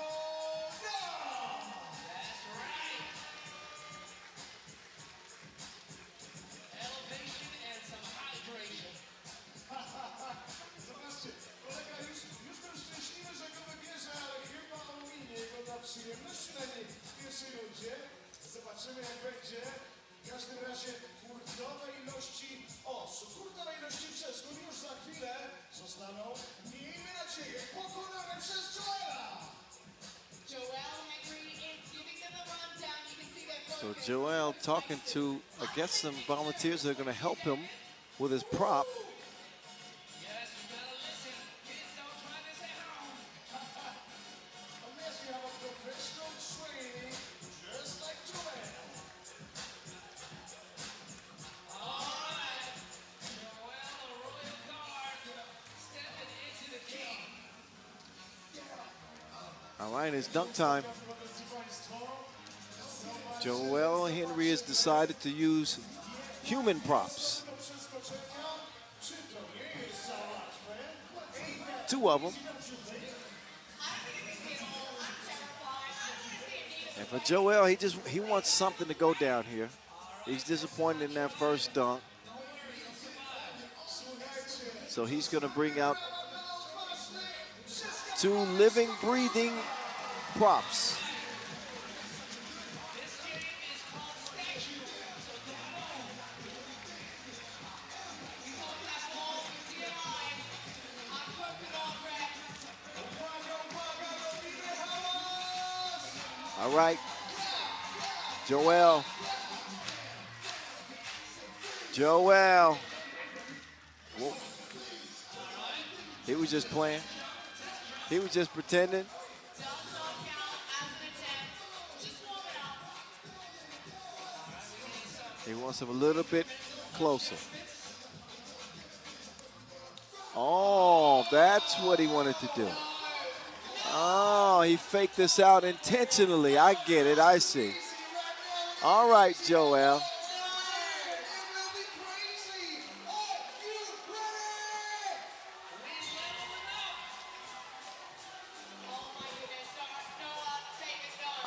Elevation and some hydration. Zobaczcie, kolega już był szczęśliwy, że go wybierze, ale chyba ominie go na przyjemność, przynajmniej w pierwszej rundzie. Zobaczymy, jak będzie. W każdym razie hurtowe ilości osób, hurtowe ilości przeszkód już za chwilę zostaną, miejmy nadzieję, pokonane przez Joela. Joel Henry is giving them the rundown. You can see their So Joel talking to, I guess, some volunteers that are going to help him with his prop. Unless you have a professional training just like Joel. All right, it's dunk time. Joel Henry has decided to use human props. 2 of them. And for Joel, he wants something to go down here. He's disappointed in that first dunk. So he's going to bring out 2 living, breathing props. All right, Joel. Whoa. He was just playing. He was just pretending. He wants him a little bit closer. Oh, that's what he wanted to do. Oh, he faked this out intentionally. I get it. I see. All right, Joel.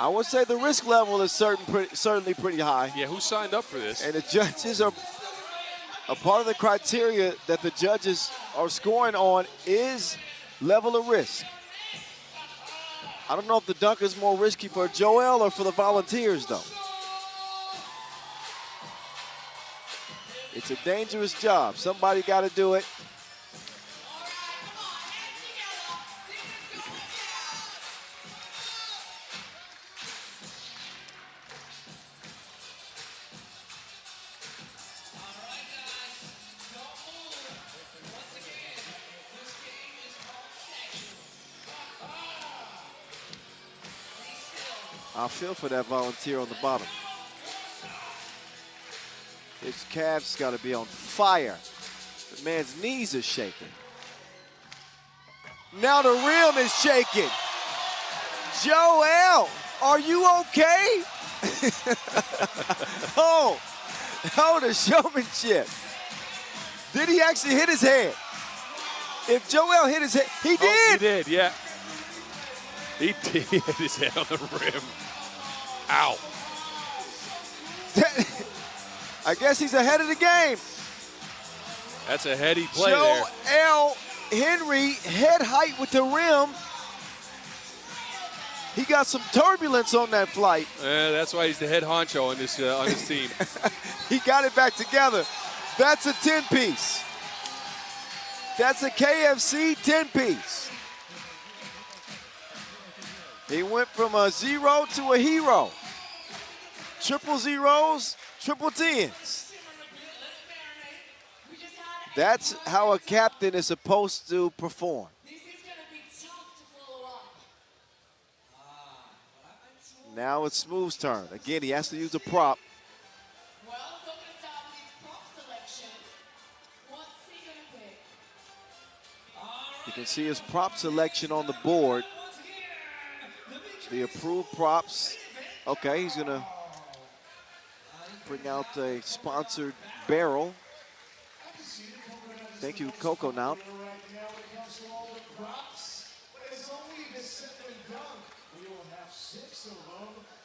I would say the risk level is certainly pretty high. Yeah, who signed up for this? And the judges are a part of the criteria that the judges are scoring on is level of risk. I don't know if the dunk is more risky for Joel or for the volunteers, though. It's a dangerous job. Somebody got to do it. I feel for that volunteer on the bottom. His calves got to be on fire. The man's knees are shaking. Now the rim is shaking. Joel, are you okay? Oh, the showmanship. Did he actually hit his head? If Joel hit his head, he did. Oh, he did, yeah. He did hit his head on the rim. Ow. I guess he's ahead of the game. That's a heady play there. Joel Henry, head height with the rim. He got some turbulence on that flight. That's why he's the head honcho on this team. He got it back together. That's a 10-piece. That's a KFC 10-piece. He went from a 0 to a hero. Triple zeros, triple tens. That's how a captain is supposed to perform. Now it's Smooth's turn. Again, he has to use a prop. You can see his prop selection on the board. The approved props. Okay, he's gonna bring out a sponsored barrel. Thank you, Coco now.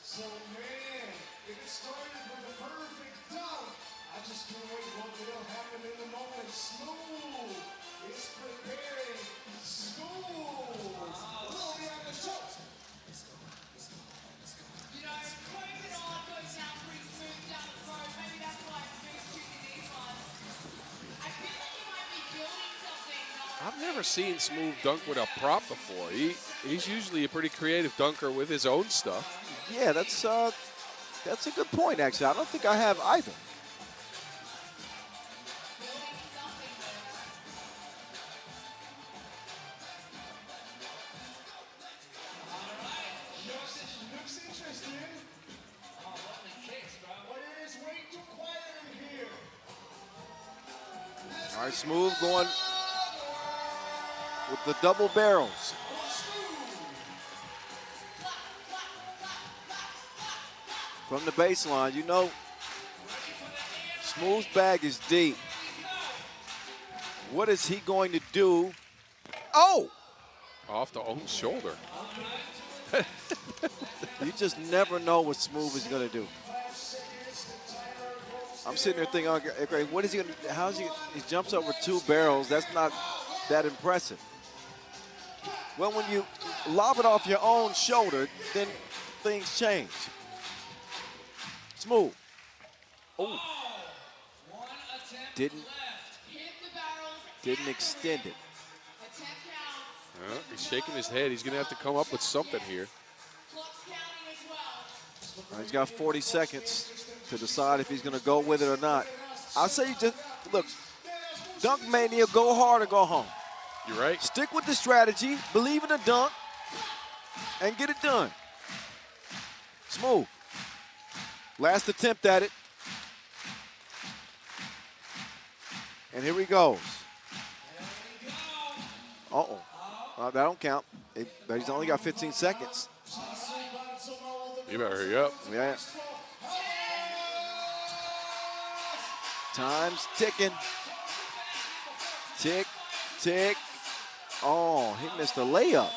So man, if it started with a perfect dunk, I just can't wait what will happen in the moment. Smooth is preparing. Smooth. We'll be on the show. Let's go. You know, putting it on goes down pretty smooth down the road. Maybe that's why Smooth's choosing these ones. I feel like he might be building something. I've never seen Smooth dunk with a prop before. He's usually a pretty creative dunker with his own stuff. Yeah, that's a good point, actually. I don't think I have either. Looks interesting. But it is way too quiet in here. All right, Smooth going with the double barrels. From the baseline, you know, Smooth's bag is deep. What is he going to do? Oh! Off the own shoulder. You just never know what Smooth is going to do. I'm sitting there thinking, okay, what is he going to, how's he jumps over 2 barrels. That's not that impressive. Well, when you lob it off your own shoulder, then things change. Smooth. Oh. Didn't extend it. He's shaking his head. He's going to have to come up with something here. He's got 40 seconds to decide if he's going to go with it or not. I'll say you just, look, Dunk Mania, go hard or go home. You're right. Stick with the strategy, believe in the dunk, and get it done. Smooth. Last attempt at it. And here he goes. Uh-oh. That don't count. But he's only got 15 seconds. You better hurry up. Yeah. Time's ticking. Tick, tick. Oh, he missed a layup.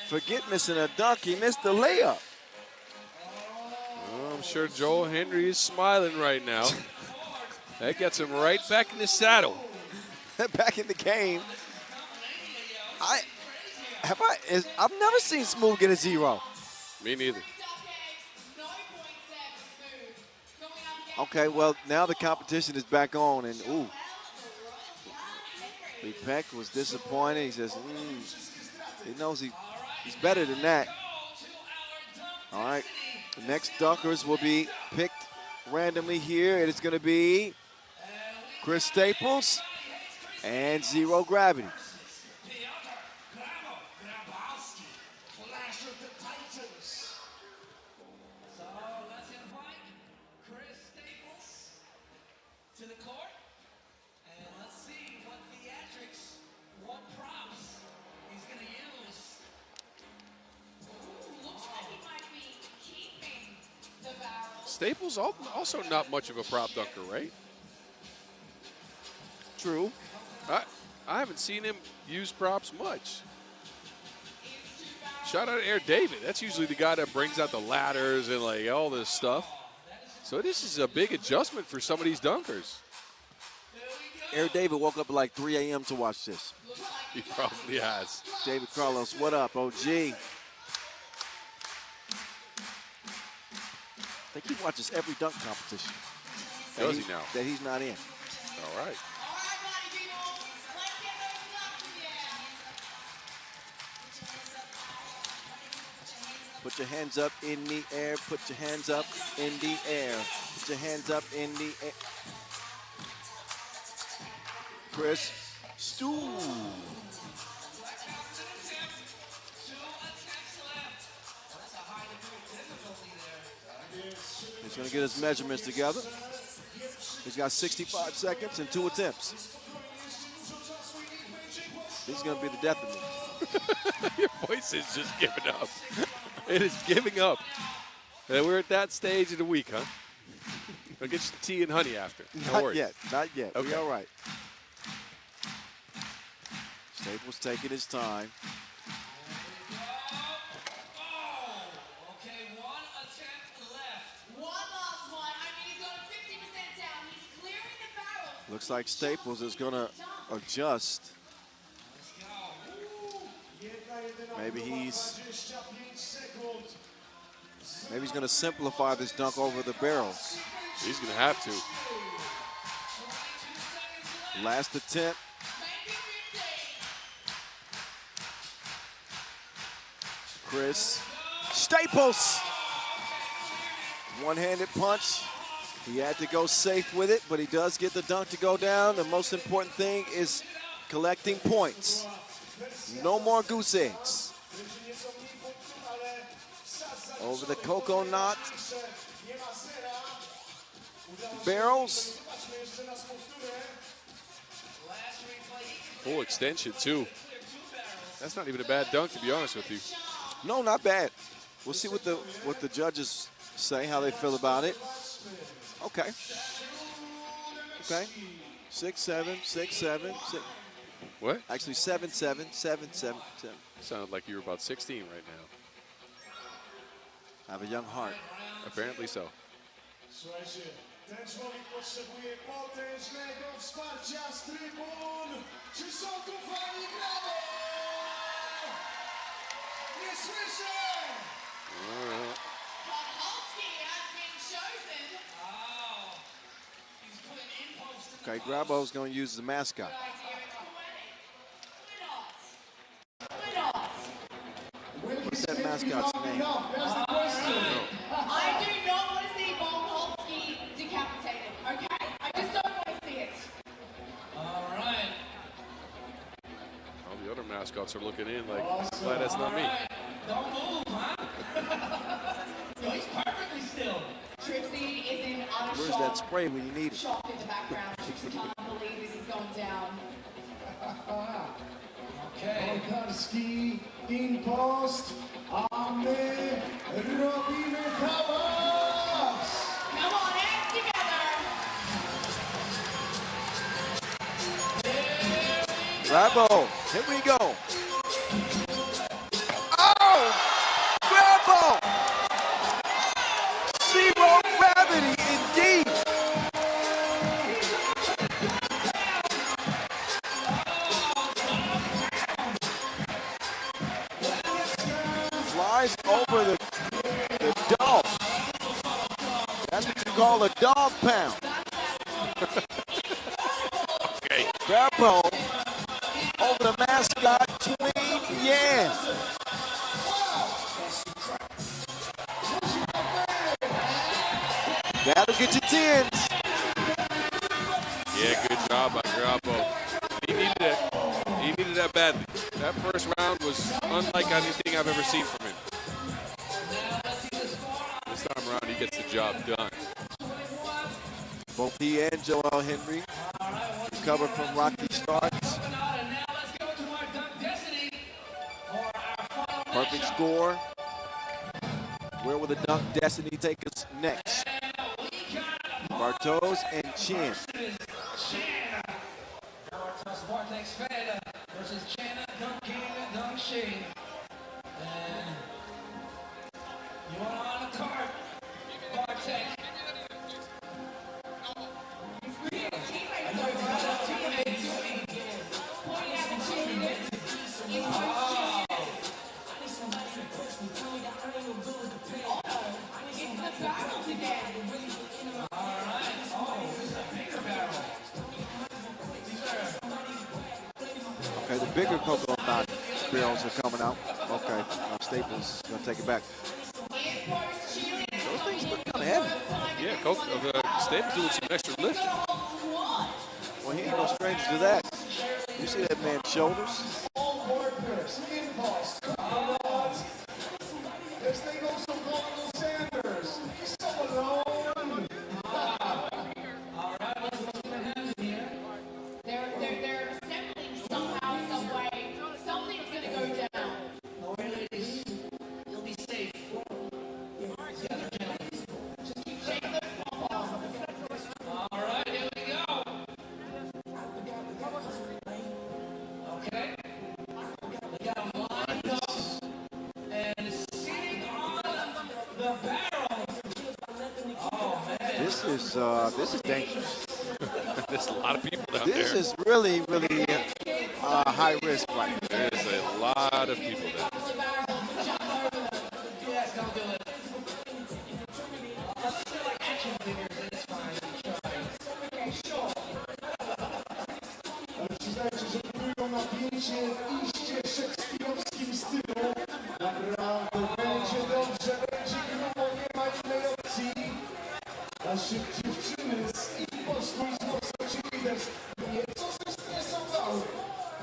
Forget missing a dunk. He missed the layup. I'm sure Joel Henry is smiling right now. That gets him right back in the saddle. Back in the game. I've never seen Smooth get a 0. Me neither. Okay, well, now the competition is back on, and ooh. Lee Peck was disappointed. He says, he knows he's better than that. All right, the next dunkers will be picked randomly here. It is going to be Chris Staples and Zero Gravity. Staples also not much of a prop dunker, right? True. I haven't seen him use props much. Shout out to Air David. That's usually the guy that brings out the ladders and like all this stuff. So this is a big adjustment for some of these dunkers. Air David woke up at like 3 a.m. to watch this. He probably has. David Carlos, what up, OG? I think he watches every dunk competition. Does he now? That he's not in. All right. Put your hands up in the air. Put your hands up in the air. Put your hands up in the air. Chris Stu. He's going to get his measurements together. He's got 65 seconds and 2 attempts. This is going to be the death of me. Your voice is just giving up. It is giving up. And we're at that stage of the week, huh? I'll get you tea and honey after. No worries. Not yet. Okay. We're all right. Staples taking his time. Okay, 1 attempt left. One last one. I mean, he's got 50% down. He's clearing the barrel. Looks like Staples is going to adjust. Maybe he's going to simplify this dunk over the barrels. He's going to have to. Last attempt. Chris Staples. One-handed punch. He had to go safe with it, but he does get the dunk to go down. The most important thing is collecting points. No more goose eggs. Over the cocoa nut. Barrels. Full extension, too. That's not even a bad dunk, to be honest with you. No, not bad. We'll see what the judges say, how they feel about it. Okay. Okay. 6-7, 6-7, 6. What? Actually, 7-7, 7-7. Sounded like you were about 16 right now. I have a young heart. Apparently so. Słuchajcie, ten człowiek potrzebuje potężnego wsparcia z trybun. Czy są tu fani? Brawo! Nie słyszę! Okay, Grabo's going to use the mascot. What's that mascot's name? I do not want to see Volkovsky decapitated, okay? I just don't want to see it. All right. All the other mascots are looking in like, glad that's not me. Don't move, huh? Yo, he's perfectly still. Trixie is in utter Where's shock. that spray when you need it? Shock in the background. She can't believe this is going down. Okay. Volkarski in post, a my robimy hałas! Come on, hands together. Grabo, here we go. Oh! Grabo! Zero gravity indeed. Flies over the dog. That's what you call a dog pound. Okay. Grabo over the mascot, Tween Yan. That'll get you 10s. Yeah, good job by Grabo. He needed it. He needed that badly. That first round was unlike anything I've ever seen from him. This time around, he gets the job done. Both he and Joel Henry recovered from rocky starts. Perfect score. Where will the dunk destiny take us next? Bartos and Chin. Bartek's Fed versus Chana, Dunk King, Dunk Shane. And you want on the card, Bartek. I know you got a teammate doing Okay, the bigger cocoa nut barrels are coming out. Okay, Staples gonna take it back. Those things look kind of heavy. Yeah, Staples doing some extra lifting. Well, he ain't no stranger to that. You see that man's shoulders? They're assembling somehow, some way. Something's gonna go down. No way, ladies. You'll be safe. Together, gentlemen. Just keep shaking those pom-poms. All right, here we go. Okay. They got them lined up and sitting on the barrel. Oh man. This is dangerous. There's a lot of people down there. This is really high risk right here. There's a lot of people down there. Yes, don't do it. Let's do like action figures, and it's fine. Okay, sure. Przyznajcie, że próbują napięcie w iście szekspirowskim stylu. Naprawdę będzie dobrze, będzie grubo, nie ma innej opcji. Nasze dziewczyny z impostu i z mocno cheerleaders nieco zestresowały.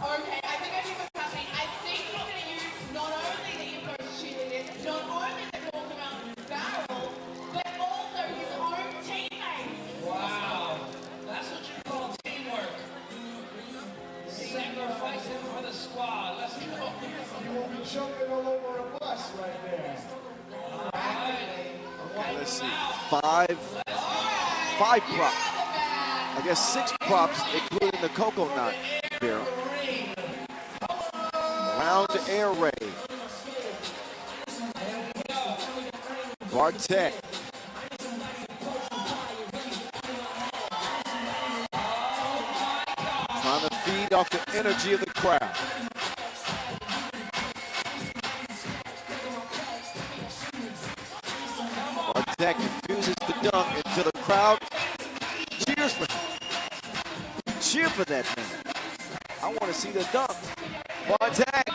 Okay, I think I see what's happening. I think we're going to use not only the impulse cheerleaders, not only the walk around the barrel, but also his own teammates. Wow, that's what you call teamwork. Sacrificing for the squad. Let's go. You will be jumping all over a bus right there. All right. Okay, let's see. Five props. I guess 6 props, including the cocoa nut barrel. Round air raid. Bartek. Trying to feed off the energy of the crowd. Bartek infuses the dunk into the crowd. Cheers for him. Cheer for that man. I want to see the dunk. Bartek.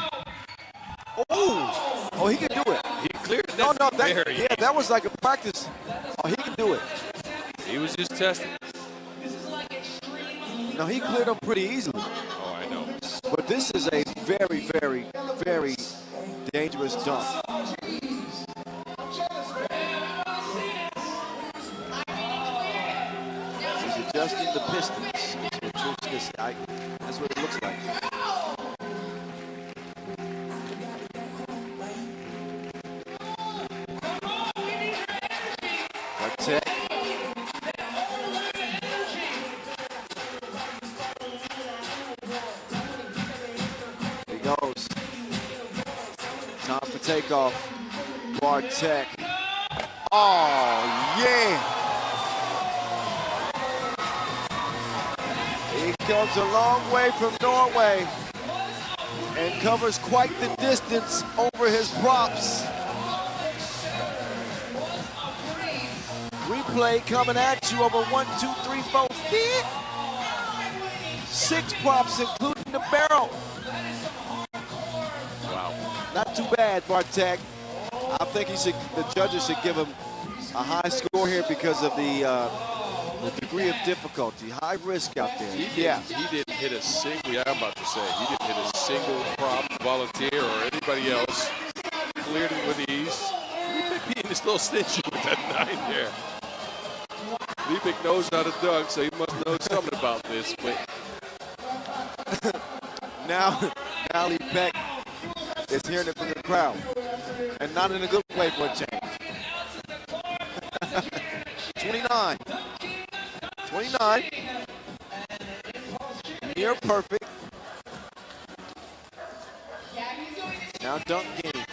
Oh, he can do it. He cleared it. No, that was like a practice. Oh, he can do it. He was just testing. No, he cleared them pretty easily. Oh, I know. But this is a very, very, very dangerous dunk. He's adjusting the pistons. That's what it looks like. Bartek. He goes. Time for takeoff. Bartek. Oh, yeah. He comes a long way from Norway and covers quite the distance over his props. Replay coming at you over 1, 2, 3, 4, 5. 6 props, including the barrel. Wow. Not too bad, Bartek. I think the judges should give him a high score here because of the degree of difficulty, high risk out there. He didn't hit a single. Yeah, I'm about to say he didn't hit a single prop, volunteer, or anybody else. Cleared it with ease. Leapik being this little stingy with that 9 there. Leapik knows how to dunk, so he must know something about this. But now Leapik is hearing it from the crowd, and not in a good way for a change. 29. 29. Near perfect. Now Dunk King.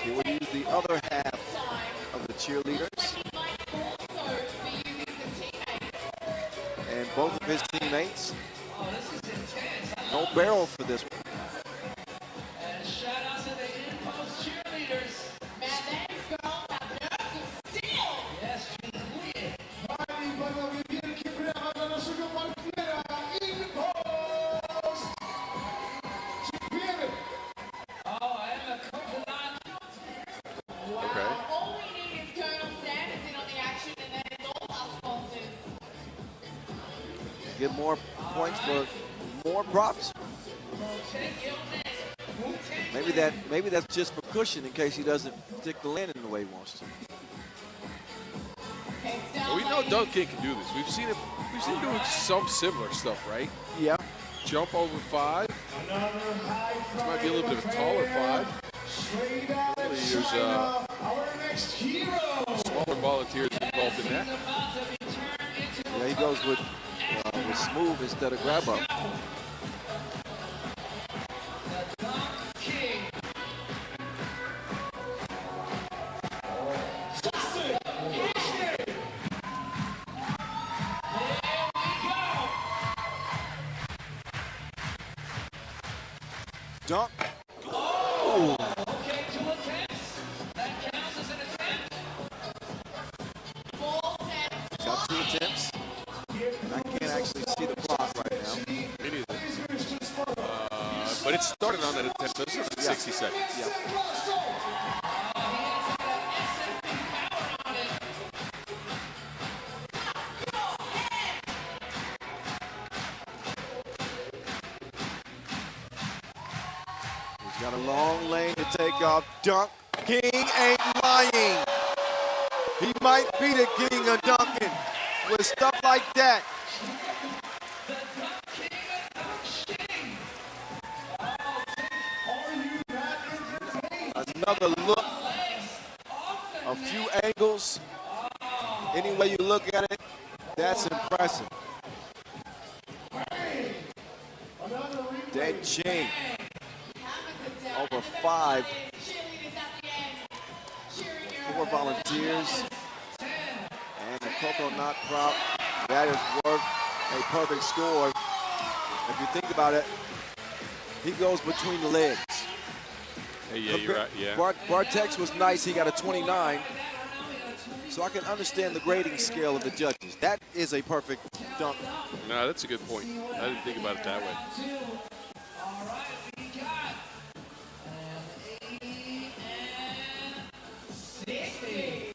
He will use the other half of the cheerleaders. And both of his teammates. No barrel for this one. And shout out to the in-post cheerleaders. Man, these girls have nerves of steel. Yes, dziękuję. Panie i panowie, wielkie brawa dla naszego partnera in-post. Dziękujemy. Oh, and the coconut. Wow. Okay. All we need is Colonel Sanders in on the action, and then it's all our sponsors. Get more points for more props. Maybe that's just for cushion in case he doesn't stick the landing the way he wants to. Well, we know Dunk King can do this. We've seen him doing some similar stuff, right? Yeah. Jump over 5. This might be a little bit of a taller 5. There's smaller volunteers involved in that. Yeah, he goes with smooth instead of grab up. Dunk. Oh. Okay, 2 attempts. That counts as an attempt. Got 2 attempts. I can't actually see the clock right now. Me neither. But it started on that attempt, so this is 60 seconds. Yeah. He's got a long lane to take off. Dunk King ain't lying. He might be the king of dunking with stuff like that. Another look, a few angles. Any way you look at it, that's impressive. Dead chain. Over 5. 4 volunteers. And the coconut prop. That is worth a perfect score. If you think about it, he goes between the legs. Hey, yeah, you're right, yeah. Bartex was nice. He got a 29. So I can understand the grading scale of the judges. That is a perfect dunk. No, that's a good point. I didn't think about it that way. All right, we got 80 and 60.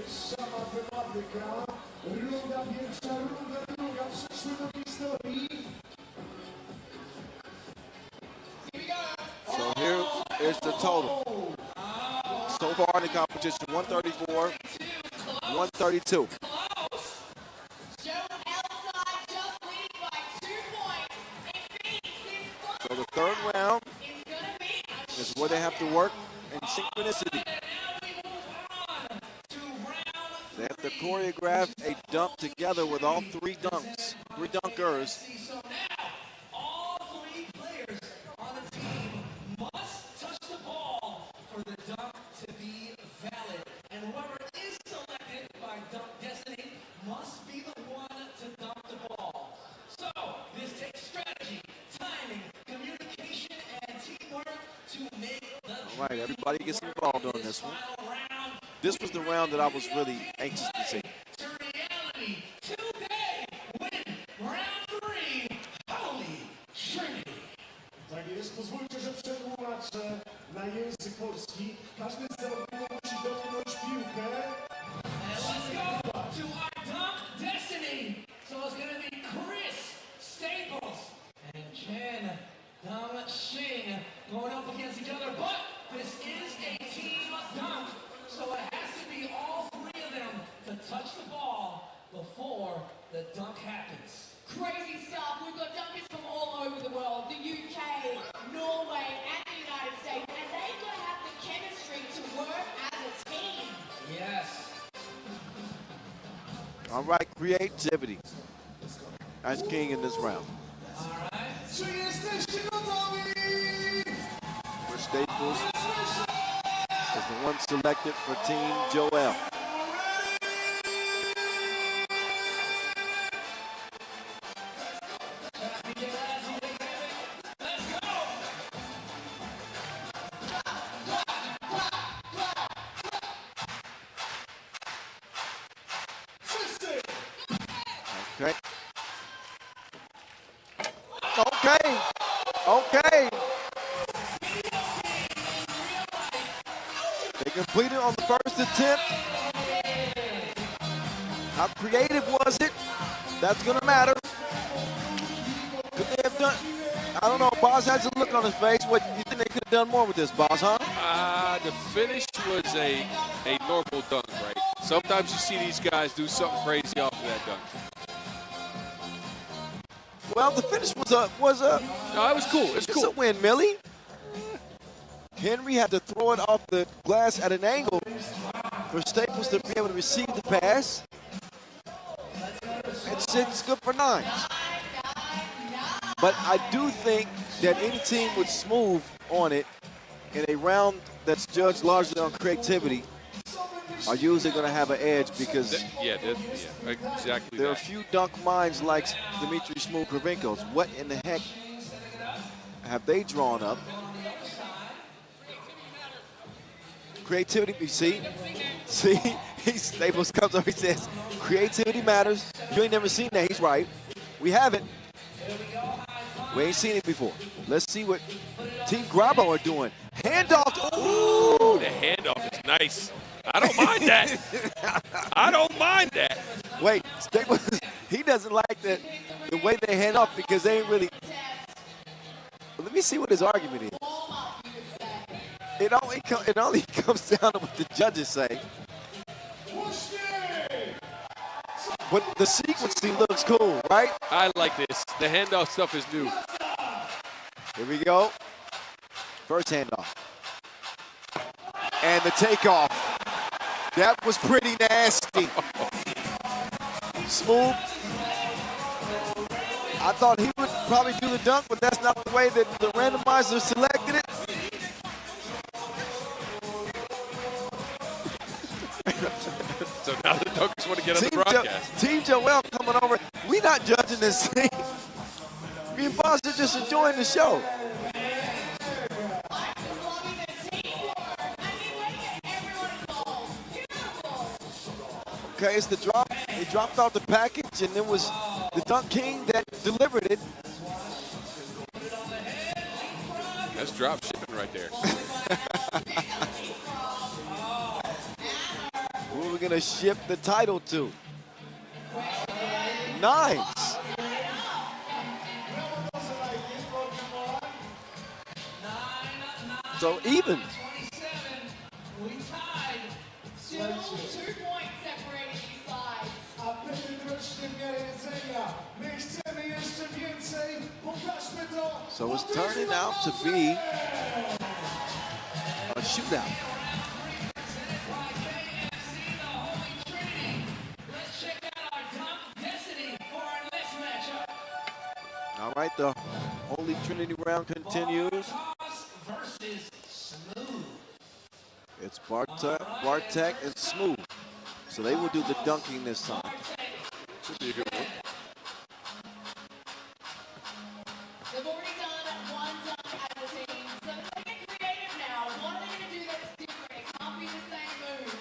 Sama tematyka. Runda pierwsza, runda druga. Przyszły do historii. So here is the total. So far in the competition, 134, 132. So the third round is where they have to work in synchronicity. They have to choreograph a dunk together with all 3 dunks, 3 dunkers. All 3 players on the team must touch the ball for the dunk to be valid. And whoever is selected by Dunk Destiny must be the one to dunk the ball. So this takes strategy, timing, communication, and teamwork to make the All right, everybody gets involved on this one. This was the round that I was really anxious to see. to reality. Today, win round 3. Holy Trinity. Tak jest, pozwólcie, że przetłumaczę na język polski. Każdy z zawodników musi dotknąć piłkę. And let's go to our Dunk Destiny. So it's going to be Chris Staples and Ken Dong-Shing going up against each other. But this is a team dunk. So it has to be all 3 of them to touch the ball before the dunk happens. Crazy stuff. We've got dunkers from all over the world, the UK, Norway, and the United States, and they've got to have the chemistry to work as a team. Yes. All right, creativity. That's king in this round. Czy jesteście gotowi? For Staples is the one selected for Team Joel. Okay. Okay. Okay. They completed on the first attempt. How creative was it? That's going to matter. Could they have done? I don't know. Boz has a look on his face. What you think they could have done more with this, Boz, huh? The finish was a normal dunk, right? Sometimes you see these guys do something crazy off of that dunk. Well, the finish was a. No, it was cool. It's cool. It's a win, Millie. Henry had to throw it off the glass at an angle for Staples to be able to receive the pass. And Sid's good for 9. But I do think that any team with Smooth on it in a round that's judged largely on creativity are usually going to have an edge because exactly. There are a few dunk minds like Dimitri Smooth Kravenko's. What in the heck have they drawn up? Creativity, you see? Staples comes over, he says, creativity matters. You ain't never seen that. He's right. We haven't. We ain't seen it before. Let's see what Team Grabo are doing. Handoff. Ooh, the handoff is nice. I don't mind that. I don't mind that. Wait, Staples, he doesn't like the way they hand off because they ain't really. Let me see what his argument is. It only comes down to what the judges say. But the sequencing looks cool, right? I like this. The handoff stuff is new. Here we go. First handoff. And the takeoff. That was pretty nasty. Smooth. I thought he would probably do the dunk, but that's not the way that the randomizer selected it. So now the Dunkers want to get on the broadcast. Team Joel coming over. We not judging this thing. Me and Boss are just enjoying the show. Okay, it's the drop. They dropped off the package, and it was the Dunk King that delivered it. That's drop shipping right there. Who are we going to ship the title to? 9s. So even. So it's turning out to be a shootout. All right, the Holy Trinity round continues. It's Bartek and Smooth. So they will do the dunking this time. Should be a good one. They've already done one dunk as a team, so they're going to get creative now. What are they going to do that's different? It can't be the same move.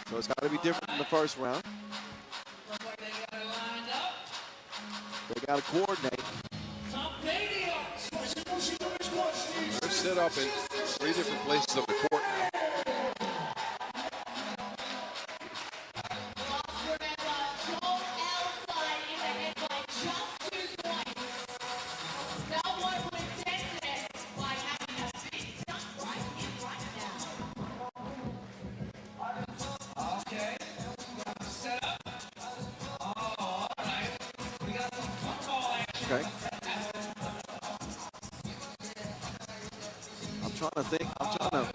So it's got to be different from the first round. They got to coordinate. They're set up in 3 different places of the court now. Okay. I'm trying to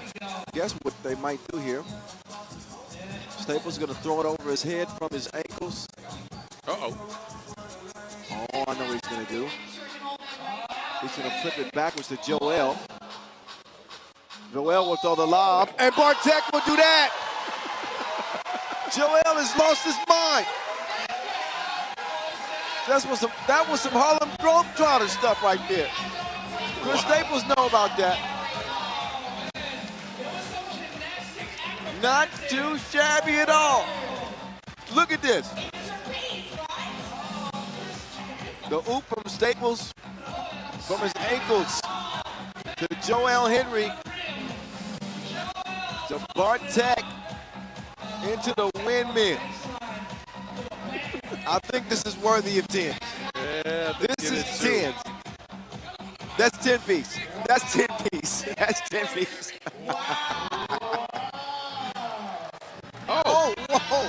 guess what they might do here. Staples going to throw it over his head from his ankles. Uh-oh. Oh, I know what he's going to do. He's going to flip it backwards to Joel. Joel will throw the lob, and Bartek will do that. Joel has lost his mind. That was some Harlem Globetrotter stuff right there. Chris Staples know about that. Not too shabby at all. Look at this. The oop from Staples, from his ankles to Joel Henry, to Bartek, into the windmill. I think this is worthy of 10. Yeah, this is 10. That's 10 piece. That's 10 piece. That's 10 piece. Oh, whoa.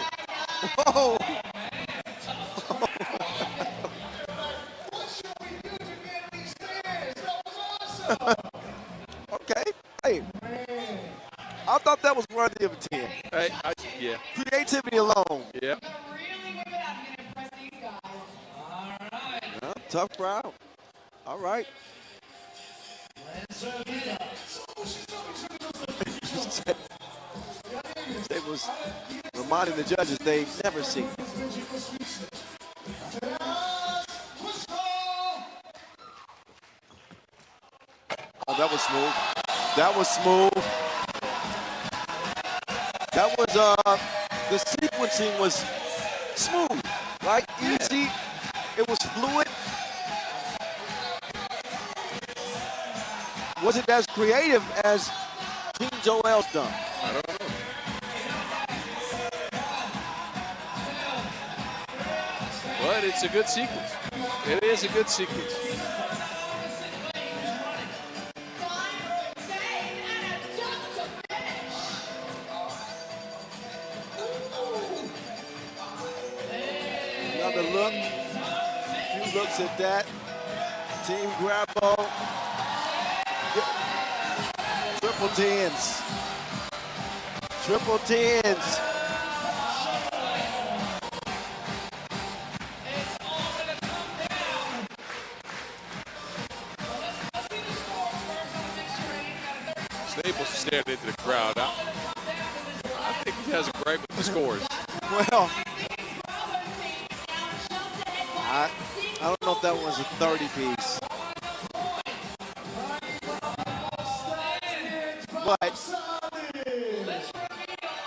Whoa. Okay. Hey. I thought that was worthy of a 10. Hey, yeah. Creativity alone. Yeah. Yeah, tough crowd. All right. Staples reminding the judges they've never seen. Oh, that was smooth. That was smooth. That was, the sequencing was smooth, right? Easy. It was fluid. Was it as creative as Team Joel's done? I don't know. But it's a good sequence. It is a good sequence. Another look. A few looks at that. Team Grabo. Triple tens. Triple tens. Staples is staring into the crowd. I think he has a gripe with the scores. Well, I don't know if that was a 30 piece. But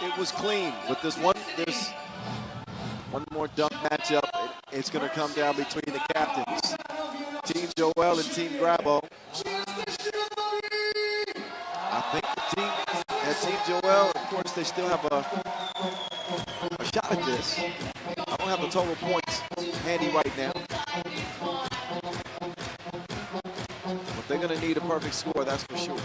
it was clean. With this one more dunk matchup, it's going to come down between the captains, Team Joel and Team Grabo. I think Team Joel, of course, they still have a shot at this. I don't have the total points handy right now. But they're going to need a perfect score, that's for sure.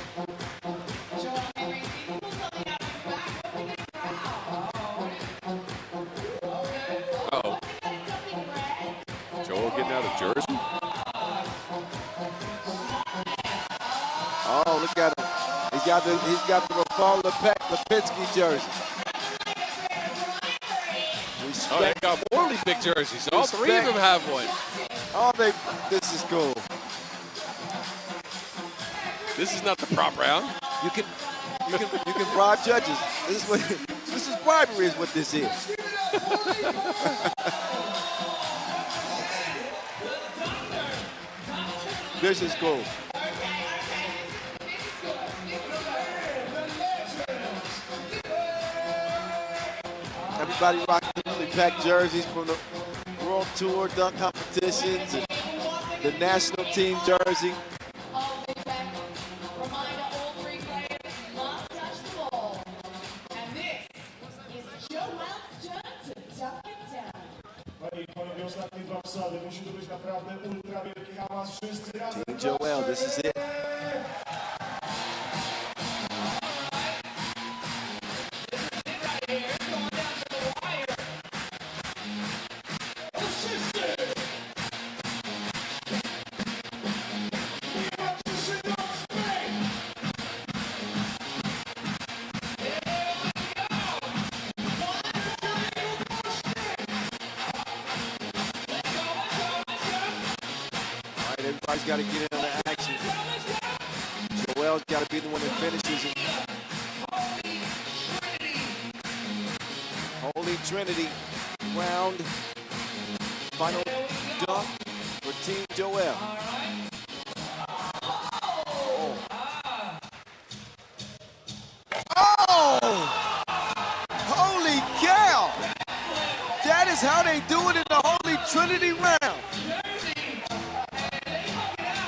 Uh-oh. Joel getting out of jersey? Oh, look at him. He's got the Rafal Lipinski jersey. Oh, they got more big jerseys. All three of them have one. Oh, this is cool. This is not the prop round. You can bribe judges. This is bribery is what this is. This is cool. Everybody rocking the really packed jerseys from the World Tour dunk competitions and the national team jersey. Team Joel, this is it. Everybody's got to get in on the action. Joel's got to be the one that finishes it. Holy Trinity round. Final dunk for Team Joel. Oh! Holy cow! That is how they do it in the Holy Trinity round.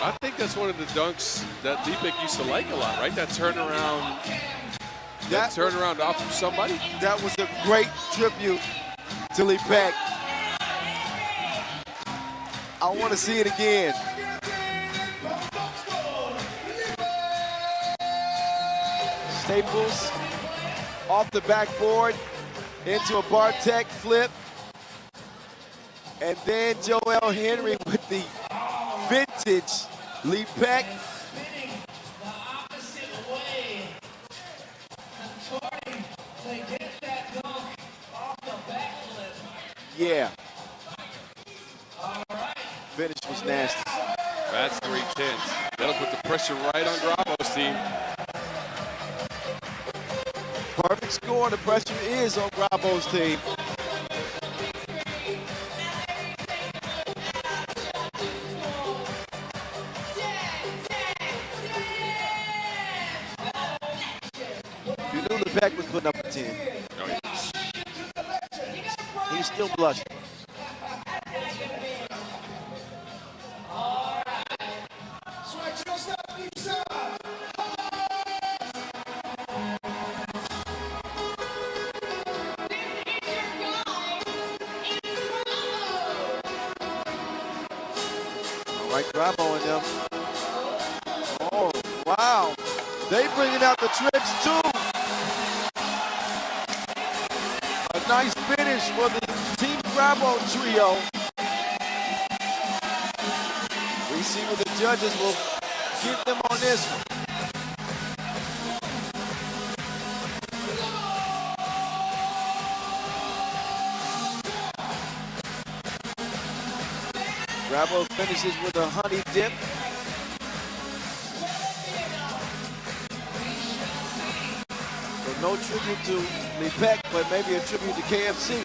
I think that's one of the dunks that Lipek used to like a lot, right? That turnaround. That turnaround off of somebody. That was a great tribute to Lipek. I want to see it again. Staples off the backboard into a Bartek flip. And then Joel Henry with the vintage Lipek. Yeah. Finish was nasty. That's 3-10. That'll put the pressure right on Grabo's team. Perfect score. The pressure is on Grabo's team. You knew Lipek was putting up a 10. Oh, yeah. He's still blushing. All right, Grabo and them. Oh, wow. They bringing out the tricks too. A nice finish for the Team Grabo trio. We see what the judges will give them on this one. Grabo finishes with a honey dip. So no tribute to Lipek, but maybe a tribute to KFC.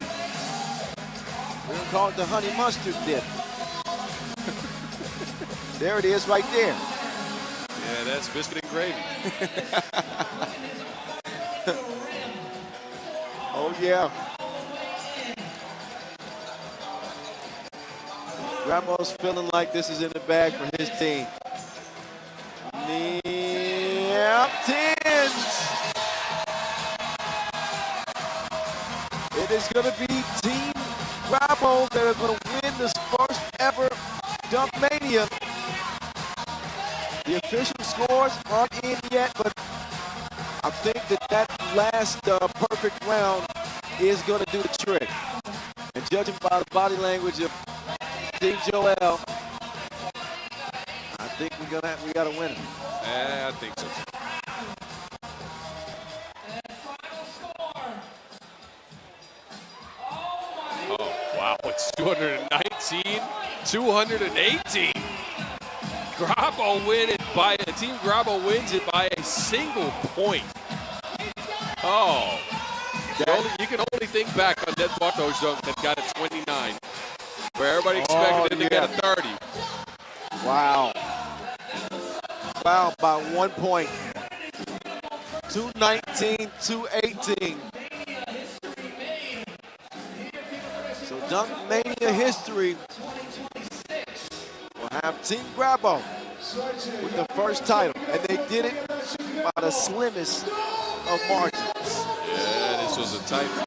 We're gonna call it the honey mustard dip. There it is right there. Yeah, that's biscuit and gravy. Oh yeah. Grabo's feeling like this is in the bag for his team. Yep, 10s. It is going to be Team Grabo that are going to win this first ever Dunk Mania. The official scores aren't in yet, but I think that last perfect round is going to do the trick. And judging by the body language of Team Joel, I think we got a winner. Yeah, I think so. Oh, wow. It's 219, 218. Grabo win it by, Team Grabo wins it by a single point. Oh. You can only think back on Ned Barto's dunk that got a 29, where everybody expected him to get a 30. Wow. Wow, by 1 point. 219, 218. So Dunk Mania history will have Team Grabo with the first title. And they did it by the slimmest of margins. Yeah, this was a tight one.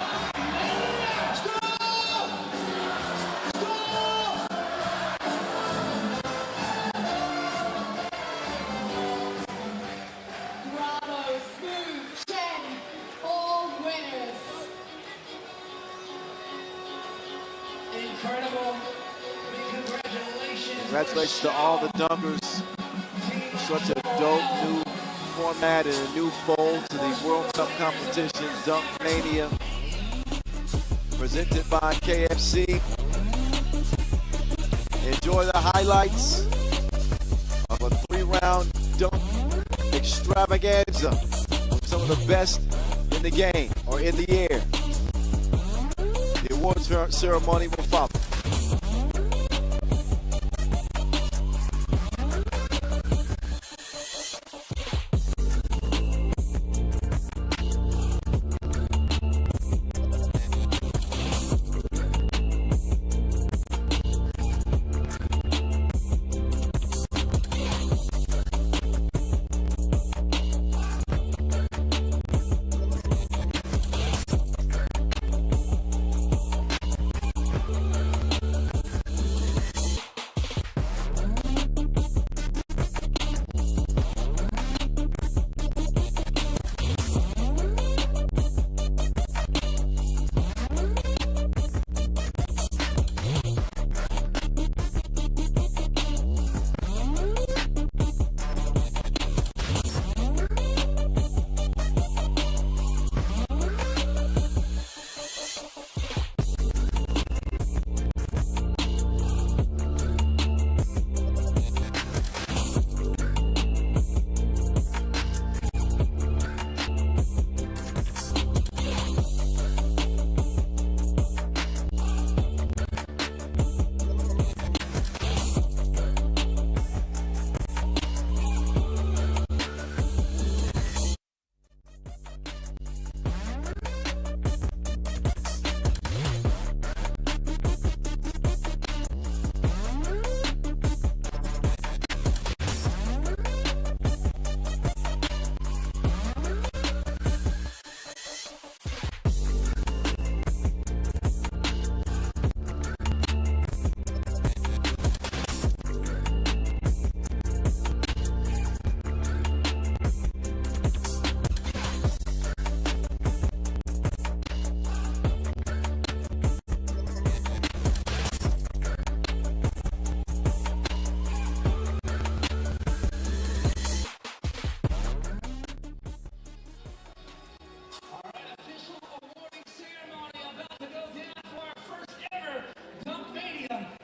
Congratulations to all the dunkers. Such a dope new format and a new fold to the World Cup competition, Dunk Mania, presented by KFC. Enjoy the highlights. all-around dunk extravaganza of some of the best in the game or in the air. The awards ceremony will follow.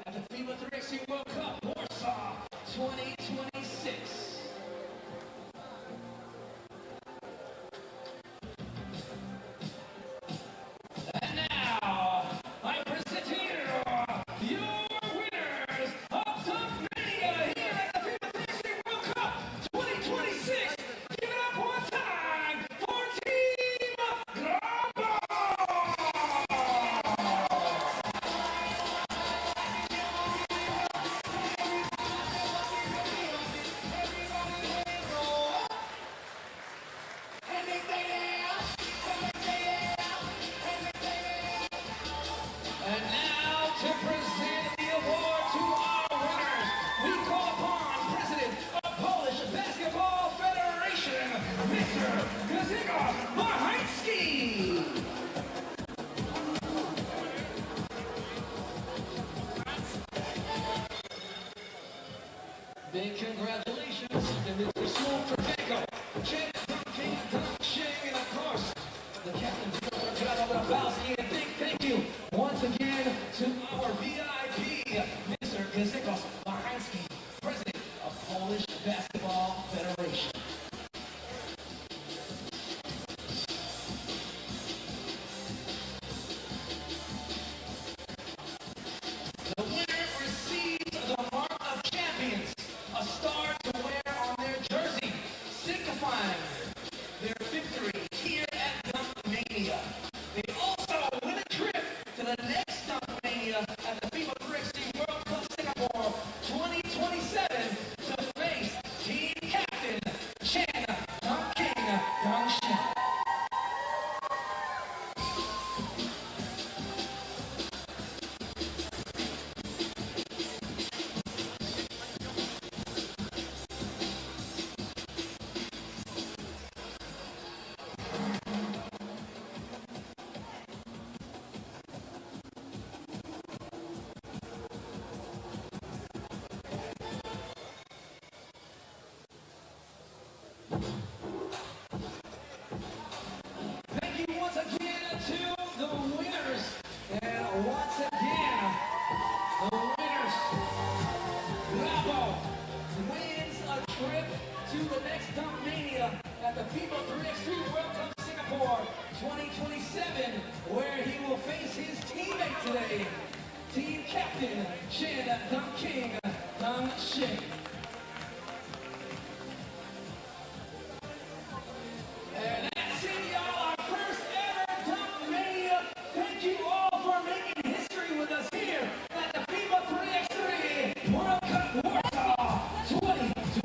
At the FIBA 3x3 World Cup, Warsaw 2026. And now, I present to you your winners of Dunk Mania here at the FIBA 3x3 World Cup 2026. Give it up one time for Team Grumble! And now to present the award to our winners, we call upon President of Polish Basketball Federation, Mr. Grzegorz Machański. Big congratulations to Mr. Smoke Trevecco, Chen Dunking, Dunk Shing, and of course, the captain, John Grabowski, and big thank you once again to our VIP, Mr. Grzegorz Machański, President of Polish Basketball Federation. The winner receives the Mark of Champions, a star to wear on their jersey, signifying their victory here at Dunk Mania. They also win a trip to the next Dunk Mania at the FIBA 3x3 World Cup Singapore 2027 to face team captain Chen Dunk King Dunk Shin. Thank you once again to the winners. And once again, the winners, Bravo, wins a trip FIBA 3x3 World Cup Singapore 2027, where he will face his teammate today, team captain Shan Dunk King Dunk Shing. And that's it, y'all, our first ever Dunk Mania. Thank you all for making history with us here at the FIBA 3x3 World Cup Warsaw 2026.